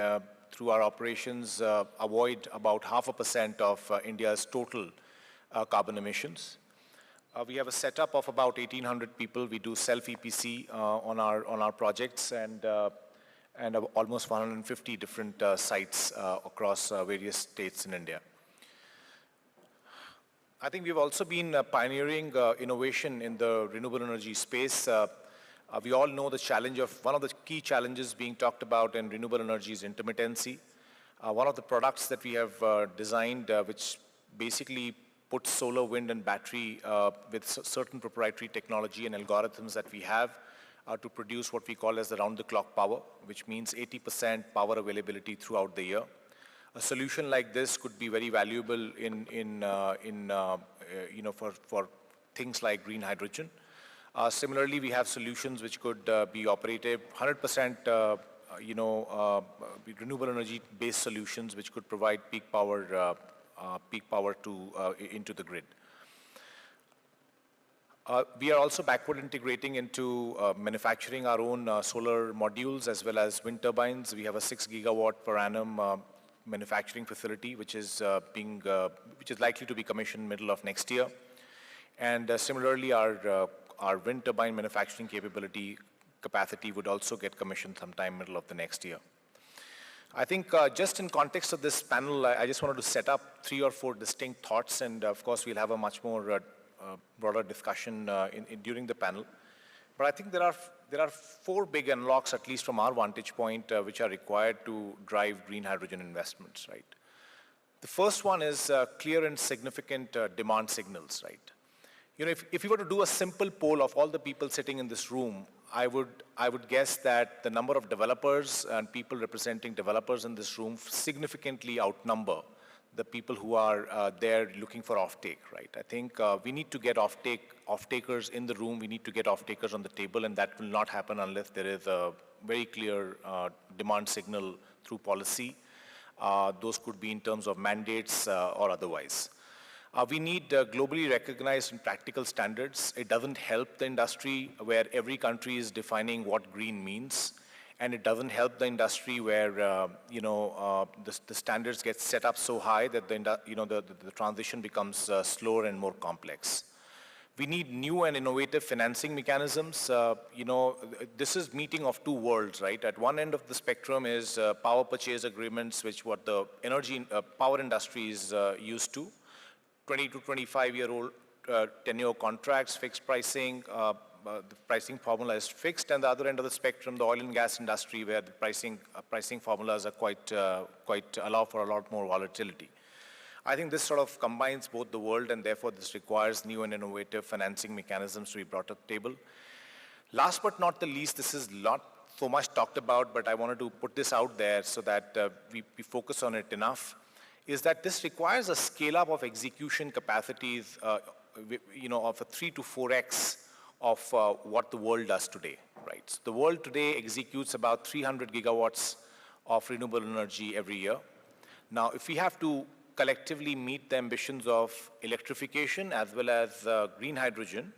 through our operations, avoid about 0.5% of India's total carbon emissions. We have a setup of about 1,800 people. We do self-EPC on our projects, and almost 150 different sites across various states in India. I think we've also been pioneering innovation in the renewable energy space. We all know the challenge of, one of the key challenges being talked about in renewable energy is intermittency. One of the products that we have designed, which basically puts solar, wind, and battery with certain proprietary technology and algorithms that we have, to produce what we call as the round-the-clock power, which means 80% power availability throughout the year. A solution like this could be very valuable for things like green hydrogen. Similarly, we have solutions which could be operated 100% renewable energy-based solutions which could provide peak power into the grid. We are also backward integrating into manufacturing our own solar modules as well as wind turbines. We have a 6 gigawatt per annum manufacturing facility which is likely to be commissioned middle of next year. And similarly, our wind turbine manufacturing capacity would also get commissioned sometime middle of the next year. I think just in context of this panel, I just wanted to set up 3 or 4 distinct thoughts, and of course we'll have a much more broader discussion during the panel. But I think there are 4 big unlocks, at least from our vantage point, which are required to drive green hydrogen investments, right? The first one is clear and significant demand signals, right? You know, if you were to do a simple poll of all the people sitting in this room, I would guess that the number of developers and people representing developers in this room significantly outnumber the people who are there looking for offtake, right? I think we need to get off-takers in the room, we need to get off-takers on the table, and that will not happen unless there is a very clear demand signal through policy. Those could be in terms of mandates or otherwise. We need globally recognized and practical standards. It doesn't help the industry where every country is defining what green means, and it doesn't help the industry where the standards get set up so high that the transition becomes slower and more complex. We need new and innovative financing mechanisms. This is meeting of 2 worlds, right? At one end of the spectrum is power purchase agreements, which what the power industry is used to. 20 to 25-year-old tenure contracts, fixed pricing, the pricing formula is fixed, and the other end of the spectrum, the oil and gas industry, where the pricing formulas are quite allow for a lot more volatility. I think this sort of combines both the world, and therefore this requires new and innovative financing mechanisms to be brought to the table. Last but not the least, this is not so much talked about, but I wanted to put this out there so that we focus on it enough, is that this requires a scale-up of execution capacities, of a 3 to 4x of what the world does today, right? So the world today executes about 300 gigawatts of renewable energy every year. Now, if we have to collectively meet the ambitions of electrification as well as green hydrogen,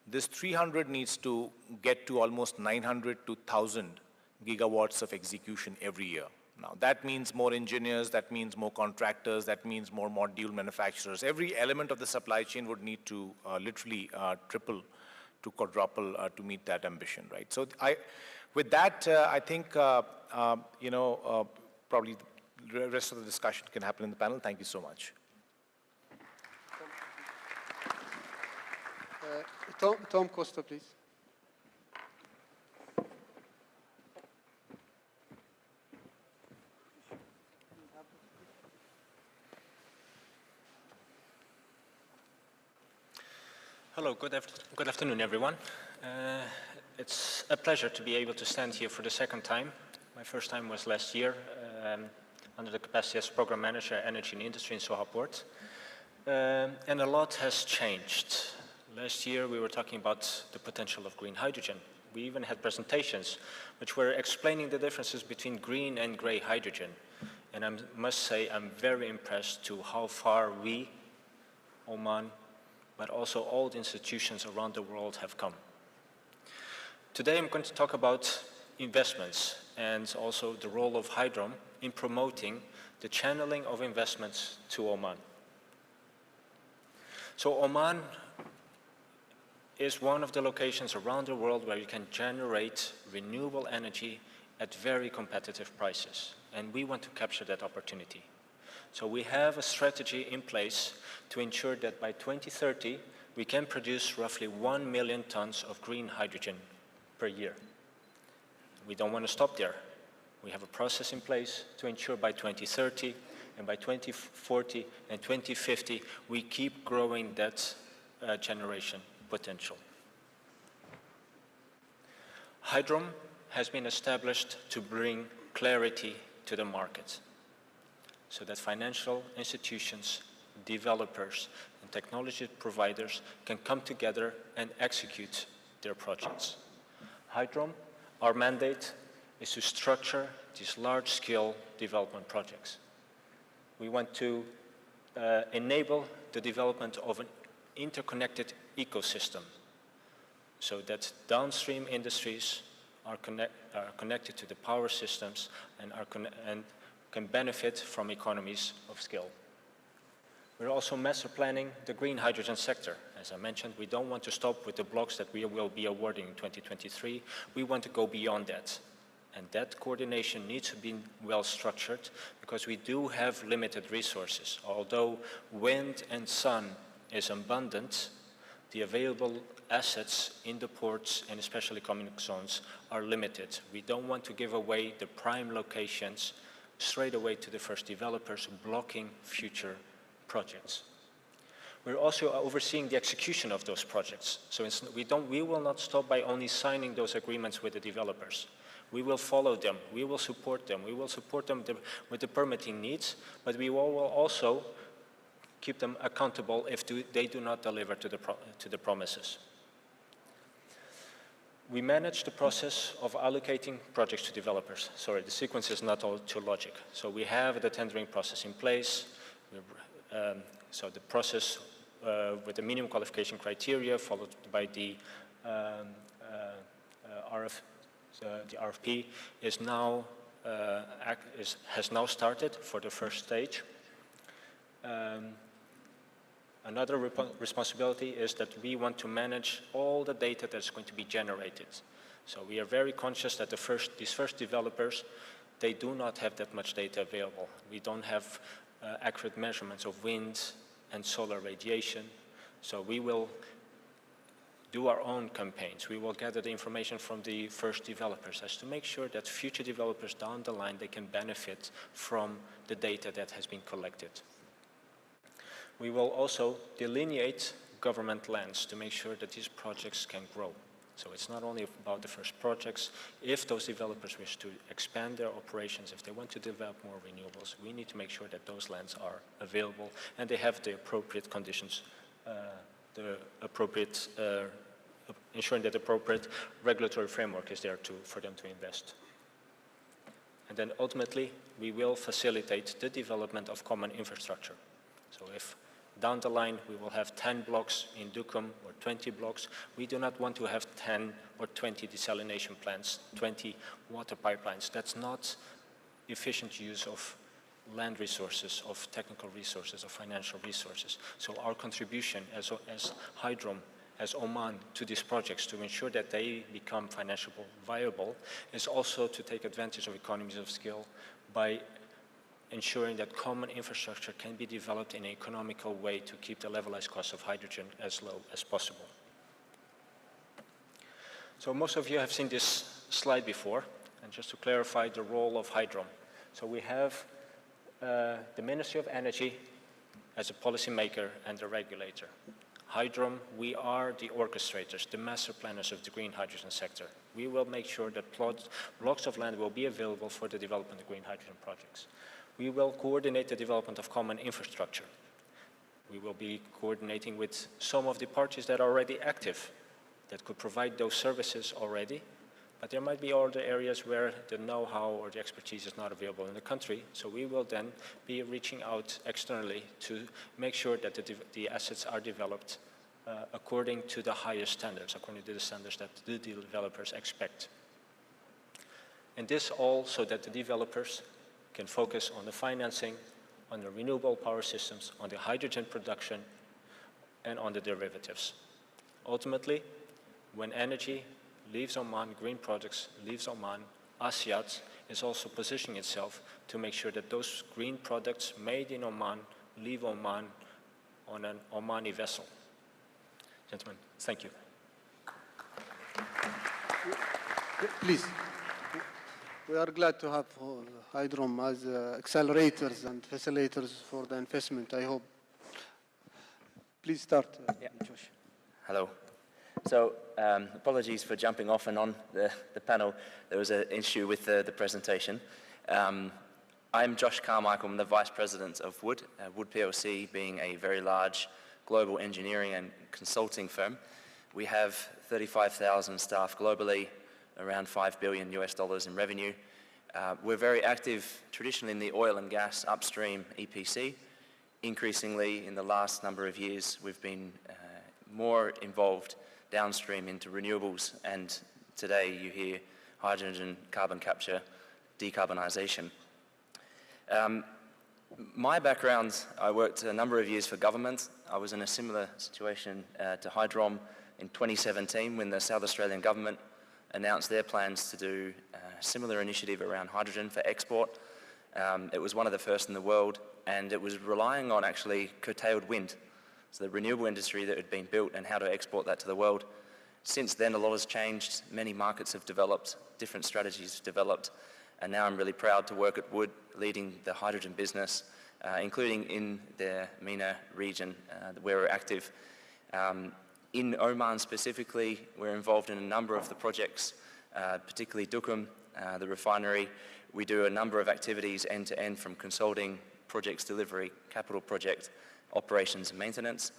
this 300 needs to get to almost 900 to 1,000 gigawatts of execution every year. Now, that means more engineers, that means more contractors, that means more module manufacturers. Every element of the supply chain would need to literally triple to quadruple to meet that ambition, right? So with that, I think, probably the rest of the discussion can happen in the panel. Thank you so much. Tom Costa, please. Hello, good afternoon, everyone. It's a pleasure to be able to stand here for the second time. My first time was last year under the capacity as Program Manager, Energy and Industry in Soha Port. And a lot has changed. Last year we were talking about the potential of green hydrogen. We even had presentations which were explaining the differences between green and grey hydrogen. And I must say I'm very impressed to how far we, Oman, but also all the institutions around the world have come. Today I'm going to talk about investments and also the role of Hydrom in promoting the channeling of investments to Oman. So Oman is one of the locations around the world where you can generate renewable energy at very competitive prices, and we want to capture that opportunity. So we have a strategy in place to ensure that by 2030 we can produce roughly 1 million tons of green hydrogen per year. We don't want to stop there. We have a process in place to ensure by 2030 and by 2040 and 2050 we keep growing that generation potential. Hydrom has been established to bring clarity to the market so that financial institutions, developers, and technology providers can come together and execute their projects. Hydrom, our mandate is to structure these large-scale development projects. We want to enable the development of an interconnected ecosystem so that downstream industries are connected to the power systems and can benefit from economies of scale. We're also master planning the green hydrogen sector. As I mentioned, we don't want to stop with the blocks that we will be awarding in 2023. We want to go beyond that. And that coordination needs to be well structured because we do have limited resources. Although wind and sun is abundant, the available assets in the ports and especially economic zones are limited. We don't want to give away the prime locations straight away to the first developers, blocking future projects. We're also overseeing the execution of those projects. So we will not stop by only signing those agreements with the developers. We will follow them, we will support them, with the permitting needs, but we will also keep them accountable if they do not deliver to the promises. We manage the process of allocating projects to developers. Sorry, the sequence is not all too logic. So we have the tendering process in place. So the process with the minimum qualification criteria followed by the RFP is now has now started for the first stage. Another responsibility is that we want to manage all the data that's going to be generated. So we are very conscious that these first developers, they do not have that much data available. We don't have accurate measurements of wind and solar radiation. So we will do our own campaigns. We will gather the information from the first developers as to make sure that future developers down the line, they can benefit from the data that has been collected. We will also delineate government lands to make sure that these projects can grow. So it's not only about the first projects. If those developers wish to expand their operations, if they want to develop more renewables, we need to make sure that those lands are available and they have the appropriate conditions, ensuring that the appropriate regulatory framework is there for them to invest. And then ultimately, we will facilitate the development of common infrastructure. So if down the line we will have 10 blocks in Duqm or 20 blocks, we do not want to have 10 or 20 desalination plants, 20 water pipelines. That's not efficient use of land resources, of technical resources, of financial resources. So our contribution as Hydrom, as Oman, to these projects to ensure that they become financially viable is also to take advantage of economies of scale by ensuring that common infrastructure can be developed in an economical way to keep the levelized cost of hydrogen as low as possible. So most of you have seen this slide before, and just to clarify the role of Hydrom. So we have the Ministry of Energy as a policymaker and a regulator. Hydrom, we are the orchestrators, the master planners of the green hydrogen sector. We will make sure that blocks of land will be available for the development of green hydrogen projects. We will coordinate the development of common infrastructure. We will be coordinating with some of the parties that are already active, that could provide those services already, but there might be other areas where the know-how or the expertise is not available in the country, so we will then be reaching out externally to make sure that the assets are developed according to the highest standards, according to the standards that the developers expect. And this all so that the developers can focus on the financing, on the renewable power systems, on the hydrogen production, and on the derivatives. Ultimately, when energy leaves Oman, green products leaves Oman, Asyat is also positioning itself to make sure that those green products made in Oman leave Oman on an Omani vessel. Gentlemen, thank you. Please. We are glad to have Hydrom as accelerators and facilitators for the investment, I hope. Please start, Josh. Hello. So apologies for jumping off and on the panel. There was an issue with the presentation. I'm Josh Carmichael. I'm the Vice President of Wood, Wood PLC being a very large global engineering and consulting firm. We have 35,000 staff globally, around $5 billion in revenue. We're very active traditionally in the oil and gas upstream EPC. Increasingly, in the last number of years, we've been more involved downstream into renewables, and today you hear hydrogen, carbon capture, decarbonisation. My background, I worked a number of years for government. I was in a similar situation to Hydrom in 2017 when the South Australian government announced their plans to do a similar initiative around hydrogen for export. It was one of the first in the world, and it was relying on actually curtailed wind, so the renewable industry that had been built and how to export that to the world. Since then, a lot has changed. Many markets have developed, different strategies have developed, and now I'm really proud to work at Wood, leading the hydrogen business, including in the MENA region where we're active. In Oman specifically, we're involved in a number of the projects, particularly Duqm, the refinery. We do a number of activities end-to-end from consulting, projects delivery, capital project, operations and maintenance.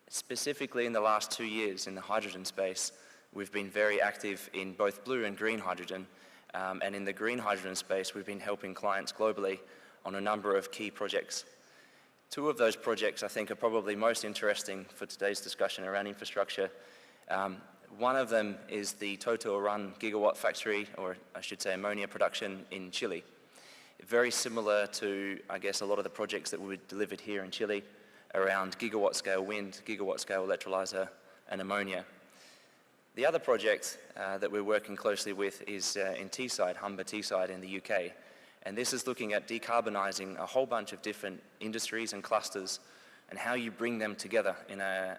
Specifically in the last 2 years in the hydrogen space, we've been very active in both blue and green hydrogen. And in the green hydrogen space, we've been helping clients globally on a number of key projects. Two of those projects I think are probably most interesting for today's discussion around infrastructure. One of them is the Total Run gigawatt factory, or I should say ammonia production in Chile. Very similar to, I guess, a lot of the projects that we delivered here in Chile around gigawatt scale wind, gigawatt scale electrolyzer and ammonia. The other project that we're working closely with is in Teesside, Humber Teesside in the UK. And this is looking at decarbonising a whole bunch of different industries and clusters and how you bring them together in a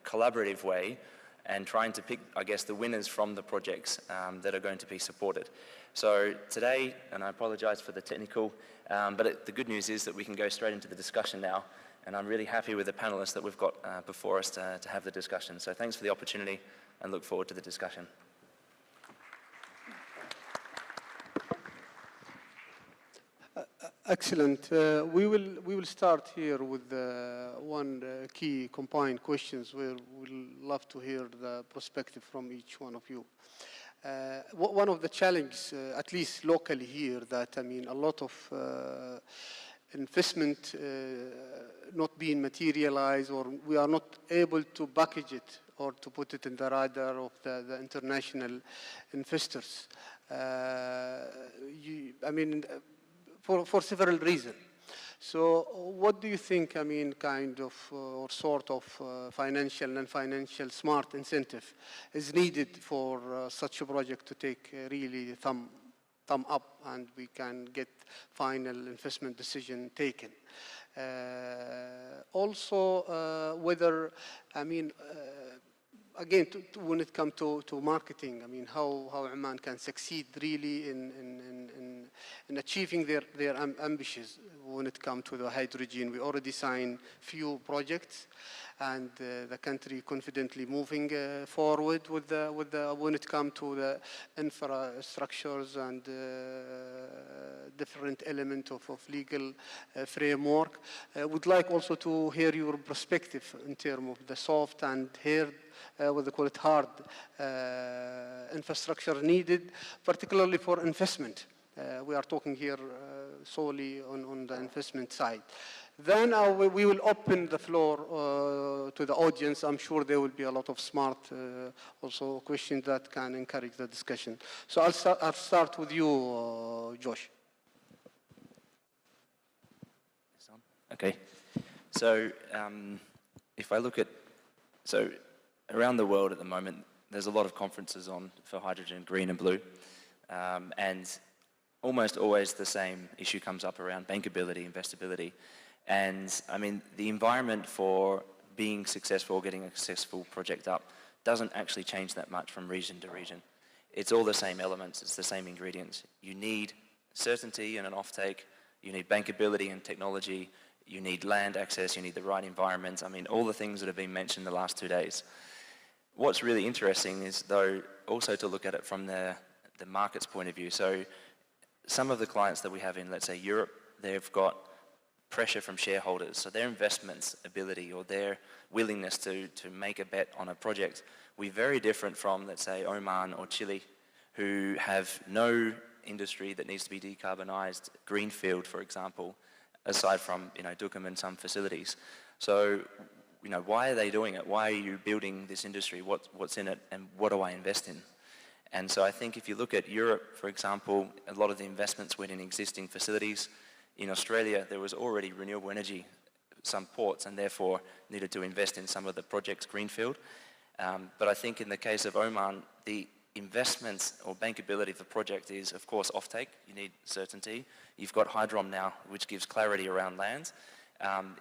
collaborative way and trying to pick, I guess, the winners from the projects that are going to be supported. So today, and I apologise for the technical, but the good news is that we can go straight into the discussion now, and I'm really happy with the panellists that we've got before us to have the discussion. So thanks for the opportunity and look forward to the discussion. Excellent. We will start here with one key combined questions where we'll love to hear the perspective from each one of you. One of the challenges, at least locally here, that a lot of investment not being materialized, or we are not able to package it or to put it in the radar of the international investors. For several reasons. So what do you think, kind of or sort of financial and financial smart incentive is needed for such a project to take really thumb up and we can get final investment decision taken? Also, whether, again, when it comes to marketing, how Oman can succeed really in achieving their ambitions when it comes to the hydrogen. We already signed few projects, and the country confidently moving forward with when it comes to the infrastructures and different element of legal framework. Would like also to hear your perspective in terms of the soft and what they call it hard infrastructure needed, particularly for investment. We are talking here solely on the investment side. Then we will open the floor to the audience. I'm sure there will be a lot of smart also questions that can encourage the discussion. So I'll start with you, Josh. Okay. So if I look at, around the world at the moment, there's a lot of conferences on for hydrogen, green and blue. And almost always the same issue comes up around bankability, investability. And the environment for being successful, getting a successful project up, doesn't actually change that much from region to region. It's all the same elements, it's the same ingredients. You need certainty and an offtake, you need bankability and technology, you need land access, you need the right environment. All the things that have been mentioned the last 2 days. what's really interesting is, though, also to look at it from the market's point of view. So some of the clients that we have in, let's say, Europe, they've got pressure from shareholders. So their investments ability or their willingness to make a bet on a project will be very different from, let's say, Oman or Chile, who have no industry that needs to be decarbonized, greenfield, for example, aside from, Duqm and some facilities. So, why are they doing it? Why are you building this industry? What's in it, and what do I invest in? And so I think if you look at Europe, for example, a lot of the investments went in existing facilities. In Australia, there was already renewable energy, some ports, and therefore needed to invest in some of the projects greenfield. But I think in the case of Oman, the investments or bankability of the project is, of course, offtake. You need certainty. You've got Hydrom now, which gives clarity around lands.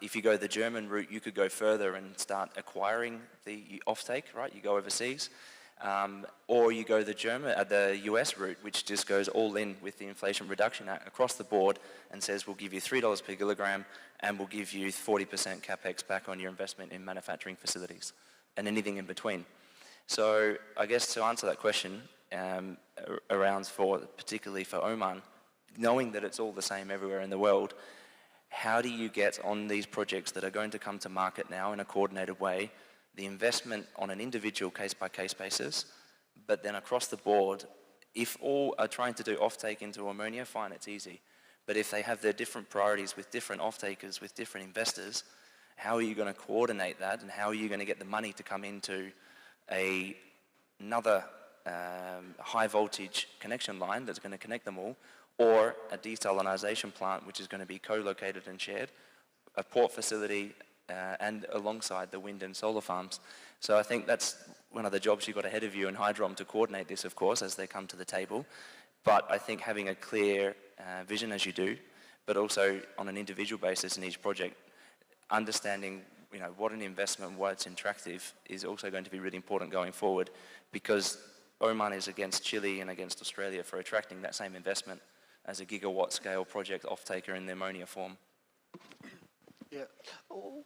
If you go the German route, you could go further and start acquiring the offtake, right? You go overseas. Or you go the US route, which just goes all in with the Inflation Reduction Act across the board and says we'll give you $3 per kilogram and we'll give you 40% capex back on your investment in manufacturing facilities and anything in between. So I guess to answer that question particularly for Oman, knowing that it's all the same everywhere in the world, how do you get on these projects that are going to come to market now in a coordinated way, the investment on an individual case-by-case basis, but then across the board, if all are trying to do offtake into ammonia, fine, it's easy. But if they have their different priorities with different offtakers, with different investors, how are you going to coordinate that, and how are you going to get the money to come into another high voltage connection line that's going to connect them all, or a desalination plant which is going to be co-located and shared, a port facility, and alongside the wind and solar farms. So I think that's one of the jobs you've got ahead of you in Hydrom, to coordinate this, of course, as they come to the table. But I think having a clear vision as you do, but also on an individual basis in each project, understanding what an investment, why it's attractive, is also going to be really important going forward, because Oman is against Chile and against Australia for attracting that same investment as a gigawatt scale project off-taker in the ammonia form. Yeah.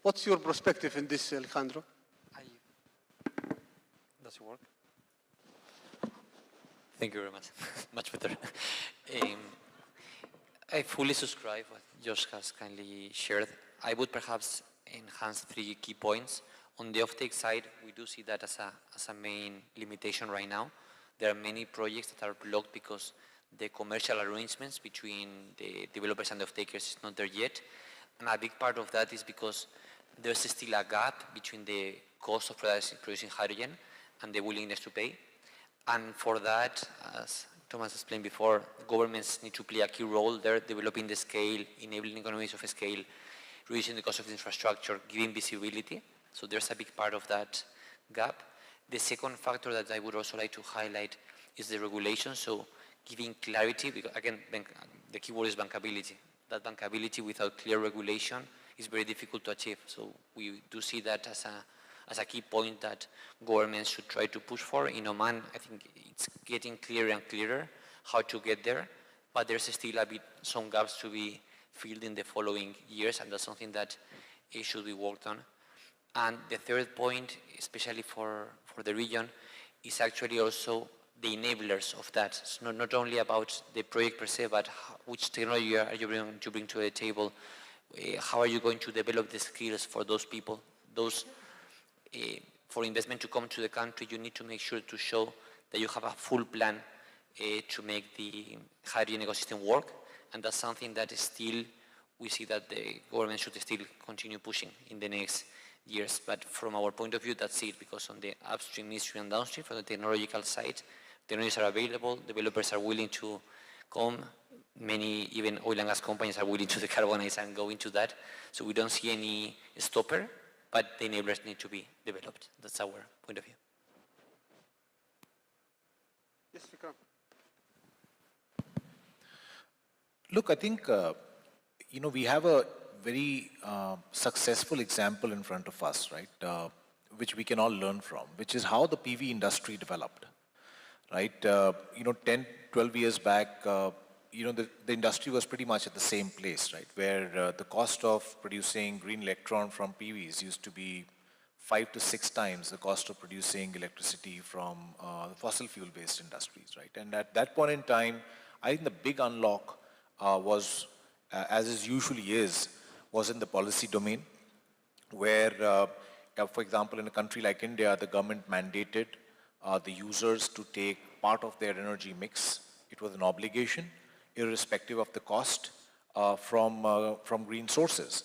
What's your perspective in this, Alejandro? Does it work? Thank you very much. Much better. I fully subscribe what Josh has kindly shared. I would perhaps enhance 3 key points. On the offtake side, we do see that as a main limitation right now. There are many projects that are blocked because the commercial arrangements between the developers and the offtakers is not there yet. And a big part of that is because there's still a gap between the cost of producing hydrogen and the willingness to pay. And for that, as Thomas explained before, governments need to play a key role there, developing the scale, enabling economies of scale, reducing the cost of the infrastructure, giving visibility. So there's a big part of that gap. The second factor that I would also like to highlight is the regulation. So giving clarity, because again, the key word is bankability. That bankability without clear regulation is very difficult to achieve. So we do see that as a key point that governments should try to push for. In Oman, I think it's getting clearer and clearer how to get there, but there's still some gaps to be filled in the following years, and that's something that should be worked on. And the third point, especially for the region, is actually also the enablers of that. It's not only about the project per se, but which technology are you going to bring to the table? How are you going to develop the skills for those people? For investment to come to the country, you need to make sure to show that you have a full plan to make the hydrogen ecosystem work. And that's something that is still, we see that the government should still continue pushing in the next years. But from our point of view, that's it, because on the upstream, midstream, and downstream, from the technological side, technologies are available, developers are willing to come, many even oil and gas companies are willing to decarbonize and go into that. So we don't see any stopper, but the enablers need to be developed. That's our point of view. Yes, Vikram. Look, I think, we have a very successful example in front of us, right, which we can all learn from, which is how the PV industry developed, right? 10, 12 years back, the industry was pretty much at the same place, right, where the cost of producing green electron from PVs used to be 5 to 6 times the cost of producing electricity from fossil fuel-based industries, right? And at that point in time, I think the big unlock was, as it usually is, was in the policy domain, where, for example, in a country like India, the government mandated the users to take part of their energy mix. It was an obligation, irrespective of the cost, from green sources.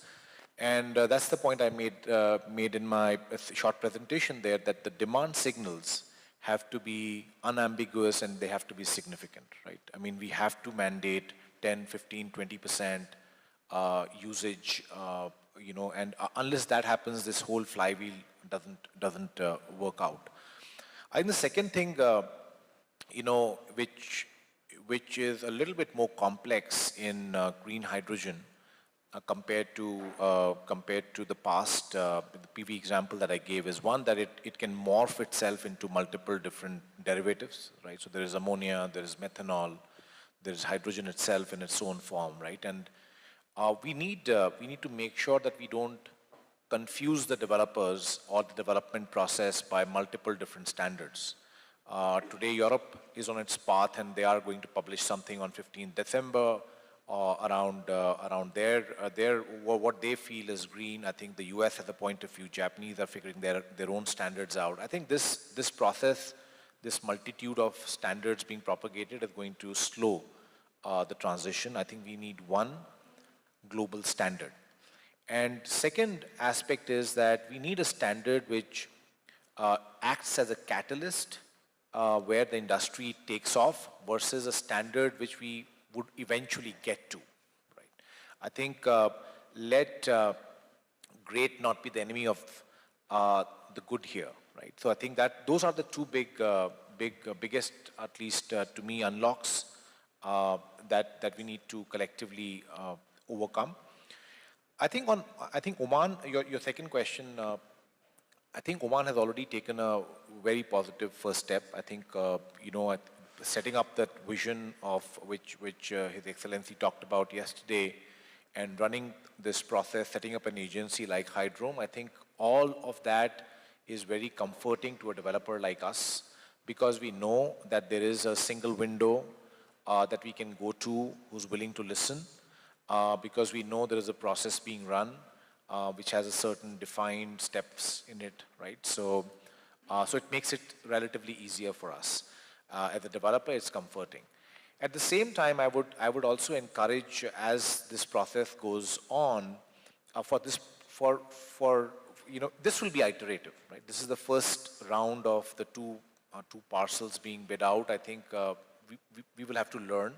And that's the point I made in my short presentation there, that the demand signals have to be unambiguous and they have to be significant, right? I mean, we have to mandate 10, 15, 20% usage, you know, and unless that happens, this whole flywheel doesn't work out. I think the second thing, you know, which is a little bit more complex in green hydrogen compared to the past, the PV example that I gave, is one that it can morph itself into multiple different derivatives, right? So there is ammonia, there is methanol, there is hydrogen itself in its own form, right? And we need to make sure that we don't confuse the developers or the development process by multiple different standards. Today, Europe is on its path, and they are going to publish something on 15th December around what they feel is green. I think the US has a point of view. Japanese are figuring their own standards out. I think this process, this multitude of standards being propagated, is going to slow the transition. I think we need one global standard. And second aspect is that we need a standard which acts as a catalyst where the industry takes off versus a standard which we would eventually get to, right? I think let great not be the enemy of the good here, right? So I think that those are the two biggest, at least to me, unlocks that we need to collectively overcome. I think Oman, your second question, I think Oman has already taken a very positive first step. I think, you know, setting up that vision of which His Excellency talked about yesterday, and running this process, setting up an agency like Hydrome, I think all of that is very comforting to a developer like us, because we know that there is a single window that we can go to who's willing to listen, because we know there is a process being run which has a certain defined steps in it, right? So it makes it relatively easier for us. As a developer, it's comforting. At the same time, I would also encourage, as this process goes on, for you know, this will be iterative, right? This is the first round of the two parcels being bid out. I think we will have to learn.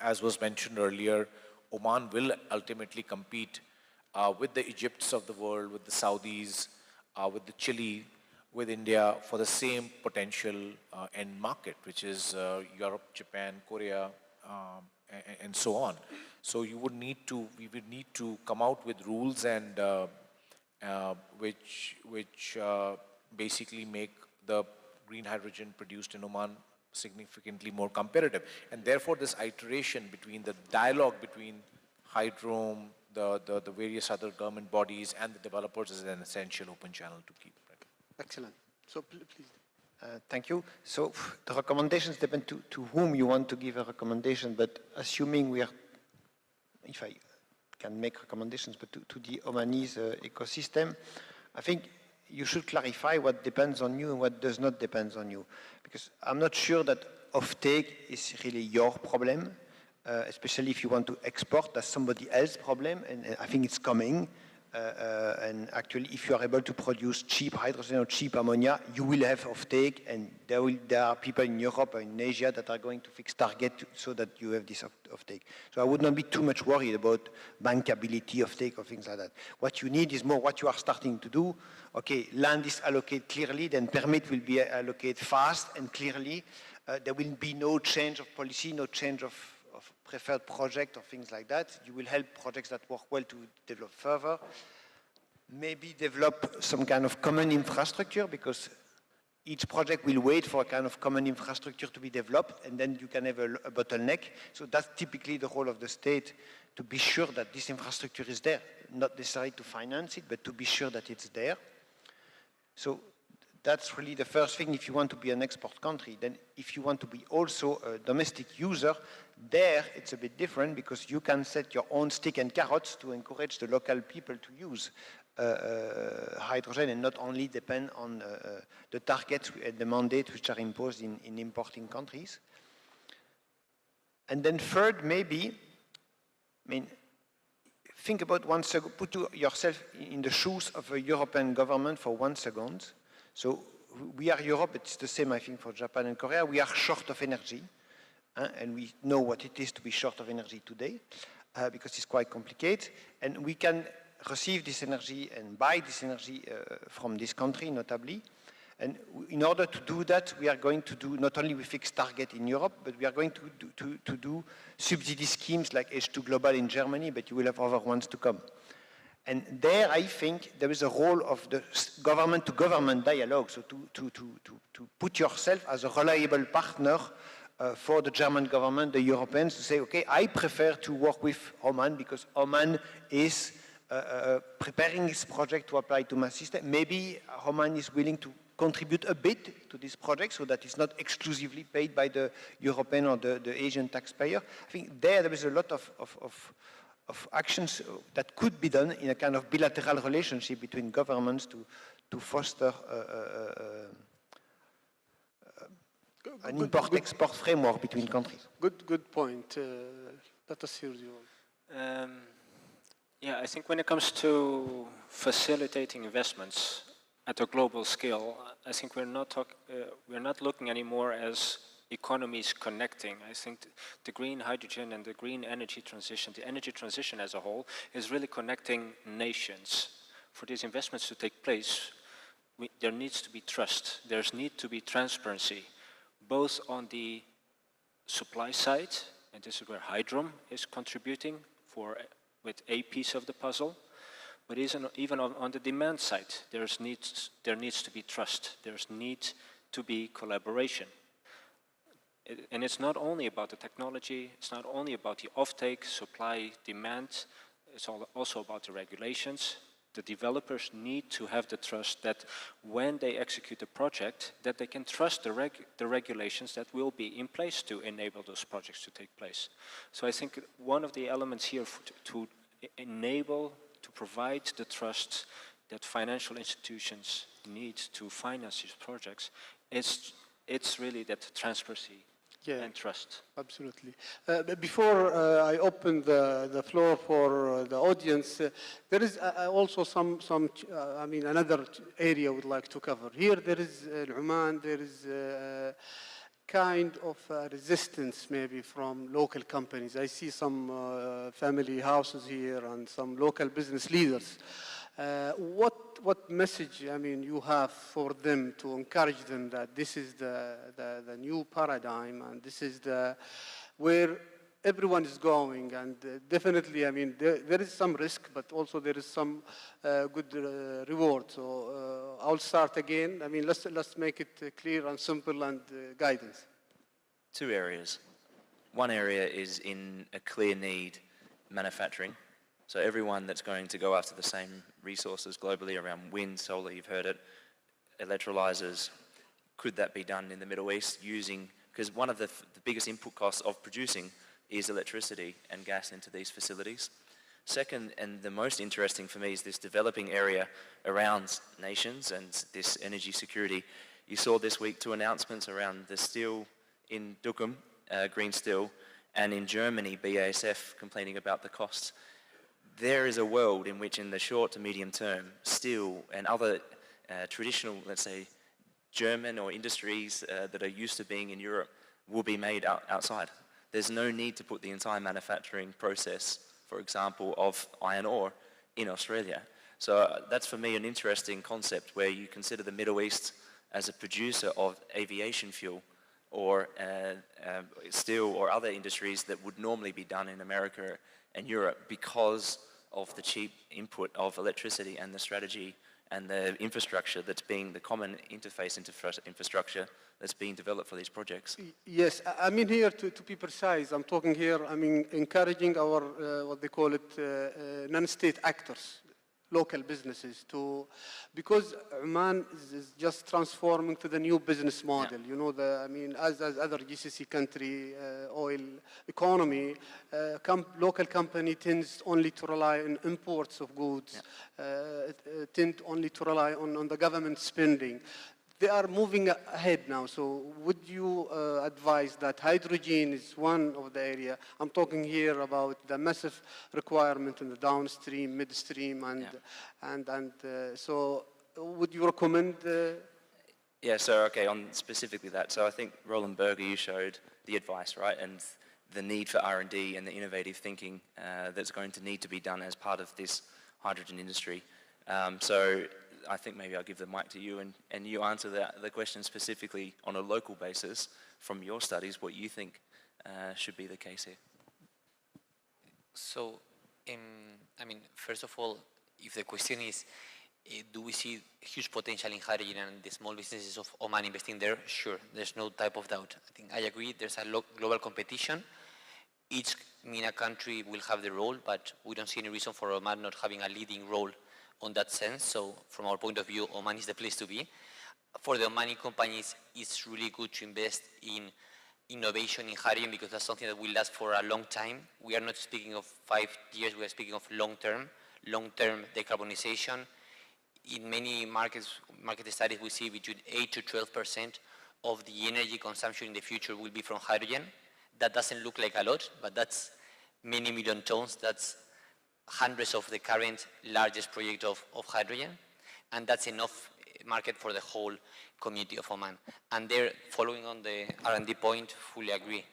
As was mentioned earlier, Oman will ultimately compete with the Egypts of the world, with the Saudis, with the Chile, with India for the same potential end market, which is Europe, Japan, Korea, and so on. So we would need to come out with rules and which basically make the green hydrogen produced in Oman significantly more competitive. And therefore, this iteration between the dialogue between Hydrome, the various other government bodies and the developers is an essential open channel to keep. Right? Excellent. So please. Thank you. So the recommendations depend to whom you want to give a recommendation, but assuming we are, if I can make recommendations, but to the Omanese ecosystem, I think you should clarify what depends on you and what does not depend on you. Because I'm not sure that offtake is really your problem, especially if you want to export, that's somebody else's problem, and I think it's coming. And actually, if you are able to produce cheap hydrogen or cheap ammonia, you will have offtake, and there are people in Europe or in Asia that are going to fix target so that you have this offtake. So I would not be too much worried about bankability offtake or things like that. What you need is more what you are starting to do. Okay, land is allocated clearly, then permit will be allocated fast and clearly. There will be no change of policy, no change of preferred project or things like that. You will help projects that work well to develop further. Maybe develop some kind of common infrastructure, because each project will wait for a kind of common infrastructure to be developed, and then you can have a bottleneck. So that's typically the role of the state, to be sure that this infrastructure is there, not necessarily to finance it, but to be sure that it's there. So that's really the first thing if you want to be an export country. Then if you want to be also a domestic user, there it's a bit different because you can set your own stick and carrots to encourage the local people to use hydrogen and not only depend on the targets and the mandate which are imposed in importing countries. And then third, maybe, I mean, think about 1 second, put yourself in the shoes of a European government for 1 second. So we are Europe, it's the same I think for Japan and Korea, we are short of energy, and we know what it is to be short of energy today, because it's quite complicated, and we can receive this energy and buy this energy from this country notably. And in order to do that, we are going to do not only we fix target in Europe, but we are going to do subsidy schemes like H2 Global in Germany, but you will have other ones to come. And there, I think, there is a role of the government-to-government dialogue, so to put yourself as a reliable partner for the German government, the Europeans, to say, okay, I prefer to work with Oman because Oman is preparing this project to apply to my system. Maybe Oman is willing to contribute a bit to this project so that it's not exclusively paid by the European or the Asian taxpayer. I think there is a lot of actions that could be done in a kind of bilateral relationship between governments to foster an import-export framework between countries. Good point. Let us hear you. Yeah, I think when it comes to facilitating investments at a global scale, I think we're not looking anymore as economies connecting. I think the green hydrogen and the green energy transition, the energy transition as a whole, is really connecting nations. For these investments to take place, there needs to be trust. There's need to be transparency, both on the supply side, and this is where Hydrom is contributing with a piece of the puzzle, but even on the demand side, there needs to be trust. There's need to be collaboration. And it's not only about the technology, it's not only about the offtake, supply, demand, it's also about the regulations. The developers need to have the trust that when they execute a project, that they can trust the regulations that will be in place to enable those projects to take place. So I think one of the elements here to enable, to provide the trust that financial institutions need to finance these projects, it's really that transparency and trust. Absolutely. Before I open the floor for the audience, there is also another area I would like to cover. Here there is in Oman, there is kind of resistance maybe from local companies. I see some family houses here and some local business leaders. What message you have for them to encourage them that this is the new paradigm and this is where everyone is going, and definitely there is some risk, but also there is some good reward. So I'll start again. Let's make it clear and simple and guidance. Two areas. One area is in a clear need, manufacturing. So everyone that's going to go after the same resources globally around wind, solar, you've heard it, electrolyzers, could that be done in the Middle East using, because one of the biggest input costs of producing is electricity and gas into these facilities. Second, and the most interesting for me, is this developing area around nations and this energy security. You saw this week 2 announcements around the steel in Duqm, green steel, and in Germany, BASF complaining about the costs. There is a world in which in the short to medium term, steel and other traditional, let's say, German or industries that are used to being in Europe will be made outside. There's no need to put the entire manufacturing process, for example, of iron ore in Australia. So that's for me an interesting concept where you consider the Middle East as a producer of aviation fuel or steel or other industries that would normally be done in America and Europe because of the cheap input of electricity and the strategy and the infrastructure that's being the common interface infrastructure that's being developed for these projects. Yes, here to be precise. I'm talking here, encouraging our, what they call it, non-state actors local businesses to, because Oman is just transforming to the new business model. You know, I mean, as other GCC country oil economy, local company tends only to rely on imports of goods, tend only to rely on the government spending. They are moving ahead now. So would you advise that hydrogen is one of the area? I'm talking here about the massive requirement in the downstream, midstream, and so would you recommend? Yeah, so okay, on specifically that. So I think Roland Berger, you showed the advice, right? And the need for R&D and the innovative thinking that's going to need to be done as part of this hydrogen industry. So I think maybe I'll give the mic to you and you answer the question specifically on a local basis from your studies, what you think should be the case here. So, I mean, first of all, if the question is, do we see huge potential in hydrogen and the small businesses of Oman investing there? Sure, there's no type of doubt. I think I agree, there's a global competition. Each MENA country will have the role, but we don't see any reason for Oman not having a leading role on that sense. So from our point of view, Oman is the place to be. For the Omani companies, it's really good to invest in innovation in hydrogen because that's something that will last for a long time. We are not speaking of 5 years, we are speaking of long-term decarbonization. In many market studies, we see between 8 to 12% of the energy consumption in the future will be from hydrogen. That doesn't look like a lot, but that's many million tons. That's hundreds of the current largest project of hydrogen, and that's enough market for the whole community of Oman. And there, following on the R&D point, fully agree.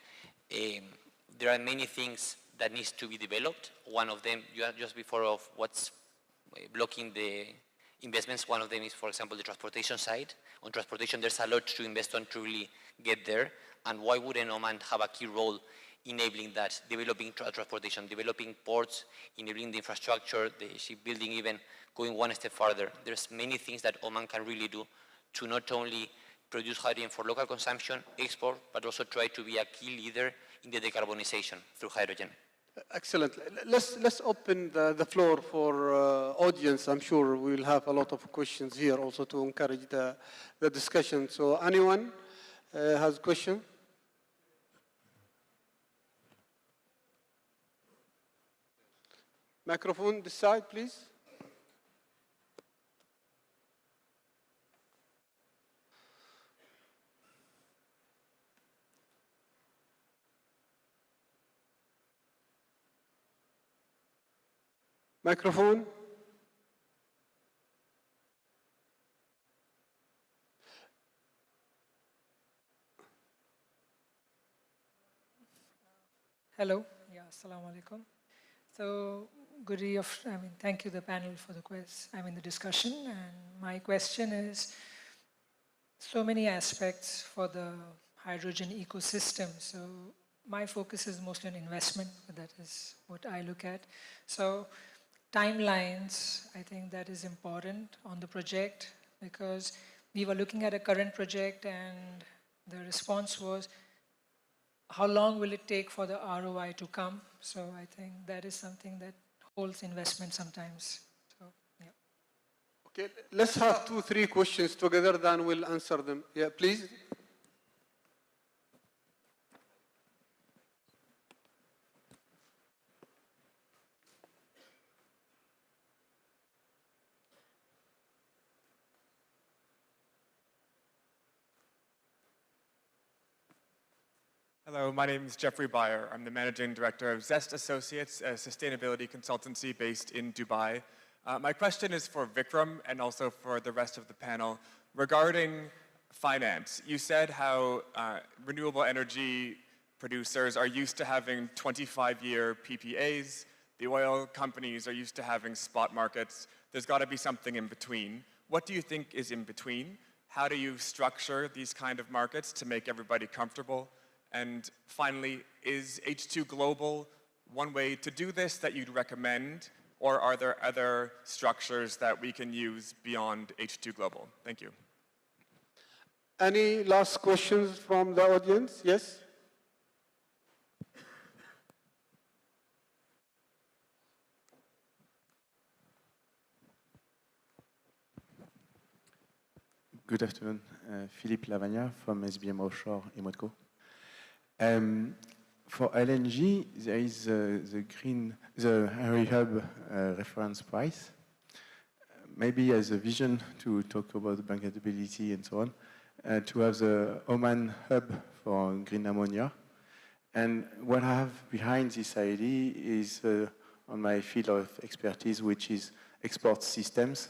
There are many things that needs to be developed. One of them, just before of what's blocking the investments, one of them is, for example, the transportation side. On transportation, there's a lot to invest on to really get there, and why wouldn't Oman have a key role enabling that, developing transportation, developing ports, enabling the infrastructure, the shipbuilding, even going one step further. There's many things that Oman can really do to not only produce hydrogen for local consumption, export, but also try to be a key leader in the decarbonization through hydrogen. Excellent. Let's open the floor for audience. I'm sure we'll have a lot of questions here also to encourage the discussion. So anyone has a question? Microphone this side, please. Microphone. Hello. Yeah, assalamu alaikum. So, thank you the panel for the discussion. And my question is, so many aspects for the hydrogen ecosystem. So my focus is mostly on investment. That is what I look at. So timelines, I think that is important on the project because we were looking at a current project and the response was, how long will it take for the ROI to come? So I think that is something that holds investment sometimes. So, yeah. Okay, let's have 2-3 questions together, then we'll answer them. Yeah, please. Hello, my name is Jeffrey Beyer. I'm the Managing Director of Zest Associates, a sustainability consultancy based in Dubai. My question is for Vikram and also for the rest of the panel. Regarding finance, you said how renewable energy producers are used to having 25-year PPAs. The oil companies are used to having spot markets. There's got to be something in between. What do you think is in between? How do you structure these kind of markets to make everybody comfortable? And finally, is H2 Global one way to do this that you'd recommend, or are there other structures that we can use beyond H2 Global? Thank you. Any last questions from the audience? Yes? Good afternoon. Philippe Lavagna from SBM Offshore Imotco. For LNG, there is the Henry Hub reference price. Maybe as a vision to talk about bankability and so on, to have the Oman hub for green ammonia. And what I have behind this idea is on my field of expertise, which is export systems.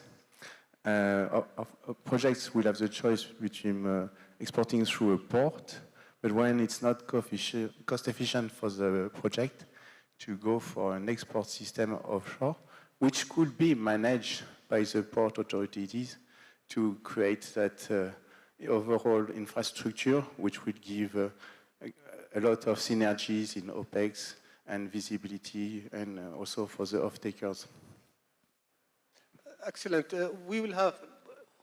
Projects will have the choice between exporting through a port, but when it's not cost efficient for the project, to go for an export system offshore, which could be managed by the port authorities to create that overall infrastructure, which would give a lot of synergies in OPEX and visibility, and also for the off-takers. Excellent. We will have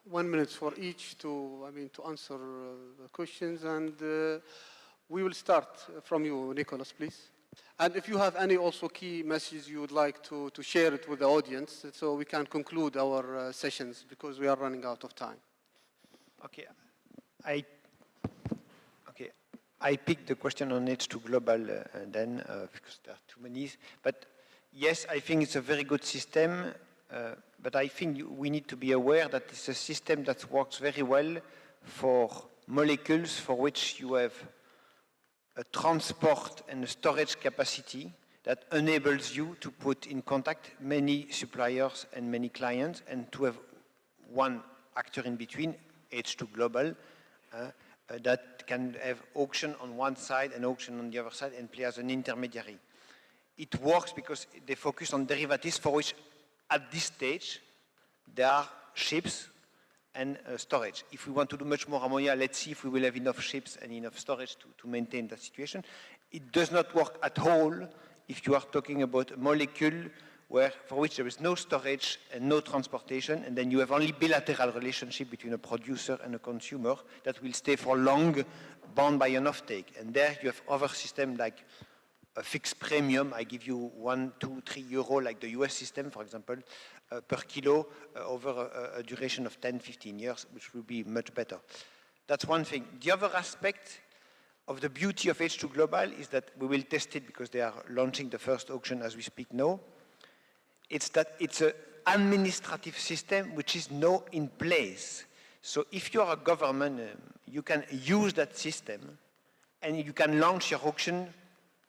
1 minute for each to answer the questions, and we will start from you, Nicholas, please. And if you have any also key messages you would like to share it with the audience, so we can conclude our sessions because we are running out of time. Okay. I picked the question on H2 Global because there are too many. But yes, I think it's a very good system. But I think we need to be aware that it's a system that works very well for molecules for which you have a transport and a storage capacity that enables you to put in contact many suppliers and many clients, and to have one actor in between, H2 Global, that can have auction on one side and auction on the other side and play as an intermediary. It works because they focus on derivatives for which at this stage there are ships and storage. If we want to do much more ammonia, let's see if we will have enough ships and enough storage to maintain that situation. It does not work at all if you are talking about a molecule for which there is no storage and no transportation, and then you have only bilateral relationship between a producer and a consumer that will stay for long, bound by an offtake. And there you have other systems like a fixed premium. I give you 1, 2, 3 euro, like the US system, for example, per kilo over a duration of 10, 15 years, which will be much better. That's one thing. The other aspect of the beauty of H2 Global is that we will test it because they are launching the first auction as we speak now. It's that it's an administrative system which is now in place. So if you are a government, you can use that system and you can launch your auction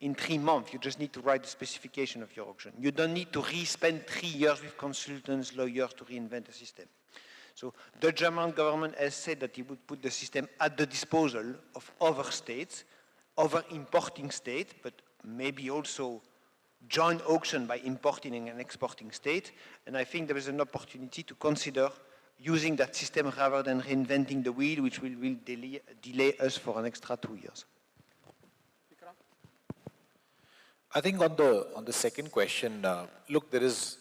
in 3 months. You just need to write the specification of your auction. You don't need to re-spend 3 years with consultants, lawyers to reinvent the system. So the German government has said that it would put the system at the disposal of other states, other importing states, but maybe also joint auction by importing and exporting state. And I think there is an opportunity to consider using that system rather than reinventing the wheel, which will delay us for an extra 2 years. I think on the second question, look, there is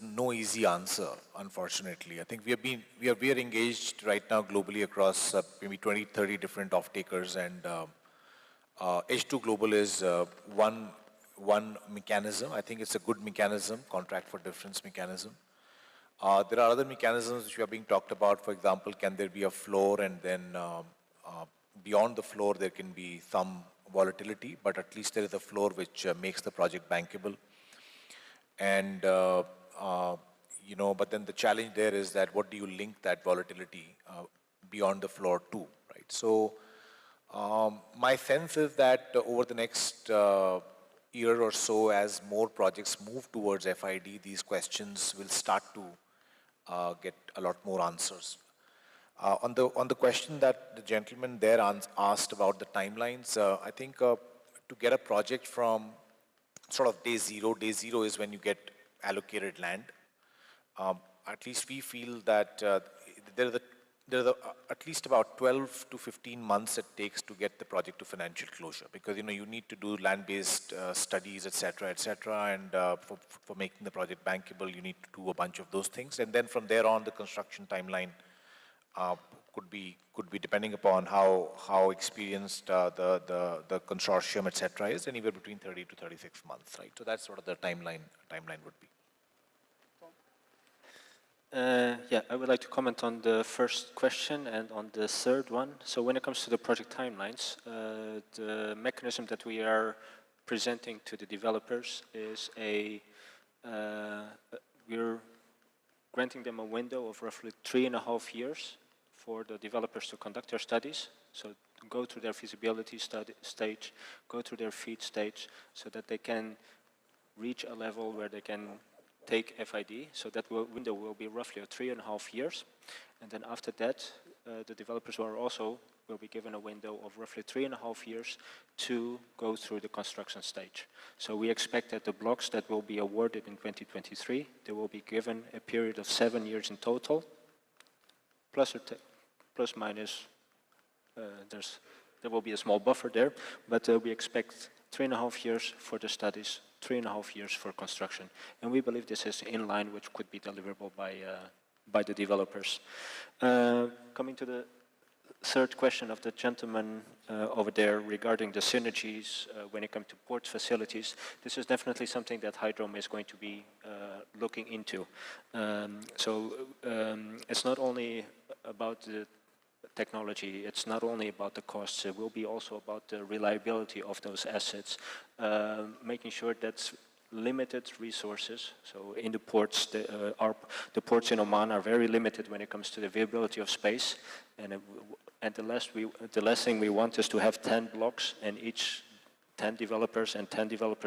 no easy answer, unfortunately. I think we are engaged right now globally across maybe 20, 30 different off-takers, and H2 Global is one mechanism. I think it's a good mechanism, contract for difference mechanism. There are other mechanisms which are being talked about. For example, can there be a floor, and then beyond the floor there can be some volatility, but at least there is a floor which makes the project bankable. And but then the challenge there is that what do you link that volatility beyond the floor to, right? So my sense is that over the next year or so, as more projects move towards FID, these questions will start to get a lot more answers. On the question that the gentleman there asked about the timelines, I think to get a project from sort of day zero is when you get allocated land. At least we feel that there are at least about 12 to 15 months it takes to get the project to financial closure, because you need to do land-based studies, etc., and for making the project bankable, you need to do a bunch of those things, and then from there on, the construction timeline could be depending upon how experienced the consortium, etc., is, anywhere between 30 to 36 months, right? So that's sort of the timeline would be. Yeah, I would like to comment on the first question and on the third one. So when it comes to the project timelines, the mechanism that we are presenting to the developers is we're granting them a window of roughly 3.5 years for the developers to conduct their studies. So go through their feasibility stage, go through their feed stage, so that they can reach a level where they can take FID. So that window will be roughly 3.5 years. And then after that, the developers will be given a window of roughly 3.5 years to go through the construction stage. So we expect that the blocks that will be awarded in 2023, they will be given a period of 7 years in total, plus minus, there will be a small buffer there, but we expect 3.5 years for the studies, 3.5 years for construction. And we believe this is in line, which could be deliverable by the developers. Coming to the third question of the gentleman over there regarding the synergies when it comes to port facilities, this is definitely something that Hydrom is going to be looking into. It's not only about the technology, it's not only about the costs, it will be also about the reliability of those assets, making sure that's limited resources. So in the ports, the ports in Oman are very limited when it comes to the availability of space, and the last thing we want is to have 10 blocks and each 10 developers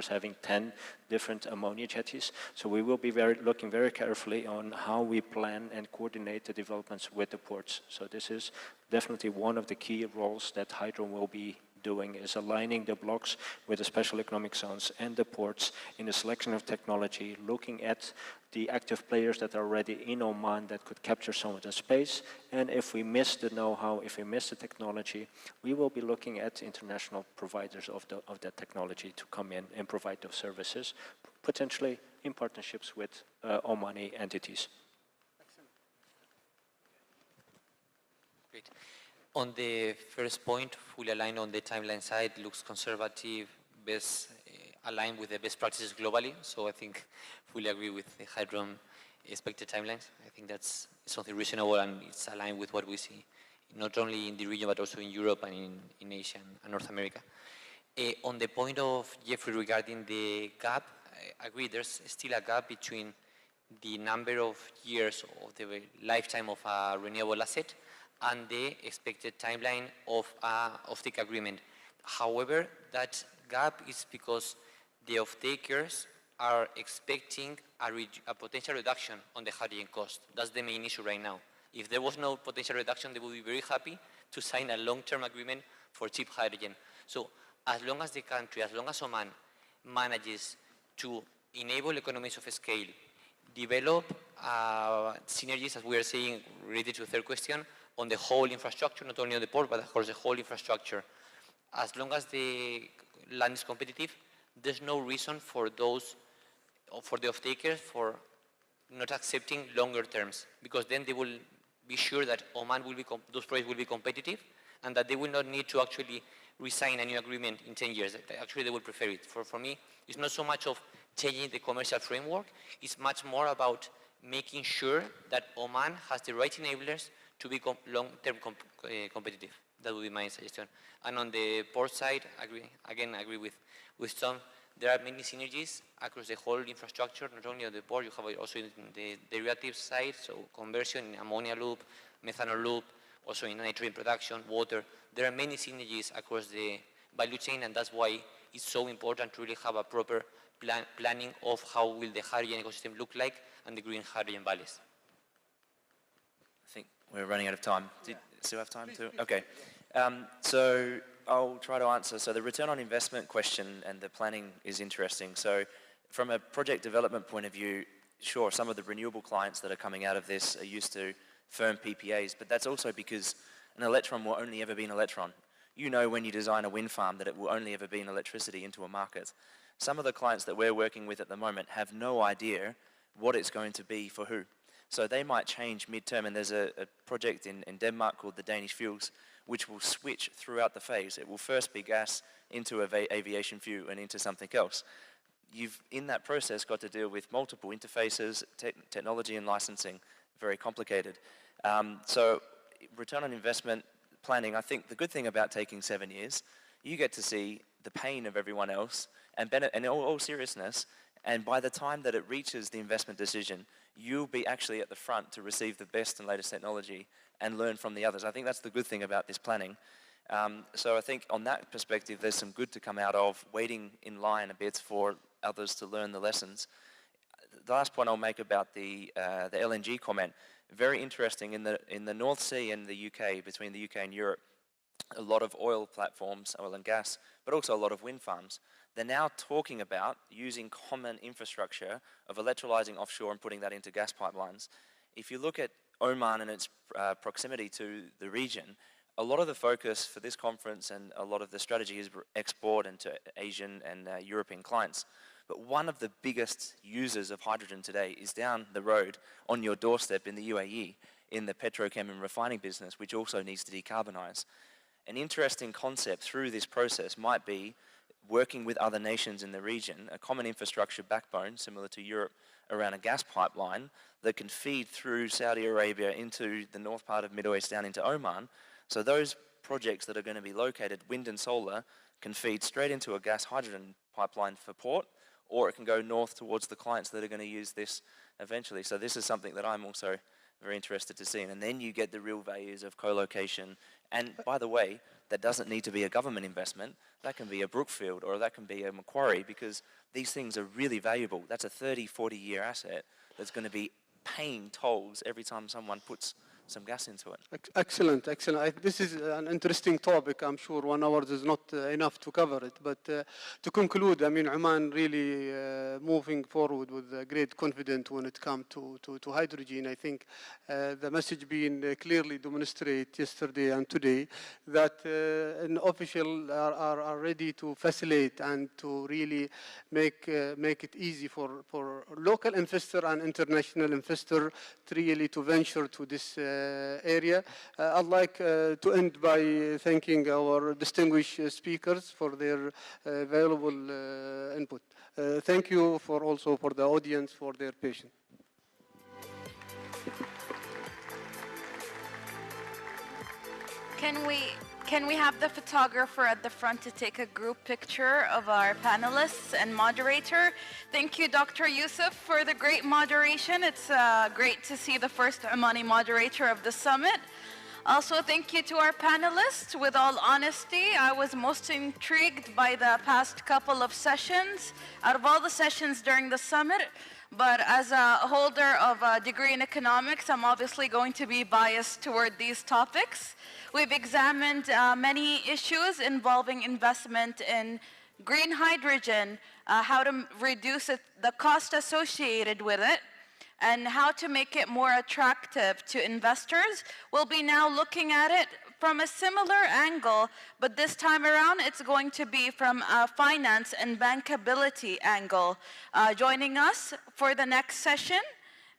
having 10 different ammonia jetties. So we will be looking very carefully on how we plan and coordinate the developments with the ports. So this is definitely one of the key roles that Hydro will be doing, is aligning the blocks with the special economic zones and the ports in the selection of technology, looking at the active players that are already in Oman that could capture some of the space. And if we miss the know-how, if we miss the technology, we will be looking at international providers of that technology to come in and provide those services, potentially in partnerships with Omani entities. Great. On the first point, fully aligned on the timeline side, looks conservative, best aligned with the best practices globally. So I think fully agree with the Hydrom expected timelines. I think that's something reasonable and it's aligned with what we see, not only in the region, but also in Europe and in Asia and North America. On the point of Jeffrey regarding the gap, I agree there's still a gap between the number of years of the lifetime of a renewable asset and the expected timeline of offtake agreement. However, that gap is because the off-takers are expecting a potential reduction on the hydrogen cost. That's the main issue right now. If there was no potential reduction, they would be very happy to sign a long-term agreement for cheap hydrogen. So as long as the country, as long as Oman manages to enable economies of scale, develop synergies, as we are saying, related to the third question, on the whole infrastructure, not only on the port, but of course the whole infrastructure. As long as the land is competitive, there's no reason for the off-takers for not accepting longer terms, because then they will be sure that Oman will be, those projects will be competitive, and that they will not need to actually re-sign a new agreement in 10 years. Actually, they will prefer it. For me, it's not so much of changing the commercial framework, it's much more about making sure that Oman has the right enablers to be long-term competitive. That would be my suggestion. And on the port side, I agree with Tom. There are many synergies across the whole infrastructure, not only on the port, you have also in the derivative side, so conversion in ammonia loop, methanol loop, also in nitrogen production, water. There are many synergies across the value chain, and that's why it's so important to really have a proper planning of how will the hydrogen ecosystem look like and the green hydrogen valleys. I think we're running out of time. Do you still have time to? Okay. So I'll try to answer. So the return on investment question and the planning is interesting. So from a project development point of view, sure, some of the renewable clients that are coming out of this are used to firm PPAs, but that's also because an electron will only ever be an electron. You know when you design a wind farm that it will only ever be an electricity into a market. Some of the clients that we're working with at the moment have no idea what it's going to be for who. So they might change midterm, and there's a project in Denmark called the Danish Fuels, which will switch throughout the phase. It will first be gas into aviation fuel and into something else. You've, in that process, got to deal with multiple interfaces, technology and licensing, very complicated. So return on investment planning, I think the good thing about taking 7 years, you get to see the pain of everyone else and in all seriousness, and by the time that it reaches the investment decision, you'll be actually at the front to receive the best and latest technology and learn from the others. I think that's the good thing about this planning. So I think on that perspective, there's some good to come out of waiting in line a bit for others to learn the lessons. The last point I'll make about the LNG comment, very interesting in the North Sea and the UK, between the UK and Europe, a lot of oil platforms, oil and gas, but also a lot of wind farms. They're now talking about using common infrastructure of electrolyzing offshore and putting that into gas pipelines. If you look at Oman and its proximity to the region, a lot of the focus for this conference and a lot of the strategy is export into Asian and European clients. But one of the biggest users of hydrogen today is down the road on your doorstep in the UAE, in the petrochem and refining business, which also needs to decarbonize. An interesting concept through this process might be working with other nations in the region, a common infrastructure backbone similar to Europe around a gas pipeline that can feed through Saudi Arabia into the north part of Middle East down into Oman. So those projects that are going to be located, wind and solar, can feed straight into a gas hydrogen pipeline for port, or it can go north towards the clients that are going to use this eventually. So this is something that I'm also very interested to see. And then you get the real values of co-location. And by the way, that doesn't need to be a government investment. That can be a Brookfield or that can be a Macquarie, because these things are really valuable. That's a 30, 40-year asset that's going to be paying tolls every time someone puts some gas into it. Excellent, excellent. This is an interesting topic. I'm sure 1 hour is not enough to cover it. But to conclude, I mean, Oman really moving forward with great confidence when it comes to hydrogen. I think the message being clearly demonstrated yesterday and today that an official are ready to facilitate and to really make it easy for local investor and international investor to really to venture to this area. I'd like to end by thanking our distinguished speakers for their valuable input. Thank you also for the audience for their patience. Can we have the photographer at the front to take a group picture of our panelists and moderator? Thank you, Dr. Yusuf, for the great moderation. It's great to see the first Omani moderator of the summit. Also, thank you to our panelists. With all honesty, I was most intrigued by the past couple of sessions. Out of all the sessions during the summit, but as a holder of a degree in economics, I'm obviously going to be biased toward these topics. We've examined many issues involving investment in green hydrogen, how to reduce the cost associated with it, and how to make it more attractive to investors. We'll be now looking at it from a similar angle, but this time around it's going to be from a finance and bankability angle. Joining us for the next session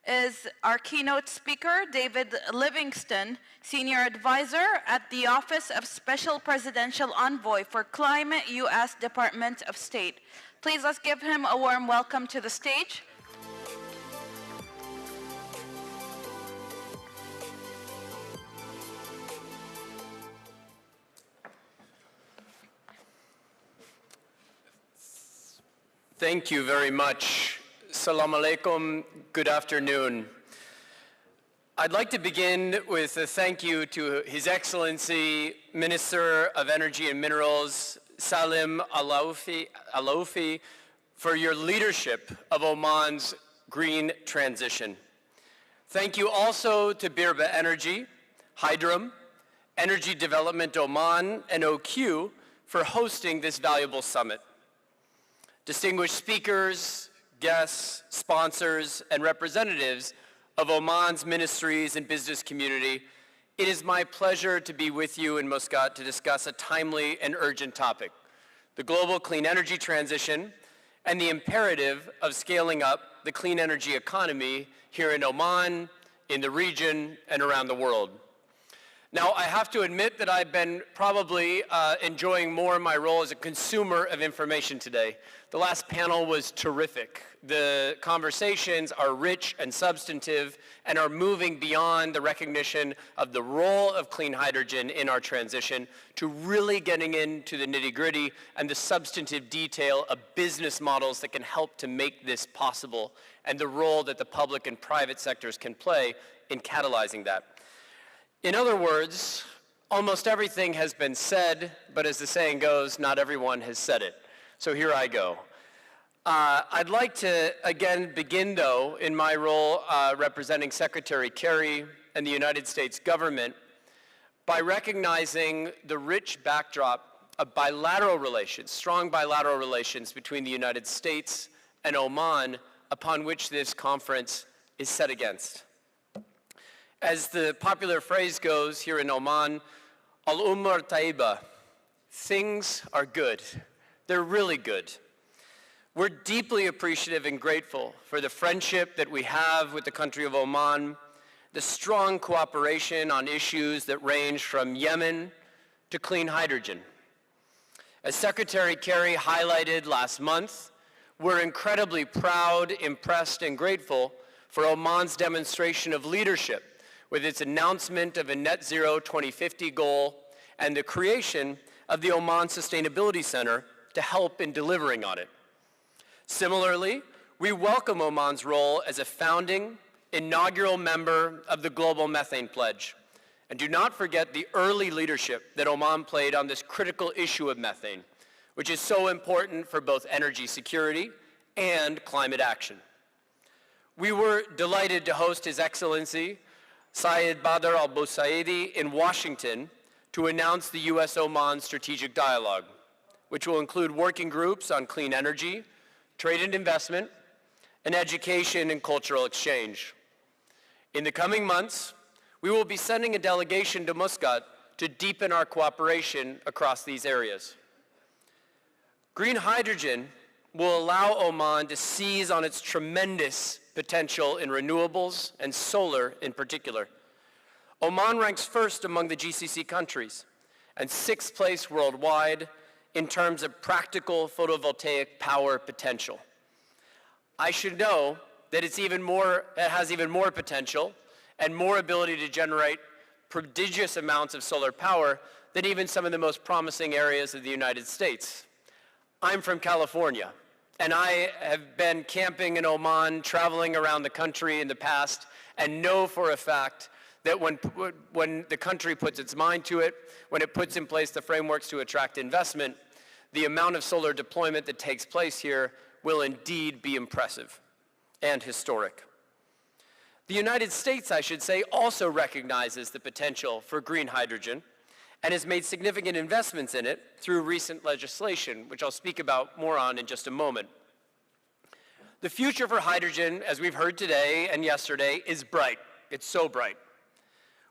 is our keynote speaker, David Livingston, Senior Advisor at the Office of Special Presidential Envoy for Climate, U.S. Department of State. Please let's give him a warm welcome to the stage. Thank you very much. Assalamu alaikum. Good afternoon. I'd like to begin with a thank you to His Excellency, Minister of Energy and Minerals, Salim Aloufi, for your leadership of Oman's green transition. Thank you also to Birba Energy, Hydrum, Energy Development Oman, and OQ for hosting this valuable summit. Distinguished speakers, guests, sponsors, and representatives of Oman's ministries and business community, it is my pleasure to be with you in Muscat to discuss a timely and urgent topic, the global clean energy transition and the imperative of scaling up the clean energy economy here in Oman, in the region, and around the world. Now, I have to admit that I've been probably enjoying more my role as a consumer of information today. The last panel was terrific. The conversations are rich and substantive and are moving beyond the recognition of the role of clean hydrogen in our transition to really getting into the nitty-gritty and the substantive detail of business models that can help to make this possible and the role that the public and private sectors can play in catalyzing that. In other words, almost everything has been said, but as the saying goes, not everyone has said it. So here I go. I'd like to, again, begin, though, in my role representing Secretary Kerry and the United States government by recognizing the rich backdrop of bilateral relations, strong bilateral relations between the United States and Oman, upon which this conference is set against. As the popular phrase goes here in Oman, al-umar taiba, things are good. They're really good. We're deeply appreciative and grateful for the friendship that we have with the country of Oman, the strong cooperation on issues that range from Yemen to clean hydrogen. As Secretary Kerry highlighted last month, we're incredibly proud, impressed, and grateful for Oman's demonstration of leadership with its announcement of a net zero 2050 goal and the creation of the Oman Sustainability Center to help in delivering on it. Similarly, we welcome Oman's role as a founding, inaugural member of the Global Methane Pledge, and do not forget the early leadership that Oman played on this critical issue of methane, which is so important for both energy security and climate action. We were delighted to host His Excellency Syed Badr al-Busaidi in Washington to announce the U.S.-Oman Strategic Dialogue, which will include working groups on clean energy, trade and investment, and education and cultural exchange. In the coming months, we will be sending a delegation to Muscat to deepen our cooperation across these areas. Green hydrogen will allow Oman to seize on its tremendous potential in renewables and solar in particular. Oman ranks first among the GCC countries and sixth place worldwide in terms of practical photovoltaic power potential. I should know that it has even more potential and more ability to generate prodigious amounts of solar power than even some of the most promising areas of the United States. I'm from California, and I have been camping in Oman, traveling around the country in the past, and know for a fact that when the country puts its mind to it, when it puts in place the frameworks to attract investment, the amount of solar deployment that takes place here will indeed be impressive and historic. The United States, I should say, also recognizes the potential for green hydrogen and has made significant investments in it through recent legislation, which I'll speak about more on in just a moment. The future for hydrogen, as we've heard today and yesterday, is bright. It's so bright.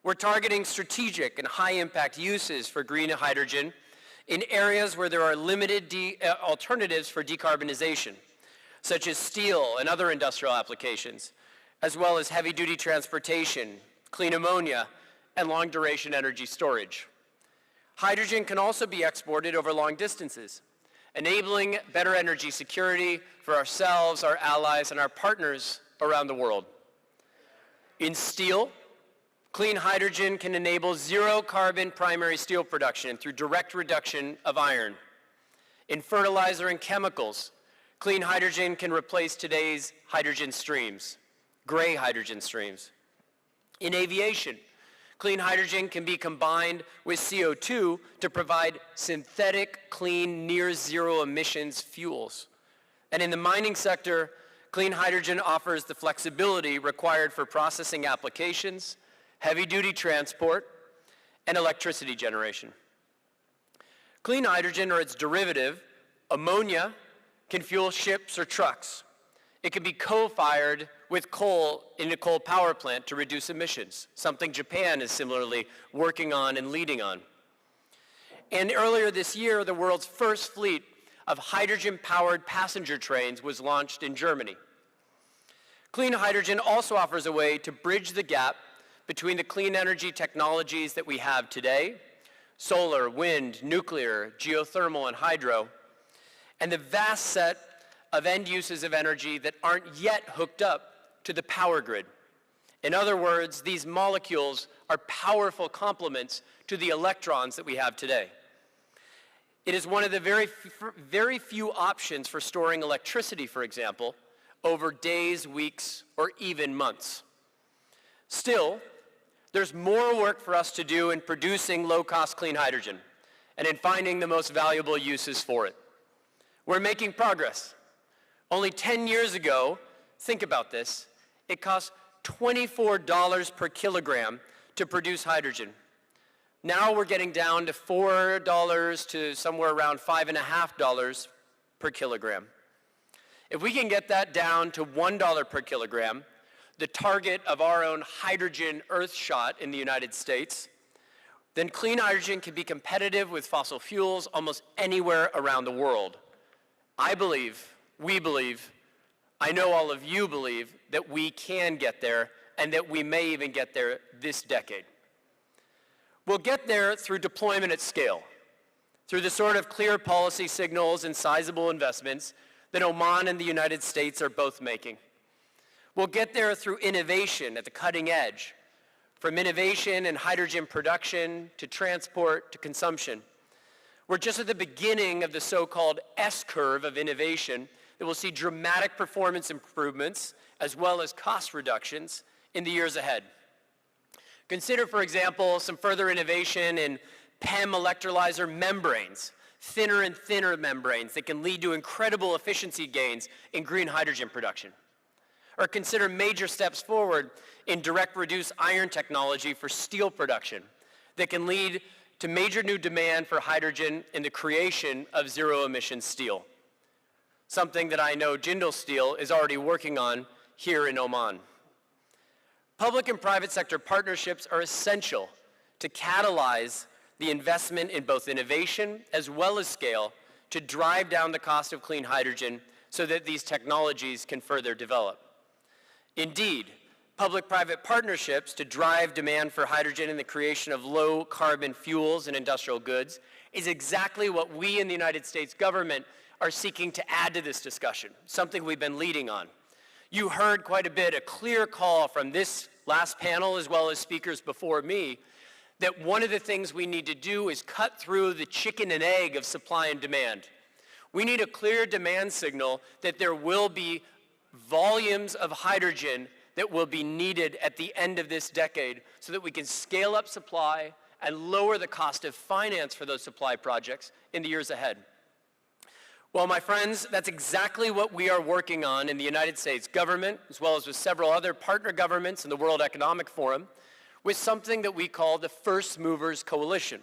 We're targeting strategic and high-impact uses for green hydrogen in areas where there are limited alternatives for decarbonization, such as steel and other industrial applications, as well as heavy-duty transportation, clean ammonia, and long-duration energy storage. Hydrogen can also be exported over long distances, enabling better energy security for ourselves, our allies, and our partners around the world. In steel, clean hydrogen can enable zero-carbon primary steel production through direct reduction of iron. In fertilizer and chemicals, clean hydrogen can replace today's hydrogen streams, gray hydrogen streams. In aviation, clean hydrogen can be combined with CO2 to provide synthetic, clean, near-zero emissions fuels. And in the mining sector, clean hydrogen offers the flexibility required for processing applications, heavy-duty transport, and electricity generation. Clean hydrogen or its derivative, ammonia, can fuel ships or trucks. It can be co-fired with coal in a coal power plant to reduce emissions, something Japan is similarly working on and leading on. And earlier this year, the world's first fleet of hydrogen-powered passenger trains was launched in Germany. Clean hydrogen also offers a way to bridge the gap between the clean energy technologies that we have today, solar, wind, nuclear, geothermal, and hydro, and the vast set of end uses of energy that aren't yet hooked up to the power grid. In other words, these molecules are powerful complements to the electrons that we have today. It is one of the very few options for storing electricity, for example, over days, weeks, or even months. Still, there's more work for us to do in producing low-cost clean hydrogen and in finding the most valuable uses for it. We're making progress. Only 10 years ago, think about this, it cost $24 per kilogram to produce hydrogen. Now we're getting down to $4 to somewhere around $5.50 per kilogram. If we can get that down to $1 per kilogram, the target of our own hydrogen Earthshot in the United States, then clean hydrogen can be competitive with fossil fuels almost anywhere around the world. I believe, we believe, I know all of you believe that we can get there and that we may even get there this decade. We'll get there through deployment at scale, through the sort of clear policy signals and sizable investments that Oman and the United States are both making. We'll get there through innovation at the cutting edge, from innovation in hydrogen production to transport to consumption. We're just at the beginning of the so-called S-curve of innovation that will see dramatic performance improvements as well as cost reductions in the years ahead. Consider, for example, some further innovation in PEM electrolyzer membranes, thinner and thinner membranes that can lead to incredible efficiency gains in green hydrogen production. Or consider major steps forward in direct reduced iron technology for steel production that can lead to major new demand for hydrogen in the creation of zero-emission steel, something that I know Jindal Steel is already working on here in Oman. Public and private sector partnerships are essential to catalyze the investment in both innovation as well as scale to drive down the cost of clean hydrogen so that these technologies can further develop. Indeed, public-private partnerships to drive demand for hydrogen and the creation of low-carbon fuels and industrial goods is exactly what we in the United States government are seeking to add to this discussion, something we've been leading on. You heard quite a bit, a clear call from this last panel as well as speakers before me, that one of the things we need to do is cut through the chicken and egg of supply and demand. We need a clear demand signal that there will be volumes of hydrogen that will be needed at the end of this decade so that we can scale up supply and lower the cost of finance for those supply projects in the years ahead. Well, my friends, that's exactly what we are working on in the United States government, as well as with several other partner governments in the World Economic Forum, with something that we call the First Movers Coalition.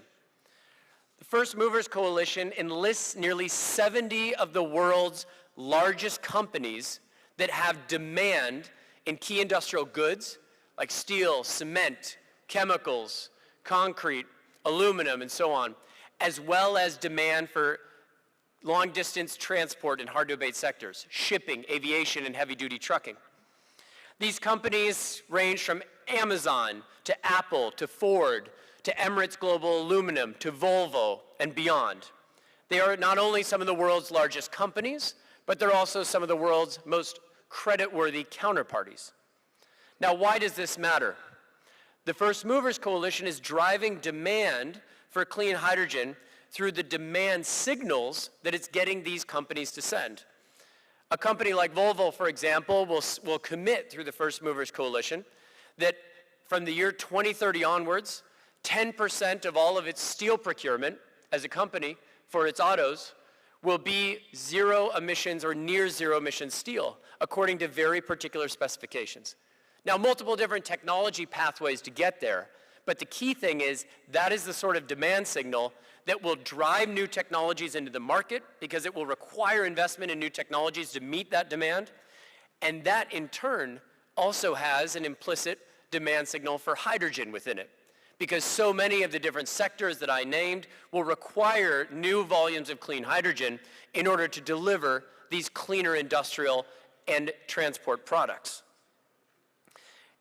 The First Movers Coalition enlists nearly 70 of the world's largest companies that have demand in key industrial goods like steel, cement, chemicals, concrete, aluminum, and so on, as well as demand for long-distance transport in hard-to-abate sectors, shipping, aviation, and heavy-duty trucking. These companies range from Amazon to Apple to Ford to Emirates Global Aluminum to Volvo and beyond. They are not only some of the world's largest companies, but they're also some of the world's most credit-worthy counterparties. Now, why does this matter? The First Movers Coalition is driving demand for clean hydrogen through the demand signals that it's getting these companies to send. A company like Volvo, for example, will commit through the First Movers Coalition that from the year 2030 onwards, 10% of all of its steel procurement as a company for its autos will be zero emissions or near zero emission steel, according to very particular specifications. Now, multiple different technology pathways to get there, but the key thing is that is the sort of demand signal that will drive new technologies into the market because it will require investment in new technologies to meet that demand. And that, in turn, also has an implicit demand signal for hydrogen within it, because so many of the different sectors that I named will require new volumes of clean hydrogen in order to deliver these cleaner industrial and transport products.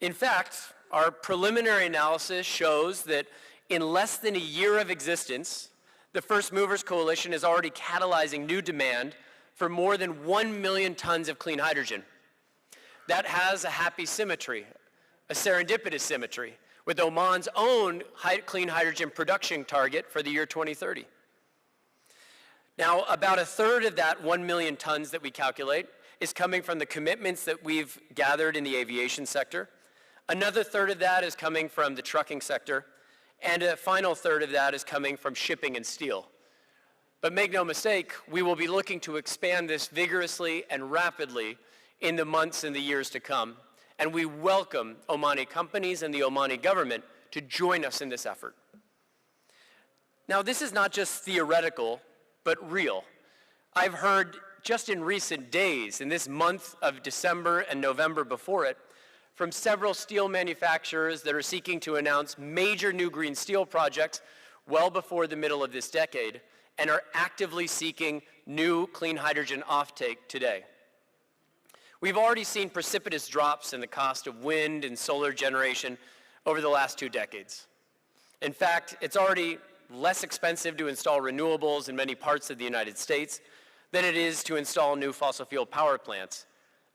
In fact, our preliminary analysis shows that in less than a year of existence, the First Movers Coalition is already catalyzing new demand for more than 1 million tons of clean hydrogen. That has a happy symmetry, a serendipitous symmetry, with Oman's own clean hydrogen production target for the year 2030. Now, about a third of that 1 million tons that we calculate is coming from the commitments that we've gathered in the aviation sector. Another third of that is coming from the trucking sector, and a final third of that is coming from shipping and steel. But make no mistake, we will be looking to expand this vigorously and rapidly in the months and the years to come, and we welcome Omani companies and the Omani government to join us in this effort. Now, this is not just theoretical, but real. I've heard just in recent days, in this month of December and November before it, from several steel manufacturers that are seeking to announce major new green steel projects well before the middle of this decade and are actively seeking new clean hydrogen offtake today. We've already seen precipitous drops in the cost of wind and solar generation over the last 2 decades. In fact, it's already less expensive to install renewables in many parts of the United States than it is to install new fossil fuel power plants,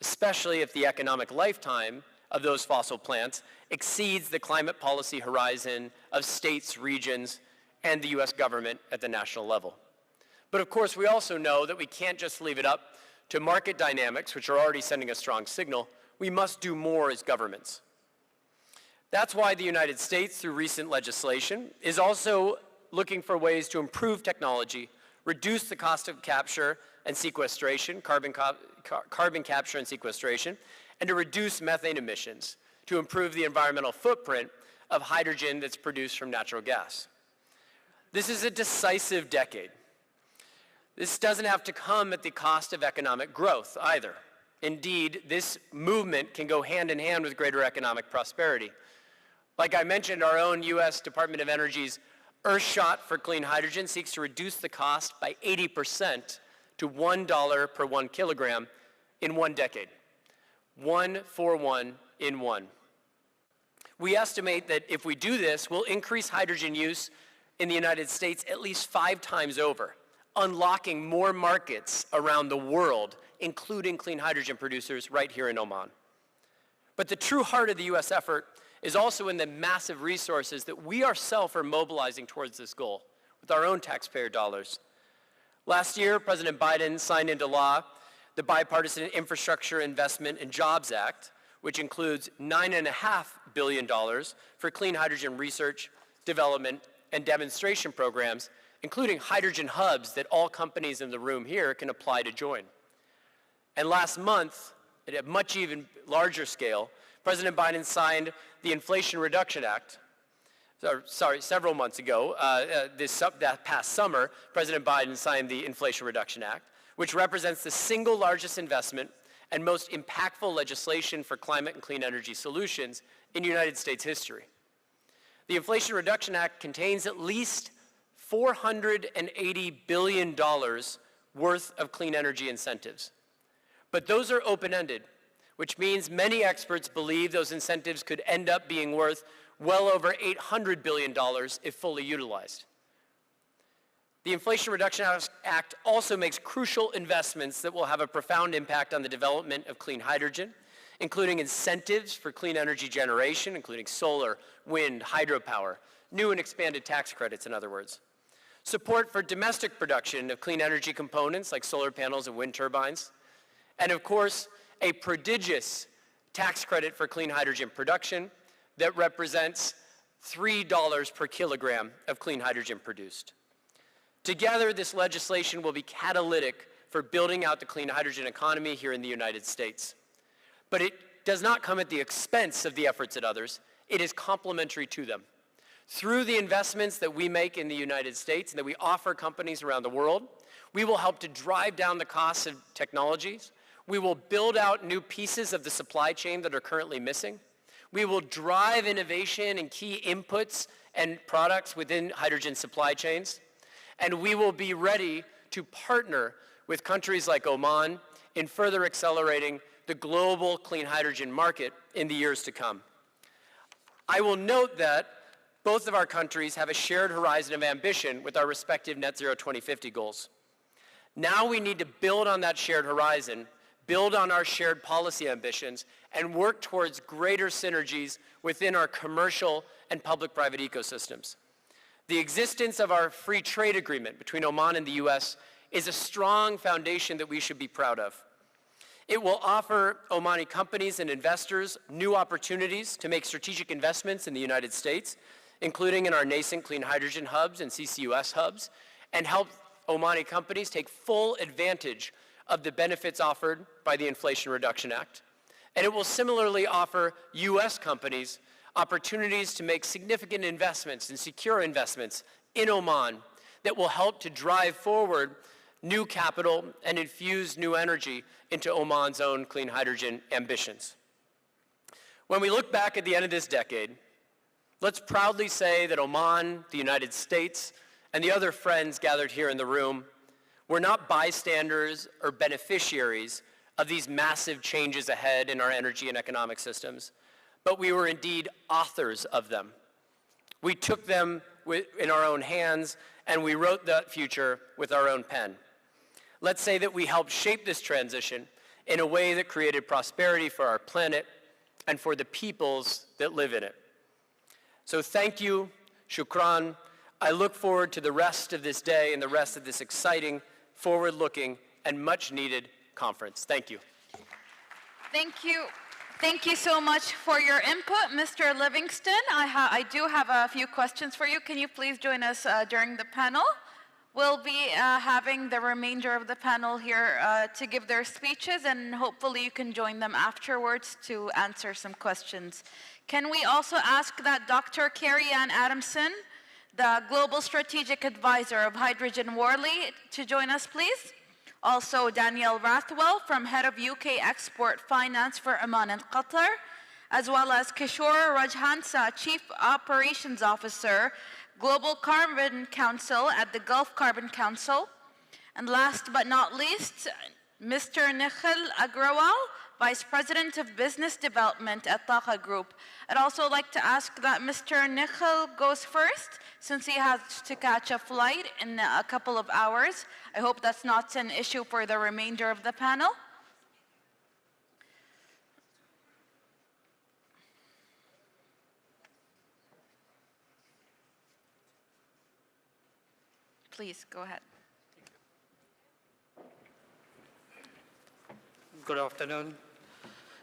especially if the economic lifetime of those fossil plants exceeds the climate policy horizon of states, regions, and the US government at the national level. But of course, we also know that we can't just leave it up to market dynamics, which are already sending a strong signal. We must do more as governments. That's why the United States, through recent legislation, is also looking for ways to improve technology, reduce the cost of capture and sequestration, carbon capture and sequestration, and to reduce methane emissions, to improve the environmental footprint of hydrogen that's produced from natural gas. This is a decisive decade. This doesn't have to come at the cost of economic growth either. Indeed, this movement can go hand in hand with greater economic prosperity. Like I mentioned, our own US Department of Energy's Earthshot for clean hydrogen seeks to reduce the cost by 80% to $1 per 1 kilogram in 1 decade. 1 for 1 in 1. We estimate that if we do this, we'll increase hydrogen use in the United States at least 5 times over, unlocking more markets around the world, including clean hydrogen producers right here in Oman. But the true heart of the US effort is also in the massive resources that we ourselves are mobilizing towards this goal with our own taxpayer dollars. Last year, President Biden signed into law the Bipartisan Infrastructure Investment and Jobs Act, which includes $9.5 billion for clean hydrogen research, development, and demonstration programs, including hydrogen hubs that all companies in the room here can apply to join. And last month, at a much even larger scale, President Biden signed the Inflation Reduction Act. Several months ago, that past summer, President Biden signed the Inflation Reduction Act, which represents the single largest investment and most impactful legislation for climate and clean energy solutions in United States history. The Inflation Reduction Act contains at least $480 billion worth of clean energy incentives. But those are open-ended, which means many experts believe those incentives could end up being worth well over $800 billion if fully utilized. The Inflation Reduction Act also makes crucial investments that will have a profound impact on the development of clean hydrogen, including incentives for clean energy generation, including solar, wind, hydropower, new and expanded tax credits, in other words. Support for domestic production of clean energy components like solar panels and wind turbines, and of course, a prodigious tax credit for clean hydrogen production that represents $3 per kilogram of clean hydrogen produced. Together, this legislation will be catalytic for building out the clean hydrogen economy here in the United States. But it does not come at the expense of the efforts of others. It is complementary to them. Through the investments that we make in the United States and that we offer companies around the world, we will help to drive down the costs of technologies. We will build out new pieces of the supply chain that are currently missing. We will drive innovation in key inputs and products within hydrogen supply chains. And we will be ready to partner with countries like Oman in further accelerating the global clean hydrogen market in the years to come. I will note that both of our countries have a shared horizon of ambition with our respective net zero 2050 goals. Now we need to build on that shared horizon, build on our shared policy ambitions, and work towards greater synergies within our commercial and public-private ecosystems. The existence of our free trade agreement between Oman and the US is a strong foundation that we should be proud of. It will offer Omani companies and investors new opportunities to make strategic investments in the United States, including in our nascent clean hydrogen hubs and CCUS hubs, and help Omani companies take full advantage of the benefits offered by the Inflation Reduction Act. And it will similarly offer US companies opportunities to make significant investments and secure investments in Oman that will help to drive forward new capital and infuse new energy into Oman's own clean hydrogen ambitions. When we look back at the end of this decade, let's proudly say that Oman, the United States, and the other friends gathered here in the room were not bystanders or beneficiaries of these massive changes ahead in our energy and economic systems, but we were indeed authors of them. We took them in our own hands, and we wrote that future with our own pen. Let's say that we helped shape this transition in a way that created prosperity for our planet and for the peoples that live in it. So thank you, shukran. I look forward to the rest of this day and the rest of this exciting, forward-looking, and much-needed conference. Thank you. Thank you. Thank you so much for your input, Mr. Livingston. I do have a few questions for you. Can you please join us during the panel? We'll be having the remainder of the panel here to give their speeches, and hopefully you can join them afterwards to answer some questions. Can we also ask that Dr. Carrie Ann Adamson, the Global Strategic Advisor of Hydrogen Worley, to join us, please? Also, Danielle Rathwell, from Head of UK Export Finance for Oman and Qatar, as well as Kishore Rajhansa, Chief Operations Officer, Global Carbon Council at the Gulf Carbon Council. And last but not least, Mr. Nikhil Agrawal, Vice President of Business Development at Taqa Group. I'd also like to ask that Mr. Nikhil goes first, since he has to catch a flight in a couple of hours. I hope that's not an issue for the remainder of the panel. Please, go ahead. Good afternoon.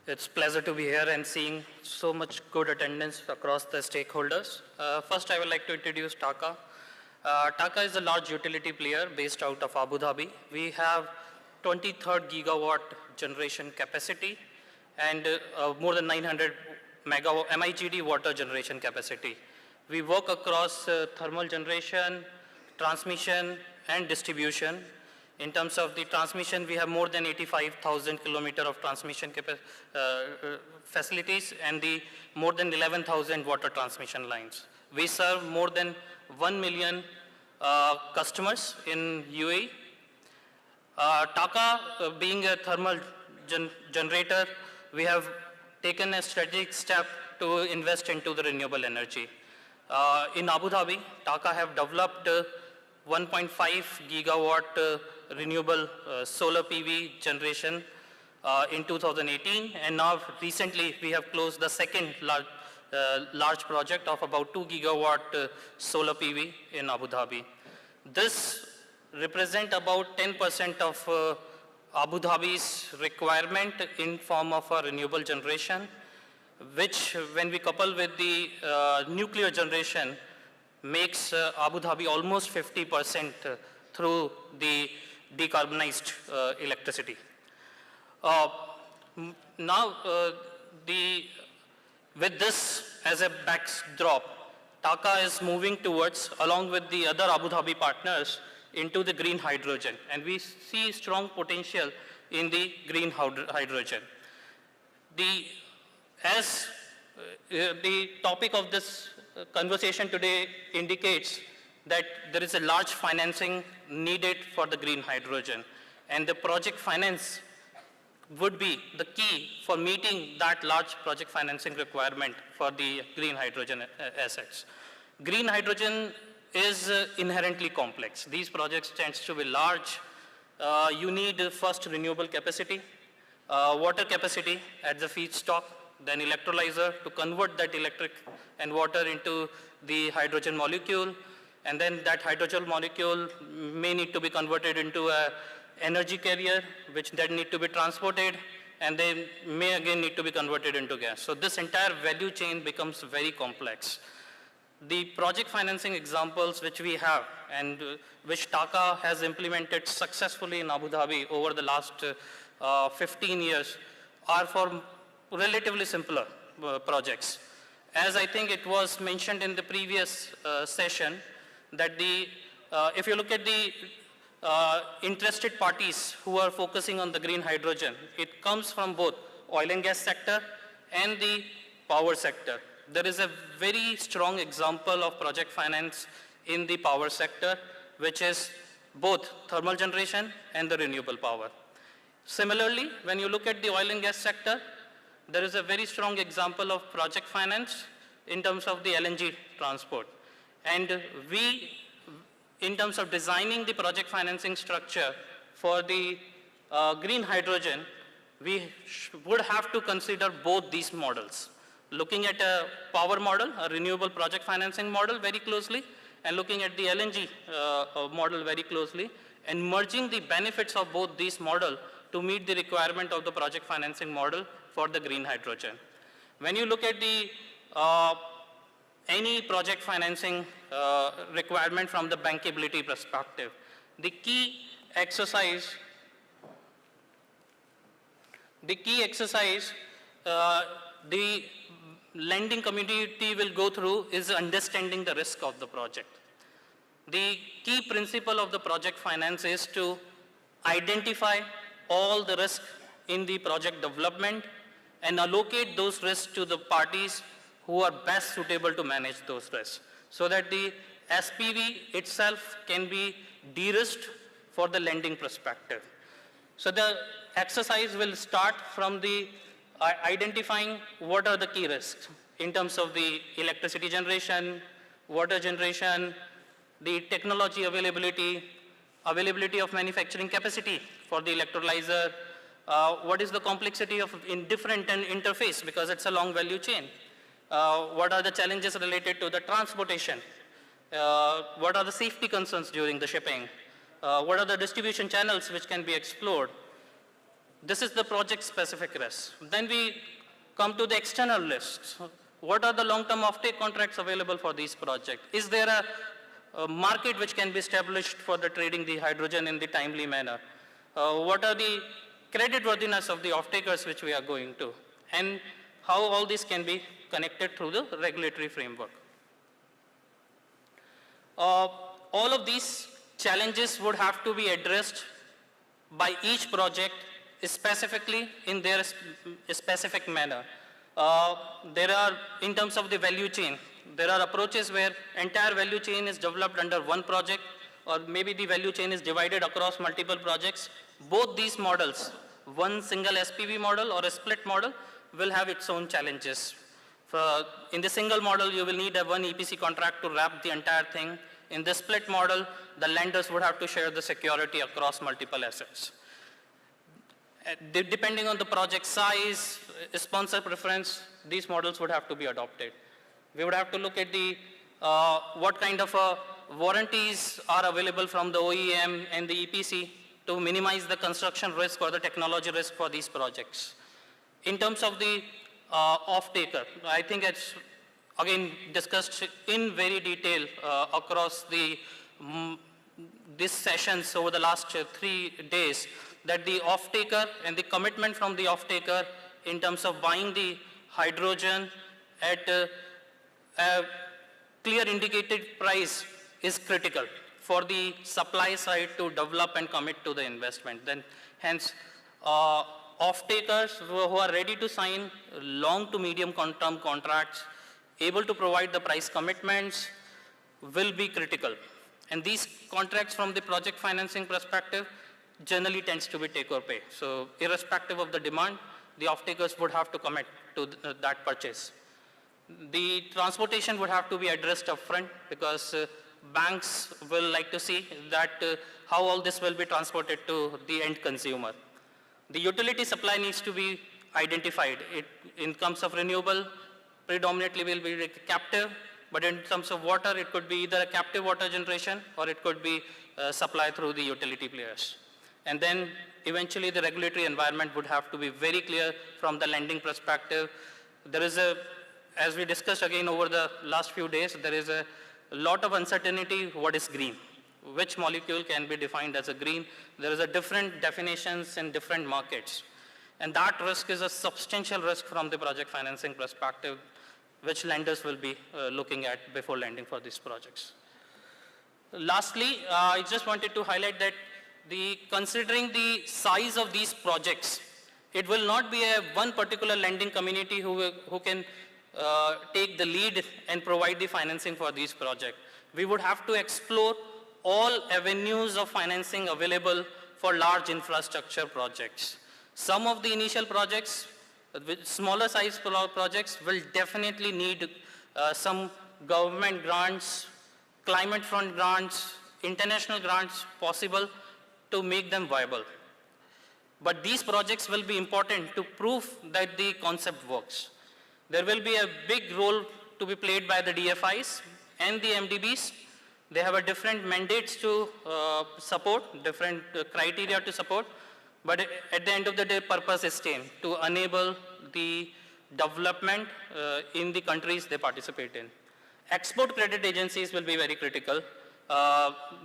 It's a pleasure to be here and seeing so much good attendance across the stakeholders. First, I would like to introduce Taqa. Taqa is a large utility player based out of Abu Dhabi. We have 23rd gigawatt generation capacity and more than 900 megawatt MIGD water generation capacity. We work across thermal generation, transmission, and distribution. In terms of the transmission, we have more than 85,000 kilometers of transmission facilities and the more than 11,000 water transmission lines. We serve more than 1 million customers in UAE. Taqa, being a thermal generator, we have taken a strategic step to invest into the renewable energy. In Abu Dhabi, Taqa have developed 1.5 gigawatt renewable solar PV generation in 2018, and now recently we have closed the second large project of about 2 gigawatt solar PV in Abu Dhabi. This represents about 10% of Abu Dhabi's requirement in form of a renewable generation, which when we couple with the nuclear generation makes Abu Dhabi almost 50% through the decarbonized electricity. Now, with this as a backdrop, Taqa is moving towards, along with the other Abu Dhabi partners, into the green hydrogen. And we see strong potential in the green hydrogen. As the topic of this conversation today indicates, that there is a large financing needed for the green hydrogen. And the project finance would be the key for meeting that large project financing requirement for the green hydrogen assets. Green hydrogen is inherently complex. These projects tend to be large. You need first renewable capacity, water capacity at the feedstock, then electrolyzer to convert that electric and water into the hydrogen molecule, and then that hydrogen molecule may need to be converted into a energy carrier, which then need to be transported, and they may again need to be converted into gas. So this entire value chain becomes very complex. The project financing examples which we have and which TAQA has implemented successfully in Abu Dhabi over the last 15 years are for relatively simpler projects. As I think it was mentioned in the previous session, that if you look at the interested parties who are focusing on the green hydrogen, it comes from both oil and gas sector and the power sector. There is a very strong example of project finance in the power sector, which is both thermal generation and the renewable power. Similarly, when you look at the oil and gas sector, there is a very strong example of project finance in terms of the LNG transport. And we, in terms of designing the project financing structure for the green hydrogen, we would have to consider both these models. Looking at a power model, a renewable project financing model very closely, and looking at the LNG model very closely, and merging the benefits of both these models to meet the requirement of the project financing model for the green hydrogen. When you look at the any project financing requirement from the bankability perspective, the key exercise the lending community will go through is understanding the risk of the project. The key principle of the project finance is to identify all the risk in the project development and allocate those risks to the parties who are best suitable to manage those risks, so that the SPV itself can be de-risked for the lending perspective. So the exercise will start from the identifying what are the key risks in terms of the electricity generation, water generation, the technology availability of manufacturing capacity for the electrolyzer, what is the complexity of different interface because it's a long value chain, what are the challenges related to the transportation, what are the safety concerns during the shipping, what are the distribution channels which can be explored. This is the project-specific risk. Then we come to the external risks. What are the long-term offtake contracts available for these projects? Is there a market which can be established for the trading the hydrogen in the timely manner? What are the creditworthiness of the off-takers which we are going to? And how all this can be connected through the regulatory framework. All of these challenges would have to be addressed by each project specifically in their specific manner. There are, in terms of the value chain, there are approaches where entire value chain is developed under one project, or maybe the value chain is divided across multiple projects. Both these models, one single SPV model or a split model, will have its own challenges. In the single model, you will need a one EPC contract to wrap the entire thing. In the split model, the lenders would have to share the security across multiple assets. Depending on the project size, sponsor preference, these models would have to be adopted. We would have to look at the what kind of warranties are available from the OEM and the EPC to minimize the construction risk or the technology risk for these projects. In terms of the off-taker, I think it's again discussed in very detail across these sessions over the last 3 days, that the off-taker and the commitment from the off-taker in terms of buying the hydrogen at a clear indicated price is critical for the supply side to develop and commit to the investment. Then hence, off-takers who are ready to sign long to medium term contracts, able to provide the price commitments, will be critical. And these contracts from the project financing perspective generally tends to be take or pay. So irrespective of the demand, the off-takers would have to commit to that purchase. The transportation would have to be addressed upfront because banks will like to see that how all this will be transported to the end consumer. The utility supply needs to be identified. In terms of renewable, predominantly will be captive, but in terms of water, it could be either a captive water generation or it could be supply through the utility players. And then eventually the regulatory environment would have to be very clear from the lending perspective. There is as we discussed again over the last few days, there is a lot of uncertainty what is green. Which molecule can be defined as a green? There is a different definitions in different markets. And that risk is a substantial risk from the project financing perspective, which lenders will be looking at before lending for these projects. Lastly, I just wanted to highlight that considering the size of these projects, it will not be one particular lending community who can take the lead and provide the financing for these projects. We would have to explore all avenues of financing available for large infrastructure projects. Some of the initial projects, with smaller size projects, will definitely need some government grants, climate fund grants, international grants possible to make them viable. But these projects will be important to prove that the concept works. There will be a big role to be played by the DFIs and the MDBs. They have a different mandates to support, different criteria to support, but at the end of the day, purpose is same, to enable the development in the countries they participate in. Export credit agencies will be very critical.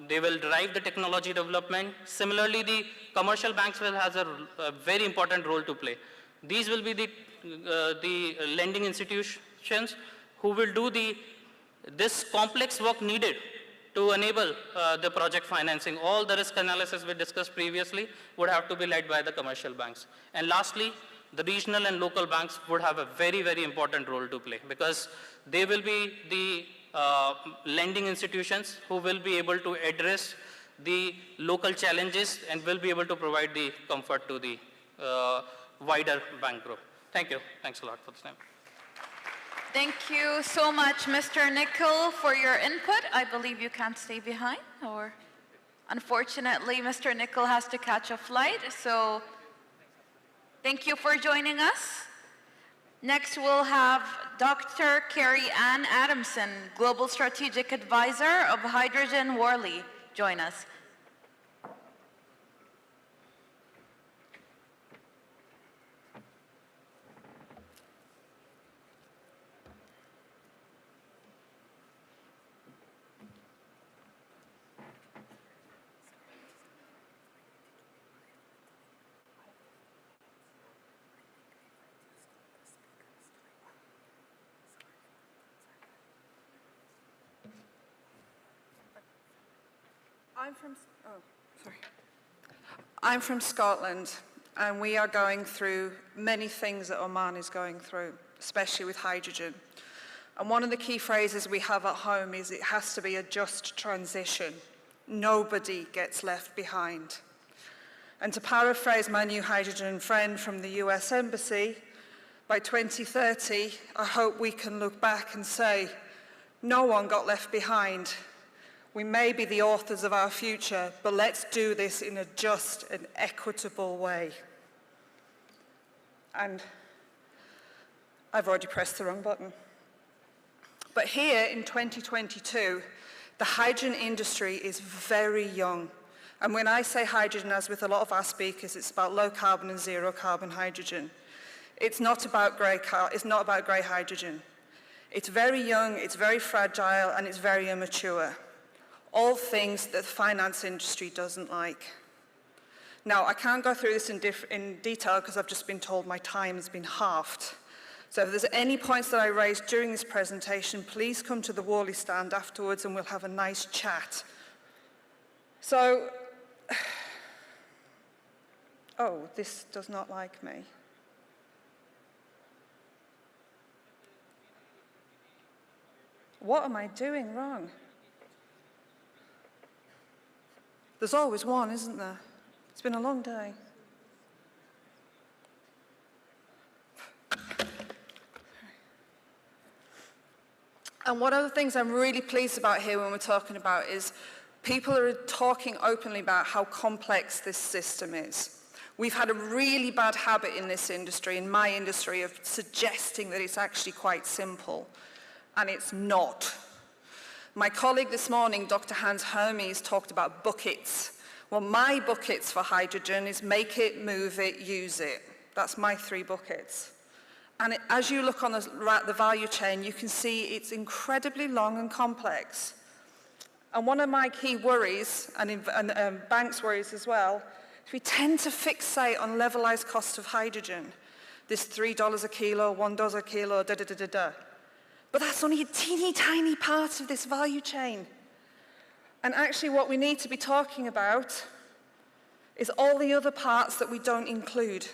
They will drive the technology development. Similarly, the commercial banks will have a very important role to play. These will be the lending institutions who will do this complex work needed to enable the project financing. All the risk analysis we discussed previously would have to be led by the commercial banks. And lastly, the regional and local banks would have a very, very important role to play because they will be the lending institutions who will be able to address the local challenges and will be able to provide the comfort to the wider bank group. Thank you. Thanks a lot for the time. Thank you so much, Mr. Nickel, for your input. I believe you can't stay behind, or unfortunately, Mr. Nickel has to catch a flight, so thank you for joining us. Next, we'll have Dr. Carrie Ann Adamson, Global Strategic Advisor of Hydrogen Worley, join us. I'm from Scotland, and we are going through many things that Oman is going through, especially with hydrogen. And one of the key phrases we have at home is it has to be a just transition. Nobody gets left behind. And to paraphrase my new hydrogen friend from the US Embassy, by 2030, I hope we can look back and say, no one got left behind. We may be the authors of our future, but let's do this in a just and equitable way. And I've already pressed the wrong button. But here in 2022, the hydrogen industry is very young. And when I say hydrogen, as with a lot of our speakers, it's about low carbon and zero carbon hydrogen. It's not about grey hydrogen. It's very young, it's very fragile, and it's very immature. All things that the finance industry doesn't like. Now, I can't go through this in detail because I've just been told my time has been halved. So if there's any points that I raised during this presentation, please come to the Worley stand afterwards and we'll have a nice chat. So, oh, this does not like me. What am I doing wrong? There's always one, isn't there? It's been a long day. And one of the things I'm really pleased about here when we're talking about is people are talking openly about how complex this system is. We've had a really bad habit in this industry, in my industry, of suggesting that it's actually quite simple, and it's not. My colleague this morning, Dr. Hans Hermes, talked about buckets. Well, my buckets for hydrogen is make it, move it, use it. That's my 3 buckets. And as you look on the value chain, you can see it's incredibly long and complex. And one of my key worries, and banks' worries as well, is we tend to fixate on levelized cost of hydrogen. This $3 a kilo, $1 a kilo, da-da-da-da-da. But that's only a teeny tiny part of this value chain. And actually what we need to be talking about is all the other parts that we don't include.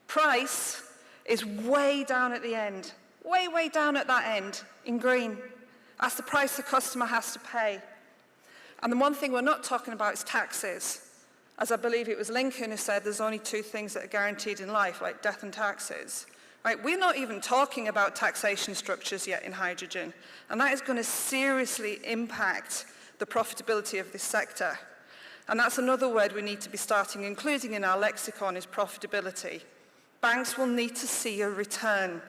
Price is way down at the end, way, way down at that end in green. That's the price the customer has to pay. And the one thing we're not talking about is taxes. As I believe it was Lincoln who said there's only 2 things that are guaranteed in life, like death and taxes. Right? We're not even talking about taxation structures yet in hydrogen, and that is going to seriously impact the profitability of this sector. And that's another word we need to be starting including in our lexicon is profitability. Banks will need to see a return.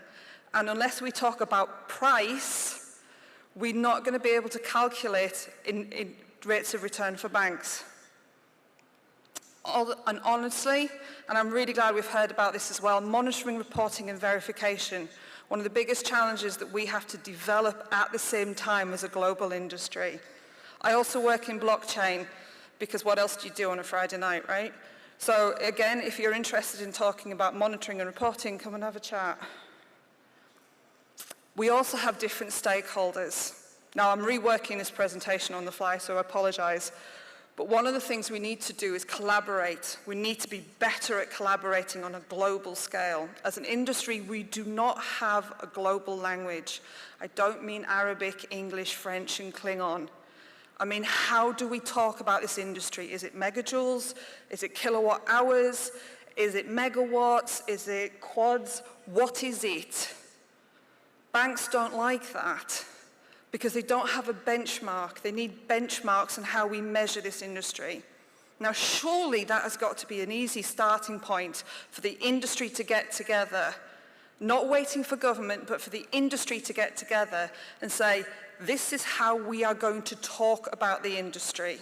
And unless we talk about price, we're not going to be able to calculate in rates of return for banks. And honestly, and I'm really glad we've heard about this as well, monitoring, reporting and verification. One of the biggest challenges that we have to develop at the same time as a global industry. I also work in blockchain because what else do you do on a Friday night, right? So again, if you're interested in talking about monitoring and reporting, come and have a chat. We also have different stakeholders. Now I'm reworking this presentation on the fly, so I apologize. But one of the things we need to do is collaborate. We need to be better at collaborating on a global scale. As an industry, we do not have a global language. I don't mean Arabic, English, French, and Klingon. I mean, how do we talk about this industry? Is it megajoules? Is it kilowatt hours? Is it megawatts? Is it quads? What is it? Banks don't like that because they don't have a benchmark. They need benchmarks on how we measure this industry. Now, surely that has got to be an easy starting point for the industry to get together, not waiting for government, but for the industry to get together and say, this is how we are going to talk about the industry.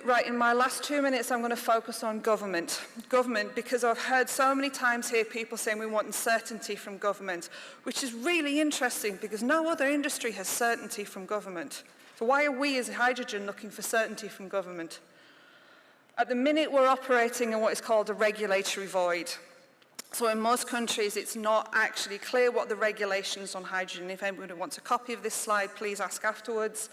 Right, in my last 2 minutes, I'm going to focus on government. Government, because I've heard so many times here people saying we want certainty from government, which is really interesting because no other industry has certainty from government. So why are we as hydrogen looking for certainty from government? At the minute, we're operating in what is called a regulatory void. So in most countries, it's not actually clear what the regulations on hydrogen. If anybody wants a copy of this slide, please ask afterwards.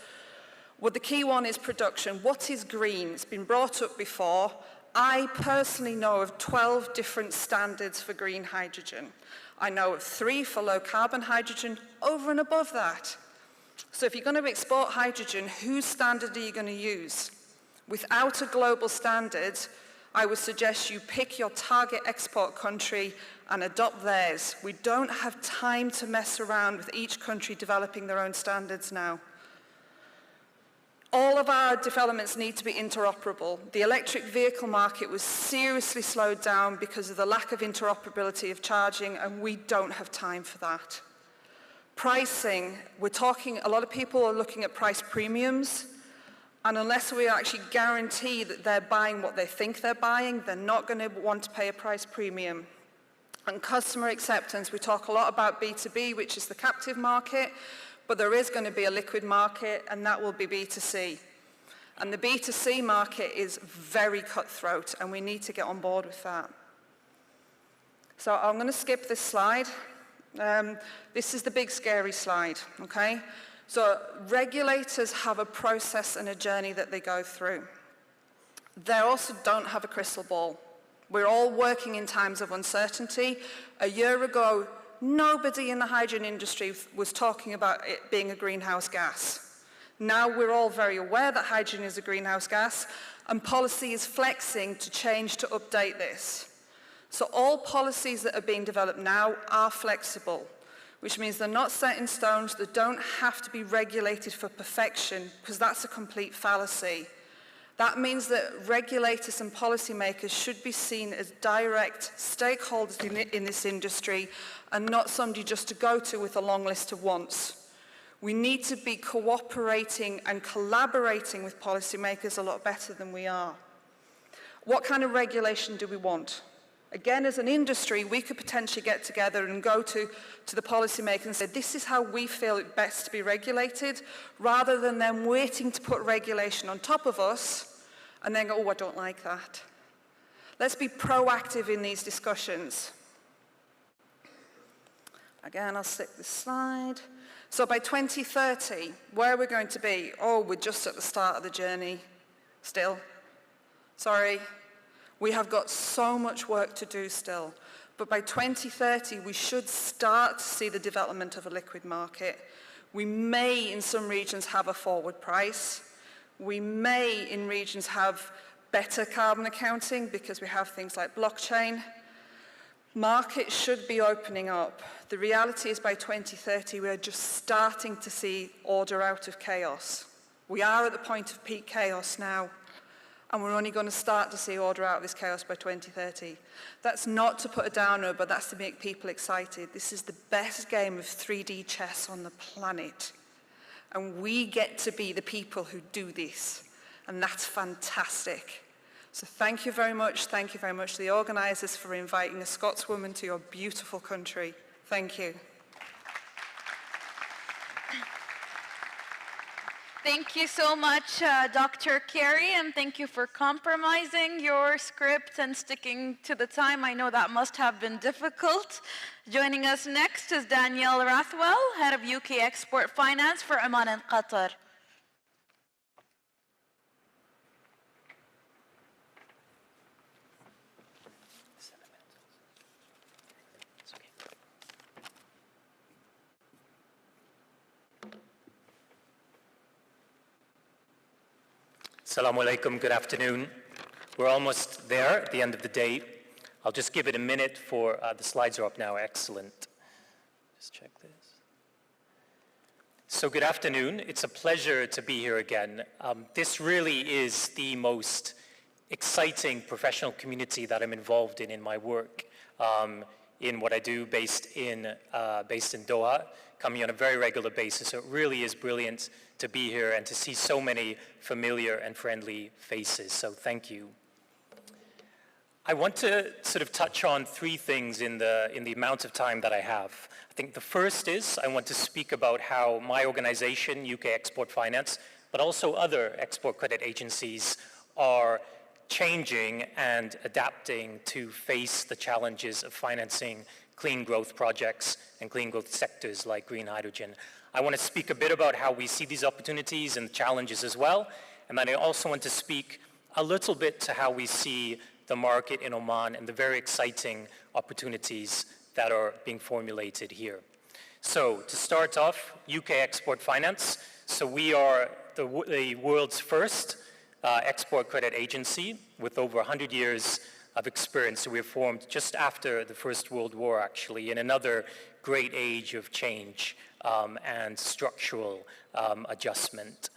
Well, the key one is production. What is green? It's been brought up before. I personally know of 12 different standards for green hydrogen. I know of 3 for low carbon hydrogen, over and above that. So if you're going to export hydrogen, whose standard are you going to use? Without a global standard, I would suggest you pick your target export country and adopt theirs. We don't have time to mess around with each country developing their own standards now. All of our developments need to be interoperable. The electric vehicle market was seriously slowed down because of the lack of interoperability of charging, and we don't have time for that. Pricing, a lot of people are looking at price premiums, and unless we actually guarantee that they're buying what they think they're buying, they're not going to want to pay a price premium. And customer acceptance, we talk a lot about B2B, which is the captive market, but there is going to be a liquid market, and that will be B2C. And the B2C market is very cutthroat, and we need to get on board with that. So I'm going to skip this slide. This is the big scary slide, okay? So regulators have a process and a journey that they go through. They also don't have a crystal ball. We're all working in times of uncertainty. A year ago, nobody in the hydrogen industry was talking about it being a greenhouse gas. Now we're all very aware that hydrogen is a greenhouse gas, and policy is flexing to change to update this. So all policies that are being developed now are flexible, which means they're not set in stone, they don't have to be regulated for perfection, because that's a complete fallacy. That means that regulators and policymakers should be seen as direct stakeholders in this industry and not somebody just to go to with a long list of wants. We need to be cooperating and collaborating with policymakers a lot better than we are. What kind of regulation do we want? Again, as an industry, we could potentially get together and go to the policymakers and say, this is how we feel it best to be regulated, rather than them waiting to put regulation on top of us and then go, oh, I don't like that. Let's be proactive in these discussions. Again, I'll stick this slide. So by 2030, where are we going to be? Oh, we're just at the start of the journey still. Sorry. We have got so much work to do still. But by 2030, we should start to see the development of a liquid market. We may, in some regions, have a forward price. We may, in regions, have better carbon accounting because we have things like blockchain. Markets should be opening up. The reality is by 2030, we're just starting to see order out of chaos. We are at the point of peak chaos now, and we're only going to start to see order out of this chaos by 2030. That's not to put a downer, but that's to make people excited. This is the best game of 3D chess on the planet. And we get to be the people who do this. And that's fantastic. So thank you very much. Thank you very much to the organisers for inviting a Scotswoman to your beautiful country. Thank you. Thank you so much, Dr. Carey, and thank you for compromising your script and sticking to the time. I know that must have been difficult. Joining us next is Danielle Rathwell, Head of UK Export Finance for Oman and Qatar. Assalamu alaikum, good afternoon. We're almost there at the end of the day. I'll just give it a minute for, the slides are up now, excellent. Just check this. So good afternoon, it's a pleasure to be here again. This really is the most exciting professional community that I'm involved in my work, in what I do based in Doha, coming on a very regular basis. So it really is brilliant to be here and to see so many familiar and friendly faces. So thank you. I want to sort of touch on three things in the amount of time that I have. I think the first is I want to speak about how my organization, UK Export Finance, but also other export credit agencies are changing and adapting to face the challenges of financing clean growth projects and clean growth sectors like green hydrogen. I want to speak a bit about how we see these opportunities and challenges as well. And then I also want to speak a little bit to how we see the market in Oman and the very exciting opportunities that are being formulated here. So to start off, UK Export Finance. So we are the world's first export credit agency with over 100 years of experience. So we were formed just after the First World War, actually, in another great age of change and structural adjustment.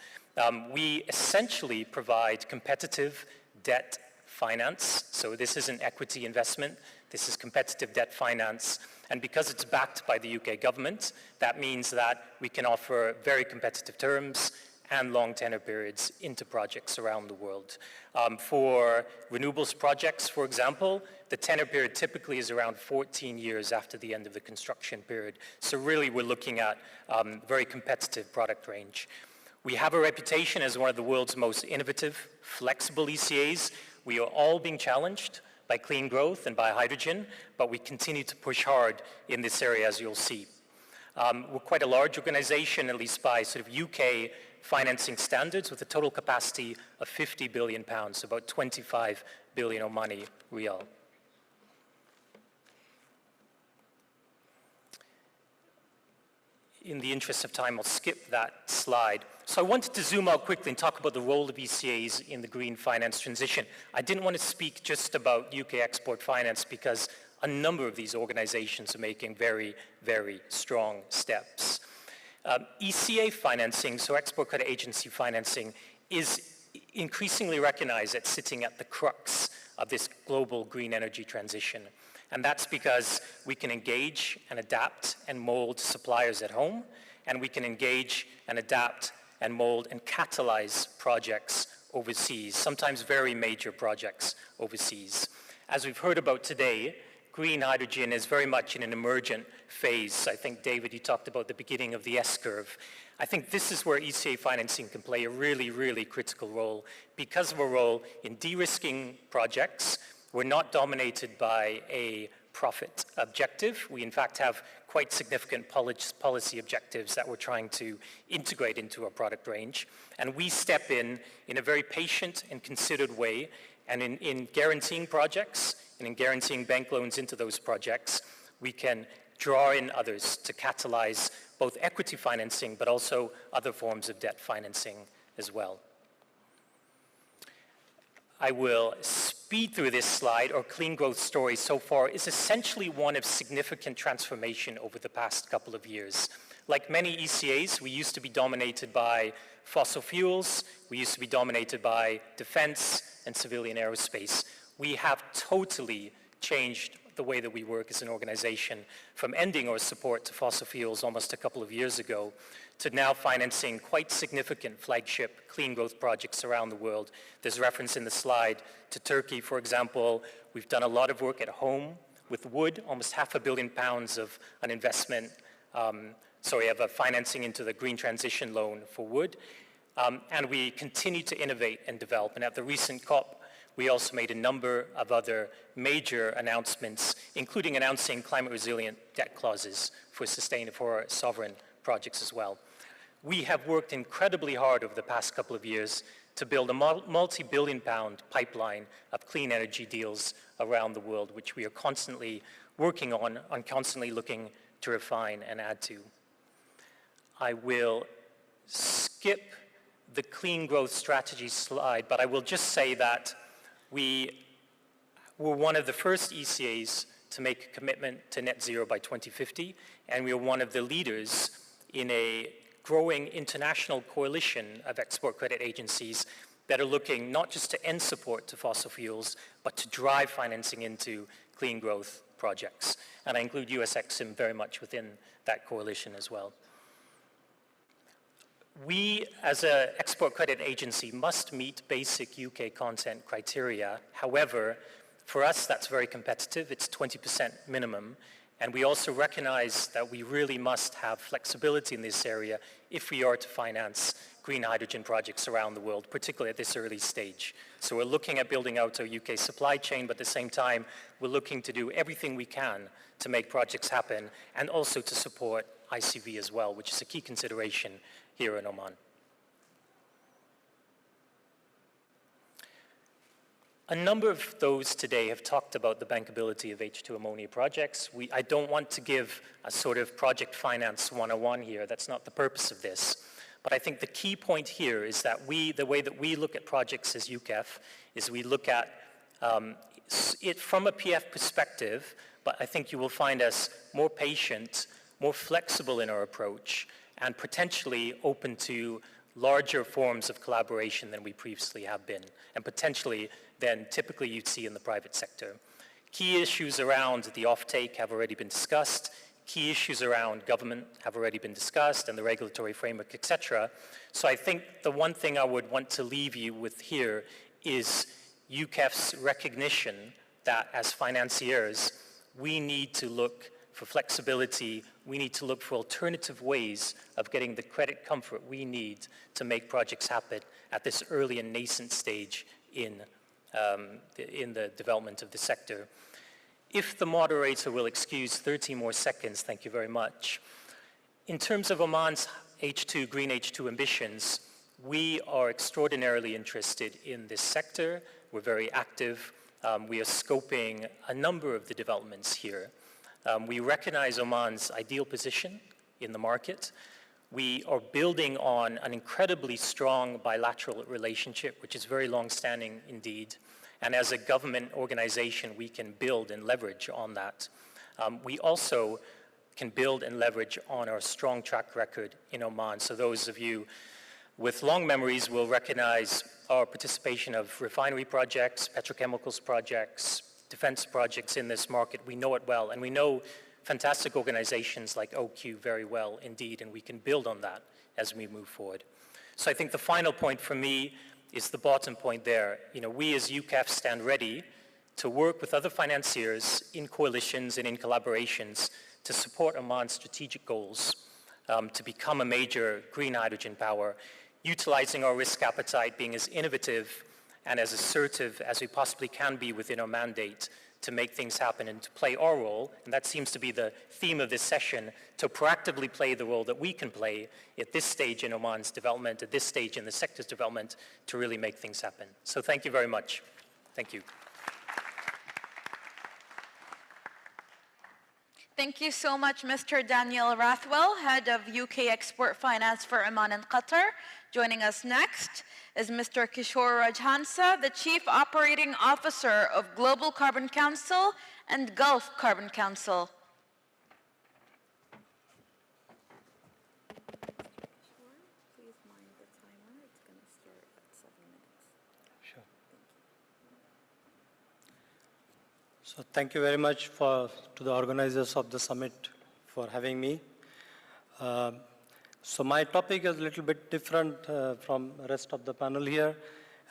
We essentially provide competitive debt finance. So this is an equity investment. This is competitive debt finance. And because it's backed by the UK government, that means that we can offer very competitive terms and long tenor periods into projects around the world. For renewables projects, for example, the tenor period typically is around 14 years after the end of the construction period. So really we're looking at very competitive product range. We have a reputation as one of the world's most innovative, flexible ECAs. We are all being challenged by clean growth and by hydrogen, but we continue to push hard in this area, as you'll see. We're quite a large organization, at least by sort of UK financing standards, with a total capacity of 50 billion pounds, about 25 billion Omani rial. in the interest of time, I'll skip that slide. So I wanted to zoom out quickly and talk about the role of ECAs in the green finance transition. I didn't want to speak just about UK export finance because a number of these organizations are making very, very strong steps. ECA financing, so export credit agency financing, is increasingly recognized as sitting at the crux of this global green energy transition. And that's because we can engage and adapt and mold suppliers at home, and we can engage and adapt and mold and catalyze projects overseas, sometimes very major projects overseas. As we've heard about today, green hydrogen is very much in an emergent phase. I think, David, you talked about the beginning of the S-curve. I think this is where ECA financing can play a really, really critical role because of a role in de-risking projects. We're not dominated by a profit objective. We, in fact, have quite significant policy objectives that we're trying to integrate into our product range. And we step in a very patient and considered way. And in guaranteeing projects and in guaranteeing bank loans into those projects, we can draw in others to catalyze both equity financing, but also other forms of debt financing as well. I will speed through this slide. Our clean growth story so far is essentially one of significant transformation over the past couple of years. Like many ECAs, we used to be dominated by fossil fuels, we used to be dominated by defense and civilian aerospace. We have totally changed the way that we work as an organization, from ending our support to fossil fuels almost a couple of years ago to now financing quite significant flagship clean growth projects around the world. There's reference in the slide to Turkey, for example. We've done a lot of work at home with wood, almost £500 million of an investment, of a financing into the green transition loan for wood. And we continue to innovate and develop. And at the recent COP, we also made a number of other major announcements, including announcing climate resilient debt clauses for sovereign projects as well. We have worked incredibly hard over the past couple of years to build a multi-billion pound pipeline of clean energy deals around the world, which we are constantly working on and constantly looking to refine and add to. I will skip the clean growth strategy slide, but I will just say that we were one of the first ECAs to make a commitment to net zero by 2050, and we are one of the leaders in a growing international coalition of export credit agencies that are looking not just to end support to fossil fuels, but to drive financing into clean growth projects. And I include US Exim very much within that coalition as well. We, as an export credit agency, must meet basic UK content criteria. However, for us, that's very competitive. It's 20% minimum. And we also recognize that we really must have flexibility in this area if we are to finance green hydrogen projects around the world, particularly at this early stage. So we're looking at building out our UK supply chain, but at the same time, we're looking to do everything we can to make projects happen and also to support ICV as well, which is a key consideration here in Oman. A number of those today have talked about the bankability of H2 ammonia projects. I don't want to give a sort of project finance 101 here. That's not the purpose of this. But I think the key point here is that the way that we look at projects as UKEF is we look at it from a PF perspective, but I think you will find us more patient, more flexible in our approach, and potentially open to larger forms of collaboration than we previously have been, and potentially than typically you'd see in the private sector. Key issues around the offtake have already been discussed. Key issues around government have already been discussed, and the regulatory framework, etc. So I think the one thing I would want to leave you with here is UKEF's recognition that as financiers, we need to look for flexibility. We need to look for alternative ways of getting the credit comfort we need to make projects happen at this early and nascent stage in the development of the sector. If the moderator will excuse 30 more seconds, thank you very much. In terms of Oman's H2, green H2 ambitions, we are extraordinarily interested in this sector. We're very active. We are scoping a number of the developments here. We recognize Oman's ideal position in the market. We are building on an incredibly strong bilateral relationship, which is very long-standing indeed. And as a government organization, we can build and leverage on that. We also can build and leverage on our strong track record in Oman. So those of you with long memories will recognize our participation of refinery projects, petrochemicals projects, defense projects in this market. We know it well, and we know fantastic organizations like OQ very well indeed, and we can build on that as we move forward. So I think the final point for me is the bottom point there. You know, we as UCAF stand ready to work with other financiers in coalitions and in collaborations to support Oman's strategic goals to become a major green hydrogen power, utilizing our risk appetite, being as innovative and as assertive as we possibly can be within our mandate to make things happen and to play our role, and that seems to be the theme of this session, to proactively play the role that we can play at this stage in Oman's development, at this stage in the sector's development, to really make things happen. So thank you very much. Thank you. Thank you so much, Mr. Daniel Rathwell, Head of UK Export Finance for Oman and Qatar. Joining us next is Mr. Kishore Rajhansa, the Chief Operating Officer of Global Carbon Council and Gulf Carbon Council. So thank you very much to the organizers of the summit for having me. So my topic is a little bit different from the rest of the panel here,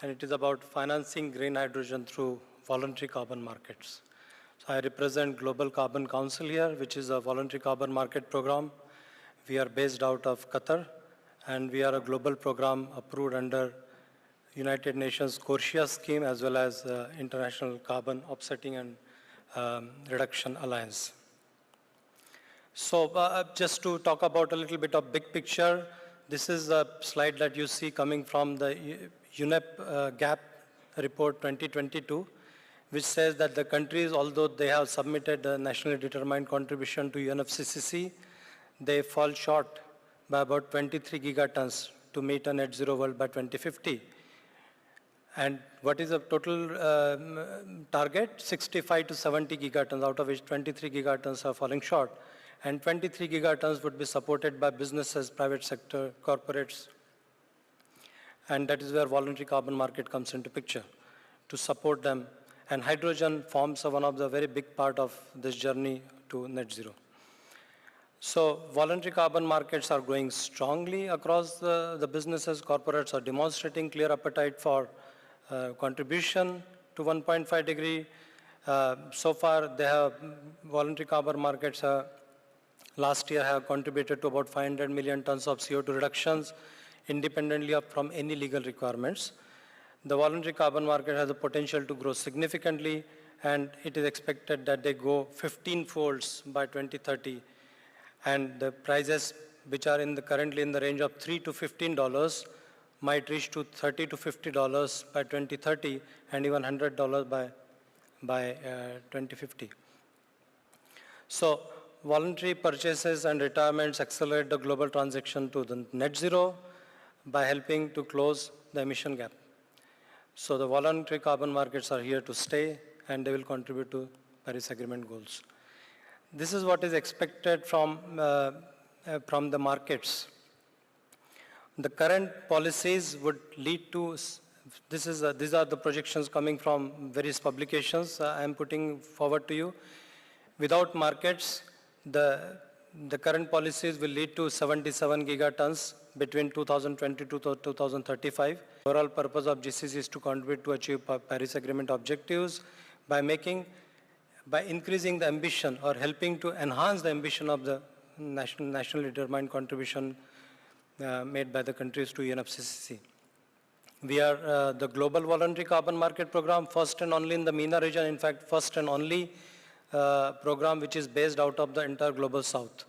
and it is about financing green hydrogen through voluntary carbon markets. So I represent Global Carbon Council here, which is a voluntary carbon market program. We are based out of Qatar, and we are a global program approved under United Nations CORSIA scheme as well as International Carbon Offsetting and Reduction Alliance. So just to talk about a little bit of big picture, this is a slide that you see coming from the UNEP GAP report 2022, which says that the countries, although they have submitted a nationally determined contribution to UNFCCC, they fall short by about 23 gigatons to meet a net zero world by 2050. And what is the total target? 65 to 70 gigatons, out of which 23 gigatons are falling short. And 23 gigatons would be supported by businesses, private sector, corporates. And that is where voluntary carbon market comes into picture, to support them. And hydrogen forms one of the very big part of this journey to net zero. So voluntary carbon markets are growing strongly across the businesses. Corporates are demonstrating clear appetite for contribution to 1.5 degree. So far, they have voluntary carbon markets last year have contributed to about 500 million tons of CO2 reductions, independently from any legal requirements. The voluntary carbon market has the potential to grow significantly, and it is expected that they go 15 folds by 2030. And the prices, which are currently in the range of $3 to $15, might reach to $30 to $50 by 2030, and even $100 by 2050. So voluntary purchases and retirements accelerate the global transition to the net zero by helping to close the emission gap. So the voluntary carbon markets are here to stay, and they will contribute to Paris Agreement goals. This is what is expected from the markets. The current policies would lead to, these are the projections coming from various publications I am putting forward to you. Without markets, the current policies will lead to 77 gigatons between 2022 to 2035. The overall purpose of GCC is to contribute to achieve Paris Agreement objectives by increasing the ambition or helping to enhance the ambition of the nationally determined contribution made by the countries to UNFCCC. We are the Global Voluntary Carbon Market Program, first and only in the MENA region, in fact, first and only program which is based out of the entire Global South.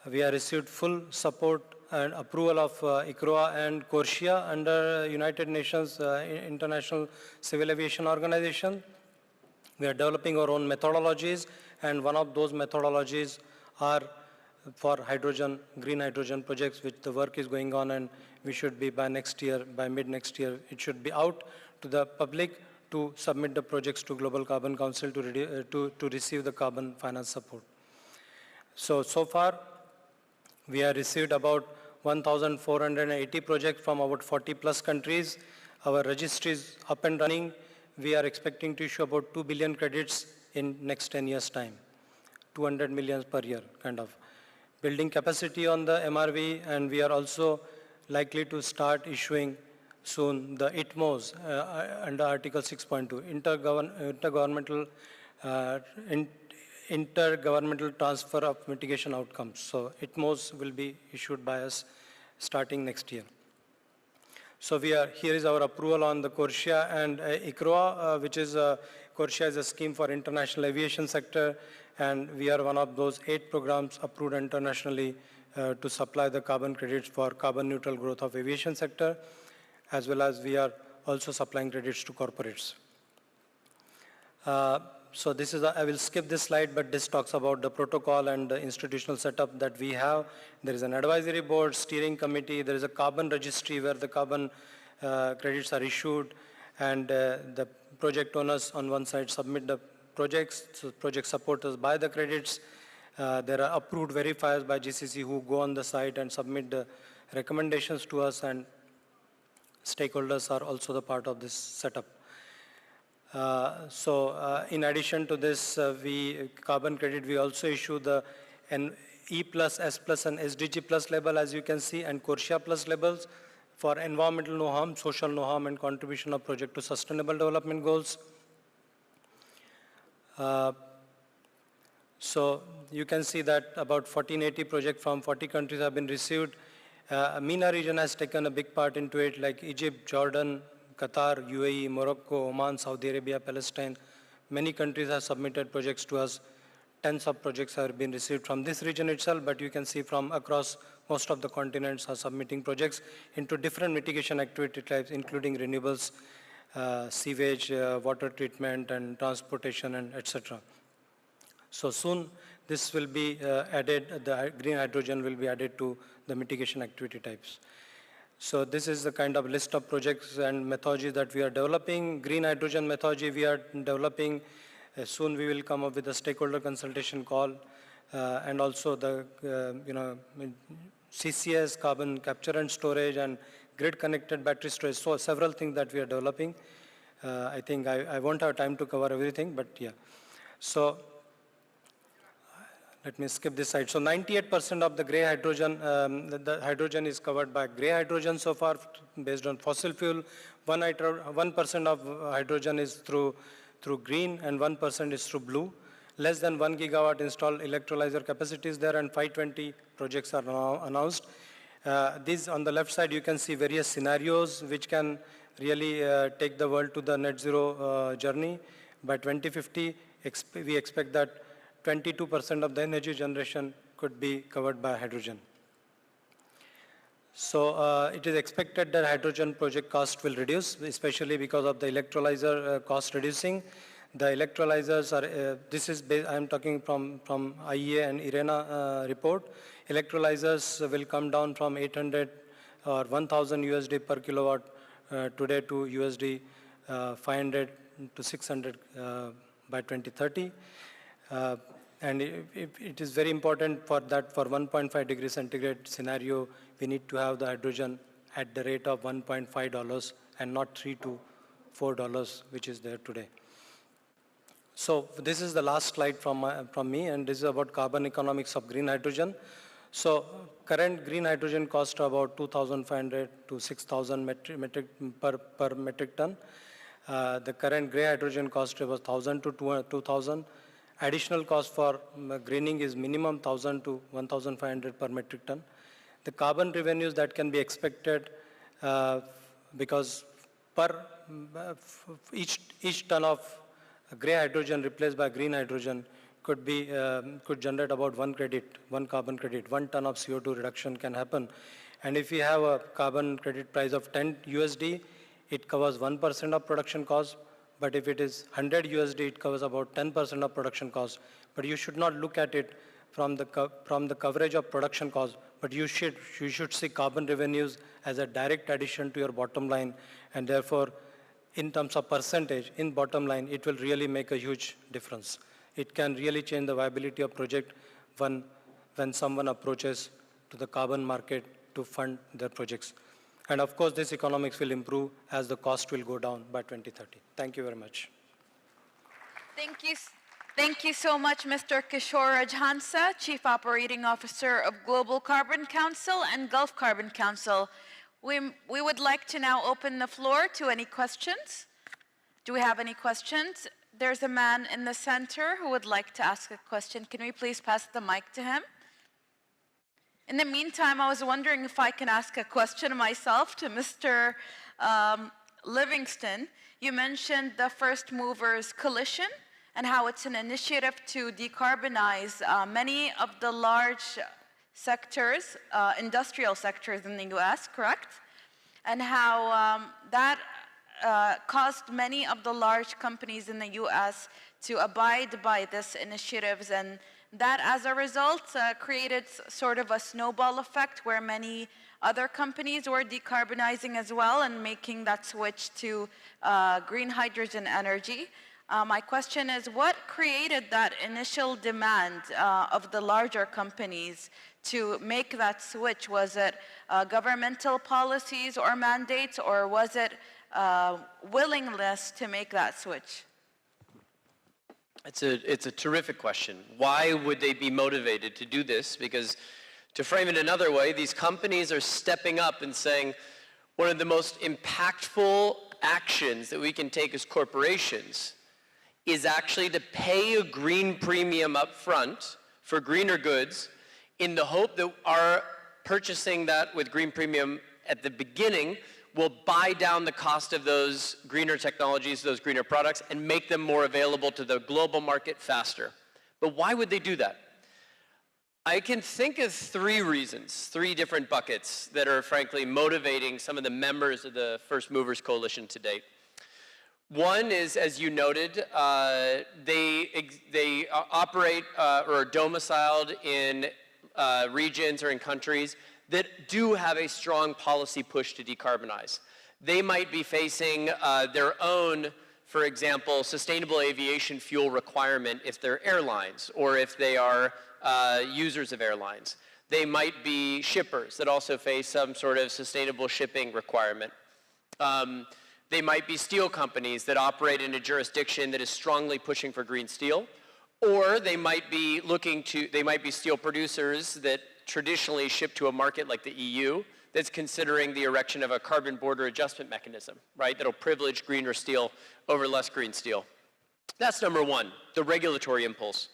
We have received full support and approval of ICROA and CORSIA under United Nations International Civil Aviation Organization. We are developing our own methodologies, and one of those methodologies are for hydrogen, green hydrogen projects, which the work is going on, and we should be by next year, by mid next year, it should be out to the public to submit the projects to Global Carbon Council to receive the carbon finance support. So far, we have received about 1,480 projects from about 40 plus countries. Our registry is up and running. We are expecting to issue about 2 billion credits in next 10 years' time, 200 million per year, kind of. Building capacity on the MRV, and we are also likely to start issuing soon the ITMOs under Article 6.2, intergovernmental transfer of mitigation outcomes. So ITMOs will be issued by us starting next year. So here is our approval on the CORSIA and ICROA, which is CORSIA is a scheme for international aviation sector, and we are one of those 8 programs approved internationally to supply the carbon credits for carbon neutral growth of aviation sector, as well as we are also supplying credits to corporates. So this is, I will skip this slide, but this talks about the protocol and the institutional setup that we have. There is an advisory board, steering committee, there is a carbon registry where the carbon credits are issued, and the project owners on one side submit the projects, so project supporters buy the credits. There are approved verifiers by GCC who go on the site and submit the recommendations to us, and stakeholders are also the part of this setup. In addition to this, carbon credit, we also issue the E+, S+, and SDG+ label, as you can see, and CORSIA+ labels for environmental no harm, social no harm, and contribution of project to sustainable development goals. So you can see that about 1480 projects from 40 countries have been received. MENA region has taken a big part into it, like Egypt, Jordan, Qatar, UAE, Morocco, Oman, Saudi Arabia, Palestine. Many countries have submitted projects to us. Tens of projects have been received from this region itself, but you can see from across most of the continents are submitting projects into different mitigation activity types, including renewables, sewage, water treatment, and transportation, and etc. So soon this will be added, the green hydrogen will be added to the mitigation activity types. So this is the kind of list of projects and methodologies that we are developing. Green hydrogen methodology we are developing. Soon we will come up with a stakeholder consultation call, and also the CCS, carbon capture and storage, and grid connected battery storage. So several things that we are developing. I think I won't have time to cover everything, but yeah. So let me skip this slide. So 98% of the gray hydrogen, the hydrogen is covered by gray hydrogen so far based on fossil fuel. 1% of hydrogen is through green and 1% is through blue. Less than 1 gigawatt installed electrolyzer capacity is there, and 520 projects are now announced. These on the left side, you can see various scenarios which can really take the world to the net zero journey. By 2050, we expect that 22% of the energy generation could be covered by hydrogen. So it is expected that hydrogen project cost will reduce, especially because of the electrolyzer cost reducing. The electrolyzers are, this is based, I'm talking from IEA and IRENA report. Electrolyzers will come down from 800 or 1,000 USD per kilowatt today to USD 500 to 600 by 2030. And it is very important for that, for 1.5 degrees centigrade scenario, we need to have the hydrogen at the rate of $1.5 and not $3 to $4, which is there today. So this is the last slide from me, and this is about carbon economics of green hydrogen. So current green hydrogen cost about 2,500 to 6,000 per metric ton. The current gray hydrogen cost was 1,000 to 2,000. Additional cost for greening is minimum 1,000 to 1,500 per metric ton. The carbon revenues that can be expected, because per each ton of gray hydrogen replaced by green hydrogen could generate about one carbon credit. 1 ton of CO2 reduction can happen. And if we have a carbon credit price of 10 USD, it covers 1% of production cost. But if it is 100 USD, it covers about 10% of production cost. But you should not look at it from the coverage of production cost, but you should see carbon revenues as a direct addition to your bottom line, and therefore, in terms of percentage, in bottom line, it will really make a huge difference. It can really change the viability of project when someone approaches to the carbon market to fund their projects. And of course, this economics will improve as the cost will go down by 2030. Thank you very much. Thank you so much, Mr. Kishore Rajhansa, Chief Operating Officer of Global Carbon Council and Gulf Carbon Council. We would like to now open the floor to any questions. Do we have any questions? There's a man in the center who would like to ask a question. Can we please pass the mic to him? In the meantime, I was wondering if I can ask a question myself to Mr. Livingston. You mentioned the First Movers Coalition and how it's an initiative to decarbonize many of the large sectors, industrial sectors in the US, correct? And how that caused many of the large companies in the US to abide by this initiatives, and that as a result created sort of a snowball effect where many other companies were decarbonizing as well and making that switch to green hydrogen energy. My question is, what created that initial demand of the larger companies to make that switch? Was it governmental policies or mandates, or was it willingness to make that switch? It's a terrific question. Why would they be motivated to do this? Because to frame it another way, these companies are stepping up and saying, one of the most impactful actions that we can take as corporations is actually to pay a green premium up front for greener goods in the hope that our purchasing that with green premium at the beginning will buy down the cost of those greener technologies, those greener products, and make them more available to the global market faster. But why would they do that? I can think of three reasons, three different buckets that are frankly motivating some of the members of the First Movers Coalition to date. One is, as you noted, they operate or are domiciled in regions or in countries that do have a strong policy push to decarbonize. They might be facing their own, for example, sustainable aviation fuel requirement if they're airlines or if they are users of airlines. They might be shippers that also face some sort of sustainable shipping requirement. They might be steel companies that operate in a jurisdiction that is strongly pushing for green steel, or they might be steel producers that traditionally ship to a market like the EU that's considering the erection of a carbon border adjustment mechanism, right? That'll privilege greener steel over less green steel. That's number one, the regulatory impulse.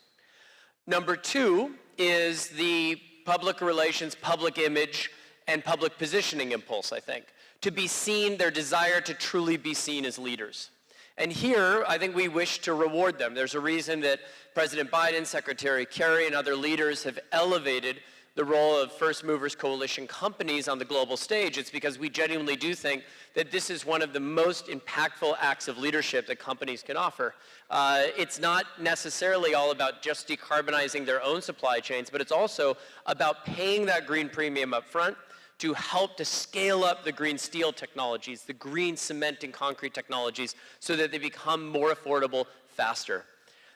Number two is the public relations, public image, and public positioning impulse, I think. To be seen, their desire to truly be seen as leaders. And here, I think we wish to reward them. There's a reason that President Biden, Secretary Kerry, and other leaders have elevated the role of First Movers Coalition companies on the global stage. It's because we genuinely do think that this is one of the most impactful acts of leadership that companies can offer. It's not necessarily all about just decarbonizing their own supply chains, but it's also about paying that green premium up front to help to scale up the green steel technologies, the green cement and concrete technologies, so that they become more affordable faster.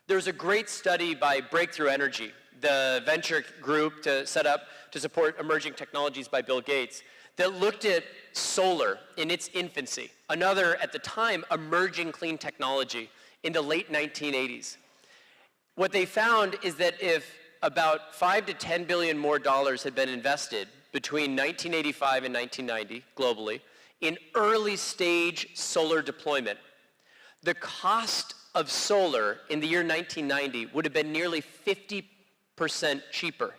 There's a great study by Breakthrough Energy, the venture group set up to support emerging technologies by Bill Gates, that looked at solar in its infancy, another, at the time, emerging clean technology in the late 1980s. What they found is that if about $5 to $10 billion more had been invested between 1985 and 1990 globally in early stage solar deployment, the cost of solar in the year 1990 would have been nearly 50% cheaper.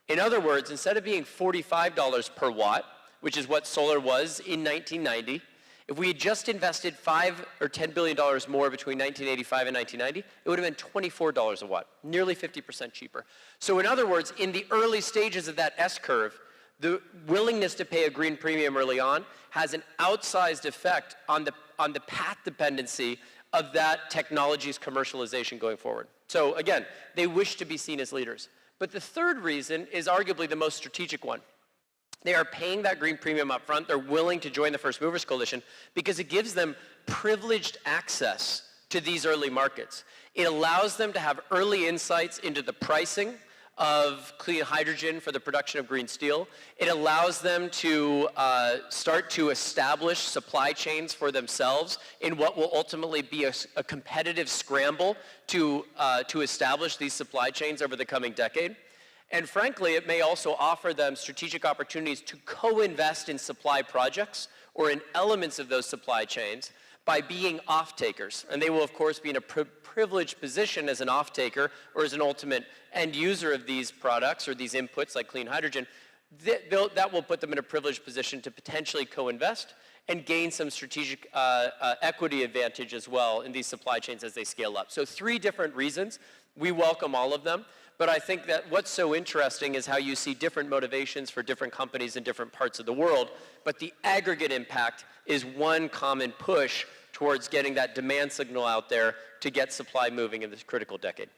In other words, instead of being $45 per watt, which is what solar was in 1990, if we had just invested $5 or $10 billion more between 1985 and 1990, it would have been $24 a watt, nearly 50% cheaper. So in other words, in the early stages of that S-curve, the willingness to pay a green premium early on has an outsized effect on the path dependency of that technology's commercialization going forward. So again, they wish to be seen as leaders. But the third reason is arguably the most strategic one. They are paying that green premium up front. They're willing to join the First Movers Coalition because it gives them privileged access to these early markets. It allows them to have early insights into the pricing of clean hydrogen for the production of green steel. It allows them to start to establish supply chains for themselves in what will ultimately be a competitive scramble to establish these supply chains over the coming decade. And frankly, it may also offer them strategic opportunities to co-invest in supply projects or in elements of those supply chains by being off-takers. And they will, of course, be in a privileged position as an off-taker or as an ultimate end user of these products or these inputs like clean hydrogen. That will put them in a privileged position to potentially co-invest and gain some strategic equity advantage as well in these supply chains as they scale up. So 3 different reasons. We welcome all of them. But I think that what's so interesting is how you see different motivations for different companies in different parts of the world. But the aggregate impact is one common push towards getting that demand signal out there to get supply moving in this critical decade.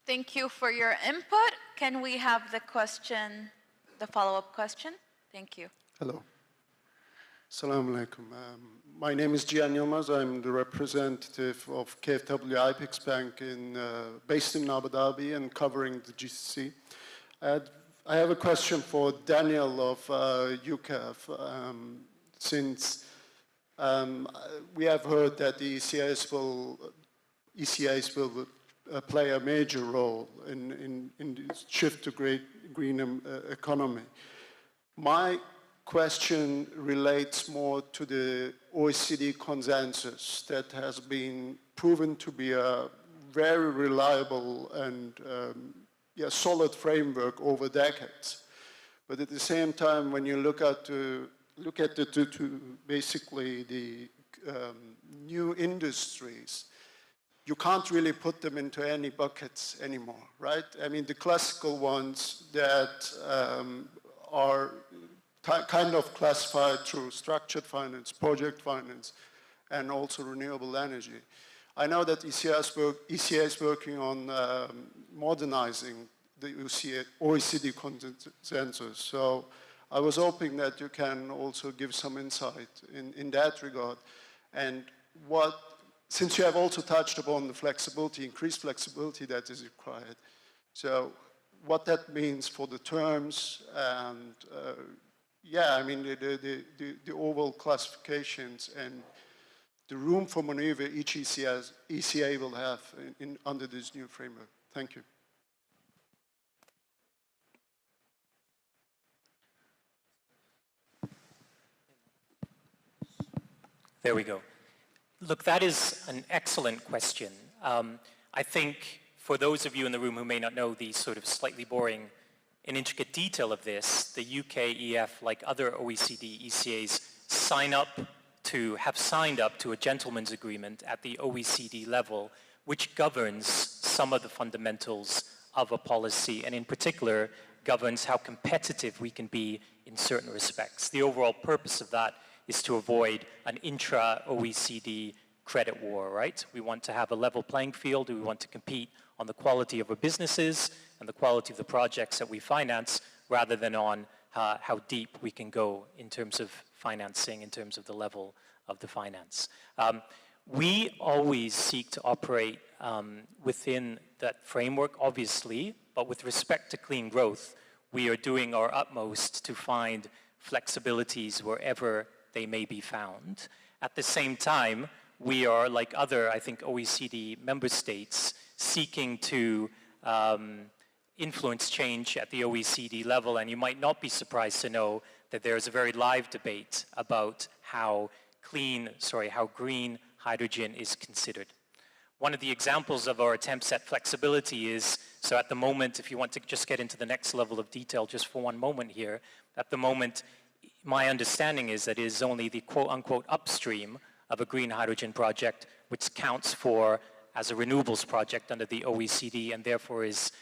Thank you for your input. Can we have the question, the follow-up question? Thank you. Hello. Assalamu alaikum. My name is Gian Yilmaz. I'm the representative of KfW IPEX Bank based in Abu Dhabi and covering the GCC. I have a question for Daniel of UCAF. Since we have heard that the ECAs will play a major role in the shift to green economy. My question relates more to the OECD consensus that has been proven to be a very reliable and solid framework over decades. But at the same time, when you look at basically the new industries, you can't really put them into any buckets anymore, right? I mean, the classical ones that are kind of classified through structured finance, project finance, and also renewable energy. I know that ECA is working on modernizing the OECD consensus. So I was hoping that you can also give some insight in that regard. And since you have also touched upon the flexibility, increased flexibility that is required. So what that means for the terms and I mean, the overall classifications and the room for maneuver each ECA will have under this new framework. Thank you. There we go. Look, that is an excellent question. I think for those of you in the room who may not know the sort of slightly boring and intricate detail of this, the UK EF, like other OECD ECAs, have signed up to a gentleman's agreement at the OECD level, which governs some of the fundamentals of a policy, and in particular, governs how competitive we can be in certain respects. The overall purpose of that is to avoid an intra-OECD credit war, right? We want to have a level playing field. We want to compete on the quality of our businesses and the quality of the projects that we finance, rather than on how deep we can go in terms of financing, in terms of the level of the finance. We always seek to operate within that framework, obviously, but with respect to clean growth, we are doing our utmost to find flexibilities wherever they may be found. At the same time, we are, like other, I think, OECD member states, seeking to influence change at the OECD level, and you might not be surprised to know that there's a very live debate about how green hydrogen is considered. One of the examples of our attempts at flexibility is, so at the moment, if you want to just get into the next level of detail just for one moment here, at the moment, my understanding is that it is only the quote-unquote upstream of a green hydrogen project which counts for as a renewables project under the OECD, and therefore is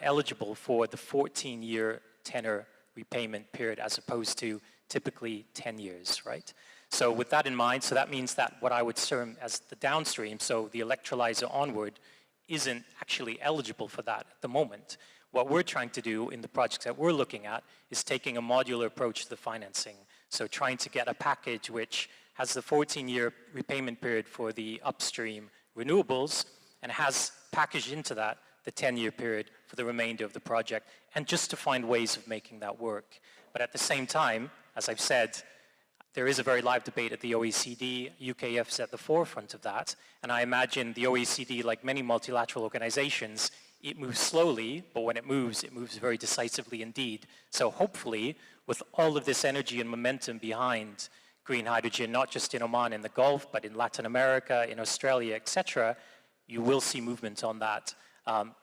eligible for the 14-year tenor repayment period as opposed to typically 10 years, right? So with that in mind, so that means that what I would term as the downstream, so the electrolyzer onward, isn't actually eligible for that at the moment. What we're trying to do in the projects that we're looking at is taking a modular approach to the financing. So trying to get a package which has the 14-year repayment period for the upstream renewables and has packaged into that the 10-year period for the remainder of the project, and just to find ways of making that work. But at the same time, as I've said, there is a very live debate at the OECD. UKF's at the forefront of that. And I imagine the OECD, like many multilateral organizations, it moves slowly, but when it moves very decisively indeed. So hopefully, with all of this energy and momentum behind green hydrogen, not just in Oman and the Gulf, but in Latin America, in Australia, etc., you will see movement on that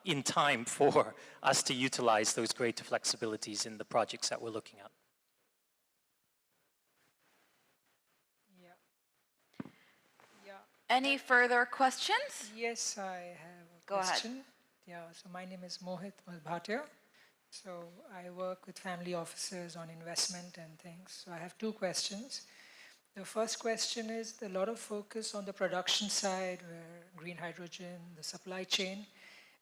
in time for us to utilize those greater flexibilities in the projects that we're looking at. Any further questions? Yes, I have a Go question. ahead. Yeah, so my name is Mohit Malbhatia. So I work with family offices on investment and things. So I have two questions. The first question is a lot of focus on the production side, where green hydrogen, the supply chain,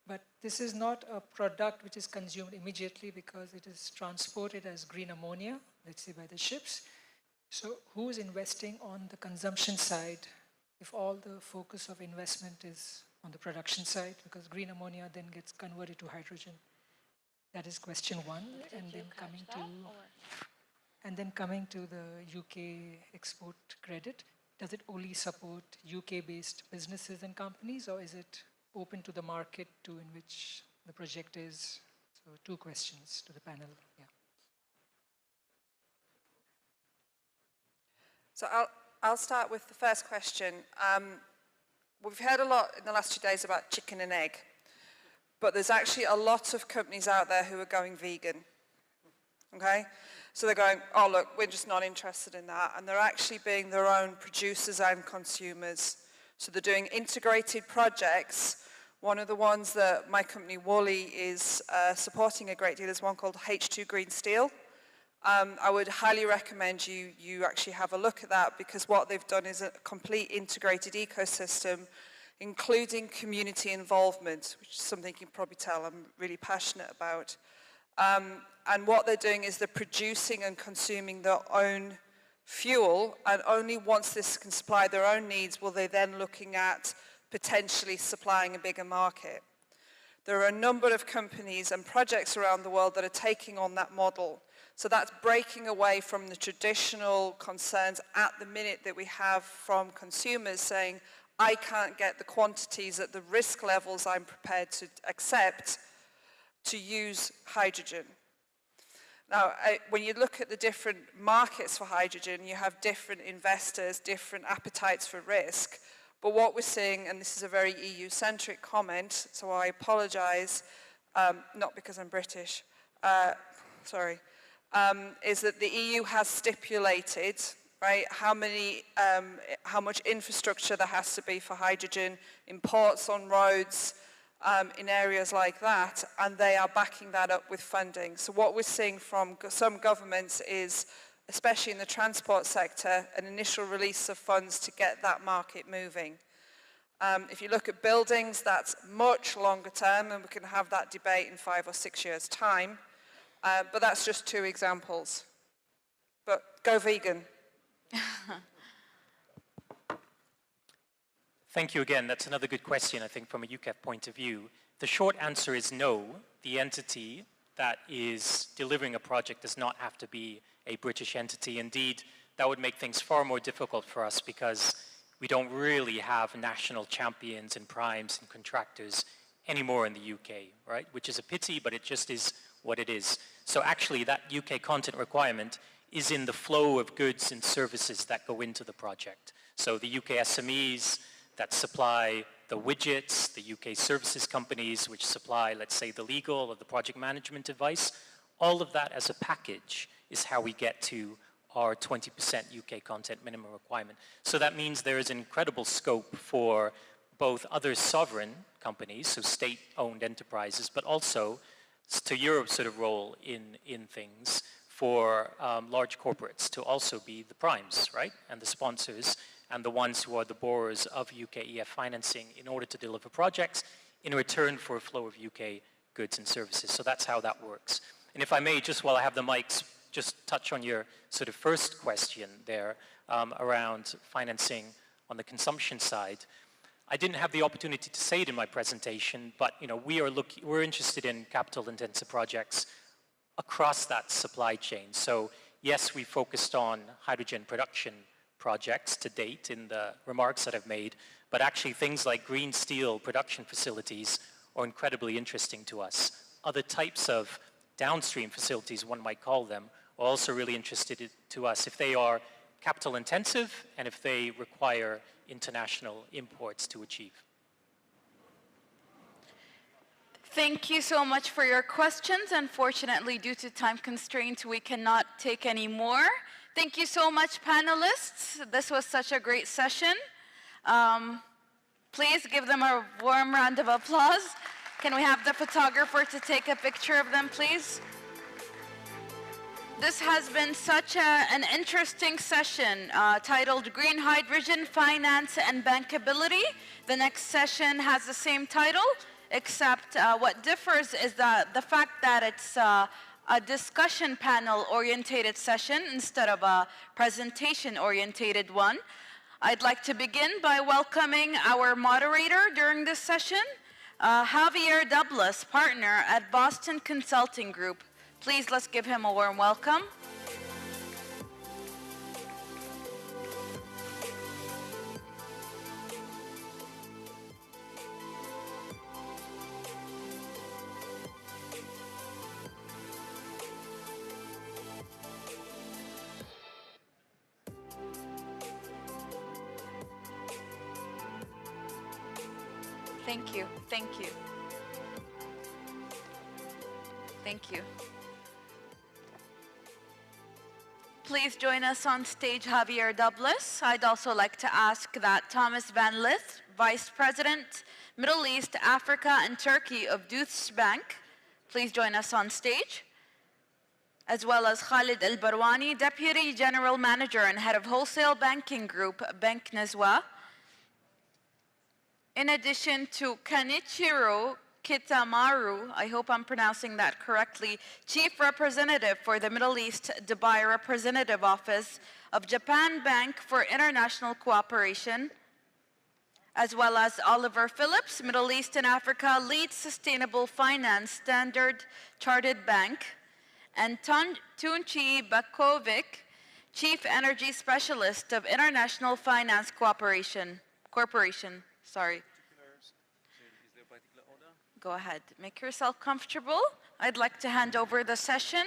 but this is not a product which is consumed immediately because it is transported as green ammonia, let's say by the ships. So who is investing on the consumption side if all the focus of investment is on the production side, because green ammonia then gets converted to hydrogen? That is question one. And then coming to the UK export credit, does it only support UK-based businesses and companies, or is it open to the market in which the project is? So two questions to the panel. Yeah. So I'll start with the first question. We've heard a lot in the last 2 days about chicken and egg, but there's actually a lot of companies out there who are going vegan, okay? So they're going, oh look, we're just not interested in that, and they're actually being their own producers and consumers. So they're doing integrated projects. One of the ones that my company Wally is supporting a great deal is one called H2 Green Steel. I would highly recommend you actually have a look at that, because what they've done is a complete integrated ecosystem, including community involvement, which is something you can probably tell I'm really passionate about. And what they're doing is they're producing and consuming their own fuel, and only once this can supply their own needs will they then looking at potentially supplying a bigger market. There are a number of companies and projects around the world that are taking on that model. So that's breaking away from the traditional concerns at the minute that we have from consumers saying, I can't get the quantities at the risk levels I'm prepared to accept to use hydrogen. Now, when you look at the different markets for hydrogen, you have different investors, different appetites for risk. But what we're seeing, and this is a very EU-centric comment, so I apologize, not because I'm British, sorry, is that the EU has stipulated, right, how much infrastructure there has to be for hydrogen in ports, on roads, in areas like that, and they are backing that up with funding. So what we're seeing from some governments is, especially in the transport sector, an initial release of funds to get that market moving. If you look at buildings, that's much longer term, and we can have that debate in 5 or 6 years' time. But that's just two examples. But go vegan. Thank you again. That's another good question, I think, from a UKEF point of view. The short answer is no. The entity that is delivering a project does not have to be a British entity. Indeed, that would make things far more difficult for us, because we don't really have national champions and primes and contractors anymore in the UK, right? Which is a pity, but it just is what it is. So actually, that UK content requirement is in the flow of goods and services that go into the project. So the UK SMEs that supply the widgets, the UK services companies which supply, let's say, the legal or the project management advice, all of that as a package is how we get to our 20% UK content minimum requirement. So that means there is incredible scope for both other sovereign companies, so state-owned enterprises, but also to Europe's sort of role in things, for large corporates to also be the primes, right, and the sponsors, and the ones who are the borrowers of UK EF financing in order to deliver projects in return for a flow of UK goods and services. So that's how that works. And if I may, just while I have the mics, just touch on your sort of first question there around financing on the consumption side. I didn't have the opportunity to say it in my presentation, but we're interested in capital-intensive projects across that supply chain. So yes, we focused on hydrogen production projects to date in the remarks that I've made, but actually things like green steel production facilities are incredibly interesting to us. Other types of downstream facilities, one might call them, are also really interested to us if they are capital intensive and if they require international imports to achieve. Thank you so much for your questions. Unfortunately, due to time constraints, we cannot take any more. Thank you so much, panelists. This was such a great session. Please give them a warm round of applause. Can we have the photographer to take a picture of them, please? This has been such an interesting session titled Green Hydrogen, Finance and Bankability. The next session has the same title, except what differs is the fact that it's a discussion panel-orientated session instead of a presentation-orientated one. I'd like to begin by welcoming our moderator during this session, Javier Douglas, partner at Boston Consulting Group. Please, let's give him a warm welcome. Thank you, thank you. Thank you. Please join us on stage, Javier Douglas. I'd also like to ask that Thomas Van Lith, Vice President, Middle East, Africa, and Turkey of Deutsche Bank, please join us on stage, as well as Khalid Al-Barwani, Deputy General Manager and Head of Wholesale Banking Group, Bank Nazwa. In addition to Kanichiro Kitamaru, I hope I'm pronouncing that correctly, Chief Representative for the Middle East Dubai Representative Office of Japan Bank for International Cooperation, as well as Oliver Phillips, Middle East and Africa Lead Sustainable Finance Standard Chartered Bank, and Tunci Bakovic, Chief Energy Specialist of International Finance Corporation. Go ahead, make yourself comfortable. I'd like to hand over the session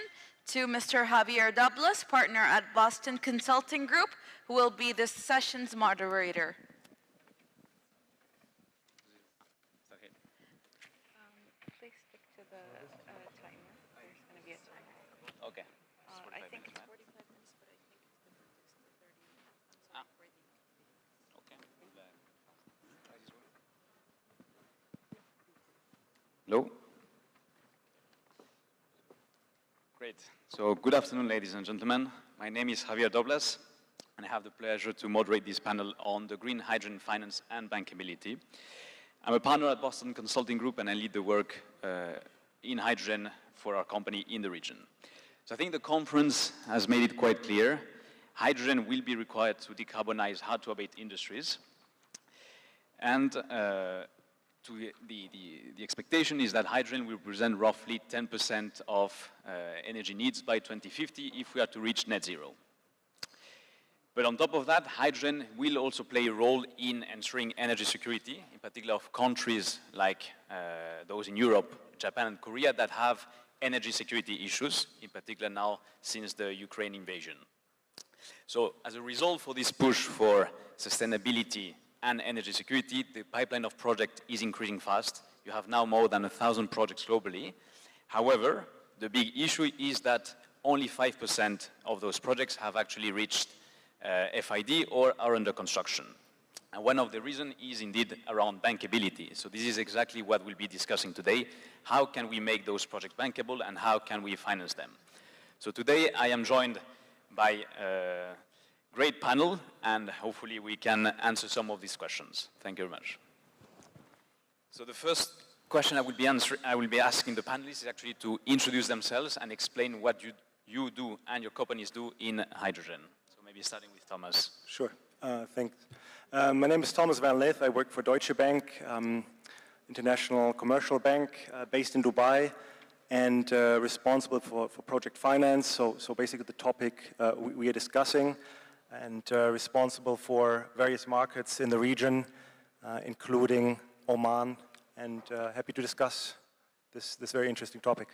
to Mr. Javier Douglas, partner at Boston Consulting Group, who will be this session's moderator. Please stick to the timer. There's going to be a timer. Okay. I think it's 45 minutes, but I think it's been reduced to 30 minutes. Okay. Hello. Great. So good afternoon, ladies and gentlemen. My name is Javier Douglas, and I have the pleasure to moderate this panel on the green hydrogen finance and bankability. I'm a partner at Boston Consulting Group, and I lead the work in hydrogen for our company in the region. So I think the conference has made it quite clear. Hydrogen will be required to decarbonize hard-to-abate industries. And the expectation is that hydrogen will represent roughly 10% of energy needs by 2050 if we are to reach net zero. But on top of that, hydrogen will also play a role in ensuring energy security, in particular of countries like those in Europe, Japan and Korea that have energy security issues, in particular now since the Ukraine invasion. So as a result for this push for sustainability and energy security, the pipeline of projects is increasing fast. You have now more than 1,000 projects globally. However, the big issue is that only 5% of those projects have actually reached FID or are under construction. And one of the reasons is indeed around bankability. So this is exactly what we'll be discussing today. How can we make those projects bankable and how can we finance them? So today I am joined by a great panel and hopefully we can answer some of these questions. Thank you very much. So the first question I will be asking the panelists is actually to introduce themselves and explain what you do and your companies do in hydrogen. So maybe starting with Thomas. Sure, thanks. My name is Thomas van Leeth. I work for Deutsche Bank, international commercial bank based in Dubai, and responsible for project finance. So basically the topic we are discussing, and responsible for various markets in the region, including Oman, and happy to discuss this very interesting topic.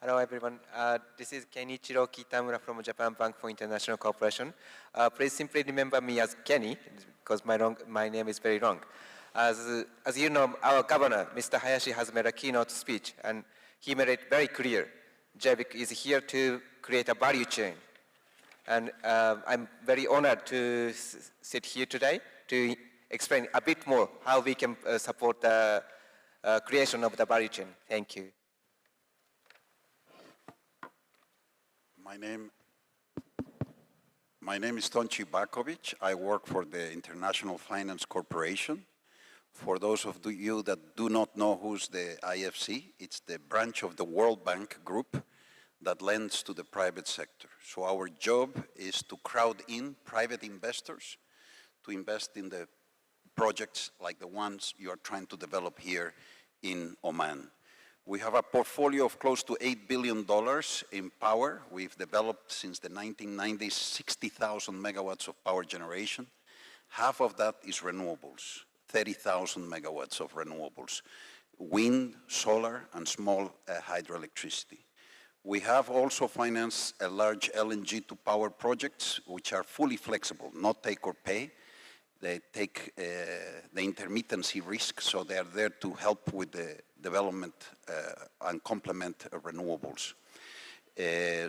Hello everyone, this is Kenichiro Kitamura from Japan Bank for International Cooperation. Please simply remember me as Kenny, because my name is very long. As you know, our governor, Mr. Hayashi, has made a keynote speech, and he made it very clear. JBIC is here to create a value chain. And I'm very honored to sit here today to explain a bit more how we can support the creation of the value chain. Thank you. My name is Tonchi Bakovic. I work for the International Finance Corporation. For those of you that do not know who's the IFC, it's the branch of the World Bank Group that lends to the private sector. So our job is to crowd in private investors to invest in the projects like the ones you are trying to develop here in Oman. We have a portfolio of close to $8 billion in power. We've developed since the 1990s 60,000 megawatts of power generation. Half of that is renewables, 30,000 megawatts of renewables, wind, solar, and small hydroelectricity. We have also financed a large LNG to power projects, which are fully flexible, not take or pay. They take the intermittency risk, so they are there to help with the development and complement renewables.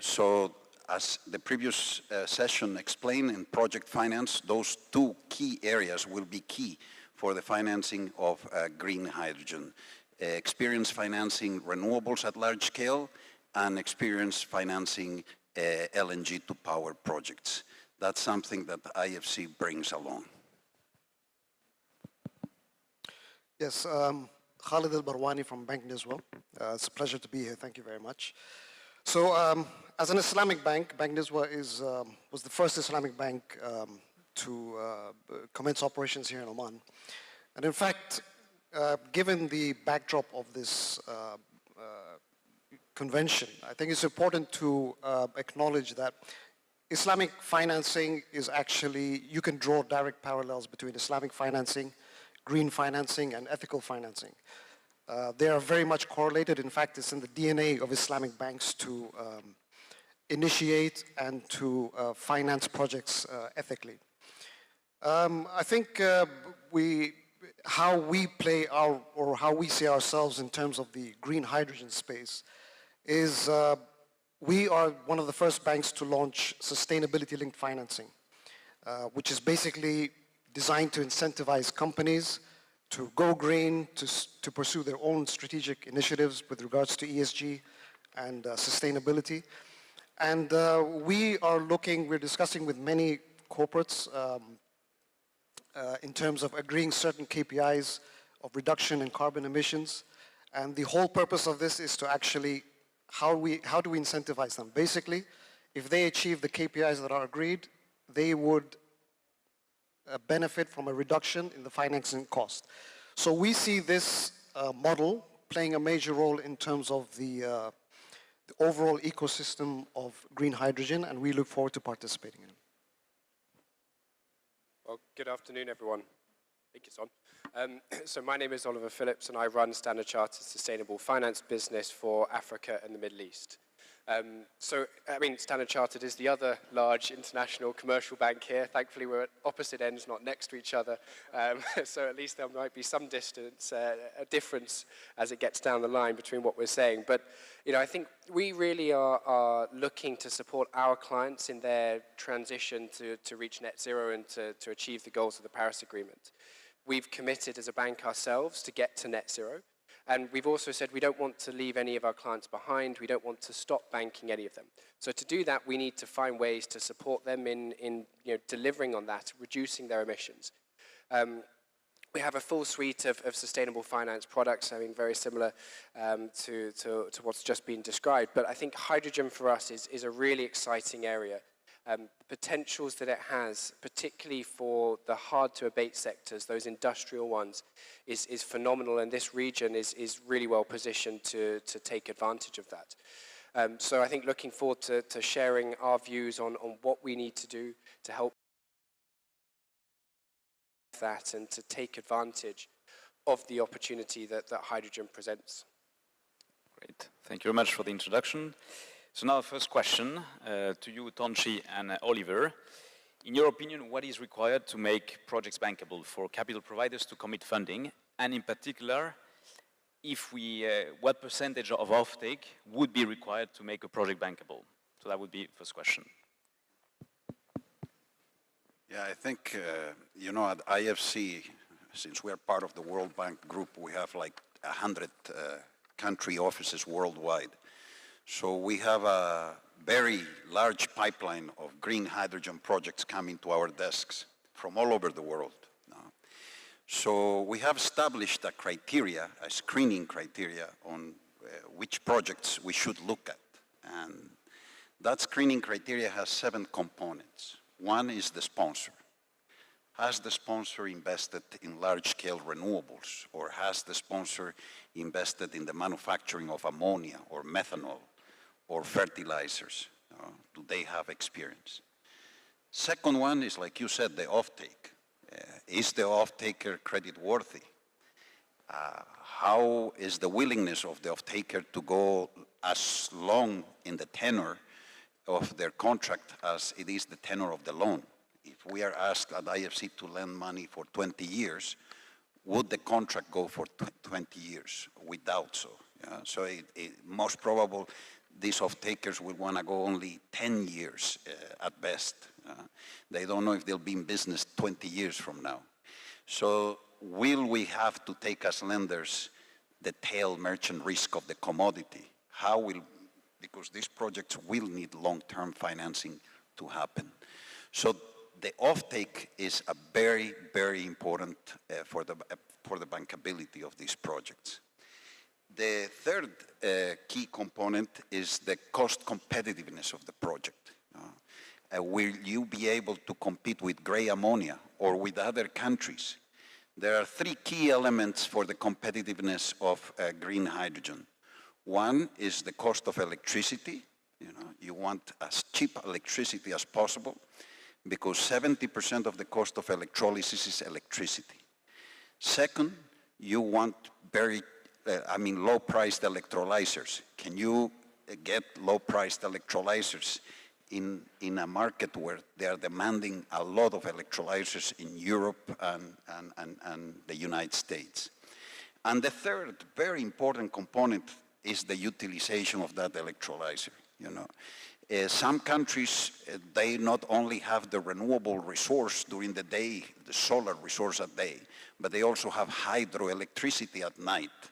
So as the previous session explained in project finance, those two key areas will be key for the financing of green hydrogen. Experience financing renewables at large scale and experience financing LNG to power projects. That's something that IFC brings along. Yes, Khalid Al-Barwani from Bank Nizwa. It's a pleasure to be here. Thank you very much. So as an Islamic bank, Bank Nizwa was the first Islamic bank to commence operations here in Oman. And in fact, given the backdrop of this convention, I think it's important to acknowledge that Islamic financing is actually, you can draw direct parallels between Islamic financing, green financing, and ethical financing. They are very much correlated. In fact, it's in the DNA of Islamic banks to initiate and to finance projects ethically. I think how we play or how we see ourselves in terms of the green hydrogen space is we are one of the first banks to launch sustainability-linked financing, which is basically designed to incentivize companies to go green, to pursue their own strategic initiatives with regards to ESG and sustainability. And we're discussing with many corporates in terms of agreeing certain KPIs of reduction in carbon emissions. And the whole purpose of this is to actually, how do we incentivize them? Basically, if they achieve the KPIs that are agreed, they would benefit from a reduction in the financing cost. So we see this model playing a major role in terms of the overall ecosystem of green hydrogen, and we look forward to participating in it. Well, good afternoon, everyone. I think it's on. So my name is Oliver Phillips, and I run Standard Chartered's sustainable finance business for Africa and the Middle East. Standard Chartered is the other large international commercial bank here. Thankfully, we're at opposite ends, not next to each other. So at least there might be some distance, a difference as it gets down the line between what we're saying. But, I think we really are looking to support our clients in their transition to reach net zero and to achieve the goals of the Paris Agreement. We've committed as a bank ourselves to get to net zero. And we've also said we don't want to leave any of our clients behind. We don't want to stop banking any of them. So to do that, we need to find ways to support them in delivering on that, reducing their emissions. We have a full suite of sustainable finance products, I mean, very similar to what's just been described. But I think hydrogen for us is a really exciting area. The potentials that it has, particularly for the hard-to-abate sectors, those industrial ones, is phenomenal, and this region is really well positioned to take advantage of that. So I think looking forward to sharing our views on what we need to do to help that and to take advantage of the opportunity that hydrogen presents. Great. Thank you very much for the introduction. So now first question to you, Tonchi and Oliver. In your opinion, what is required to make projects bankable for capital providers to commit funding? And in particular, what percentage of offtake would be required to make a project bankable? So that would be the first question. Yeah, I think, you know, at IFC, since we're part of the World Bank Group, we have like 100 country offices worldwide. So we have a very large pipeline of green hydrogen projects coming to our desks from all over the world. So we have established a criteria, a screening criteria on which projects we should look at. And that screening criteria has 7 components. One is the sponsor. Has the sponsor invested in large-scale renewables, or has the sponsor invested in the manufacturing of ammonia or methanol or fertilizers? Do they have experience? Second one is, like you said, the offtake. Is the off-taker credit-worthy? How is the willingness of the off-taker to go as long in the tenor of their contract as it is the tenor of the loan? If we are asked at IFC to lend money for 20 years, would the contract go for 20 years? We doubt so. Yeah? So most probable, these off-takers will want to go only 10 years at best. They don't know if they'll be in business 20 years from now. So will we have to take as lenders the tail merchant risk of the commodity? Because these projects will need long-term financing to happen. So the offtake is a very, very important for the bankability of these projects. The third key component is the cost competitiveness of the project. Will you be able to compete with gray ammonia or with other countries? There are 3 key elements for the competitiveness of green hydrogen. One is the cost of electricity. You want as cheap electricity as possible, because 70% of the cost of electrolysis is electricity. Second, you want low-priced electrolyzers. Can you get low-priced electrolyzers in a market where they are demanding a lot of electrolyzers in Europe and the United States? And the third very important component is the utilization of that electrolyzer. Some countries, they not only have the renewable resource during the day, the solar resource at day, but they also have hydroelectricity at night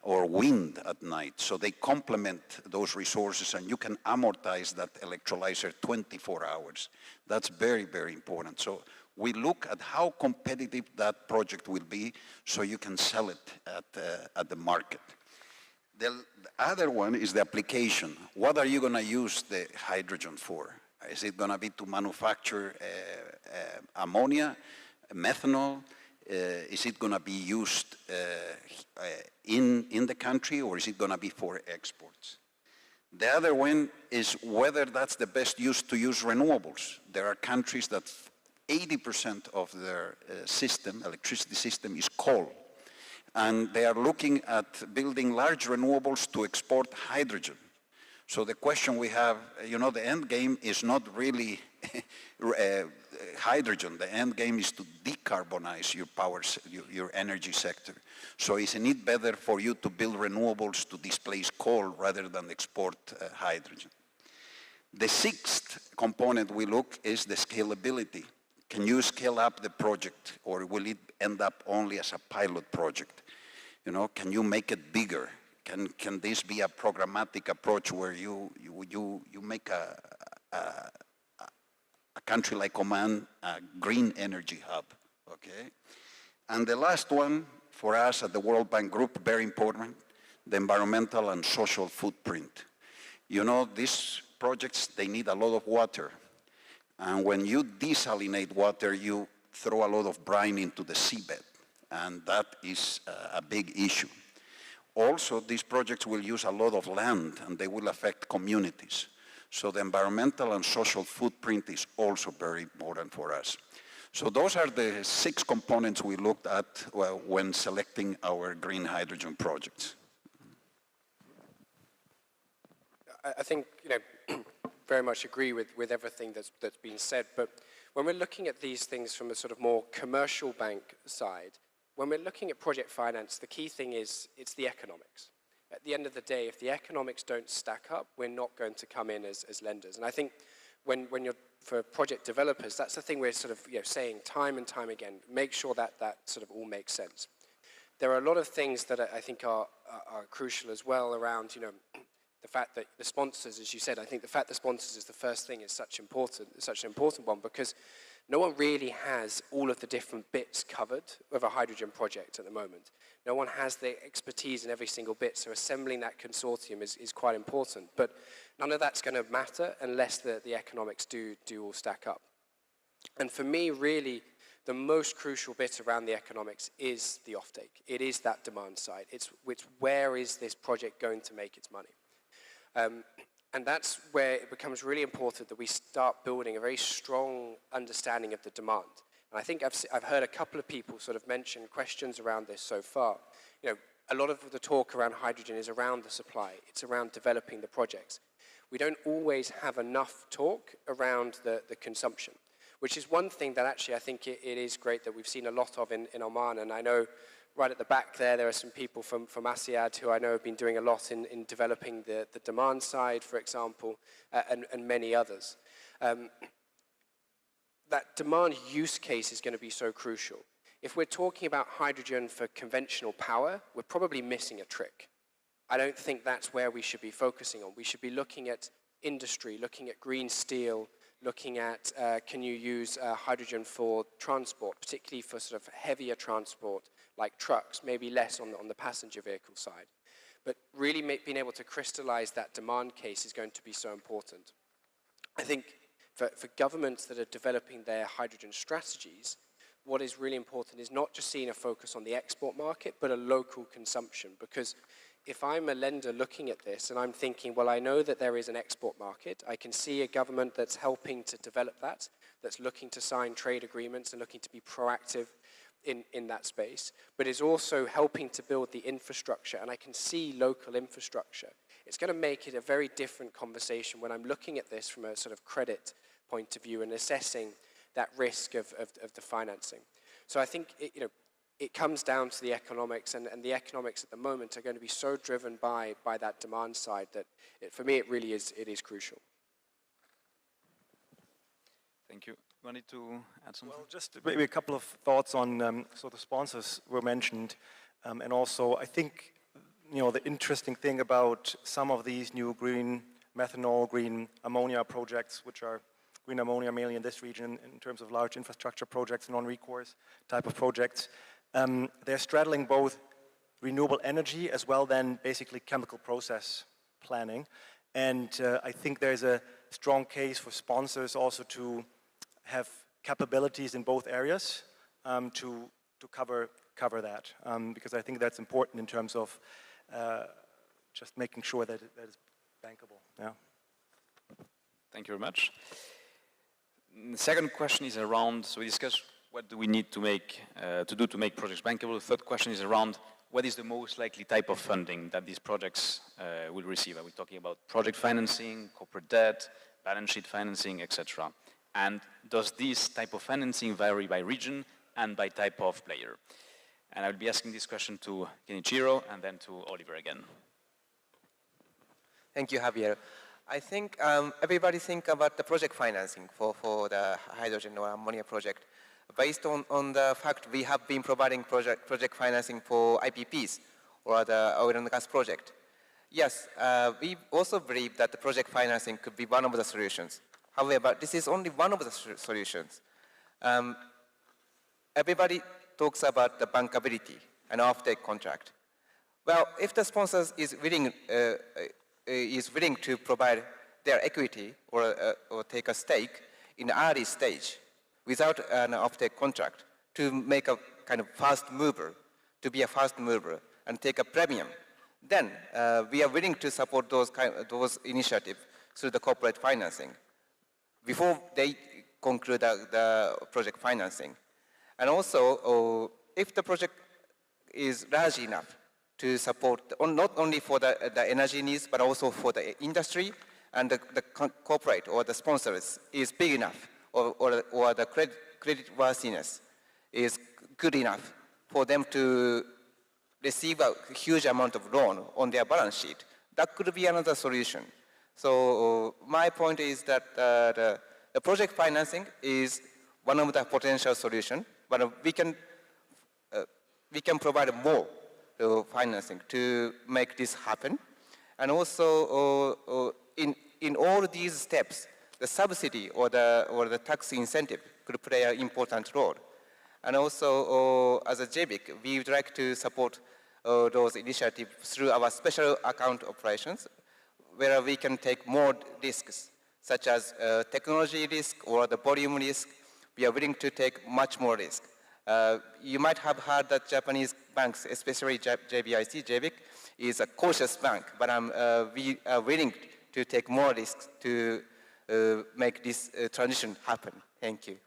or wind at night. So they complement those resources, and you can amortize that electrolyzer 24 hours. That's very, very important. So we look at how competitive that project will be so you can sell it at the market. The other one is the application. What are you going to use the hydrogen for? Is it going to be to manufacture ammonia, methanol? Is it going to be used in the country, or is it going to be for exports? The other one is whether that's the best use to use renewables. There are countries that 80% of their electricity system is coal. And they are looking at building large renewables to export hydrogen. So the question we have, the end game is not really hydrogen. The end game is to decarbonize your energy sector. So isn't it better for you to build renewables to displace coal rather than export hydrogen? The 6th component we look is the scalability. Can you scale up the project, or will it end up only as a pilot project? Can you make it bigger? Can this be a programmatic approach where you make a country like Oman a green energy hub? Okay. And the last one, for us at the World Bank Group, very important, the environmental and social footprint. You know, these projects, they need a lot of water. And when you desalinate water, you throw a lot of brine into the seabed. And that is a big issue. Also, these projects will use a lot of land, and they will affect communities. So the environmental and social footprint is also very important for us. So those are the 6 components we looked at when selecting our green hydrogen projects. I think, very much agree with everything that's been said, but when we're looking at these things from a sort of more commercial bank side, when we're looking at project finance, the key thing is it's the economics. At the end of the day, if the economics don't stack up, we're not going to come in as lenders. And I think when you're, for project developers, that's the thing we're sort of saying time and time again, make sure that sort of all makes sense. There are a lot of things that I think are crucial as well around, the fact that the sponsors, as you said, I think the fact that sponsors is the first thing is such an important one, because no one really has all of the different bits covered of a hydrogen project at the moment. No one has the expertise in every single bit, so assembling that consortium is quite important. But none of that's going to matter unless the economics do all stack up. And for me, really, the most crucial bit around the economics is the offtake. It is that demand side. It's where is this project going to make its money? And that's where it becomes really important that we start building a very strong understanding of the demand. And I think I've heard a couple of people sort of mention questions around this so far. A lot of the talk around hydrogen is around the supply. It's around developing the projects. We don't always have enough talk around the consumption, which is one thing that actually I think it is great that we've seen a lot of in Oman. And I know right at the back there are some people from ASEAD who I know have been doing a lot in developing the demand side, for example, and many others. That demand use case is going to be so crucial. If we're talking about hydrogen for conventional power, we're probably missing a trick. I don't think that's where we should be focusing on. We should be looking at industry, looking at green steel, looking at can you use hydrogen for transport, particularly for sort of heavier transport like trucks, maybe less on the passenger vehicle side. But really being able to crystallize that demand case is going to be so important. I think for governments that are developing their hydrogen strategies, what is really important is not just seeing a focus on the export market, but a local consumption. Because if I'm a lender looking at this and I'm thinking, well, I know that there is an export market, I can see a government that's helping to develop that, that's looking to sign trade agreements and looking to be proactive in that space, but is also helping to build the infrastructure, and I can see local infrastructure. It's going to make it a very different conversation when I'm looking at this from a sort of credit point of view and assessing that risk of the financing. So I think it comes down to the economics, and the economics at the moment are going to be so driven by that demand side that for me it really is crucial. Thank you. You wanted to add something? Well, just maybe a couple of thoughts on, so the sponsors were mentioned, and also I think, the interesting thing about some of these new green methanol, green ammonia projects, which are green ammonia mainly in this region in terms of large infrastructure projects, non-recourse type of projects, they're straddling both renewable energy as well then basically chemical process planning. And I think there's a strong case for sponsors also to have capabilities in both areas to cover that, because I think that's important in terms of just making sure that that is bankable. Yeah. Thank you very much. The second question is around, so we discussed what do we need to make, to make projects bankable. The third question is around what is the most likely type of funding that these projects will receive. Are we talking about project financing, corporate debt, balance sheet financing, etc.? And does this type of financing vary by region and by type of player? And I will be asking this question to Kenichiro and then to Oliver again. Thank you, Javier. I think everybody think about the project financing for the hydrogen or ammonia project. Based on the fact we have been providing project financing for IPPs or the oil and gas project. Yes, we also believe that the project financing could be one of the solutions. However, this is only one of the solutions. Everybody talks about the bankability and offtake contract. Well, if the sponsor is willing to provide their equity or take a stake in the early stage without an offtake contract to make a kind of fast mover, to be a fast mover and take a premium, then we are willing to support those initiatives through the corporate financing before they conclude the project financing. And also, if the project is large enough to support not only for the energy needs, but also for the industry, and the corporate or the sponsors is big enough, or the credit worthiness is good enough for them to receive a huge amount of loan on their balance sheet, that could be another solution. So my point is that the project financing is one of the potential solutions, but we can provide more financing to make this happen. And also, in all these steps, the subsidy or the tax incentive could play an important role. And also, as a JBIC, we would like to support those initiatives through our special account operations, where we can take more risks, such as technology risk or the volume risk. We are willing to take much more risk. You might have heard that Japanese banks, especially JBIC, JBIC, is a cautious bank, but we are willing to take more risks to make this transition happen. Thank you.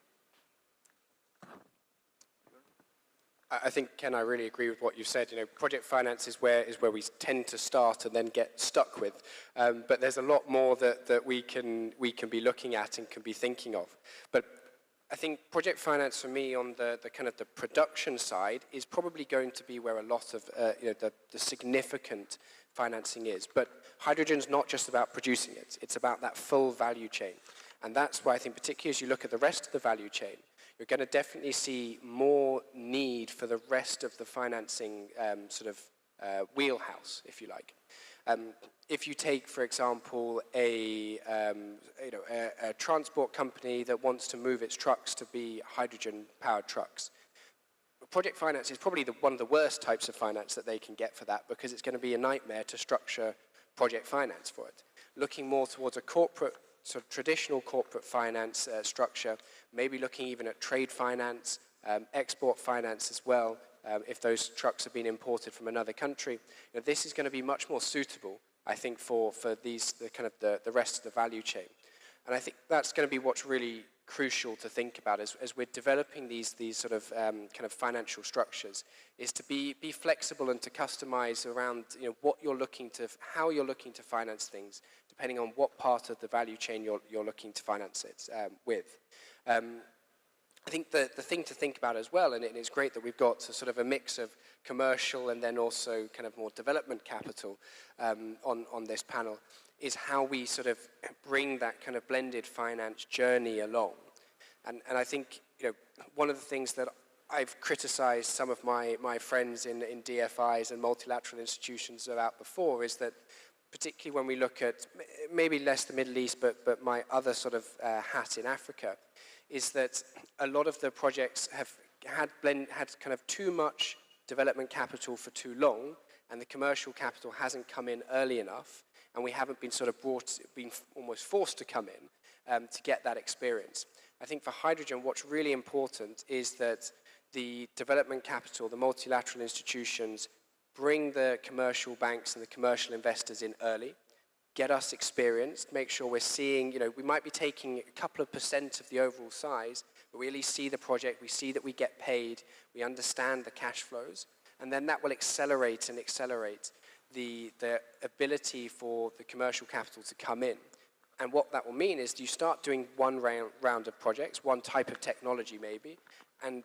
I think, Ken, I really agree with what you said. You know, project finance is where we tend to start and then get stuck with. But there's a lot more that we can be looking at and can be thinking of. But I think project finance for me on the kind of the production side is probably going to be where a lot of the significant financing is. But hydrogen's not just about producing it. It's about that full value chain. And that's why I think particularly as you look at the rest of the value chain, you're going to definitely see more need for the rest of the financing wheelhouse, if you like. If you take, for example, a transport company that wants to move its trucks to be hydrogen-powered trucks, project finance is probably one of the worst types of finance that they can get for that, because it's going to be a nightmare to structure project finance for it. Looking more towards a corporate, sort of traditional corporate finance structure, maybe looking even at trade finance, export finance as well, if those trucks have been imported from another country. This is going to be much more suitable, I think, for the rest of the value chain. And I think that's going to be what's really crucial to think about as we're developing these sort of kind of financial structures, is to be flexible and to customize around what you're looking to, how you're looking to finance things, depending on what part of the value chain you're looking to finance it with. I think the thing to think about as well, and it's great that we've got sort of a mix of commercial and then also kind of more development capital on this panel, is how we sort of bring that kind of blended finance journey along. And I think one of the things that I've criticized some of my friends in DFIs and multilateral institutions about before is that, particularly when we look at maybe less the Middle East, but my other sort of hat in Africa, is that a lot of the projects have had kind of too much development capital for too long, and the commercial capital hasn't come in early enough, and we haven't been sort of been almost forced to come in to get that experience. I think for hydrogen, what's really important is that the development capital, the multilateral institutions, bring the commercial banks and the commercial investors in early, get us experienced, make sure we're seeing, we might be taking a couple of % of the overall size, but we at least see the project, we see that we get paid, we understand the cash flows, and then that will accelerate the ability for the commercial capital to come in. And what that will mean is you start doing one round of projects, one type of technology maybe, and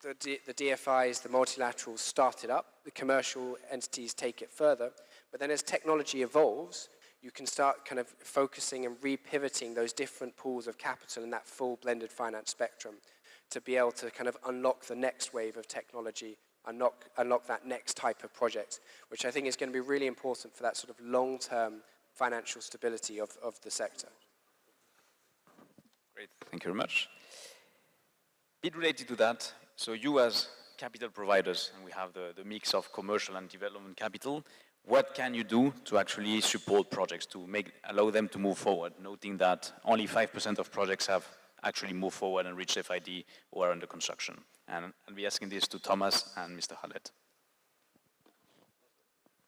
the DFIs, the multilaterals start it up, the commercial entities take it further, but then as technology evolves, you can start kind of focusing and repivoting those different pools of capital in that full blended finance spectrum to be able to kind of unlock the next wave of technology, unlock that next type of project, which I think is going to be really important for that sort of long-term financial stability of the sector. Great, thank you very much. Bit related to that, so you as capital providers, and we have the mix of commercial and development capital, what can you do to actually support projects, to allow them to move forward, noting that only 5% of projects have actually moved forward and reached FID or are under construction? And I'll be asking this to Thomas and Mr. Khaled.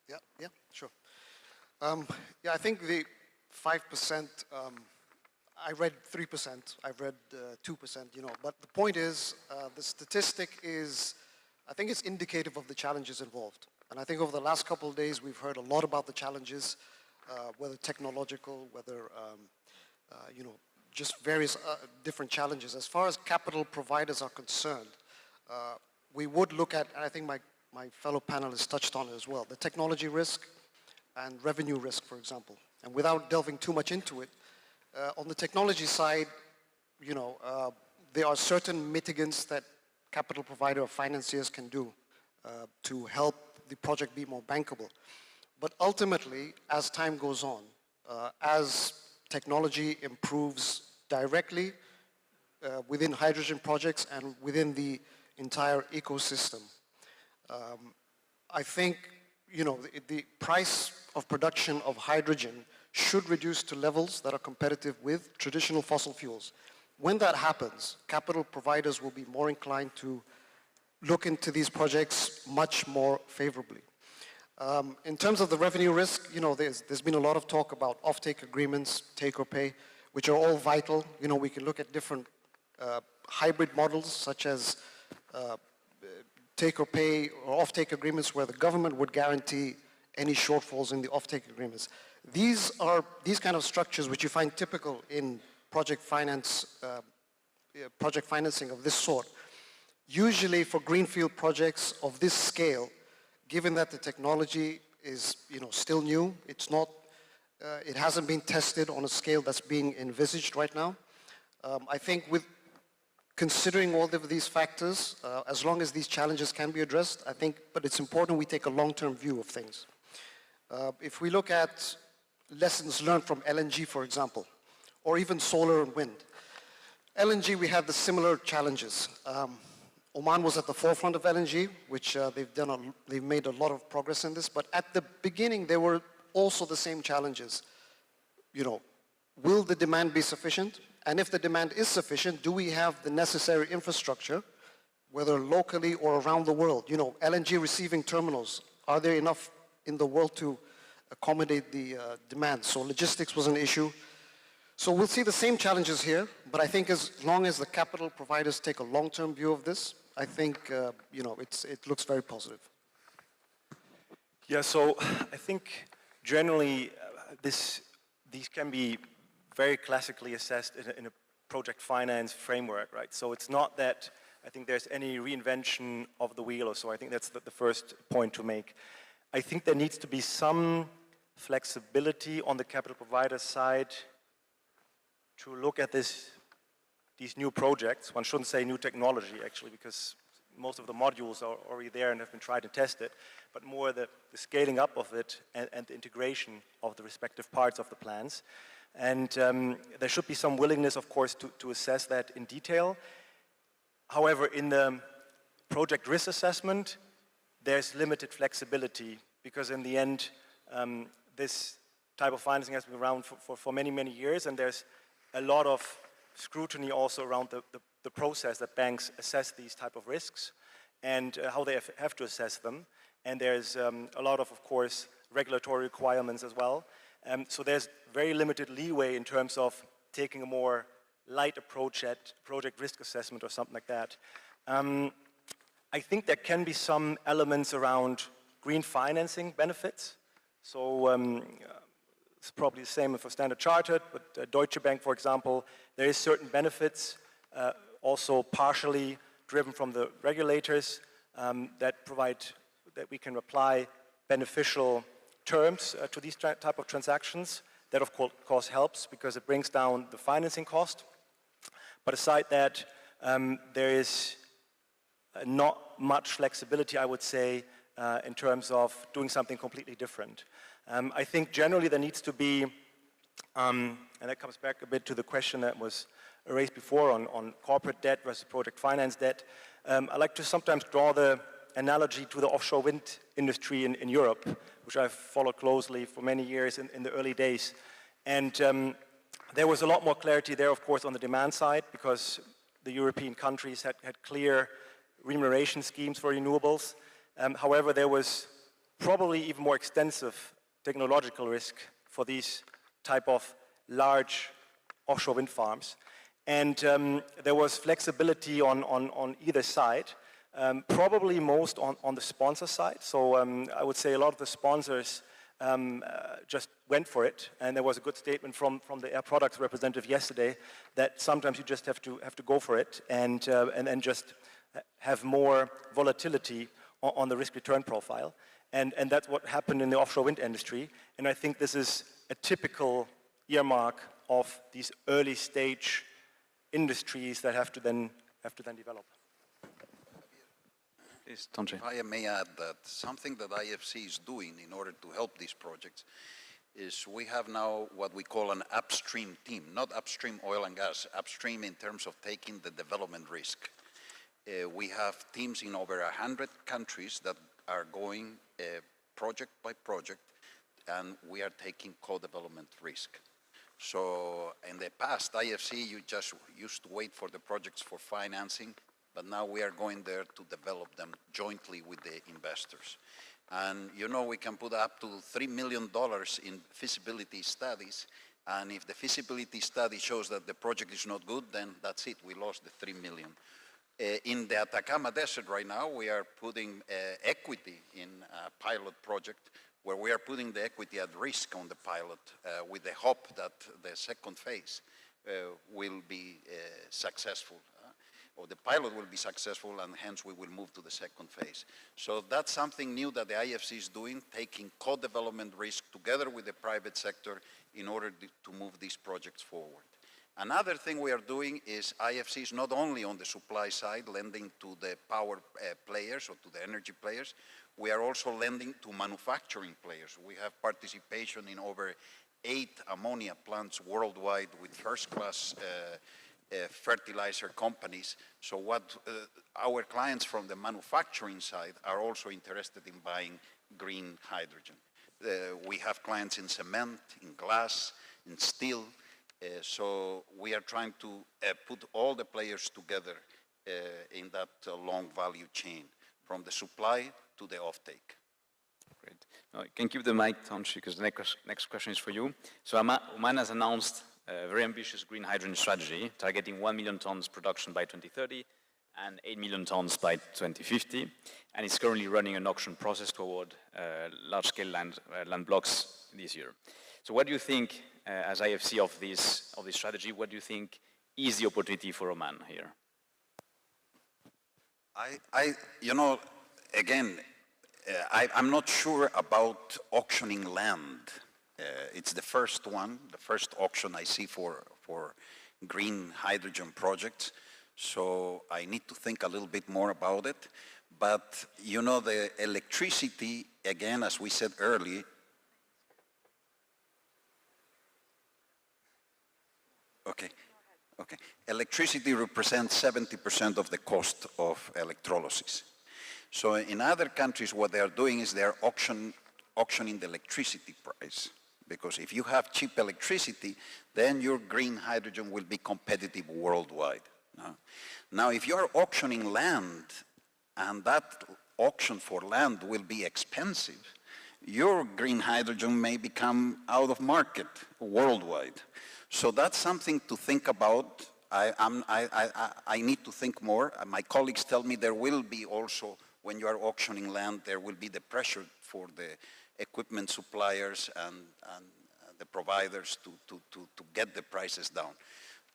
Yeah, sure. Yeah, I think the 5%, I read 3%, I've read 2%, but the point is, the statistic is, I think it's indicative of the challenges involved. And I think over the last couple of days, we've heard a lot about the challenges, whether technological, whether, just various different challenges. As far as capital providers are concerned, we would look at, and I think my fellow panelists touched on it as well, the technology risk and revenue risk, for example. And without delving too much into it, on the technology side, there are certain mitigants that capital provider or financiers can do to help the project be more bankable. But ultimately, as time goes on, as technology improves directly within hydrogen projects and within the entire ecosystem, I think the price of production of hydrogen should reduce to levels that are competitive with traditional fossil fuels. When that happens, capital providers will be more inclined to look into these projects much more favorably. In terms of the revenue risk, there's been a lot of talk about offtake agreements, take or pay, which are all vital. We can look at different hybrid models, such as take or pay or offtake agreements where the government would guarantee any shortfalls in the offtake agreements. These kind of structures which you find typical in project financing of this sort. Usually for greenfield projects of this scale, given that the technology is still new, it hasn't been tested on a scale that's being envisaged right now. I think with considering all of these factors, as long as these challenges can be addressed, but it's important we take a long-term view of things. If we look at lessons learned from LNG, for example, or even solar and wind. LNG, we have the similar challenges. Oman was at the forefront of LNG, which they've made a lot of progress in this, but at the beginning, there were also the same challenges. Will the demand be sufficient? And if the demand is sufficient, do we have the necessary infrastructure, whether locally or around the world? LNG receiving terminals, are there enough in the world to accommodate the demand? So logistics was an issue. So we'll see the same challenges here, but I think as long as the capital providers take a long-term view of this, I think it looks very positive. Yeah, so I think generally these can be very classically assessed in a project finance framework, right? So it's not that I think there's any reinvention of the wheel or so. I think that's the first point to make. I think there needs to be some flexibility on the capital provider side to look at these new projects. One shouldn't say new technology, actually, because most of the modules are already there and have been tried and tested, but more the scaling up of it and the integration of the respective parts of the plans. And there should be some willingness, of course, to assess that in detail. However, in the project risk assessment, there's limited flexibility because in the end, this type of financing has been around for many, many years, and there's a lot of scrutiny also around the process that banks assess these type of risks and how they have to assess them. And there's a lot of course, regulatory requirements as well. So there's very limited leeway in terms of taking a more light approach at project risk assessment or something like that. I think there can be some elements around green financing benefits. So it's probably the same for Standard Chartered, but Deutsche Bank, for example, there is certain benefits, also partially driven from the regulators that we can apply beneficial terms to these type of transactions. That of course helps because it brings down the financing cost. But aside that, there is not much flexibility, I would say, in terms of doing something completely different. I think generally there needs to be, and that comes back a bit to the question that was raised before on corporate debt versus project finance debt. I like to sometimes draw the analogy to the offshore wind industry in Europe, which I've followed closely for many years in the early days. And there was a lot more clarity there, of course, on the demand side, because the European countries had clear remuneration schemes for renewables. However, there was probably even more extensive technological risk for these type of large offshore wind farms. And there was flexibility on either side, probably most on the sponsor side. So I would say a lot of the sponsors just went for it, and there was a good statement from the Air Products representative yesterday that sometimes you just have to go for it and then just have more volatility on the risk-return profile. And that's what happened in the offshore wind industry. And I think this is a typical earmark of these early stage industries that have to then develop. Yes, Tonje. If I may add that something that IFC is doing in order to help these projects is we have now what we call an upstream team, not upstream oil and gas, upstream in terms of taking the development risk. We have teams in over 100 countries that are going project by project, and we are taking co-development risk. So in the past, IFC, you just used to wait for the projects for financing, but now we are going there to develop them jointly with the investors. And you know, we can put up to $3 million in feasibility studies, and if the feasibility study shows that the project is not good, then that's it, we lost the $3 million. In the Atacama Desert right now, we are putting equity in a pilot project where we are putting the equity at risk on the pilot with the hope that the second phase will be successful, or the pilot will be successful, and hence we will move to the second phase. So that's something new that the IFC is doing, taking co-development risk together with the private sector in order to move these projects forward. Another thing we are doing is IFC is not only on the supply side, lending to the power players or to the energy players, we are also lending to manufacturing players. We have participation in over 8 ammonia plants worldwide with first-class fertilizer companies. So what our clients from the manufacturing side are also interested in buying green hydrogen. We have clients in cement, in glass, in steel. So we are trying to put all the players together in that long value chain, from the supply to the offtake. Great. Now, you can keep the mic, Tonje, because the next question is for you. So Oman has announced a very ambitious green hydrogen strategy, targeting 1 million tons production by 2030 and 8 million tons by 2050. And it's currently running an auction process toward large-scale land blocks this year. So what do you think, as IFC of this strategy, what do you think is the opportunity for Oman here? You know, again, I'm not sure about auctioning land. It's the first one, the first auction I see for green hydrogen projects. So I need to think a little bit more about it. But, you know, the electricity, again, as we said earlier, Okay. Electricity represents 70% of the cost of electrolysis. So in other countries, what they are doing is they are auctioning the electricity price. Because if you have cheap electricity, then your green hydrogen will be competitive worldwide. Now, if you are auctioning land, and that auction for land will be expensive, your green hydrogen may become out of market worldwide. So that's something to think about. I need to think more. My colleagues tell me there will be also, when you are auctioning land, there will be the pressure for the equipment suppliers and the providers to get the prices down.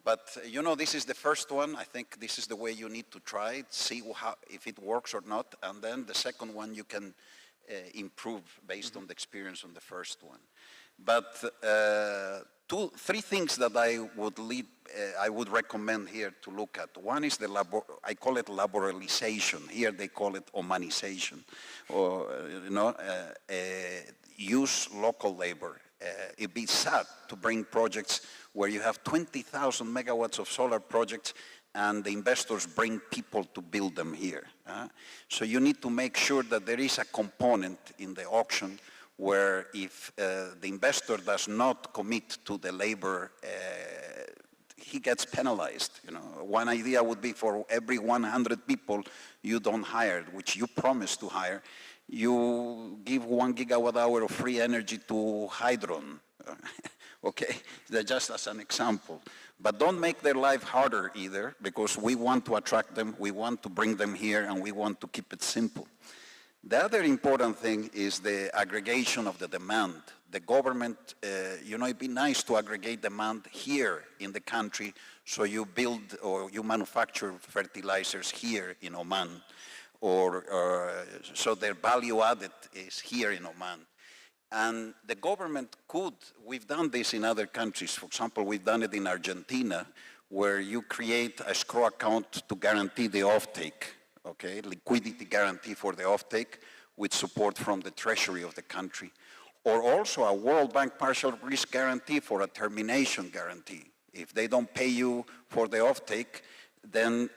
But, you know, this is the first one. I think this is the way you need to try it, see if it works or not. And then the second one you can improve based on the experience on the first one. But three things that I would recommend here to look at. One is I call it laboralization. Here they call it Omanization. Or, use local labor. It'd be sad to bring projects where you have 20,000 megawatts of solar projects and the investors bring people to build them here. So you need to make sure that there is a component in the auction where if the investor does not commit to the labor, he gets penalized. You know, one idea would be for every 100 people you don't hire, which you promised to hire, you give 1 gigawatt hour of free energy to Hydron. Okay, that's just as an example. But don't make their life harder either, because we want to attract them, we want to bring them here, and we want to keep it simple. The other important thing is the aggregation of the demand. The government, it'd be nice to aggregate demand here in the country, so you build or you manufacture fertilizers here in Oman, or so their value added is here in Oman. And the government could, we've done this in other countries. For example, we've done it in Argentina, where you create a escrow account to guarantee the offtake, okay, liquidity guarantee for the offtake with support from the treasury of the country. Or also a World Bank partial risk guarantee for a termination guarantee. If they don't pay you for the offtake, then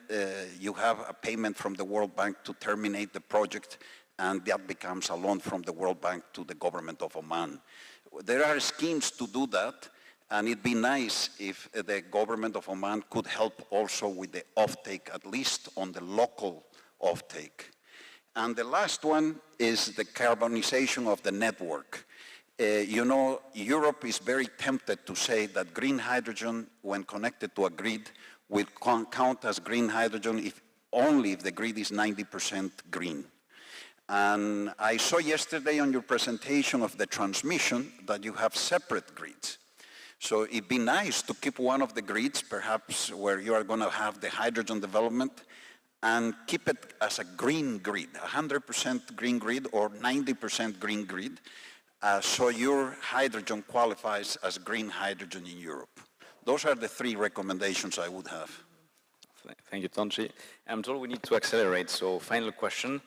you have a payment from the World Bank to terminate the project, and that becomes a loan from the World Bank to the government of Oman. There are schemes to do that, and it'd be nice if the government of Oman could help also with the offtake, at least on the local offtake. And the last one is the carbonization of the network. Europe is very tempted to say that green hydrogen, when connected to a grid, will count as green hydrogen only if the grid is 90% green. And I saw yesterday on your presentation of the transmission that you have separate grids. So it'd be nice to keep one of the grids, perhaps where you are going to have the hydrogen development, and keep it as a green grid, 100% green grid or 90% green grid, so your hydrogen qualifies as green hydrogen in Europe. Those are the 3 recommendations I would have. Thank you, Tonchi. I'm told we need to accelerate, so final question.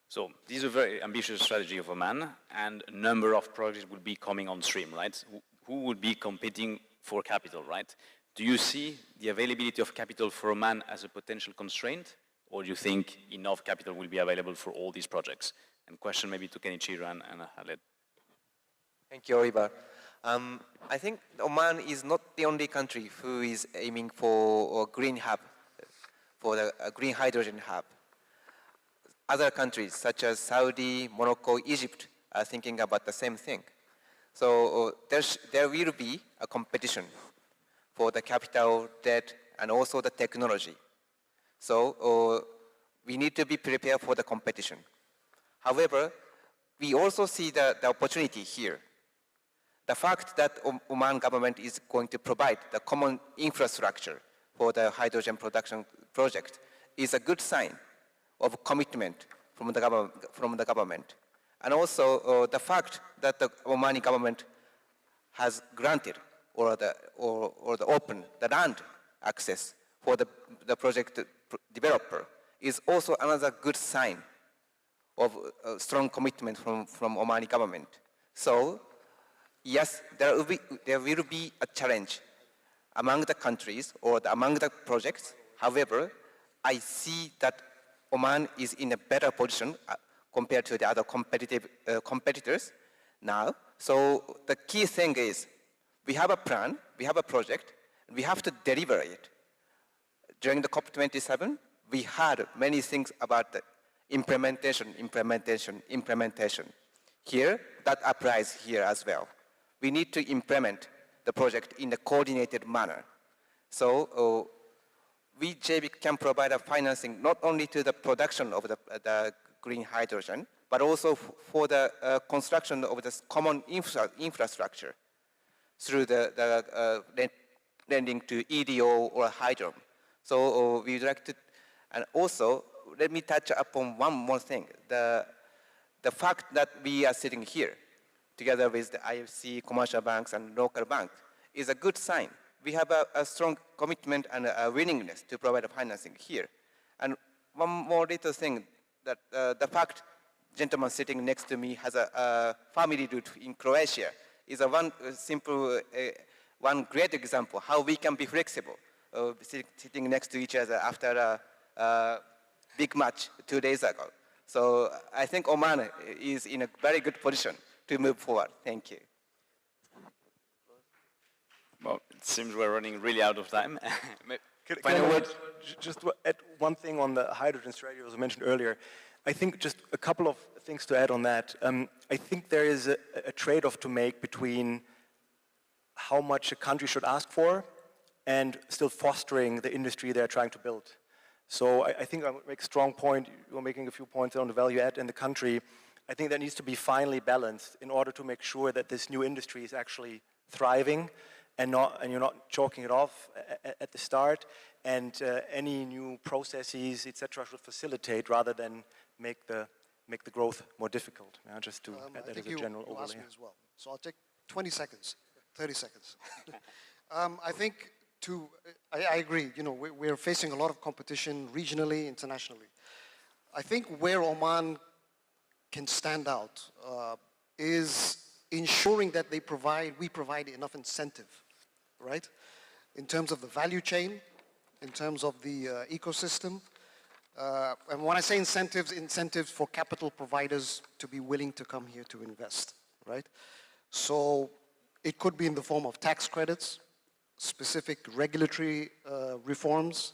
So this is a very ambitious strategy of Oman, and a number of projects will be coming on stream, right? Who would be competing for capital, right? Do you see the availability of capital for Oman as a potential constraint, or do you think enough capital will be available for all these projects? And question maybe to Kenichiro and Khaled. Thank you, Oliver. I think Oman is not the only country who is aiming for a green hub, for a green hydrogen hub. Other countries such as Saudi, Morocco, Egypt are thinking about the same thing. So there will be a competition for the capital, debt, and also the technology. So we need to be prepared for the competition. However, we also see the opportunity here. The fact that Oman government is going to provide the common infrastructure for the hydrogen production project is a good sign of commitment from the government. And also the fact that the Omani government has granted or opened the land access for the project developer is also another good sign of strong commitment from Omani government. So yes, there will be a challenge among the countries or among the projects. However, I see that Oman is in a better position compared to the other competitors now. So the key thing is we have a plan, we have a project, and we have to deliver it. During the COP27, we heard many things about the implementation. Here, that applies here as well. We need to implement the project in a coordinated manner. So we, JBIC, can provide a financing not only to the production of the green hydrogen, but also for the construction of this common infrastructure through the lending to EDO or Hydro. So we would like to, and also let me touch upon one more thing. The fact that we are sitting here together with the IFC, commercial banks, and local banks is a good sign. We have a strong commitment and a willingness to provide financing here. And one more little thing, that the fact gentleman sitting next to me has a family root in Croatia is a one simple, one great example how we can be flexible, sitting next to each other after a big match 2 days ago. So I think Oman is in a very good position to move forward. Thank you. Well, it seems we're running really out of time. Can I just add one thing on the hydrogen strategy as I mentioned earlier? I think just a couple of things to add on that. I think there is a trade-off to make between how much a country should ask for and still fostering the industry they're trying to build. So I think I make a strong point, you're making a few points on the value add in the country. I think that needs to be finely balanced in order to make sure that this new industry is actually thriving and you're not chalking it off at the start, and any new processes, etc., should facilitate rather than make the growth more difficult. Just to add that as a general overlay. Asked me as well. So I'll take 20 seconds, 30 seconds. I think I agree. You know, we're facing a lot of competition regionally, internationally. I think where Oman can stand out is ensuring that we provide enough incentive, right? In terms of the value chain, in terms of the ecosystem. And when I say incentives for capital providers to be willing to come here to invest, right? So it could be in the form of tax credits, specific regulatory reforms,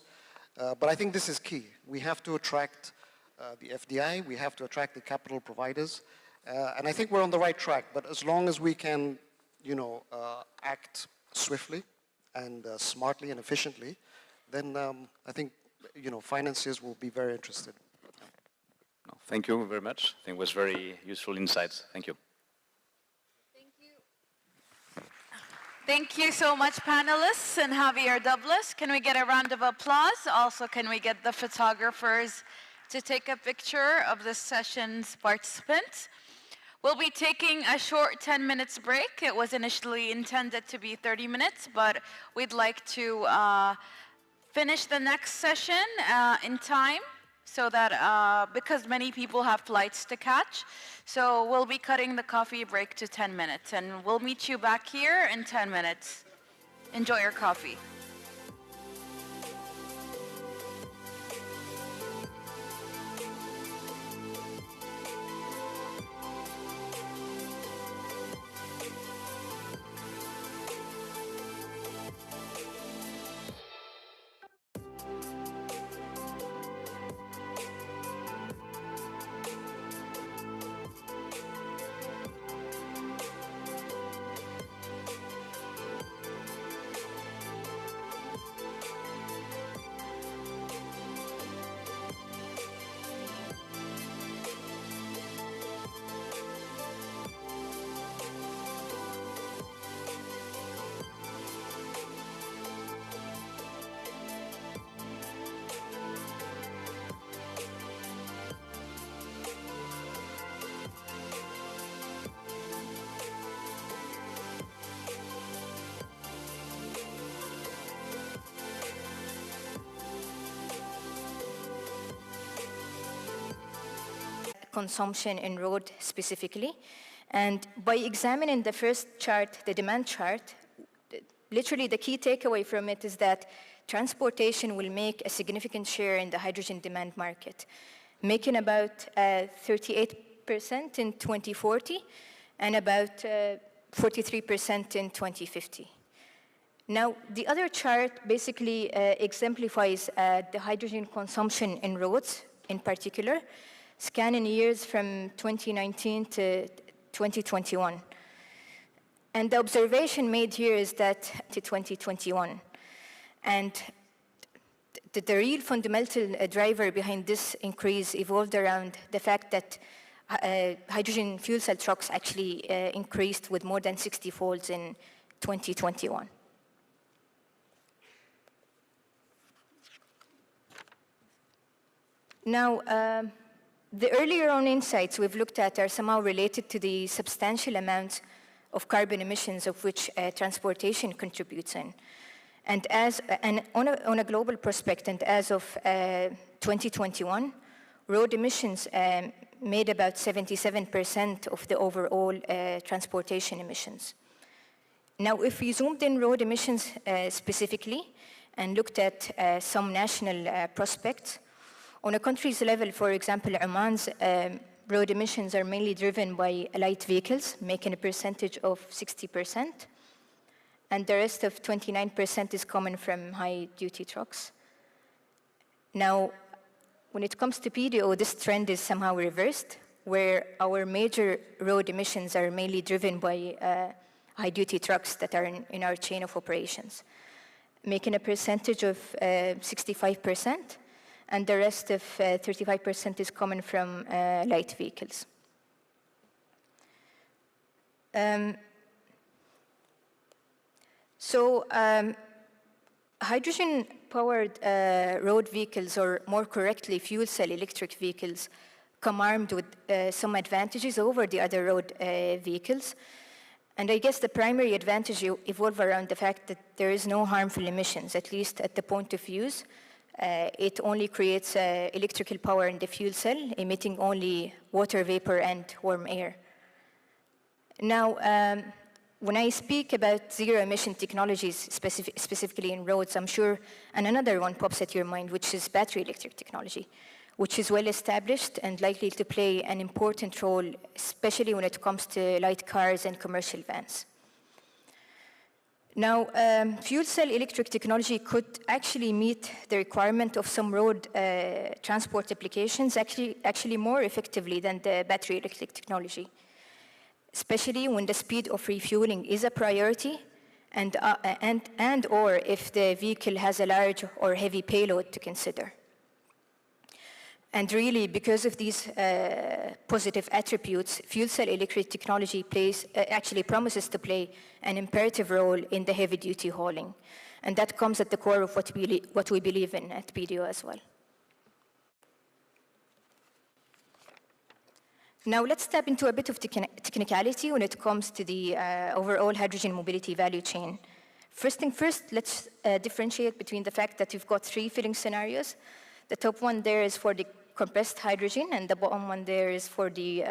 but I think this is key. We have to attract the FDI, we have to attract the capital providers, and I think we're on the right track, but as long as we can, you know, act swiftly and smartly and efficiently, then I think, you know, financiers will be very interested. No, thank you very much. I think it was very useful insights. Thank you. Thank you so much, panelists and Javier Douglas. Can we get a round of applause? Also, can we get the photographers to take a picture of this session's participants? We'll be taking a short 10 minutes break. It was initially intended to be 30 minutes, but we'd like to finish the next session in time so that, because many people have flights to catch. So we'll be cutting the coffee break to 10 minutes, and we'll meet you back here in 10 minutes. Enjoy your coffee. Consumption in road specifically. And by examining the first chart, the demand chart, literally the key takeaway from it is that transportation will make a significant share in the hydrogen demand market, making about 38% in 2040 and about 43% in 2050. Now, the other chart basically exemplifies the hydrogen consumption in roads in particular, scanning years from 2019 to 2021. And the observation made here is that to 2021. And the real fundamental driver behind this increase evolved around the fact that hydrogen fuel cell trucks actually increased with more than 60-folds in 2021. Now, the earlier on insights we've looked at are somehow related to the substantial amount of carbon emissions of which transportation contributes in. And on a global perspective, and as of 2021, road emissions made about 77% of the overall transportation emissions. Now, if we zoomed in road emissions specifically and looked at some national prospects, on a country's level, for example, Oman's road emissions are mainly driven by light vehicles, making a percentage of 60%, and the rest of 29% is coming from high-duty trucks. Now, when it comes to PDO, this trend is somehow reversed, where our major road emissions are mainly driven by high-duty trucks that are in our chain of operations, making a percentage of 65%, and the rest of 35% is coming from light vehicles. Hydrogen-powered road vehicles, or more correctly, fuel cell electric vehicles, come armed with some advantages over the other road vehicles. And I guess the primary advantage evolve around the fact that there is no harmful emissions, at least at the point of use. It only creates electrical power in the fuel cell, emitting only water vapor and warm air. Now, when I speak about zero-emission technologies, specifically in roads, I'm sure, and another one pops at your mind, which is battery electric technology, which is well established and likely to play an important role, especially when it comes to light cars and commercial vans. Now, fuel cell electric technology could actually meet the requirement of some road transport applications actually more effectively than the battery electric technology, especially when the speed of refueling is a priority and or if the vehicle has a large or heavy payload to consider. And really, because of these positive attributes, fuel cell electric technology actually promises to play an imperative role in the heavy-duty hauling. And that comes at the core of what we believe in at BDO as well. Now, let's step into a bit of technicality when it comes to the overall hydrogen mobility value chain. First thing first, let's differentiate between the fact that we've got three filling scenarios. The top one there is for the compressed hydrogen, and the bottom one there is for the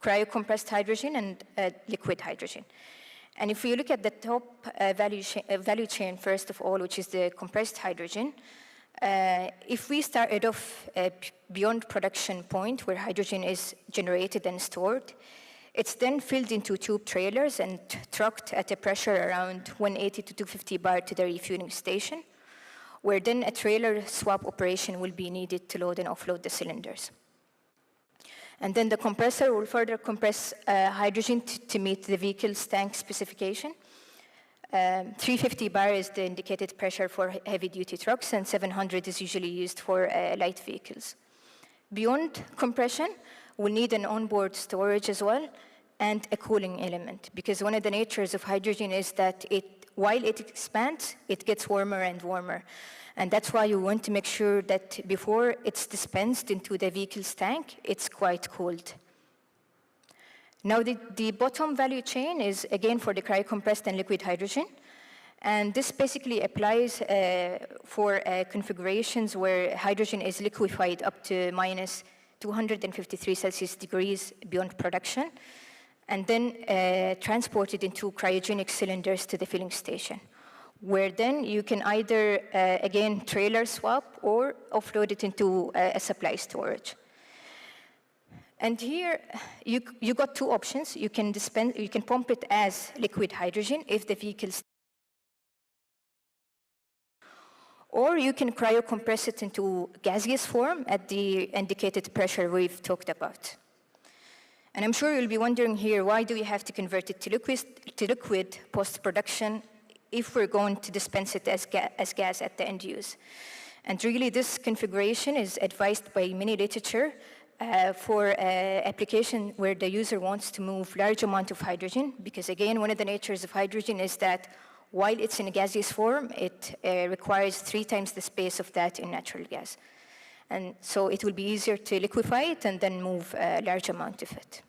cryo-compressed hydrogen and liquid hydrogen. And if we look at the top value chain, first of all, which is the compressed hydrogen, if we started off beyond production point where hydrogen is generated and stored, it's then filled into tube trailers and trucked at a pressure around 180 to 250 bar to the refueling station, where then a trailer swap operation will be needed to load and offload the cylinders. And then the compressor will further compress hydrogen to meet the vehicle's tank specification. 350 bar is the indicated pressure for heavy-duty trucks, and 700 is usually used for light vehicles. Beyond compression, we'll need an onboard storage as well, and a cooling element, because one of the natures of hydrogen is that while it expands, it gets warmer and warmer. And that's why you want to make sure that before it's dispensed into the vehicle's tank, it's quite cooled. Now, the bottom value chain is, again, for the cryocompressed and liquid hydrogen. And this basically applies for configurations where hydrogen is liquefied up to minus 253 Celsius degrees beyond production, and then transported into cryogenic cylinders to the filling station, where then you can either, again, trailer swap or offload it into a supply storage. And here, you got two options. You can pump it as liquid hydrogen if the vehicle's, or you can cryocompress it into gaseous form at the indicated pressure we've talked about. And I'm sure you'll be wondering here, why do we have to convert it to liquid post-production if we're going to dispense it as gas at the end use? And really, this configuration is advised by many literature for application where the user wants to move large amount of hydrogen, because again, one of the natures of hydrogen is that while it's in a gaseous form, it requires 3 times the space of that in natural gas. And so it will be easier to liquefy it and then move a large amount of it.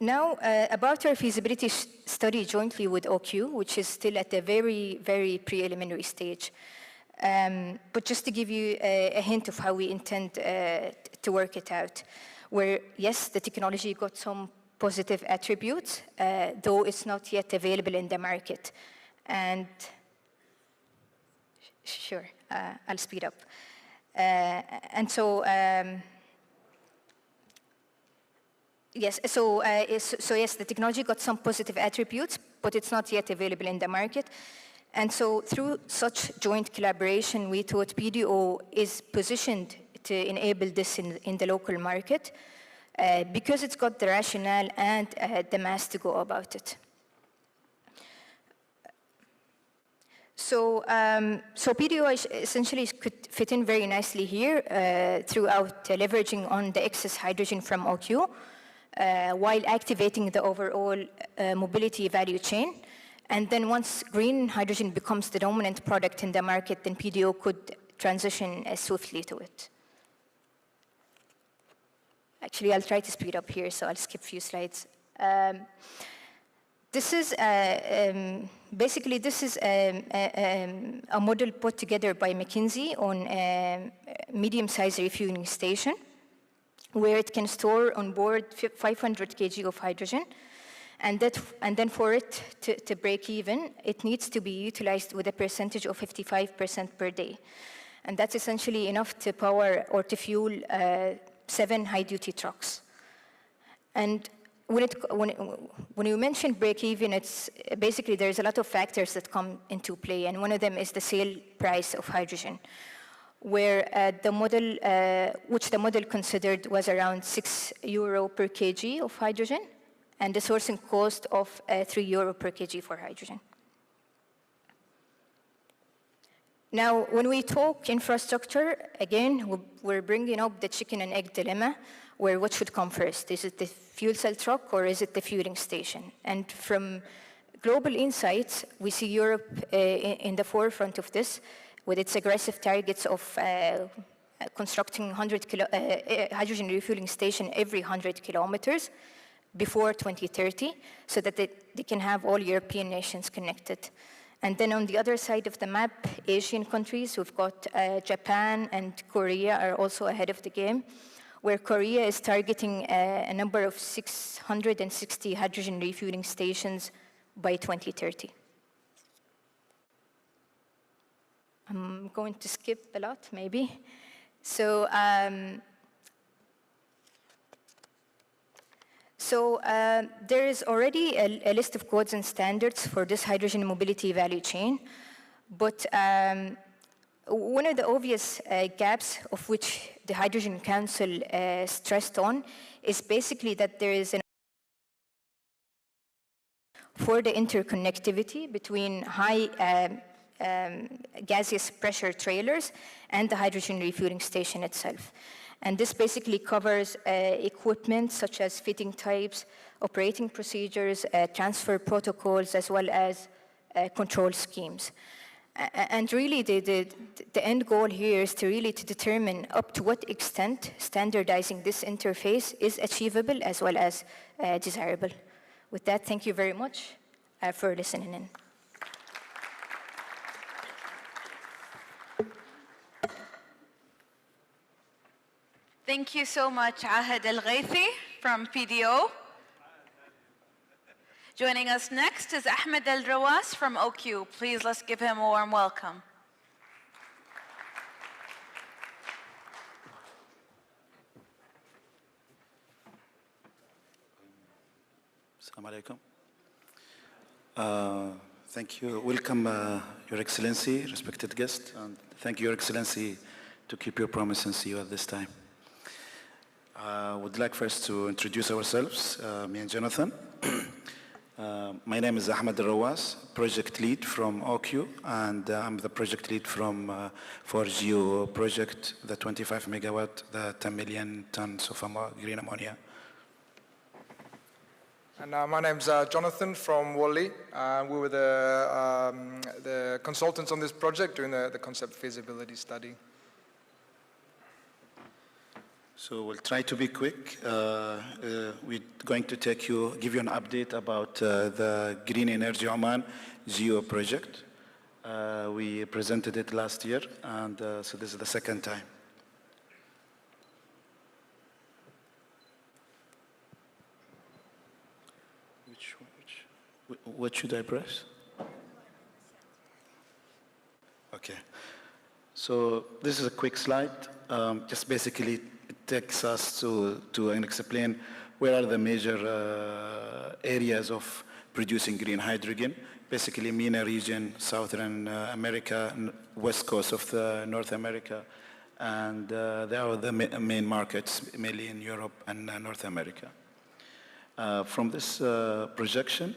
Now, about our feasibility study jointly with OQ, which is still at a very, very preliminary stage. But just to give you a hint of how we intend to work it out, where yes, the technology got some positive attributes, though it's not yet available in the market. And sure, I'll speed up. And so, yes, so yes, the technology got some positive attributes, but it's not yet available in the market. And so through such joint collaboration, we thought PDO is positioned to enable this in the local market because it's got the rationale and the mass to go about it. So PDO essentially could fit in very nicely here throughout leveraging on the excess hydrogen from OQ while activating the overall mobility value chain. And then once green hydrogen becomes the dominant product in the market, then PDO could transition swiftly to it. Actually, I'll try to speed up here, so I'll skip a few slides. This is basically a model put together by McKinsey on a medium-sized refueling station, where it can store on board 500 kg of hydrogen. And then for it to break even, it needs to be utilized with a percentage of 55% per day. And that's essentially enough to power or to fuel 7 high-duty trucks. And when you mention break even, it's basically there's a lot of factors that come into play, and one of them is the sale price of hydrogen, where the model, which the model considered was around €6 per kg of hydrogen, and the sourcing cost of €3 per kg for hydrogen. Now, when we talk infrastructure, again, we're bringing up the chicken and egg dilemma, where what should come first? Is it the fuel cell truck or is it the fueling station? And from global insights, we see Europe in the forefront of this, with its aggressive targets of constructing hydrogen refueling station every 100 kilometers before 2030, so that they can have all European nations connected. And then on the other side of the map, Asian countries, we've got Japan and Korea are also ahead of the game, where Korea is targeting a number of 660 hydrogen refueling stations by 2030. I'm going to skip a lot, maybe. So, there is already a list of codes and standards for this hydrogen mobility value chain, but one of the obvious gaps of which the Hydrogen Council stressed on is basically that there is for the interconnectivity between high gaseous pressure trailers and the hydrogen refueling station itself. And this basically covers equipment such as fitting types, operating procedures, transfer protocols, as well as control schemes. And really, the end goal here is to determine up to what extent standardizing this interface is achievable as well as desirable. With that, thank you very much for listening in. Thank you so much, Ahad Al-Ghaithi from PDO. Joining us next is Ahmed Al-Rawas from OQ. Please, let's give him a warm welcome. Assalamu alaikum. Thank you. Welcome, Your Excellency, respected guest, and thank you, Your Excellency, to keep your promise and see you at this time. I would like first to introduce ourselves, me and Jonathan. My name is Ahmed Al-Rawas, project lead from OQ, and I'm the project lead for GEO project, the 25 megawatt, the 10 million tons of green ammonia. And my name's Jonathan from Wally. We were the consultants on this project doing the concept feasibility study. So we'll try to be quick. We're going to give you an update about the Green Energy Oman GEO project. We presented it last year, and so this is the second time. What should I press? Okay. So this is a quick slide. Just basically it takes us to and explain where are the major areas of producing green hydrogen. Basically MENA region, Southern America, west coast of North America, and they are the main markets, mainly in Europe and North America. From this projection,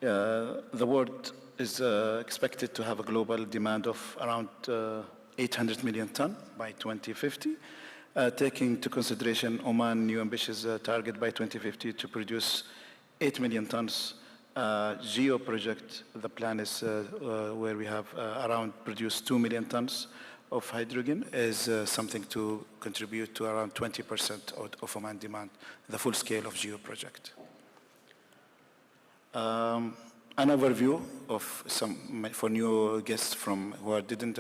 the world is expected to have a global demand of around 800 million ton by 2050, taking into consideration Oman new ambitious target by 2050 to produce 8 million tons. Geo project, the plan is where we have around produce 2 million tons of hydrogen, is something to contribute to around 20% of Oman demand, the full scale of Geo project. An overview of for new guests from who didn't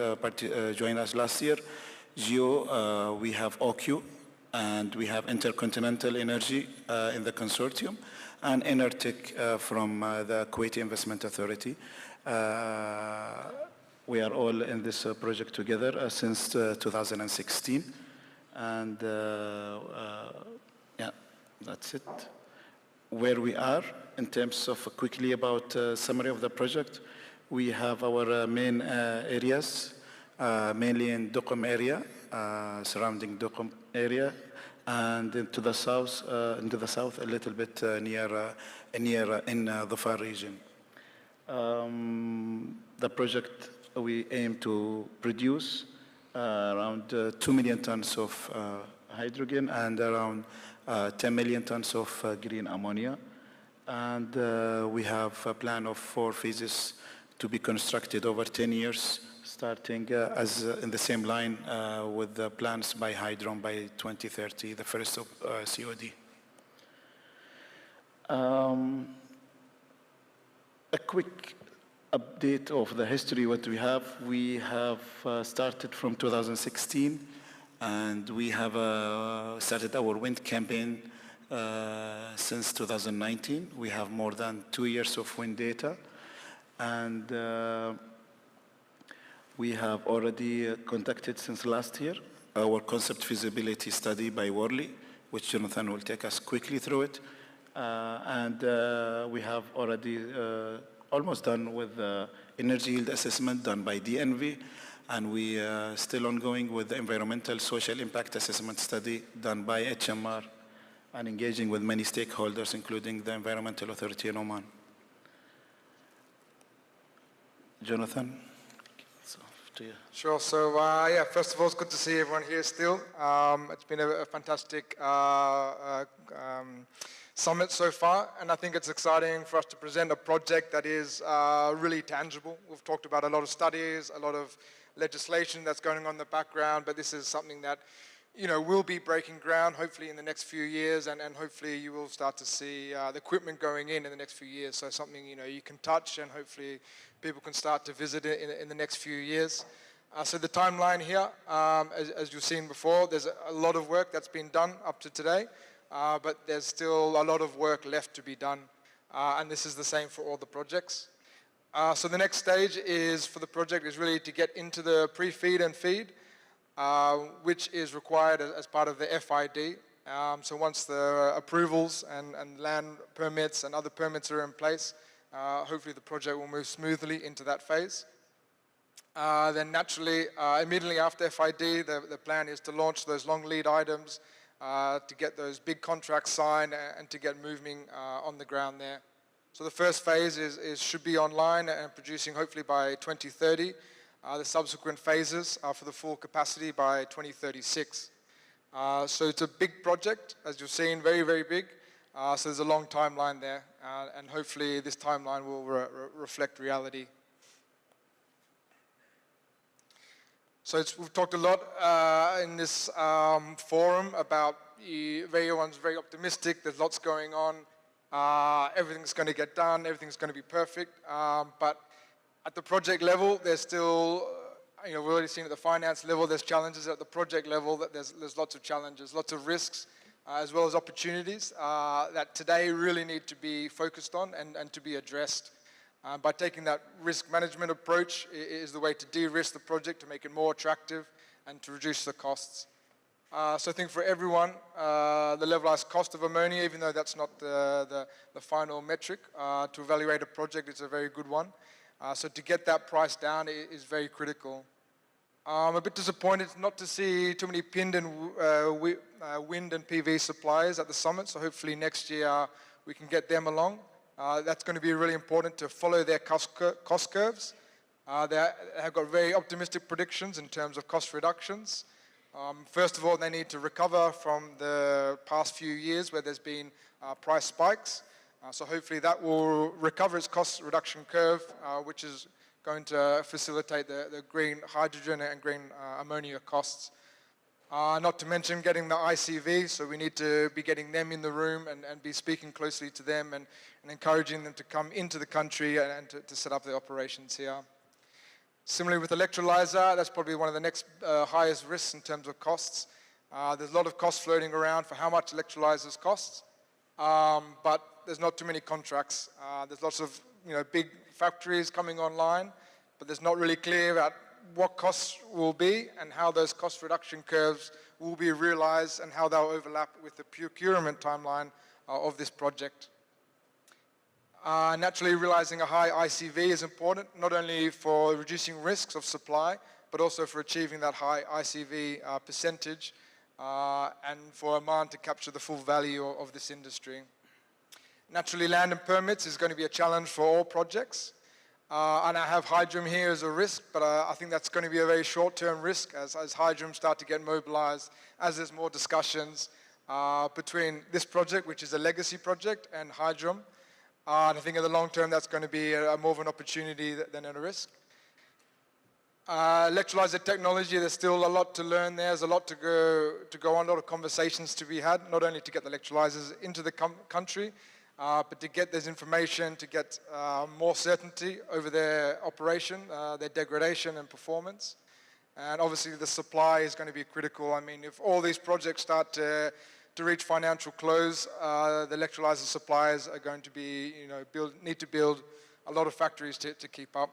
join us last year. Geo, we have OQ, and we have Intercontinental Energy in the consortium, and Enertic from the Kuwaiti Investment Authority. We are all in this project together since 2016, and yeah, that's it. Where we are in terms of quickly about summary of the project, we have our main areas, mainly in Duqm area, surrounding Duqm area, and into the south a little bit near in the Dhofar region. The project, we aim to produce around 2 million tons of hydrogen and around 10 million tons of green ammonia. And we have a plan of 4 phases to be constructed over 10 years, starting as in the same line with the plans by Hydron by 2030, the first of COD. A quick update of the history, what we have. We have started from 2016, and we have started our wind campaign since 2019. We have more than 2 years of wind data, and we have already conducted since last year our concept feasibility study by Worley, which Jonathan will take us quickly through it. And we have already almost done with the energy yield assessment done by DNV, and we are still ongoing with the environmental social impact assessment study done by HMR, and engaging with many stakeholders, including the Environmental Authority in Oman. Jonathan, it's off to you. Sure. So, yeah, first of all, it's good to see everyone here still. It's been a fantastic summit so far, and I think it's exciting for us to present a project that is really tangible. We've talked about a lot of studies, a lot of legislation that's going on in the background, but this is something that, you know, will be breaking ground hopefully in the next few years, and hopefully you will start to see the equipment going in the next few years. So something, you know, you can touch, and hopefully people can start to visit it in the next few years. So the timeline here, as you've seen before, there's a lot of work that's been done up to today, but there's still a lot of work left to be done, and this is the same for all the projects. So the next stage is for the project is really to get into the pre-feed and feed, which is required as part of the FID. So once the approvals and land permits and other permits are in place, hopefully the project will move smoothly into that phase. Then naturally, immediately after FID, the plan is to launch those long lead items, to get those big contracts signed and to get moving on the ground there. So the first phase should be online and producing hopefully by 2030. The subsequent phases are for the full capacity by 2036. So it's a big project, as you've seen, very, very big. So there's a long timeline there, and hopefully this timeline will reflect reality. So we've talked a lot in this forum about everyone's very optimistic, there's lots going on, everything's going to get done, everything's going to be perfect, but At the project level, there's still, we've already seen at the finance level, there's challenges. At the project level, that there's lots of challenges, lots of risks, as well as opportunities that today really need to be focused on and to be addressed. By taking that risk management approach is the way to de-risk the project, to make it more attractive and to reduce the costs. So I think for everyone, the levelized cost of ammonia, even though that's not the final metric to evaluate a project, it's a very good one. So to get that price down is very critical. I'm a bit disappointed not to see too many wind and PV suppliers at the summit, so hopefully next year we can get them along. That's going to be really important to follow their cost curves. They have got very optimistic predictions in terms of cost reductions. First of all, they need to recover from the past few years where there's been price spikes. So hopefully that will recover its cost reduction curve, which is going to facilitate the green hydrogen and green ammonia costs. Not to mention getting the ICV, so we need to be getting them in the room and be speaking closely to them and encouraging them to come into the country and to set up their operations here. Similarly with electrolyzer, that's probably one of the next highest risks in terms of costs. There's a lot of costs floating around for how much electrolyzers cost, but there's not too many contracts. There's lots of big factories coming online, but there's not really clear about what costs will be and how those cost reduction curves will be realized and how they'll overlap with the procurement timeline of this project. Naturally, realizing a high ICV is important, not only for reducing risks of supply, but also for achieving that high ICV percentage and for Oman to capture the full value of this industry. Naturally, land and permits is going to be a challenge for all projects. And I have hydrogen here as a risk, but I think that's going to be a very short-term risk as hydrogen start to get mobilized, as there's more discussions between this project, which is a legacy project, and hydrogen. And I think in the long term, that's going to be more of an opportunity than a risk. Electrolyzer technology, there's still a lot to learn there. There's a lot to go on, a lot of conversations to be had, not only to get the electrolyzers into the country, but to get this information, to get more certainty over their operation, their degradation and performance. And obviously the supply is going to be critical. I mean, if all these projects start to reach financial close, the electrolyzer suppliers are going to be, need to build a lot of factories to keep up.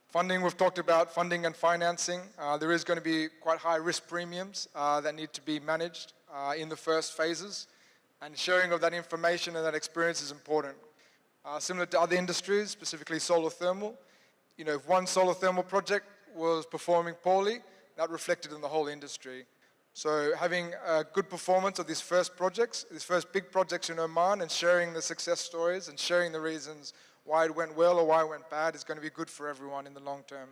Funding, we've talked about funding and financing. There is going to be quite high risk premiums that need to be managed in the first phases. And sharing of that information and that experience is important. Similar to other industries, specifically solar thermal, if one solar thermal project was performing poorly, that reflected in the whole industry. So having a good performance of these first projects, these first big projects in Oman, and sharing the success stories and sharing the reasons why it went well or why it went bad is going to be good for everyone in the long term.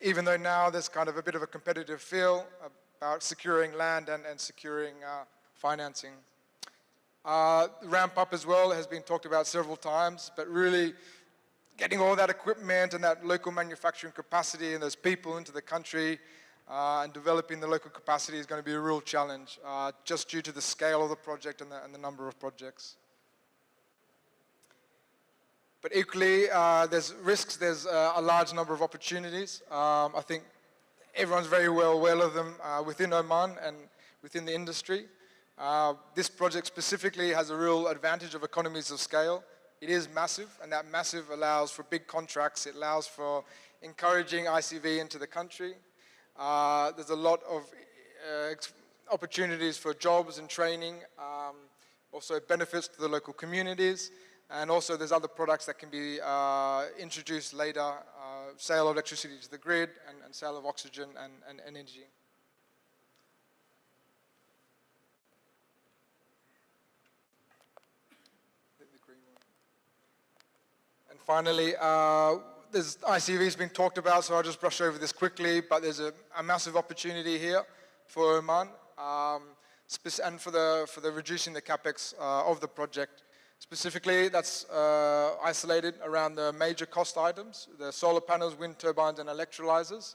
Even though now there's kind of a bit of a competitive feel about securing land and securing financing. Ramp up as well has been talked about several times, but really getting all that equipment and that local manufacturing capacity and those people into the country and developing the local capacity is going to be a real challenge, just due to the scale of the project and the number of projects. But equally, there's risks, there's a large number of opportunities. I think everyone's very well aware of them within Oman and within the industry. This project specifically has a real advantage of economies of scale. It is massive, and that massive allows for big contracts. It allows for encouraging ICV into the country. There's a lot of opportunities for jobs and training, also benefits to the local communities, and also there's other products that can be introduced later, sale of electricity to the grid and sale of oxygen and energy. And finally, there's ICV's been talked about, so I'll just brush over this quickly, but there's a massive opportunity here for Oman, and for the reducing the capex of the project. Specifically, that's isolated around the major cost items, the solar panels, wind turbines, and electrolyzers.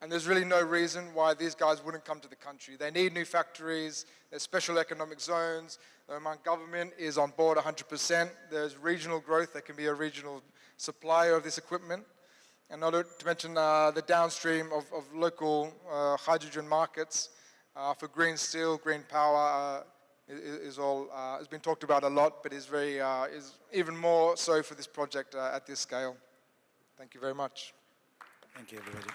And there's really no reason why these guys wouldn't come to the country. They need new factories, there's special economic zones, the Oman government is on board 100%, there's regional growth, there can be a regional supplier of this equipment. and not to mention the downstream of local hydrogen markets for green steel, green power has been talked about a lot, but is even more so for this project at this scale. Thank you very much. Thank you, everybody.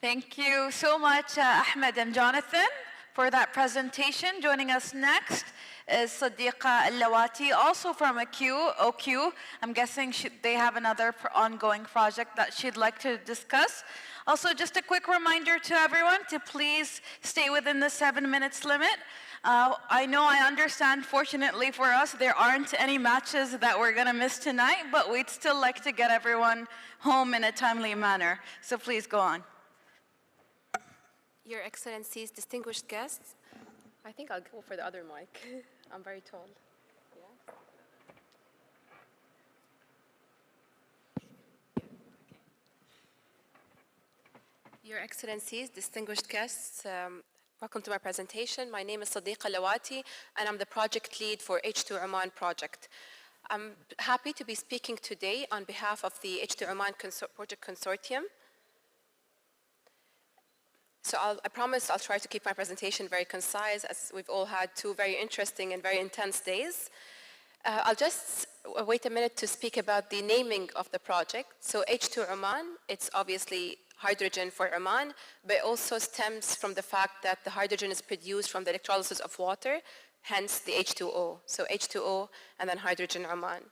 Thank you so much, Ahmed and Jonathan, for that presentation. Joining us next is Sadiqa Al-Lawati, also from OQ. I'm guessing they have another ongoing project that she'd like to discuss. Also, just a quick reminder to everyone to please stay within the 7 minutes limit. I understand, fortunately for us, there aren't any matches that we're going to miss tonight, but we'd still like to get everyone home in a timely manner. So please go on. Your Excellencies, distinguished guests, I think I'll go for the other mic. I'm very tall. Yeah. Your Excellencies, distinguished guests, welcome to my presentation. My name is Sadiqa Al-Lawati, and I'm the project lead for H2 Oman project. I'm happy to be speaking today on behalf of the H2 Oman project consortium. So I promise I'll try to keep my presentation very concise, as we've all had 2 very interesting and very intense days. I'll just wait a minute to speak about the naming of the project. So H2 Oman, it's obviously hydrogen for Oman, but it also stems from the fact that the hydrogen is produced from the electrolysis of water, hence the H2O. So H2O and then hydrogen Oman.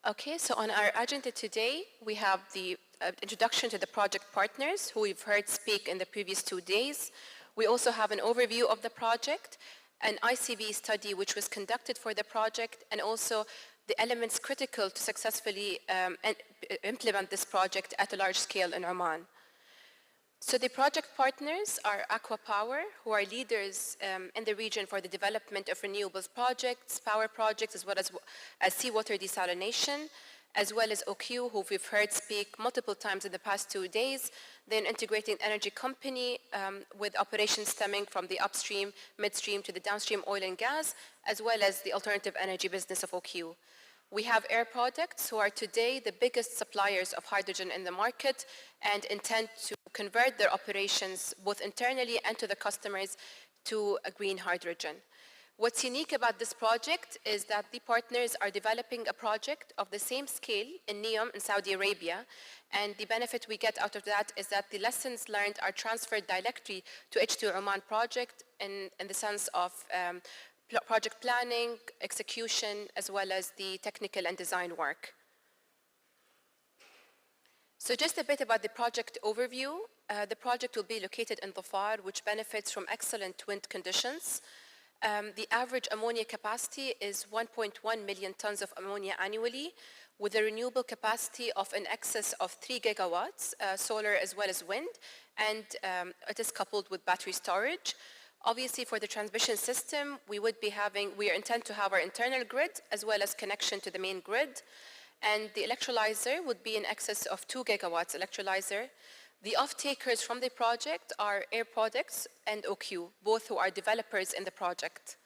Okay, so on our agenda today, we have the introduction to the project partners who we've heard speak in the previous 2 days. We also have an overview of the project, an ICB study which was conducted for the project, and also the elements critical to successfully implement this project at a large scale in Oman. So the project partners are Aqua Power, who are leaders in the region for the development of renewables projects, power projects, as well as seawater desalination, as well as OQ, who we've heard speak multiple times in the past 2 days. They're an integrated energy company with operations stemming from the upstream, midstream to the downstream oil and gas, as well as the alternative energy business of OQ. We have Air Products, who are today the biggest suppliers of hydrogen in the market and intend to convert their operations both internally and to the customers to a green hydrogen. What's unique about this project is that the partners are developing a project of the same scale in NEOM in Saudi Arabia, and the benefit we get out of that is that the lessons learned are transferred directly to H2 Oman project in the sense of project planning, execution, as well as the technical and design work. So just a bit about the project overview. The project will be located in Dhafar, which benefits from excellent wind conditions. The average ammonia capacity is 1.1 million tons of ammonia annually, with a renewable capacity of in excess of 3 gigawatts, solar as well as wind, and it is coupled with battery storage. Obviously, for the transmission system, we intend to have our internal grid as well as connection to the main grid. And the electrolyzer would be in excess of 2 gigawatts electrolyzer. The off-takers from the project are Air Products and OQ, both who are developers in the project.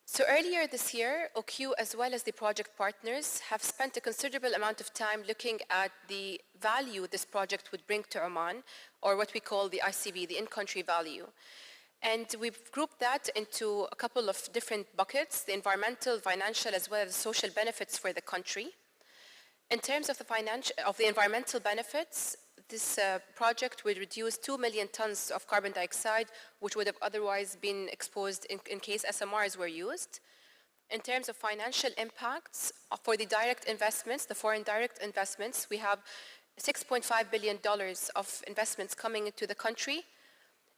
So earlier this year, OQ as well as the project partners have spent a considerable amount of time looking at the value this project would bring to Oman, or what we call the ICB, the in-country value. And we've grouped that into a couple of different buckets, the environmental, financial, as well as social benefits for the country. In terms of the environmental benefits, this project would reduce 2 million tons of carbon dioxide, which would have otherwise been exposed in case SMRs were used. In terms of financial impacts, for the direct investments, the foreign direct investments, we have $6.5 billion of investments coming into the country.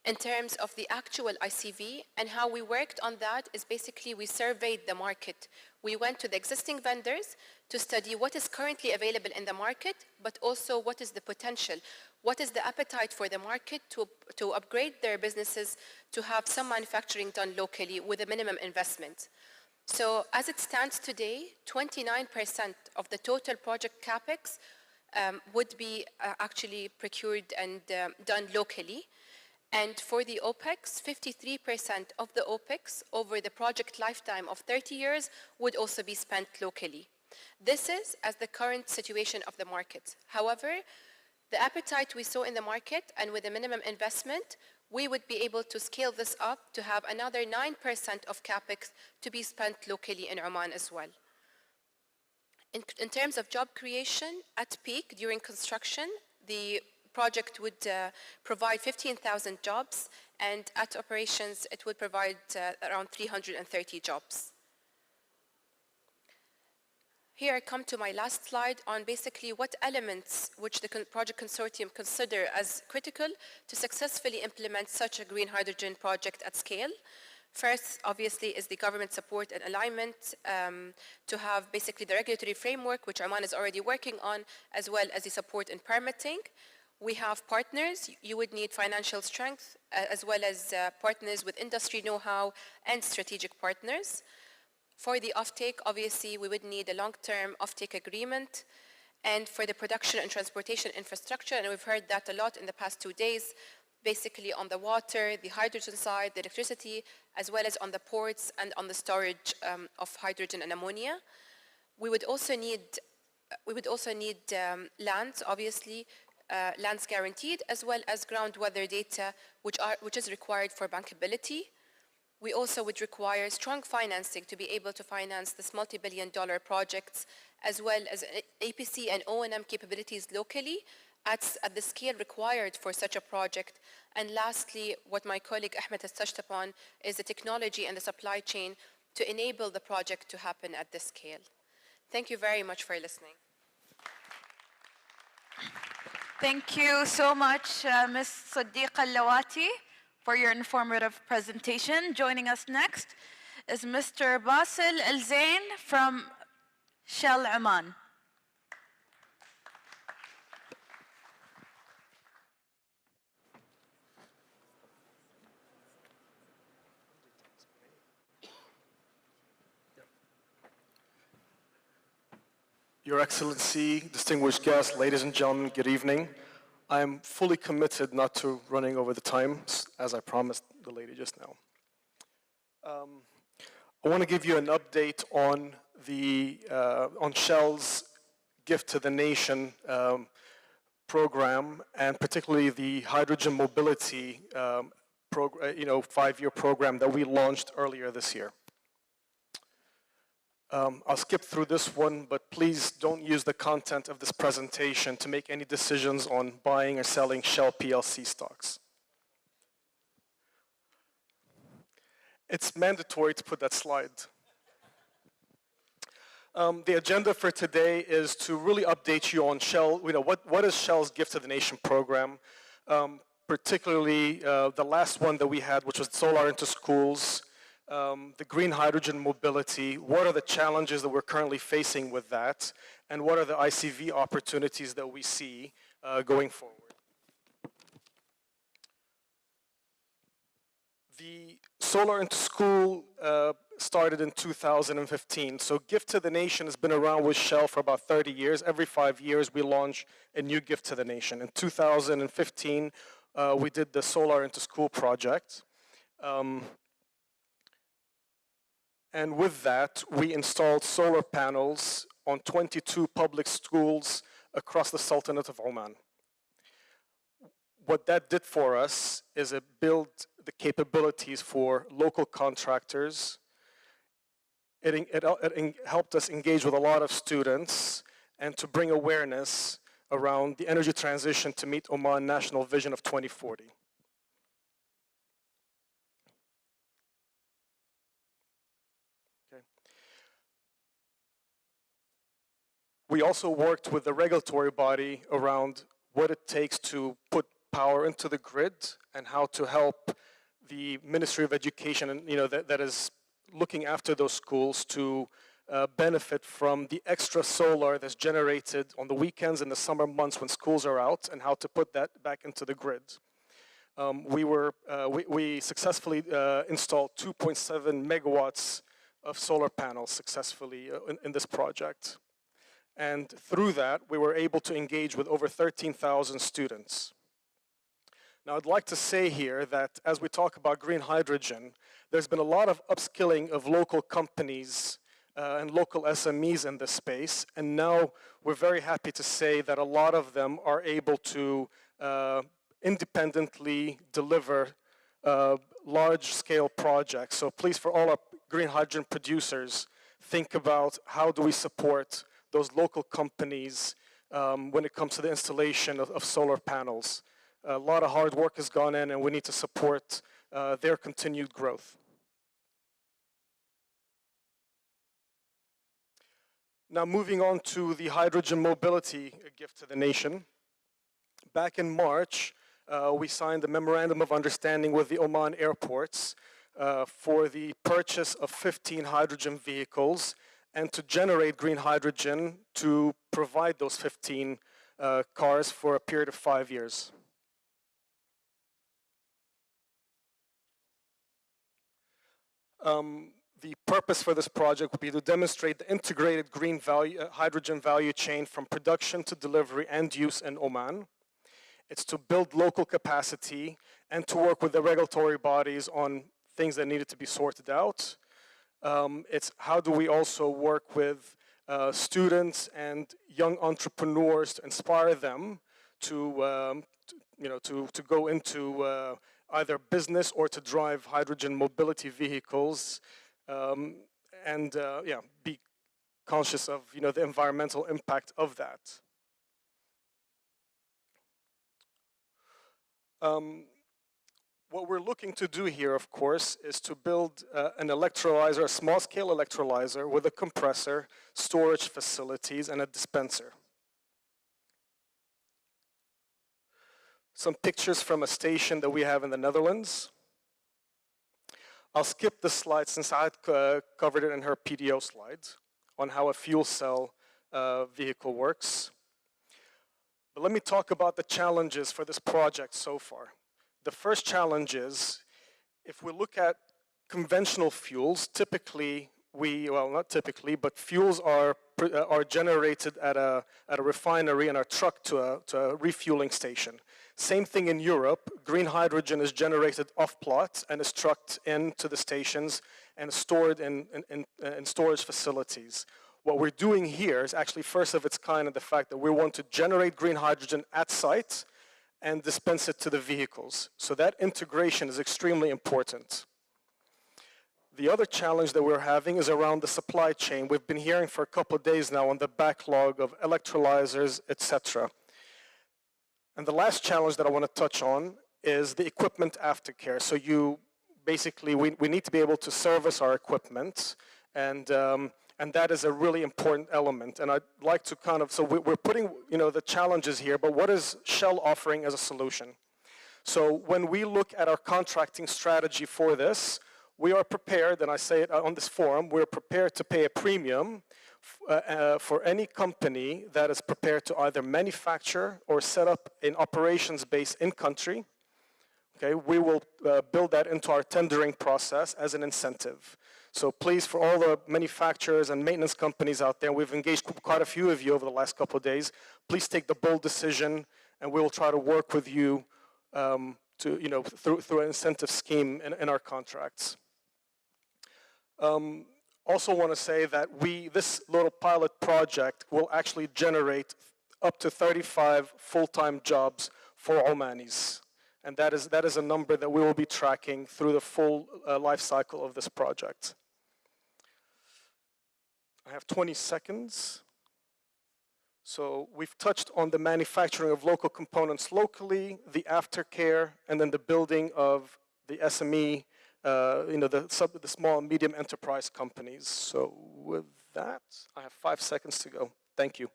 In terms of the actual ICV, and how we worked on that is basically we surveyed the market. We went to the existing vendors to study what is currently available in the market, but also what is the potential, what is the appetite for the market to upgrade their businesses to have some manufacturing done locally with a minimum investment. So as it stands today, 29% of the total project capex would be actually procured and done locally. And for the OPEX, 53% of the OPEX over the project lifetime of 30 years would also be spent locally. This is as the current situation of the market. However, the appetite we saw in the market and with the minimum investment, we would be able to scale this up to have another 9% of CapEx to be spent locally in Oman as well. In terms of job creation, at peak during construction, the project would provide 15,000 jobs, and at operations, it would provide around 330 jobs. Here I come to my last slide on basically what elements which the project consortium consider as critical to successfully implement such a green hydrogen project at scale. First, obviously, is the government support and alignment to have basically the regulatory framework, which Oman is already working on, as well as the support in permitting. We have partners. You would need financial strength, as well as partners with industry know-how and strategic partners. For the offtake, obviously, we would need a long-term offtake agreement. And for the production and transportation infrastructure, and we've heard that a lot in the past 2 days, basically on the water, the hydrogen side, the electricity, as well as on the ports and on the storage of hydrogen and ammonia. We would also need lands, obviously, lands guaranteed, as well as ground weather data, which is required for bankability. We also would require strong financing to be able to finance this multi-billion-dollar projects, as well as APC and O&M capabilities locally at the scale required for such a project. And lastly, what my colleague Ahmed has touched upon is the technology and the supply chain to enable the project to happen at this scale. Thank you very much for listening. Thank you so much, Ms. Sadiqa Al-Lawati, for your informative presentation. Joining us next is Mr. Basil Al-Zain from Shell Oman. Your Excellency, distinguished guests, ladies and gentlemen, good evening. I am fully committed not to running over the time, as I promised the lady just now. I want to give you an update on Shell's Gift to the Nation program, and particularly the hydrogen mobility 5-year program that we launched earlier this year. I'll skip through this one, but please don't use the content of this presentation to make any decisions on buying or selling Shell PLC stocks. It's mandatory to put that slide. The agenda for today is to really update you on Shell. What is Shell's Gift to the Nation program? Particularly the last one that we had, which was solar into schools. The green hydrogen mobility, what are the challenges that we're currently facing with that, and what are the ICV opportunities that we see going forward. The Solar into School started in 2015, so Gift to the Nation has been around with Shell for about 30 years. Every 5 years we launch a new Gift to the Nation. In 2015, we did the Solar into School project. And with that, we installed solar panels on 22 public schools across the Sultanate of Oman. What that did for us is it built the capabilities for local contractors. It helped us engage with a lot of students and to bring awareness around the energy transition to meet Oman National Vision of 2040. We also worked with the regulatory body around what it takes to put power into the grid and how to help the Ministry of Education, and that is looking after those schools, to benefit from the extra solar that's generated on the weekends and the summer months when schools are out, and how to put that back into the grid. We successfully installed 2.7 megawatts of solar panels successfully in this project. And through that, we were able to engage with over 13,000 students. Now, I'd like to say here that as we talk about green hydrogen, there's been a lot of upskilling of local companies and local SMEs in this space. And now we're very happy to say that a lot of them are able to independently deliver large-scale projects. So please, for all our green hydrogen producers, think about how do we support those local companies when it comes to the installation of solar panels. A lot of hard work has gone in, and we need to support their continued growth. Now, moving on to the hydrogen mobility gift to the nation. Back in March, we signed a memorandum of understanding with the Oman airports for the purchase of 15 hydrogen vehicles and to generate green hydrogen to provide those 15 cars for a period of 5 years. The purpose for this project would be to demonstrate the integrated green hydrogen value chain from production to delivery and use in Oman. It's to build local capacity and to work with the regulatory bodies on things that needed to be sorted out. It's how do we also work with students and young entrepreneurs to inspire them to go into either business or to drive hydrogen mobility vehicles, and be conscious of the environmental impact of that. What we're looking to do here, of course, is to build an electrolyzer, a small-scale electrolyzer with a compressor, storage facilities, and a dispenser. Some pictures from a station that we have in the Netherlands. I'll skip this slide since I had covered it in her PDO slides on how a fuel cell vehicle works. But let me talk about the challenges for this project so far. The first challenge is, if we look at conventional fuels, typically well, not typically, but fuels are generated at a refinery and are trucked to a refueling station. Same thing in Europe. Green hydrogen is generated off-plot and is trucked into the stations and stored in storage facilities. What we're doing here is actually first of its kind in the fact that we want to generate green hydrogen at site and dispense it to the vehicles. So that integration is extremely important. The other challenge that we're having is around the supply chain. We've been hearing for a couple of days now on the backlog of electrolyzers, etc. And the last challenge that I want to touch on is the equipment aftercare. So we need to be able to service our equipment, and that is a really important element. And I'd like to so we're putting the challenges here, but what is Shell offering as a solution? So when we look at our contracting strategy for this, we are prepared, and I say it on this forum, we're prepared to pay a premium for any company that is prepared to either manufacture or set up an operations base in country. Okay, we will build that into our tendering process as an incentive. So please, for all the manufacturers and maintenance companies out there, we've engaged quite a few of you over the last couple of days, please take the bold decision, and we will try to work with you through an incentive scheme in our contracts. Also want to say that this little pilot project will actually generate up to 35 full-time jobs for Omanis. And that is a number that we will be tracking through the full life cycle of this project. I have 20 seconds. So we've touched on the manufacturing of local components locally, the aftercare, and then the building of the SME, the small and medium enterprise companies. So with that, I have 5 seconds to go. Thank you.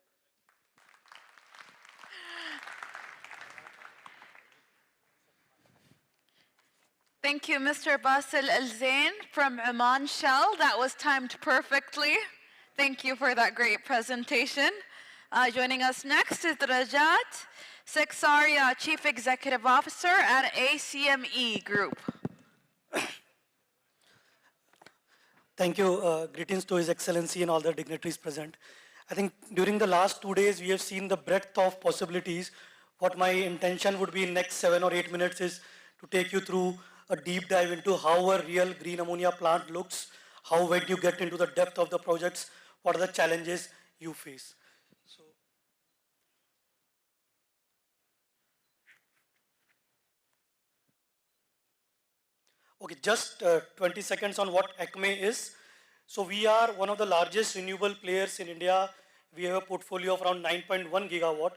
Thank you, Mr. Basil Al-Zain from Oman Shell. That was timed perfectly. Thank you for that great presentation. Joining us next is Rajat Seksaria, Chief Executive Officer at ACME Group. Thank you. Greetings to His Excellency and all the dignitaries present. I think during the last 2 days, we have seen the breadth of possibilities. What my intention would be in next 7 or 8 minutes is to take you through a deep dive into how a real green ammonia plant looks, how when you get into the depth of the projects, what are the challenges you face. Okay, just 20 seconds on what ACME is. So we are one of the largest renewable players in India. We have a portfolio of around 9.1 gigawatt.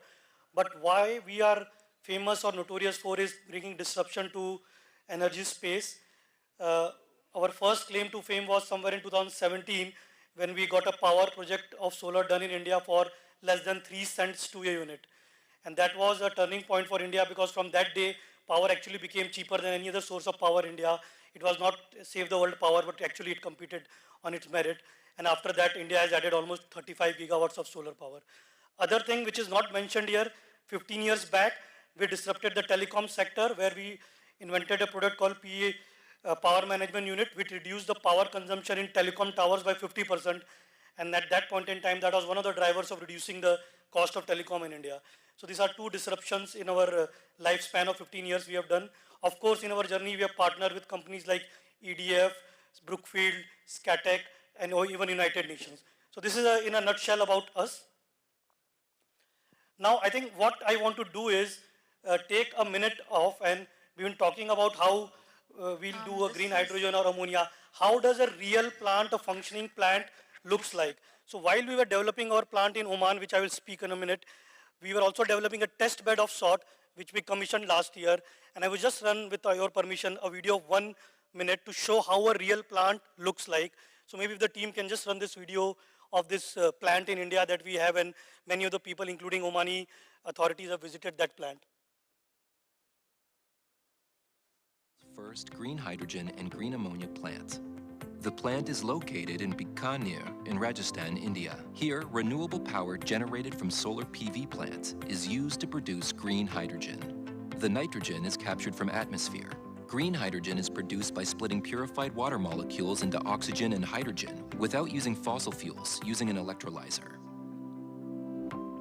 But why we are famous or notorious for is bringing disruption to energy space. Our first claim to fame was somewhere in 2017 when we got a power project of solar done in India for less than 3 cents to a unit. And that was a turning point for India because from that day, power actually became cheaper than any other source of power in India. It was not save the world power, but actually it competed on its merit. And after that, India has added almost 35 gigawatts of solar power. Other thing which is not mentioned here, 15 years back, we disrupted the telecom sector where we invented a product called Power Management Unit, which reduced the power consumption in telecom towers by 50%. And at that point in time, that was one of the drivers of reducing the cost of telecom in India. So these are two disruptions in our lifespan of 15 years we have done. Of course, in our journey, we have partnered with companies like EDF, Brookfield, Scatec, and even United Nations. So this is in a nutshell about us. Now, I think what I want to do is take a minute off, and we've been talking about how we'll do a green hydrogen or ammonia. How does a real plant, a functioning plant, looks like? So while we were developing our plant in Oman, which I will speak in a minute, we were also developing a test bed of sort, which we commissioned last year. And I will just run, with your permission, a video of 1 minute to show how a real plant looks like. So maybe if the team can just run this video of this plant in India that we have, and many of the people, including Omani authorities, have visited that plant. First green hydrogen and green ammonia plant. The plant is located in Bikaner in Rajasthan, India. Here, renewable power generated from solar PV plants is used to produce green hydrogen. The nitrogen is captured from atmosphere. Green hydrogen is produced by splitting purified water molecules into oxygen and hydrogen without using fossil fuels, using an electrolyzer.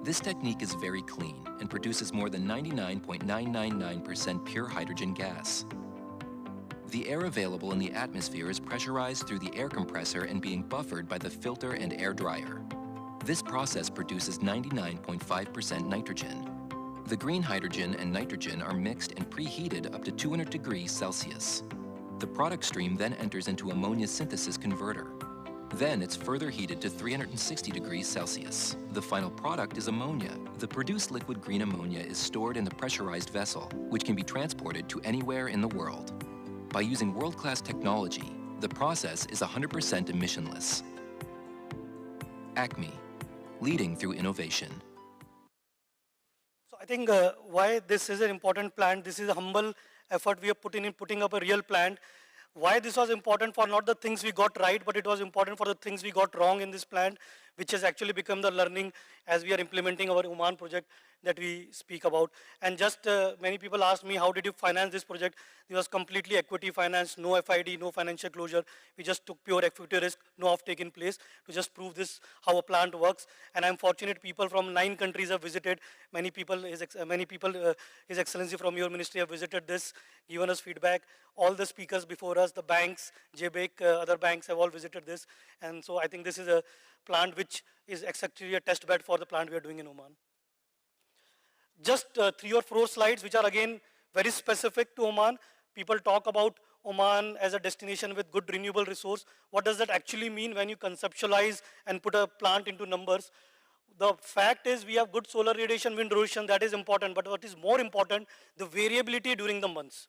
This technique is very clean and produces more than 99.999% pure hydrogen gas. The air available in the atmosphere is pressurized through the air compressor and being buffered by the filter and air dryer. This process produces 99.5% nitrogen. The green hydrogen and nitrogen are mixed and preheated up to 200 degrees Celsius. The product stream then enters into ammonia synthesis converter. Then it's further heated to 360 degrees Celsius. The final product is ammonia. The produced liquid green ammonia is stored in the pressurized vessel, which can be transported to anywhere in the world. By using world-class technology, the process is 100% emissionless. ACME, leading through innovation. So I think why this is an important plant, this is a humble effort we have put in putting up a real plant. Why this was important for not the things we got right, but it was important for the things we got wrong in this plant, which has actually become the learning as we are implementing our Oman project that we speak about. And just many people asked me, how did you finance this project? It was completely equity finance, no FID, no financial closure. We just took pure equity risk, no offtake in place to just prove this, how a plant works. And I'm fortunate people from 9 countries have visited. Many people, His Excellency from your ministry have visited this, given us feedback. All the speakers before us, the banks, JBIC, other banks have all visited this. And so I think this is a plant which is actually a test bed for the plant we are doing in Oman. Just 3 or 4 slides, which are again very specific to Oman. People talk about Oman as a destination with good renewable resource. What does that actually mean when you conceptualize and put a plant into numbers? The fact is we have good solar radiation, wind radiation, that is important. But what is more important, the variability during the months.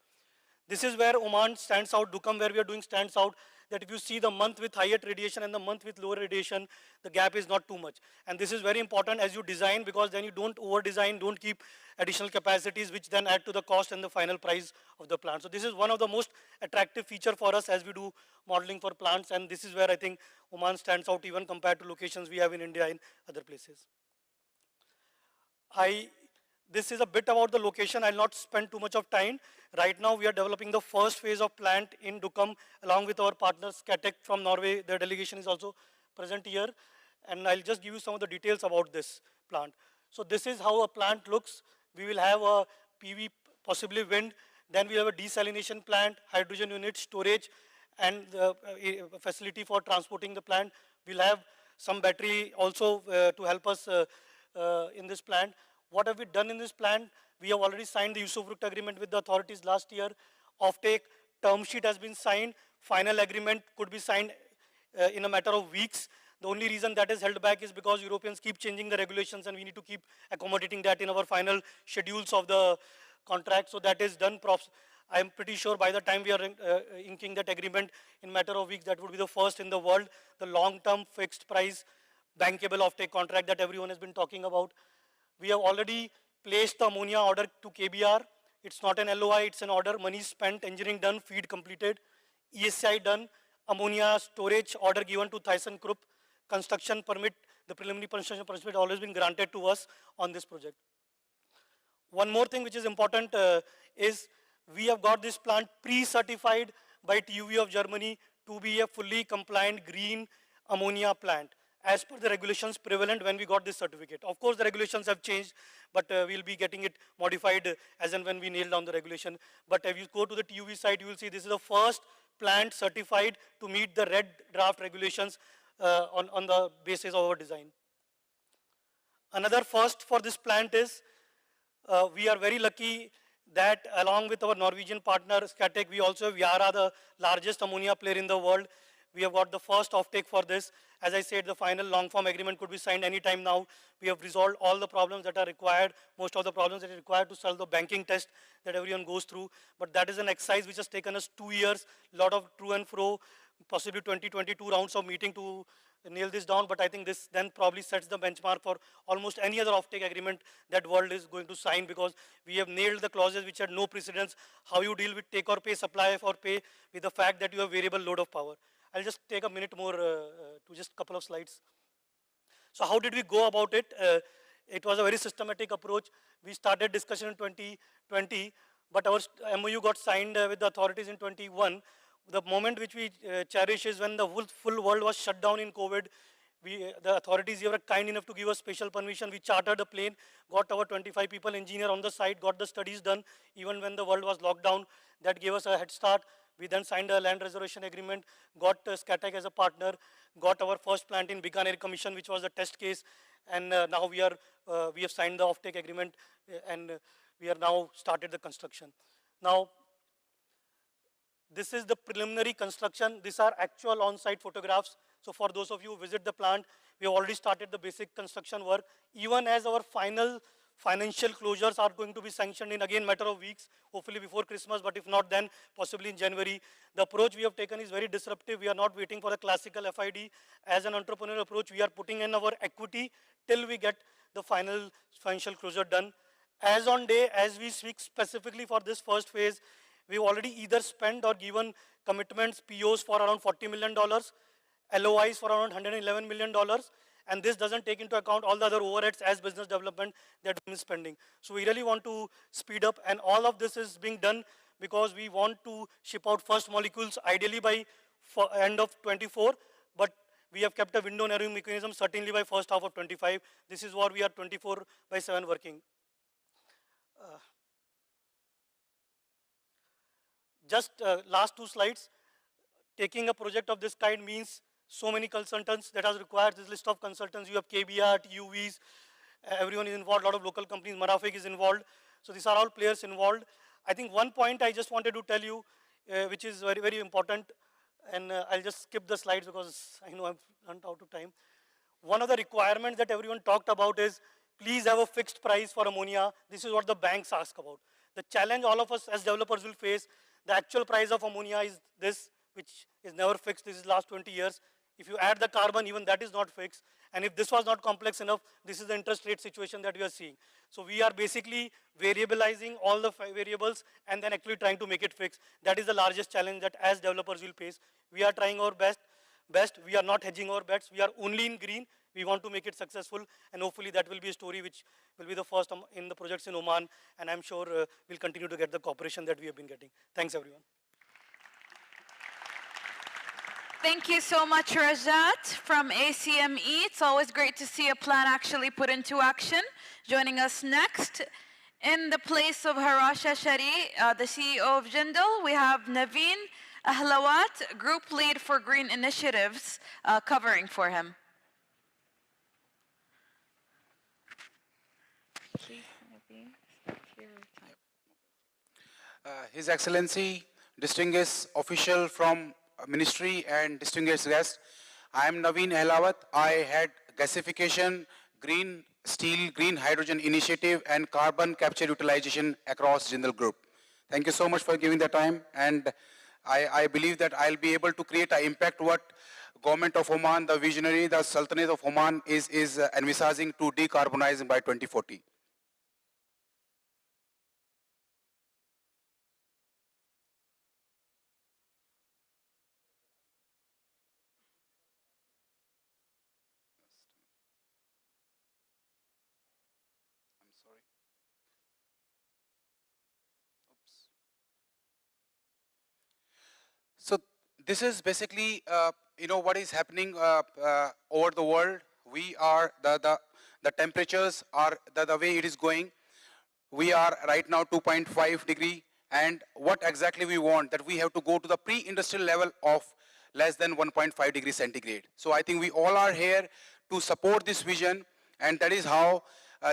This is where Oman stands out, Dukam where we are doing stands out, that if you see the month with higher radiation and the month with lower radiation, the gap is not too much. And this is very important as you design, because then you don't over-design, don't keep additional capacities, which then add to the cost and the final price of the plant. So this is one of the most attractive feature for us as we do modeling for plants, and this is where I think Oman stands out even compared to locations we have in India and other places. This is a bit about the location. I'll not spend too much of time. Right now, we are developing the first phase of plant in Dukam, along with our partners, Scatec from Norway. Their delegation is also present here. and I'll just give you some of the details about this plant. So this is how a plant looks. We will have a PV, possibly wind, then we have a desalination plant, hydrogen unit, storage, and the facility for transporting the plant. We'll have some battery also to help us in this plant. What have we done in this plant? We have already signed the usufruct agreement with the authorities last year. Offtake term sheet has been signed. Final agreement could be signed in a matter of weeks. The only reason that is held back is because Europeans keep changing the regulations, and we need to keep accommodating that in our final schedules of the contract. So that is done. I'm pretty sure by the time we are inking that agreement in a matter of weeks, that would be the first in the world, the long-term fixed price bankable offtake contract that everyone has been talking about. We have already placed the ammonia order to KBR. It's not an LOI, it's an order. Money spent, engineering done, feed completed, ESI done, ammonia storage order given to ThyssenKrupp. Construction permit, the preliminary construction permit has always been granted to us on this project. One more thing which is important is we have got this plant pre-certified by TUV of Germany to be a fully compliant green ammonia plant as per the regulations prevalent when we got this certificate. Of course, the regulations have changed, but we'll be getting it modified as and when we nail down the regulation. But if you go to the TUV site, you will see this is the first plant certified to meet the red draft regulations on the basis of our design. Another first for this plant is we are very lucky that along with our Norwegian partner Scatec, we also have Yara, the largest ammonia player in the world. We have got the first offtake for this. As I said, the final long-form agreement could be signed anytime now. We have resolved all the problems that are required, most of the problems that are required to solve the banking test that everyone goes through. But that is an exercise which has taken us 2 years, a lot of to and fro, possibly 22 rounds of meeting to nail this down. But I think this then probably sets the benchmark for almost any other offtake agreement that world is going to sign, because we have nailed the clauses which had no precedence, how you deal with take or pay, supply or pay, with the fact that you have variable load of power. I'll just take a minute more to just a couple of slides. So how did we go about it? It was a very systematic approach. We started discussion in 2020, but our MOU got signed with the authorities in 21. The moment which we cherish is when the full world was shut down in COVID. The authorities were kind enough to give us special permission. We chartered a plane, got our 25 people engineer on the site, got the studies done, even when the world was locked down. That gave us a head start. We then signed a land reservation agreement, got Scatec as a partner, got our first plant in Bikaner commission, which was the test case, and now we have signed the offtake agreement, and we are now started the construction. Now, this is the preliminary construction. These are actual on-site photographs. So for those of you who visit the plant, we have already started the basic construction work. Even as our final financial closures are going to be sanctioned in, again, matter of weeks, hopefully before Christmas, but if not then, possibly in January. The approach we have taken is very disruptive. We are not waiting for the classical FID. As an entrepreneurial approach, we are putting in our equity till we get the final financial closure done. As on day, as we speak specifically for this first phase, we've already either spent or given commitments, POs for around $40 million, LOIs for around $111 million, and this doesn't take into account all the other overheads as business development that we're spending. So we really want to speed up, and all of this is being done because we want to ship out first molecules ideally by end of 24, but we have kept a window narrowing mechanism certainly by first half of 25. This is what we are 24/7 working. Just last 2 slides. Taking a project of this kind means so many consultants that has required this list of consultants. You have KBR, TUVs, everyone is involved, a lot of local companies, Marafik is involved. So these are all players involved. I think one point I just wanted to tell you, which is very, very important, and I'll just skip the slides because I know I've run out of time. One of the requirements that everyone talked about is, please have a fixed price for ammonia. This is what the banks ask about. The challenge all of us as developers will face, the actual price of ammonia is this, which is never fixed. This is last 20 years. If you add the carbon, even that is not fixed. And if this was not complex enough, this is the interest rate situation that we are seeing. So we are basically variabilizing all the variables and then actually trying to make it fixed. That is the largest challenge that as developers will face. We are trying our best. We are not hedging our bets. We are only in green. We want to make it successful. And hopefully that will be a story which will be the first in the projects in Oman. And I'm sure we'll continue to get the cooperation that we have been getting. Thanks, everyone. Thank you so much, Rajat from ACME. It's always great to see a plan actually put into action. Joining us next, in the place of Harasha Shari, the CEO of Jindal, we have Naveen Ahlawat, Group Lead for Green Initiatives, covering for him. His Excellency, distinguished official from Ministry and distinguished guests, I am Naveen Ahlawat. I head gasification, green steel, green hydrogen initiative and carbon capture utilization across Jindal Group. Thank you so much for giving the time, and I believe that I'll be able to create an impact what Government of Oman, the visionary, the Sultanate of Oman is envisaging to decarbonize by 2040. So this is basically, what is happening over the world. We are, the temperatures are the way it is going. We are right now 2.5 degree, and what exactly we want, that we have to go to the pre-industrial level of less than 1.5 degrees centigrade. So I think we all are here to support this vision, and that is how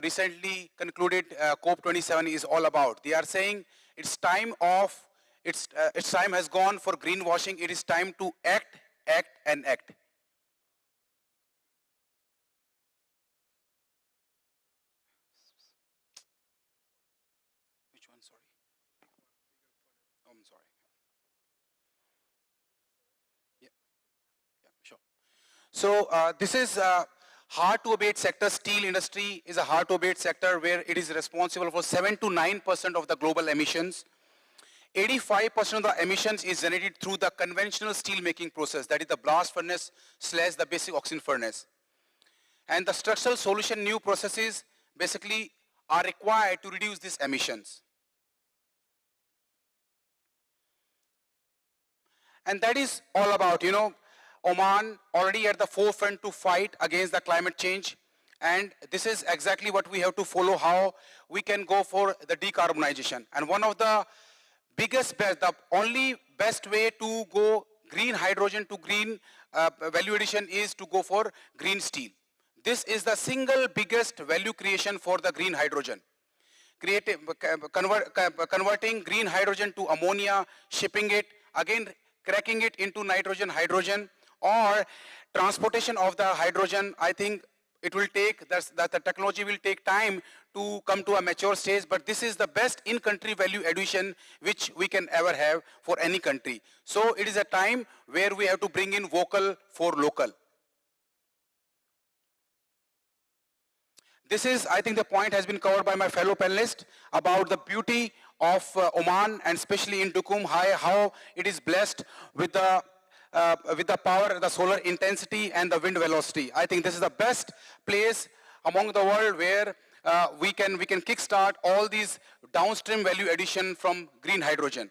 recently concluded COP27 is all about. They are saying it's time has gone for greenwashing. It is time to act, act, and act. Which one, sorry? Oh, I'm sorry. Yeah, sure. So this is hard to abate sector. Steel industry is a hard to abate sector where it is responsible for 7 to 9% of the global emissions. 85% of the emissions is generated through the conventional steel making process, that is the blast furnace / the basic oxygen furnace. And the structural solution, new processes basically are required to reduce these emissions. And that is all about, Oman already at the forefront to fight against the climate change. And this is exactly what we have to follow, how we can go for the decarbonization. And one of the the only best way to go green hydrogen to green value addition is to go for green steel. This is the single biggest value creation for the green hydrogen. Converting green hydrogen to ammonia, shipping it, again cracking it into nitrogen, hydrogen, or transportation of the hydrogen. I think it will take, that the technology will take time to come to a mature stage, but this is the best in-country value addition which we can ever have for any country. So it is a time where we have to bring in vocal for local. This is, I think the point has been covered by my fellow panelists about the beauty of Oman, and especially in Duqm, how it is blessed with the power, the solar intensity and the wind velocity. I think this is the best place among the world where we can kickstart all these downstream value addition from green hydrogen.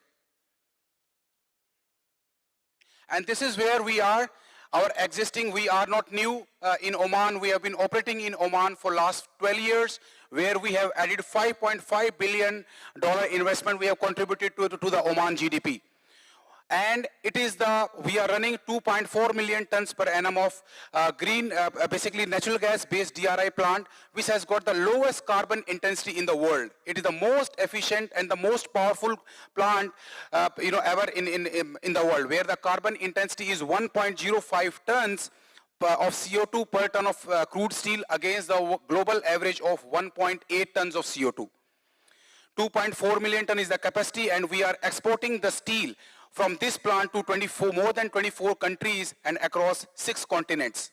And this is where we are. We are not new in Oman. We have been operating in Oman for last 12 years, where we have added $5.5 billion investment we have contributed to the Oman GDP. And it is we are running 2.4 million tons per annum of basically natural gas-based DRI plant, which has got the lowest carbon intensity in the world. It is the most efficient and the most powerful plant, ever in the world, where the carbon intensity is 1.05 tons of CO2 per ton of crude steel against the global average of 1.8 tons of CO2. 2.4 million ton is the capacity, and we are exporting the steel from this plant to more than 24 countries and across 6 continents.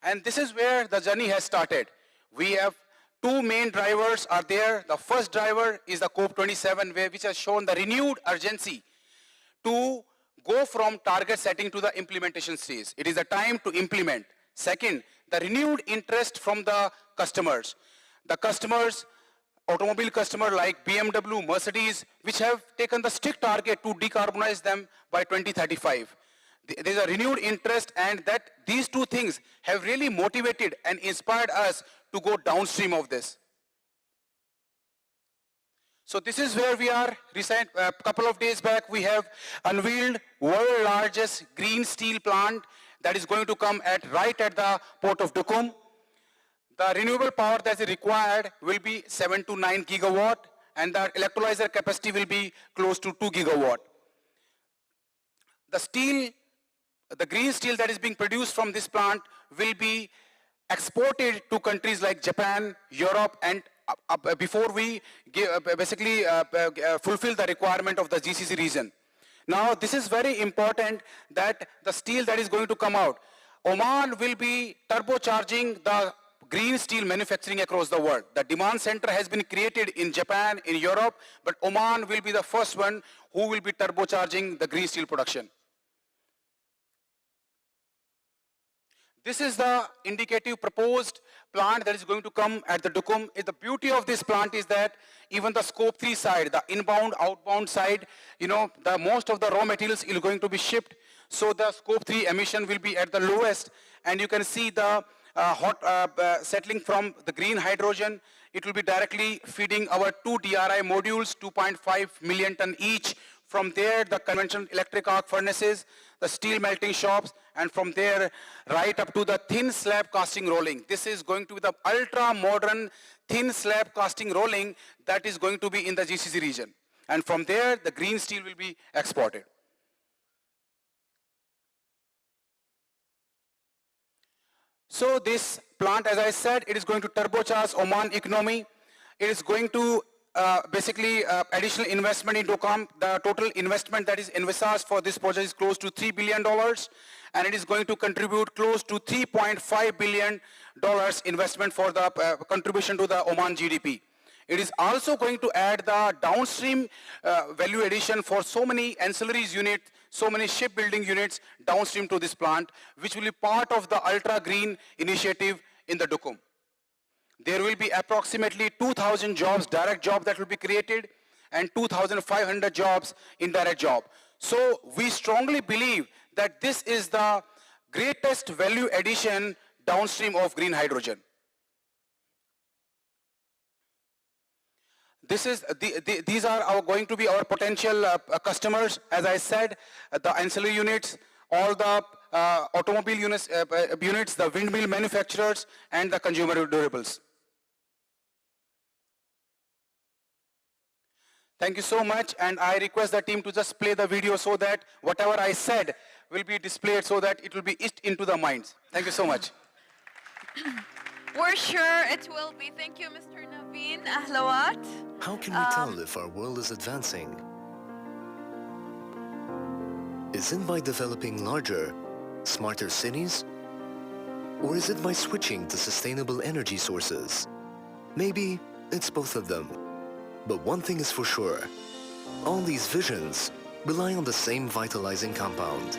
And this is where the journey has started. We have 2 main drivers are there. The first driver is the COP27, which has shown the renewed urgency to go from target setting to the implementation stage. It is the time to implement. Second, the renewed interest from the customers. The customers automobile customer like BMW, Mercedes, which have taken the strict target to decarbonize them by 2035. There's a renewed interest, and that these two things have really motivated and inspired us to go downstream of this. So this is where we are. A couple of days back, we have unveiled world's largest green steel plant that is going to come right at the port of Duqm. The renewable power that is required will be 7 to 9 gigawatt, and the electrolyzer capacity will be close to 2 gigawatt. The green steel that is being produced from this plant will be exported to countries like Japan, Europe, and before we fulfill the requirement of the GCC region. Now, this is very important that the steel that is going to come out, Oman will be turbocharging the green steel manufacturing across the world. The demand center has been created in Japan, in Europe, but Oman will be the first one who will be turbocharging the green steel production. This is the indicative proposed plant that is going to come at the Duqm. The beauty of this plant is that even the scope 3 side, the inbound, outbound side, most of the raw materials is going to be shipped. So the scope 3 emission will be at the lowest, and you can see the settling from the green hydrogen. It will be directly feeding our 2 DRI modules, 2.5 million ton each. From there, the conventional electric arc furnaces, the steel melting shops, and from there, right up to the thin slab casting rolling. This is going to be the ultra-modern thin slab casting rolling that is going to be in the GCC region. And from there, the green steel will be exported. So this plant, as I said, it is going to turbocharge Oman economy. It is going to additional investment in Duqm. The total investment that is envisaged for this project is close to $3 billion, and it is going to contribute close to $3.5 billion investment for the contribution to the Oman GDP. It is also going to add the downstream value addition for so many ancillaries units, so many shipbuilding units downstream to this plant, which will be part of the ultra green initiative in the Duqm. There will be approximately 2,000 jobs, direct jobs that will be created, and 2,500 jobs, indirect job. So we strongly believe that this is the greatest value addition downstream of green hydrogen. These are going to be our potential customers. As I said, the ancillary units, all the automobile units, the windmill manufacturers, and the consumer durables. Thank you so much, and I request the team to just play the video so that whatever I said will be displayed so that it will be etched into the minds. Thank you so much. We're sure it will be. Thank you, Mr. Naveen Ahlawat. How can we tell if our world is advancing? Is it by developing larger, smarter cities? Or is it by switching to sustainable energy sources? Maybe it's both of them. But one thing is for sure, all these visions rely on the same vitalizing compound.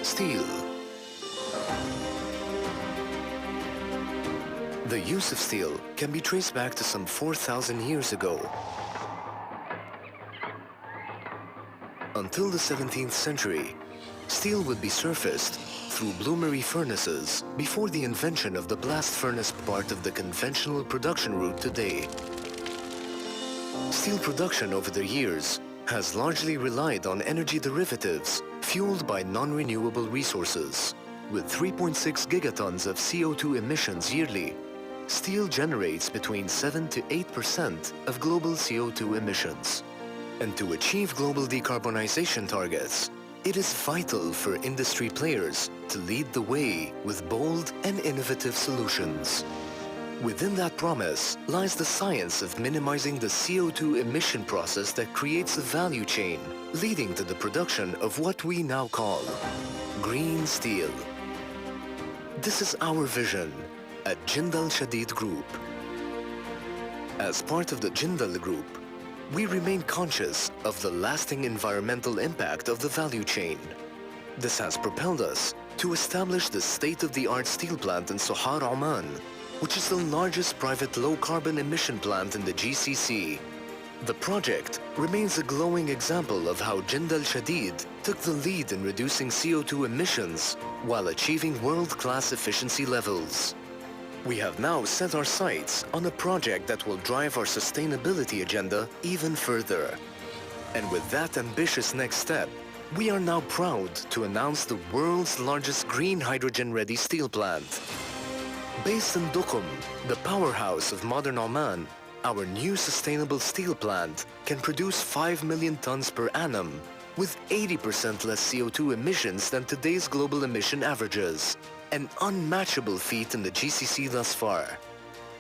Steel. The use of steel can be traced back to some 4,000 years ago. Until the 17th century, steel would be surfaced through bloomery furnaces before the invention of the blast furnace part of the conventional production route today. Steel production over the years has largely relied on energy derivatives fueled by non-renewable resources. With 3.6 gigatons of CO2 emissions yearly, steel generates between 7 to 8% of global CO2 emissions. And to achieve global decarbonization targets, it is vital for industry players to lead the way with bold and innovative solutions. Within that promise lies the science of minimizing the CO2 emission process that creates a value chain, leading to the production of what we now call green steel. This is our vision at Jindal Shadid Group. As part of the Jindal Group, we remain conscious of the lasting environmental impact of the value chain. This has propelled us to establish the state-of-the-art steel plant in Sohar, Oman, which is the largest private low-carbon emission plant in the GCC. The project remains a glowing example of how Jindal Shadid took the lead in reducing CO2 emissions while achieving world-class efficiency levels. We have now set our sights on a project that will drive our sustainability agenda even further. And with that ambitious next step, we are now proud to announce the world's largest green hydrogen-ready steel plant. Based in Duqm, the powerhouse of modern Oman, our new sustainable steel plant can produce 5 million tons per annum with 80% less CO2 emissions than today's global emission averages, an unmatchable feat in the GCC thus far.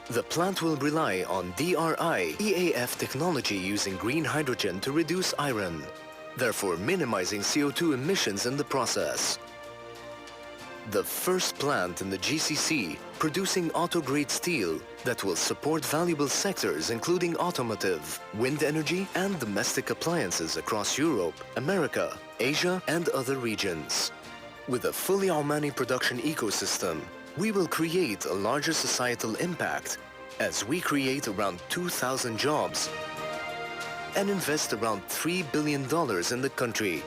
The plant will rely on DRI EAF technology using green hydrogen to reduce iron, therefore minimizing CO2 emissions in the process. The first plant in the GCC producing auto-grade steel that will support valuable sectors including automotive, wind energy and domestic appliances across Europe, America, Asia and other regions. With a fully Omani production ecosystem, we will create a larger societal impact as we create around 2,000 jobs and invest around $3 billion in the country.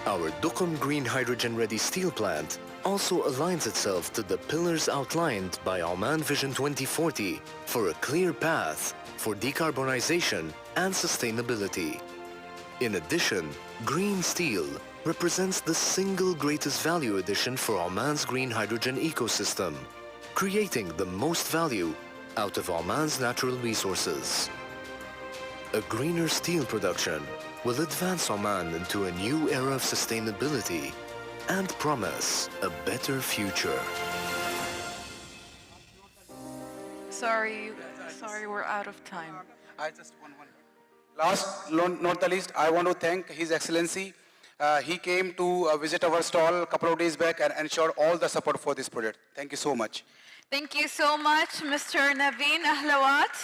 Our Duqm Green Hydrogen-ready steel plant also aligns itself to the pillars outlined by Oman Vision 2040 for a clear path for decarbonization and sustainability. In addition, green steel represents the single greatest value addition for Oman's green hydrogen ecosystem, creating the most value out of Oman's natural resources. A greener steel production will advance Oman into a new era of sustainability and promise a better future. Sorry, we're out of time. Last, not the least, I want to thank His Excellency. He came to visit our stall a couple of days back and ensured all the support for this project. Thank you so much. Thank you so much, Mr. Naveen Ahlawat.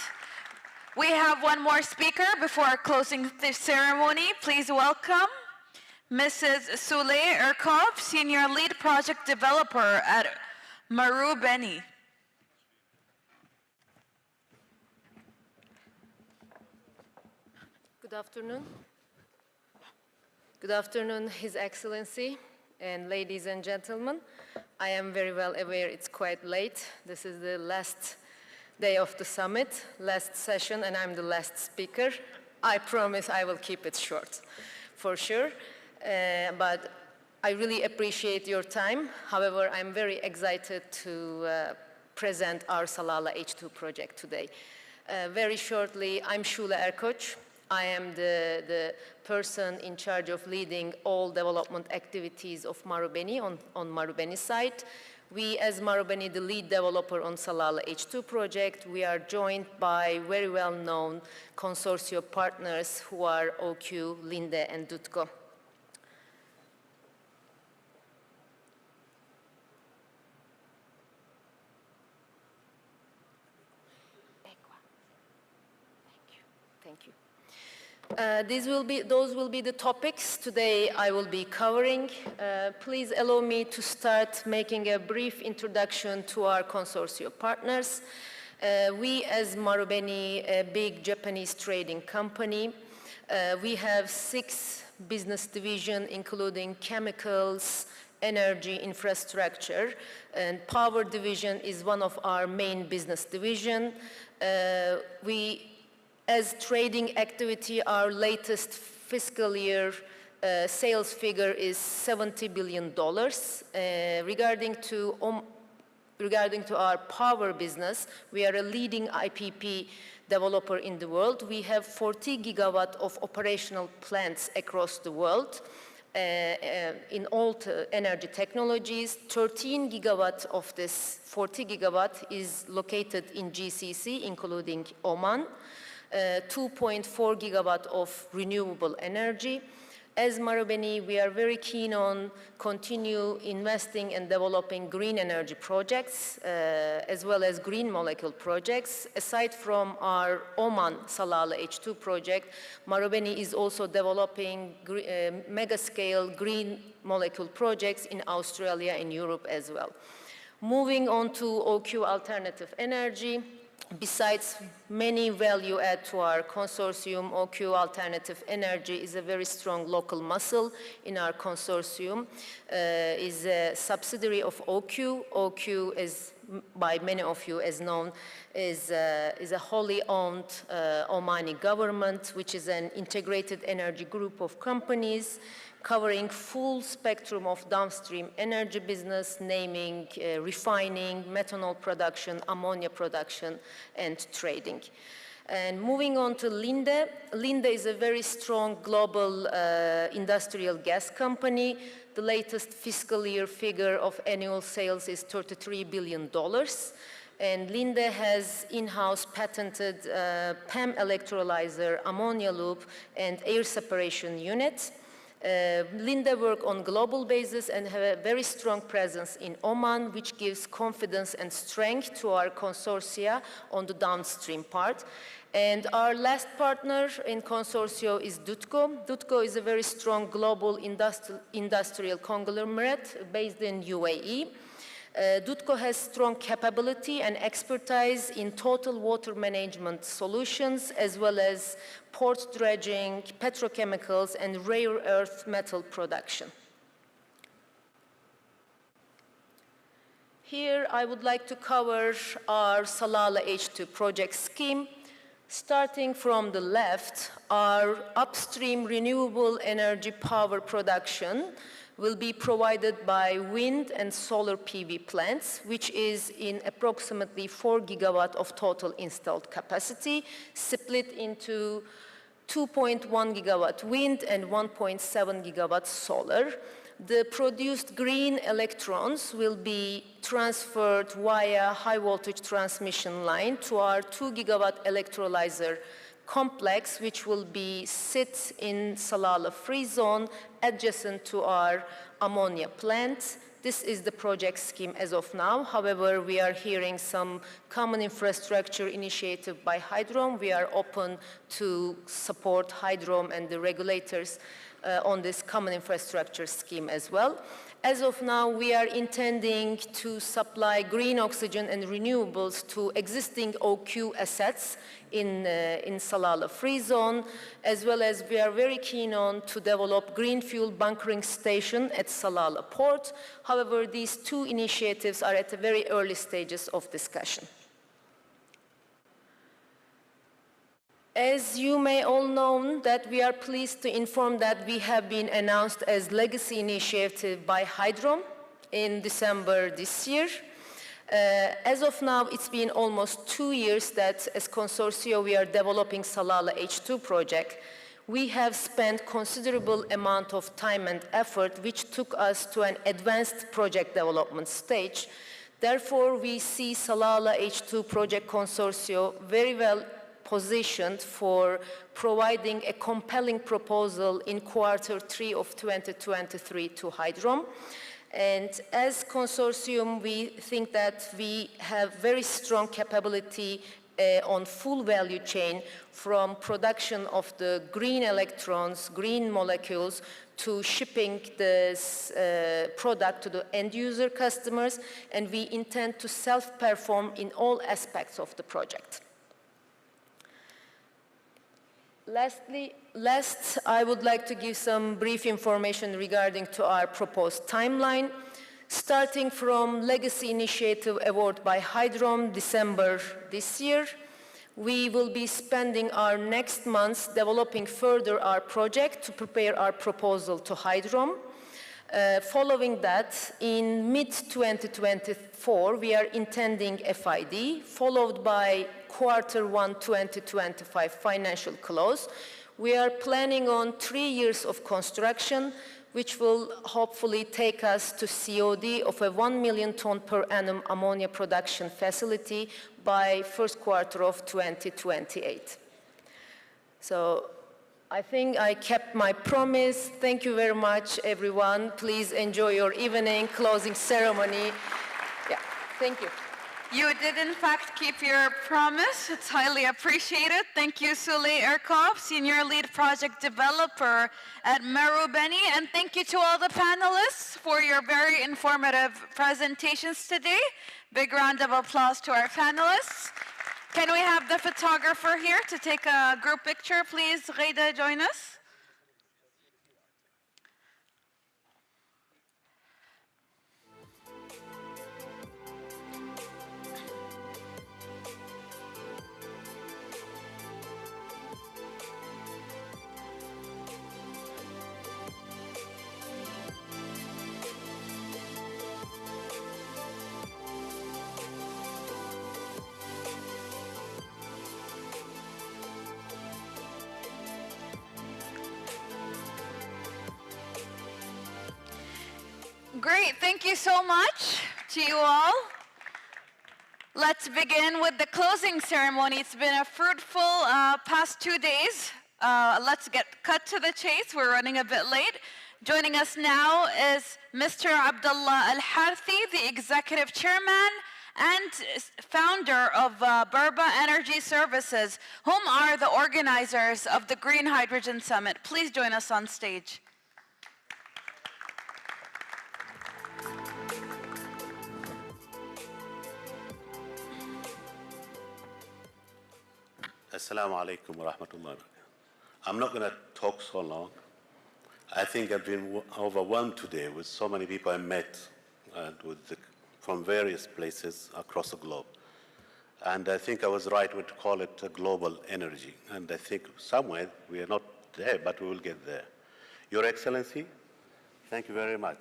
We have one more speaker before closing the ceremony. Please welcome Mrs. Suley Erkov, Senior Lead Project Developer at Marubeni. Good afternoon. Good afternoon, His Excellency and ladies and gentlemen. I am very well aware it's quite late. This is the last day of the summit, last session, and I'm the last speaker. I promise I will keep it short, for sure. But I really appreciate your time. However, I'm very excited to present our Salalah H2 project today. Very shortly, I'm Shula Erkoç. I am the person in charge of leading all development activities of Marubeni on Marubeni side. We, as Marubeni, the lead developer on Salalah H2 project, we are joined by very well-known consortium partners who are OQ, Linde, and Dutco. Thank you. Those will be the topics today I will be covering. Please allow me to start making a brief introduction to our consortium partners. We, as Marubeni, a big Japanese trading company, we have 6 business divisions, including chemicals, energy, infrastructure, and power division is one of our main business division. As trading activity, our latest fiscal year sales figure is $70 billion. Regarding to our power business, we are a leading IPP developer in the world. We have 40 gigawatt of operational plants across the world in all energy technologies. 13 gigawatt of this 40 gigawatt is located in GCC, including Oman. 2.4 gigawatt of renewable energy. As Marubeni, we are very keen on continue investing and developing green energy projects, as well as green molecule projects. Aside from our Oman Salalah H2 project, Marubeni is also developing mega-scale green molecule projects in Australia and Europe as well. Moving on to OQ Alternative Energy, besides many value add to our consortium, OQ Alternative Energy is a very strong local muscle in our consortium, is a subsidiary of OQ. OQ is, by many of you as known, is a wholly owned Omani government, which is an integrated energy group of companies covering full spectrum of downstream energy business, naming refining, methanol production, ammonia production, and trading. And moving on to Linde. Linde is a very strong global industrial gas company. The latest fiscal year figure of annual sales is $33 billion. And Linde has in-house patented PEM electrolyzer, ammonia loop, and air separation unit. Linde work on global basis and have a very strong presence in Oman, which gives confidence and strength to our consortia on the downstream part. And our last partner in consortium is Dutco. Dutco is a very strong global industrial conglomerate based in UAE. Dutco has strong capability and expertise in total water management solutions, as well as port dredging, petrochemicals, and rare earth metal production. Here, I would like to cover our Salalah H2 project scheme. Starting from the left, our upstream renewable energy power production will be provided by wind and solar PV plants, which is in approximately 4 gigawatt of total installed capacity, split into 2.1 gigawatt wind and 1.7 gigawatt solar. The produced green electrons will be transferred via high voltage transmission line to our 2 gigawatt electrolyzer complex, which will be sit in Salalah free zone adjacent to our ammonia plant. This is the project scheme as of now. However, we are hearing some common infrastructure initiative by Hydrom. We are open to support Hydrom and the regulators on this common infrastructure scheme as well. As of now, we are intending to supply green oxygen and renewables to existing OQ assets in Salalah free zone, as well as we are very keen on to develop green fuel bunkering station at Salalah port. However, these two initiatives are at the very early stages of discussion. As you may all know, that we are pleased to inform that we have been announced as legacy initiative by Hydrom in December this year. As of now, it's been almost 2 years that as consortium we are developing Salalah H2 project. We have spent considerable amount of time and effort, which took us to an advanced project development stage. Therefore, we see Salalah H2 project consortium very well positioned for providing a compelling proposal in Q3 of 2023 to Hydrom. And as consortium, we think that we have very strong capability on full value chain, from production of the green electrons, green molecules, to shipping this product to the end user customers, and we intend to self-perform in all aspects of the project. Last, I would like to give some brief information regarding to our proposed timeline. Starting from Legacy Initiative Award by Hydrom, December this year, we will be spending our next months developing further our project to prepare our proposal to Hydrom. Following that, in mid-2024, we are intending FID, followed by Q1 2025 financial close. We are planning on 3 years of construction, which will hopefully take us to COD of a 1 million ton per annum ammonia production facility by Q1 of 2028. So I think I kept my promise. Thank you very much, everyone. Please enjoy your evening closing ceremony. Yeah, thank you. You did, in fact, keep your promise. It's highly appreciated. Thank you, Sule Erkov, Senior Lead Project Developer at Marubeni. And thank you to all the panelists for your very informative presentations today. Big round of applause to our panelists. Can we have the photographer here to take a group picture, please? Ghaida, join us. Great, thank you so much to you all. Let's begin with the closing ceremony. It's been a fruitful past 2 days. Let's get cut to the chase. We're running a bit late. Joining us now is Mr. Abdullah Al-Harthi, the Executive Chairman and founder of Burba Energy Services, whom are the organizers of the Green Hydrogen Summit. Please join us on stage. Assalamu alaikum wa rahmatullahi. I'm not going to talk so long. I think I've been overwhelmed today with so many people I met and from various places across the globe. And I think I was right to call it a global energy. And I think somewhere we are not there, but we will get there. Your Excellency, thank you very much.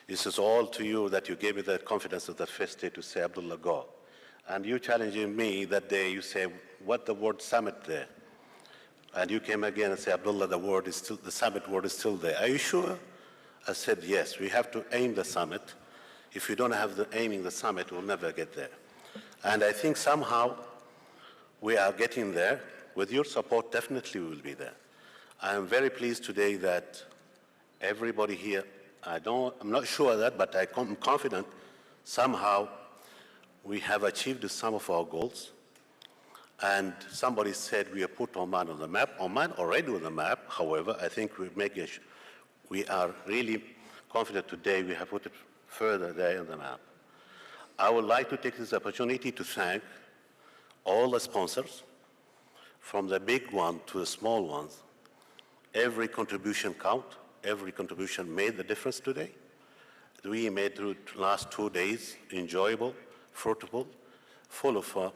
This is all to you that you gave me the confidence of the first day to say, Abdullah, go. And you challenging me that day, you say, what the word summit there? And you came again and said, Abdullah, the summit word is still there. Are you sure? I said, yes, we have to aim the summit. If we don't have the aiming the summit, we'll never get there. And I think somehow we are getting there. With your support, definitely we will be there. I am very pleased today that everybody here, I'm not sure of that, but I'm confident somehow we have achieved some of our goals. And somebody said we have put Oman on the map. Oman already on the map. However, I think we are really confident today we have put it further there on the map. I would like to take this opportunity to thank all the sponsors, from the big one to the small ones. Every contribution count. Every contribution made the difference today. We made the last 2 days enjoyable, fruitful, full of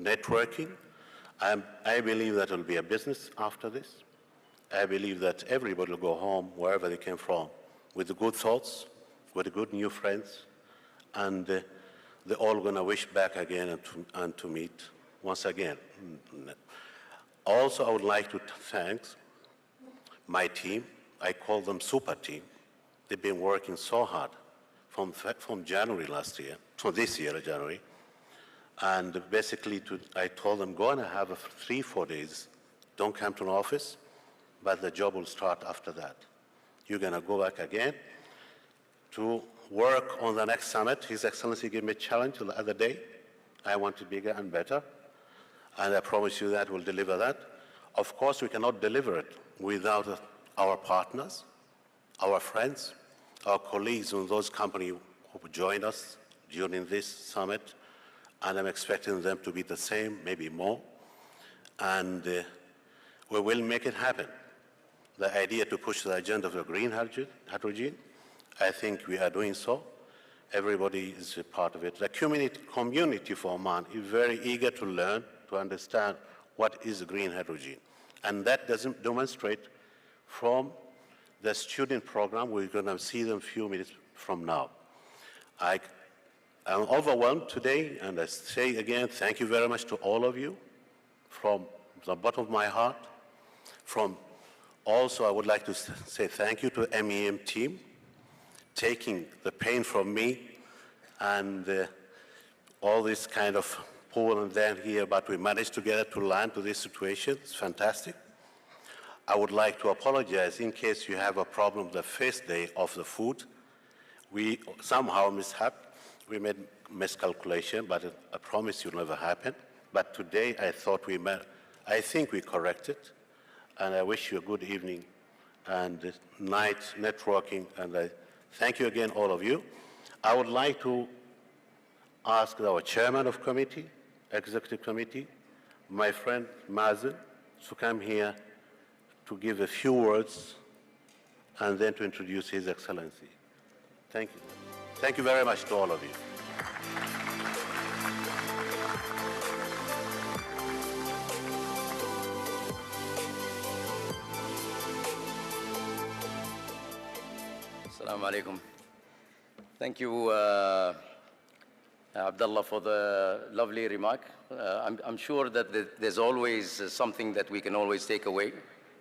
networking. I believe that it will be a business after this. I believe that everybody will go home wherever they came from with the good thoughts, with the good new friends, and they're all going to wish back again and to meet once again. Also, I would like to thank my team. I call them super team. They've been working so hard from January last year, from this year, January. And basically, I told them, go and have 3-4 days. Don't come to an office, but the job will start after that. You're going to go back again to work on the next summit. His Excellency gave me a challenge the other day. I want it bigger and better. And I promise you that we'll deliver that. Of course, we cannot deliver it without our partners, our friends, our colleagues in those companies who joined us during this summit. And I'm expecting them to be the same, maybe more. And we will make it happen. The idea to push the agenda of the green hydrogen, I think we are doing so. Everybody is a part of it. The community for Oman is very eager to learn, to understand what is green hydrogen. And that doesn't demonstrate from the student program. We're going to see them a few minutes from now. I'm overwhelmed today, and I say again, thank you very much to all of you from the bottom of my heart. Also, I would like to say thank you to the MEM team, taking the pain from me and all this kind of pull and then here, but we managed together to land to this situation. It's fantastic. I would like to apologize in case you have a problem the first day of the food. We somehow mishap. We made miscalculation, but I promise you never happen. But today I think we corrected, and I wish you a good evening and night networking, and I thank you again, all of you. I would like to ask our chairman of committee, executive committee, my friend Mazen, to come here to give a few words and then to introduce His Excellency. Thank you. Thank you very much to all of you. Assalamu alaikum. Thank you, Abdullah, for the lovely remark. I'm sure that there's always something that we can always take away.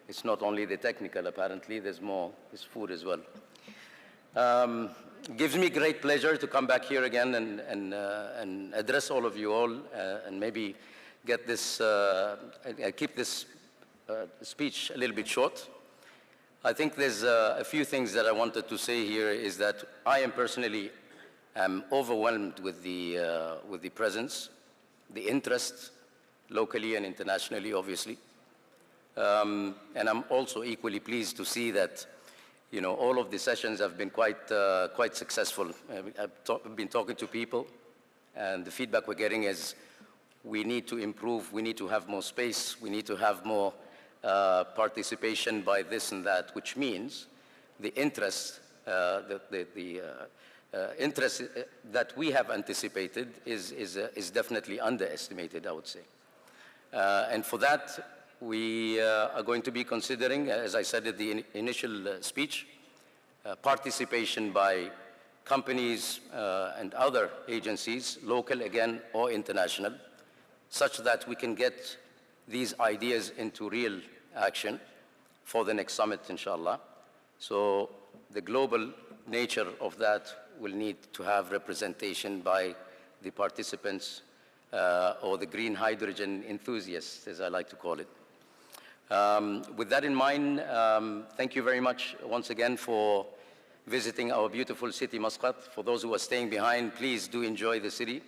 It's not only the technical, apparently, there's more, there's food as well. Gives me great pleasure to come back here again and address all of you all and maybe get this, keep this speech a little bit short. I think there's a few things that I wanted to say here is that I am personally overwhelmed with the presence, the interest, locally and internationally, obviously. And I'm also equally pleased to see that, you know, all of the sessions have been quite successful. I've been talking to people, and the feedback we're getting is we need to improve, we need to have more space, we need to have more participation by this and that, which means the interest, interest that we have anticipated is definitely underestimated, I would say. And for that, we are going to be considering, as I said at the initial speech, participation by companies and other agencies, local again or international, such that we can get these ideas into real action for the next summit, inshallah. So the global nature of that will need to have representation by the participants or the green hydrogen enthusiasts, as I like to call it. With that in mind, thank you very much once again for visiting our beautiful city, Muscat. For those who are staying behind, please do enjoy the city.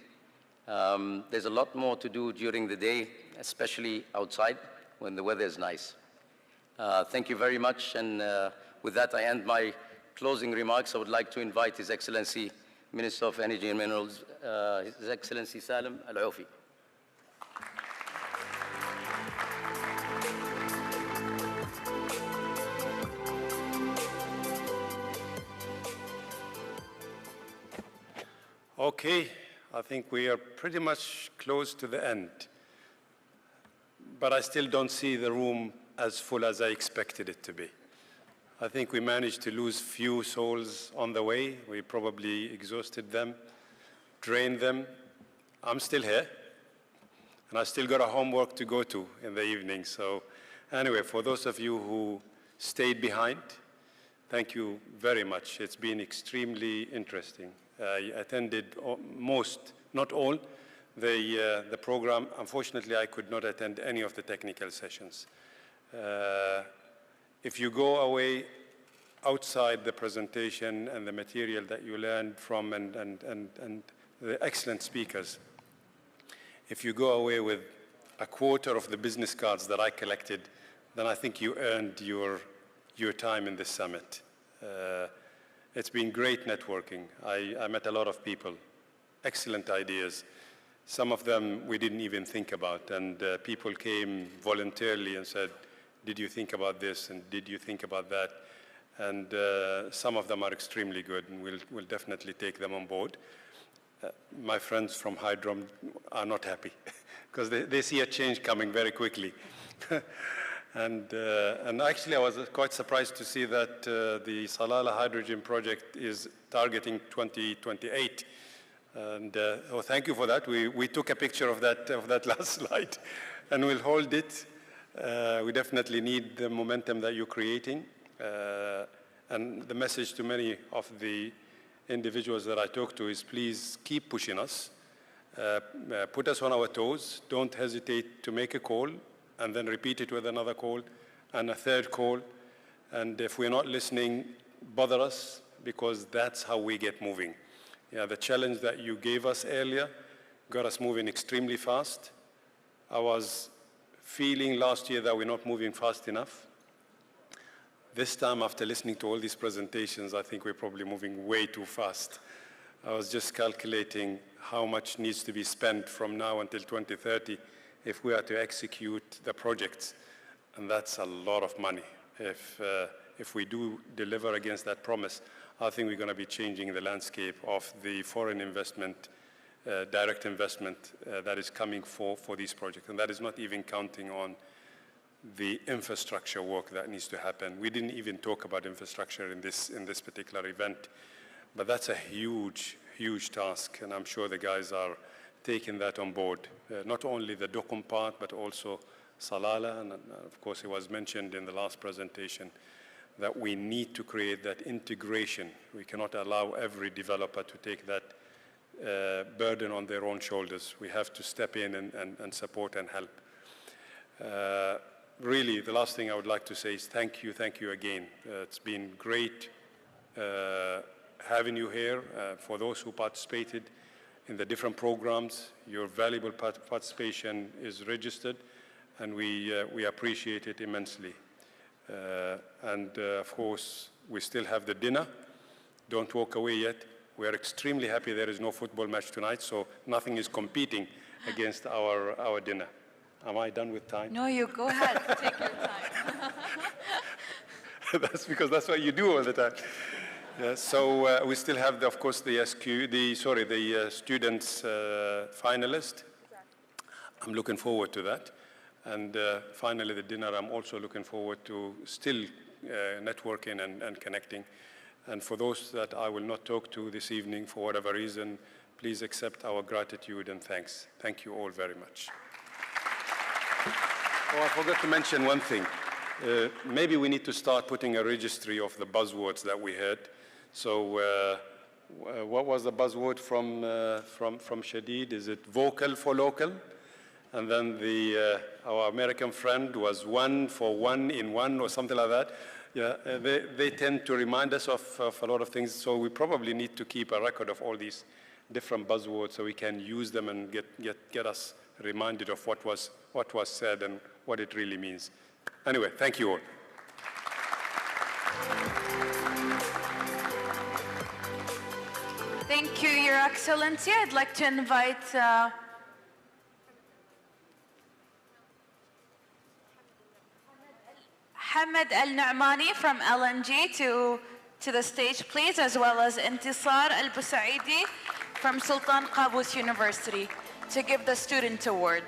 There's a lot more to do during the day, especially outside when the weather is nice. Thank you very much, and with that I end my closing remarks. I would like to invite His Excellency, Minister of Energy and Minerals, His Excellency Salim Al-Aufi. Okay, I think we are pretty much close to the end. But I still don't see the room as full as I expected it to be. I think we managed to lose few souls on the way. We probably exhausted them, drained them. I'm still here, and I still got a homework to go to in the evening. So anyway, for those of you who stayed behind, thank you very much. It's been extremely interesting. I attended most, not all, the program. Unfortunately, I could not attend any of the technical sessions. If you go away outside the presentation and the material that you learned from and the excellent speakers, if you go away with a quarter of the business cards that I collected, then I think you earned your time in this summit. It's been great networking. I met a lot of people, excellent ideas. Some of them we didn't even think about, and people came voluntarily and said, did you think about this, and did you think about that? And some of them are extremely good, and we'll definitely take them on board. My friends from Hydrom are not happy, because they see a change coming very quickly. And actually, I was quite surprised to see that the Salalah hydrogen project is targeting 2028. And oh, thank you for that. We took a picture of that last slide, and we'll hold it. We definitely need the momentum that you're creating. And the message to many of the individuals that I talk to is please keep pushing us. Put us on our toes. Don't hesitate to make a call, and then repeat it with another call and a third call. And if we're not listening, bother us, because that's how we get moving. Yeah, the challenge that you gave us earlier got us moving extremely fast. I was feeling last year that we're not moving fast enough. This time, after listening to all these presentations, I think we're probably moving way too fast. I was just calculating how much needs to be spent from now until 2030 if we are to execute the projects. And that's a lot of money. If we do deliver against that promise, I think we're going to be changing the landscape of the foreign investment, direct investment that is coming for these projects. And that is not even counting on the infrastructure work that needs to happen. We didn't even talk about infrastructure in this particular event, but that's a huge, huge task, and I'm sure the guys are taking that on board. Not only the Duqm part, but also Salalah, and of course it was mentioned in the last presentation that we need to create that integration. We cannot allow every developer to take that burden on their own shoulders. We have to step in and support and help. Really, the last thing I would like to say is thank you again. It's been great having you here. For those who participated in the different programs, your valuable participation is registered, and we appreciate it immensely. Of course, we still have the dinner. Don't walk away yet. We are extremely happy there is no football match tonight, so nothing is competing against our dinner. Am I done with time? No, you go ahead. Take your time. That's because that's what you do all the time. Yeah, so we still have, of course, the students finalist. I'm looking forward to that. And finally, the dinner, I'm also looking forward to still networking and connecting. And for those that I will not talk to this evening for whatever reason, please accept our gratitude and thanks. Thank you all very much. Oh, I forgot to mention one thing. Maybe we need to start putting a registry of the buzzwords that we heard. So what was the buzzword from Shadid? Is it vocal for local? And then our American friend was one for one in one or something like that. Yeah, they tend to remind us of a lot of things. So we probably need to keep a record of all these different buzzwords so we can use them and get us reminded of what was said and what it really means. Anyway, thank you all. Thank you, Your Excellency. I'd like to invite Hamad Al-Nu'mani from LNG to the stage, please, as well as Intisar Al-Busaidi from Sultan Qaboos University to give the student award.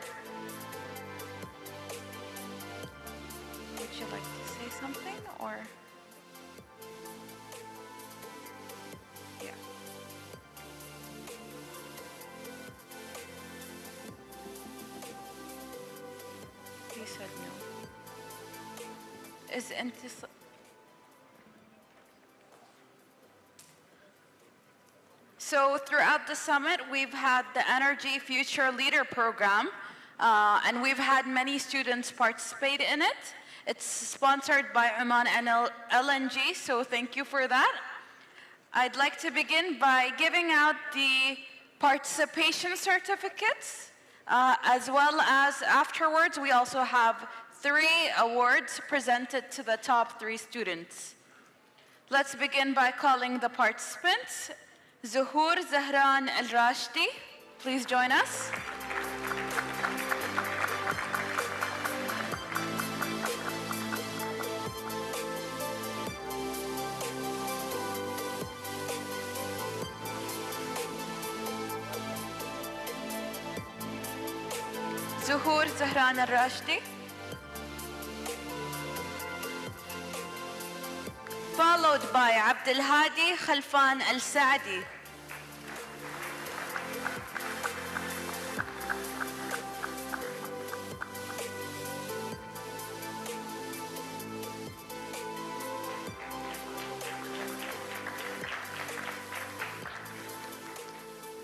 Would you like to say something, or? Yeah. He said no. Is Intisar? So throughout the summit, we've had the Energy Future Leader Program, and we've had many students participate in it. It's sponsored by Oman and LNG, so thank you for that. I'd like to begin by giving out the participation certificates, as well as afterwards, we also have 3 awards presented to the top 3 students. Let's begin by calling the participants. Zuhur Zahran Al-Rashdi, please join us. Zuhur Zahran Al-Rashdi. Followed by Abdul Hadi Khalfan Al-Saadi.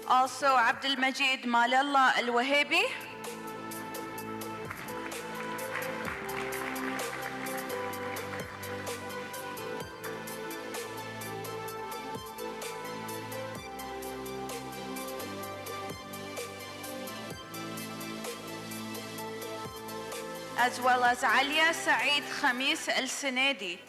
Also Abdul Majid Malallah Al-Wahabi. as well as Alia Saeed Khamis El Sinedi.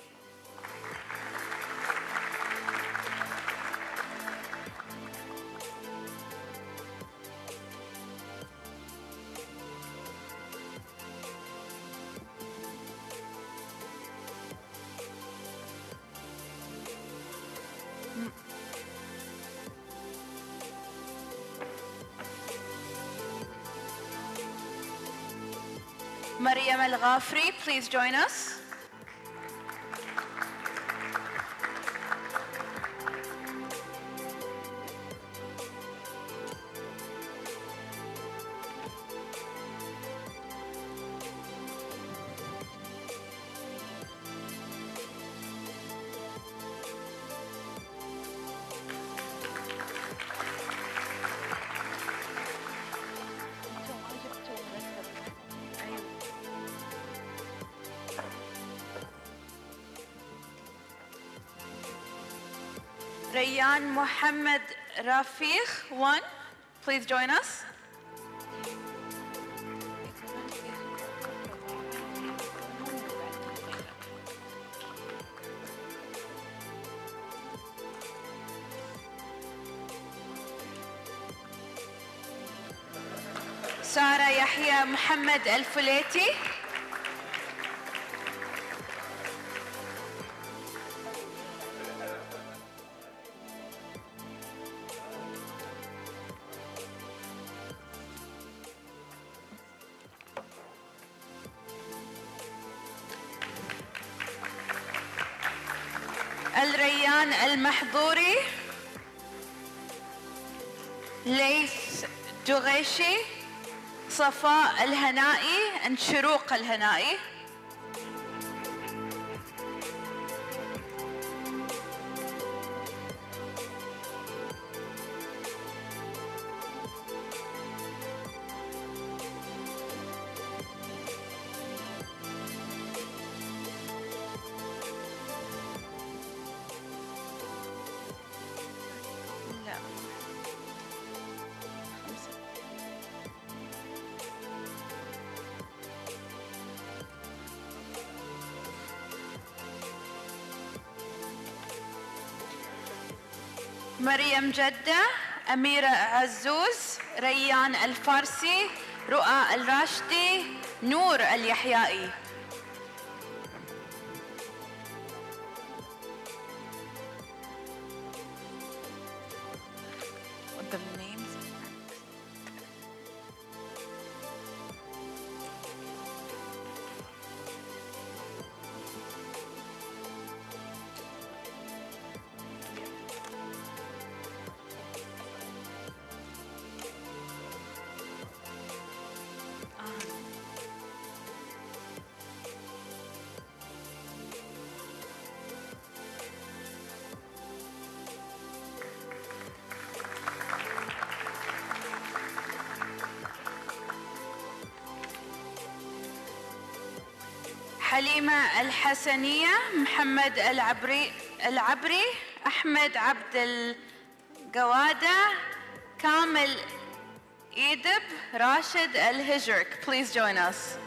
Mariam El Ghafri, please join us. Rayyan Mohammed Rafiq, 1, please join us. Sara Yahya Mohammed El Fuleti. الريان المحظوري. ليث جغيشي. صفاء الهنائي and شروق الهنائي. مريم جدة. أميرة عزوز. ريان الفارسي. رؤى الراشدي. نور اليحيائي. The names. حليمة الحسنية. محمد العبري. أحمد عبد الجوادة. كامل إيدب. راشد الهجرك. Please join us.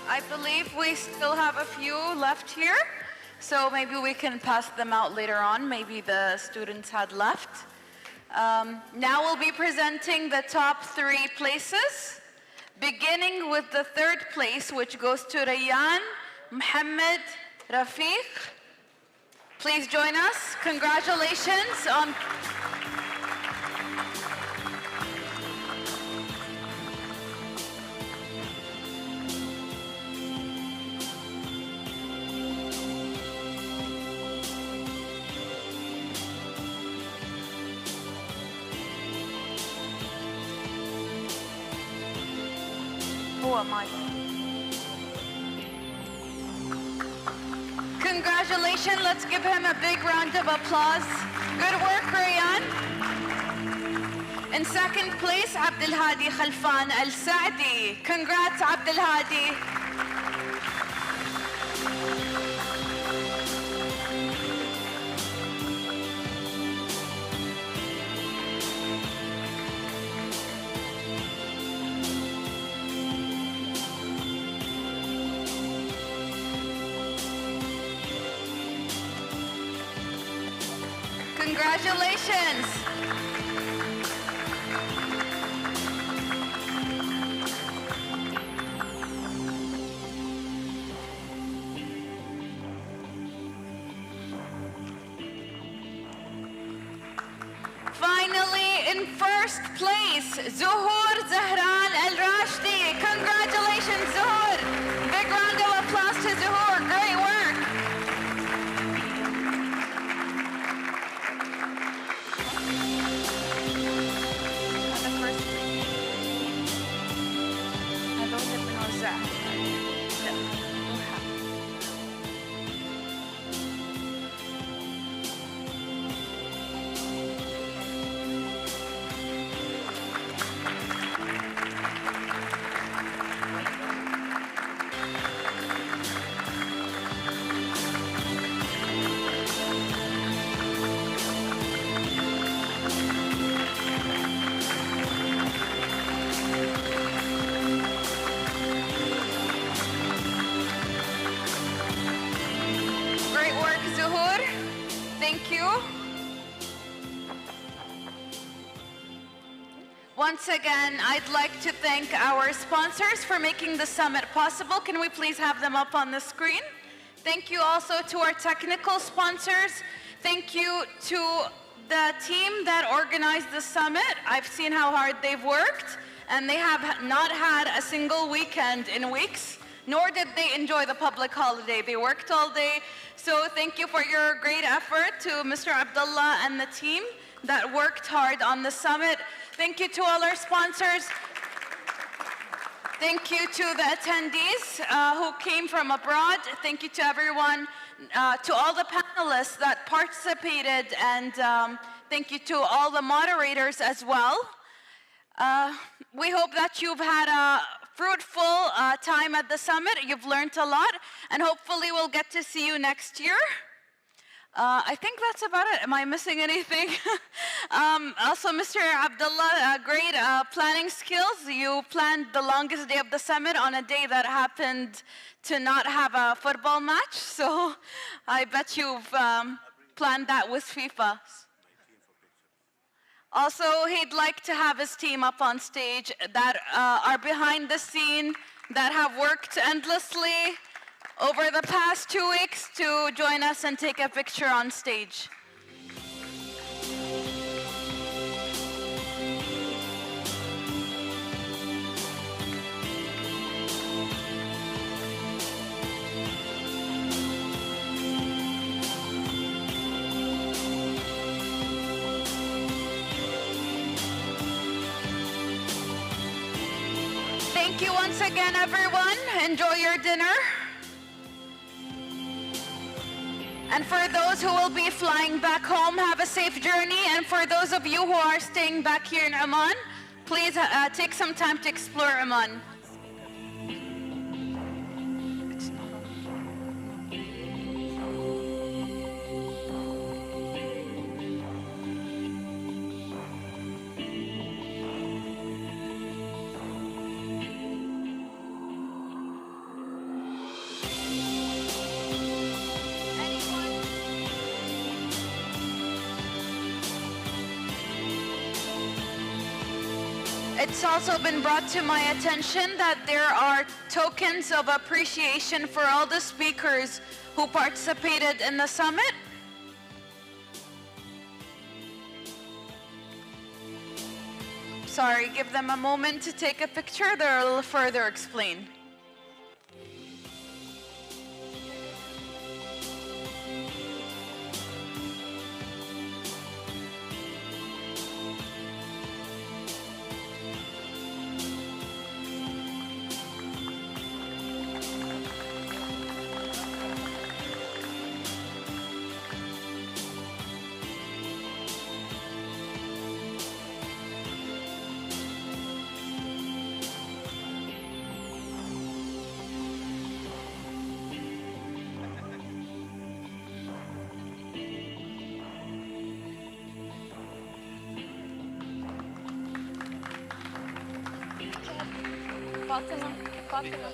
I believe we still have a few left here, so maybe we can pass them out later on. Maybe the students had left. Now we'll be presenting the top 3 places, beginning with the 3rd place, which goes to Rayyan Mohammed Rafiq. Please join us. Congratulations on... Who am I? Congratulations, let's give him a big round of applause. Good work, Rayyan. In 2nd place, Abdelhadi Khalfan Al-Saadi. Congrats, Abdelhadi. Congratulations. Finally, in 1st place, Zuhur Zahran Al-Rashdi. Congratulations, Zuhur. Big round of applause to Zuhur. Great work. Great work, Zuhur. Thank you. Once again, I'd like to thank our sponsors for making the summit possible. Can we please have them up on the screen? Thank you also to our technical sponsors. Thank you to the team that organized the summit. I've seen how hard they've worked, and they have not had a single weekend in weeks, nor did they enjoy the public holiday. They worked all day. So thank you for your great effort to Mr. Abdullah and the team that worked hard on the summit. Thank you to all our sponsors. Thank you to the attendees who came from abroad. Thank you to everyone, to all the panelists that participated, and thank you to all the moderators as well. We hope that you've had a fruitful time at the summit. You've learned a lot, and hopefully we'll get to see you next year. I think that's about it. Am I missing anything? Also, Mr. Abdullah, great planning skills. You planned the longest day of the summit on a day that happened to not have a football match. So I bet you've planned that with FIFA. Also, he'd like to have his team up on stage that are behind the scene, that have worked endlessly over the past 2 weeks to join us and take a picture on stage. Thank you once again, everyone. Enjoy your dinner. And for those who will be flying back home, have a safe journey. And for those of you who are staying back here in Oman, please take some time to explore Oman. It's also been brought to my attention that there are tokens of appreciation for all the speakers who participated in the summit. Sorry, give them a moment to take a picture. They'll further explain. Fatima, Fatima.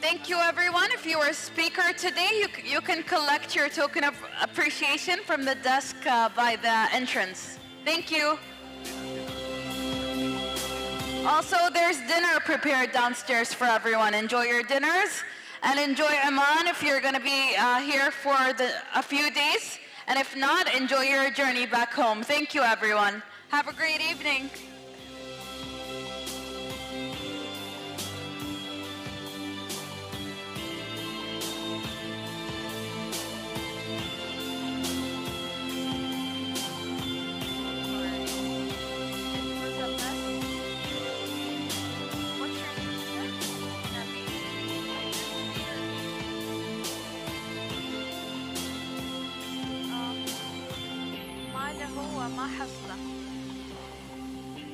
Thank you, everyone. If you are a speaker today, you can collect your token of appreciation from the desk by the entrance. Thank you. Also, there's dinner prepared downstairs for everyone. Enjoy your dinners and enjoy Oman if you're going to be here for a few days. And if not, enjoy your journey back home. Thank you, everyone. Have a great evening.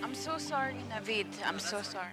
I'm so sorry, Naveed. I'm so sorry.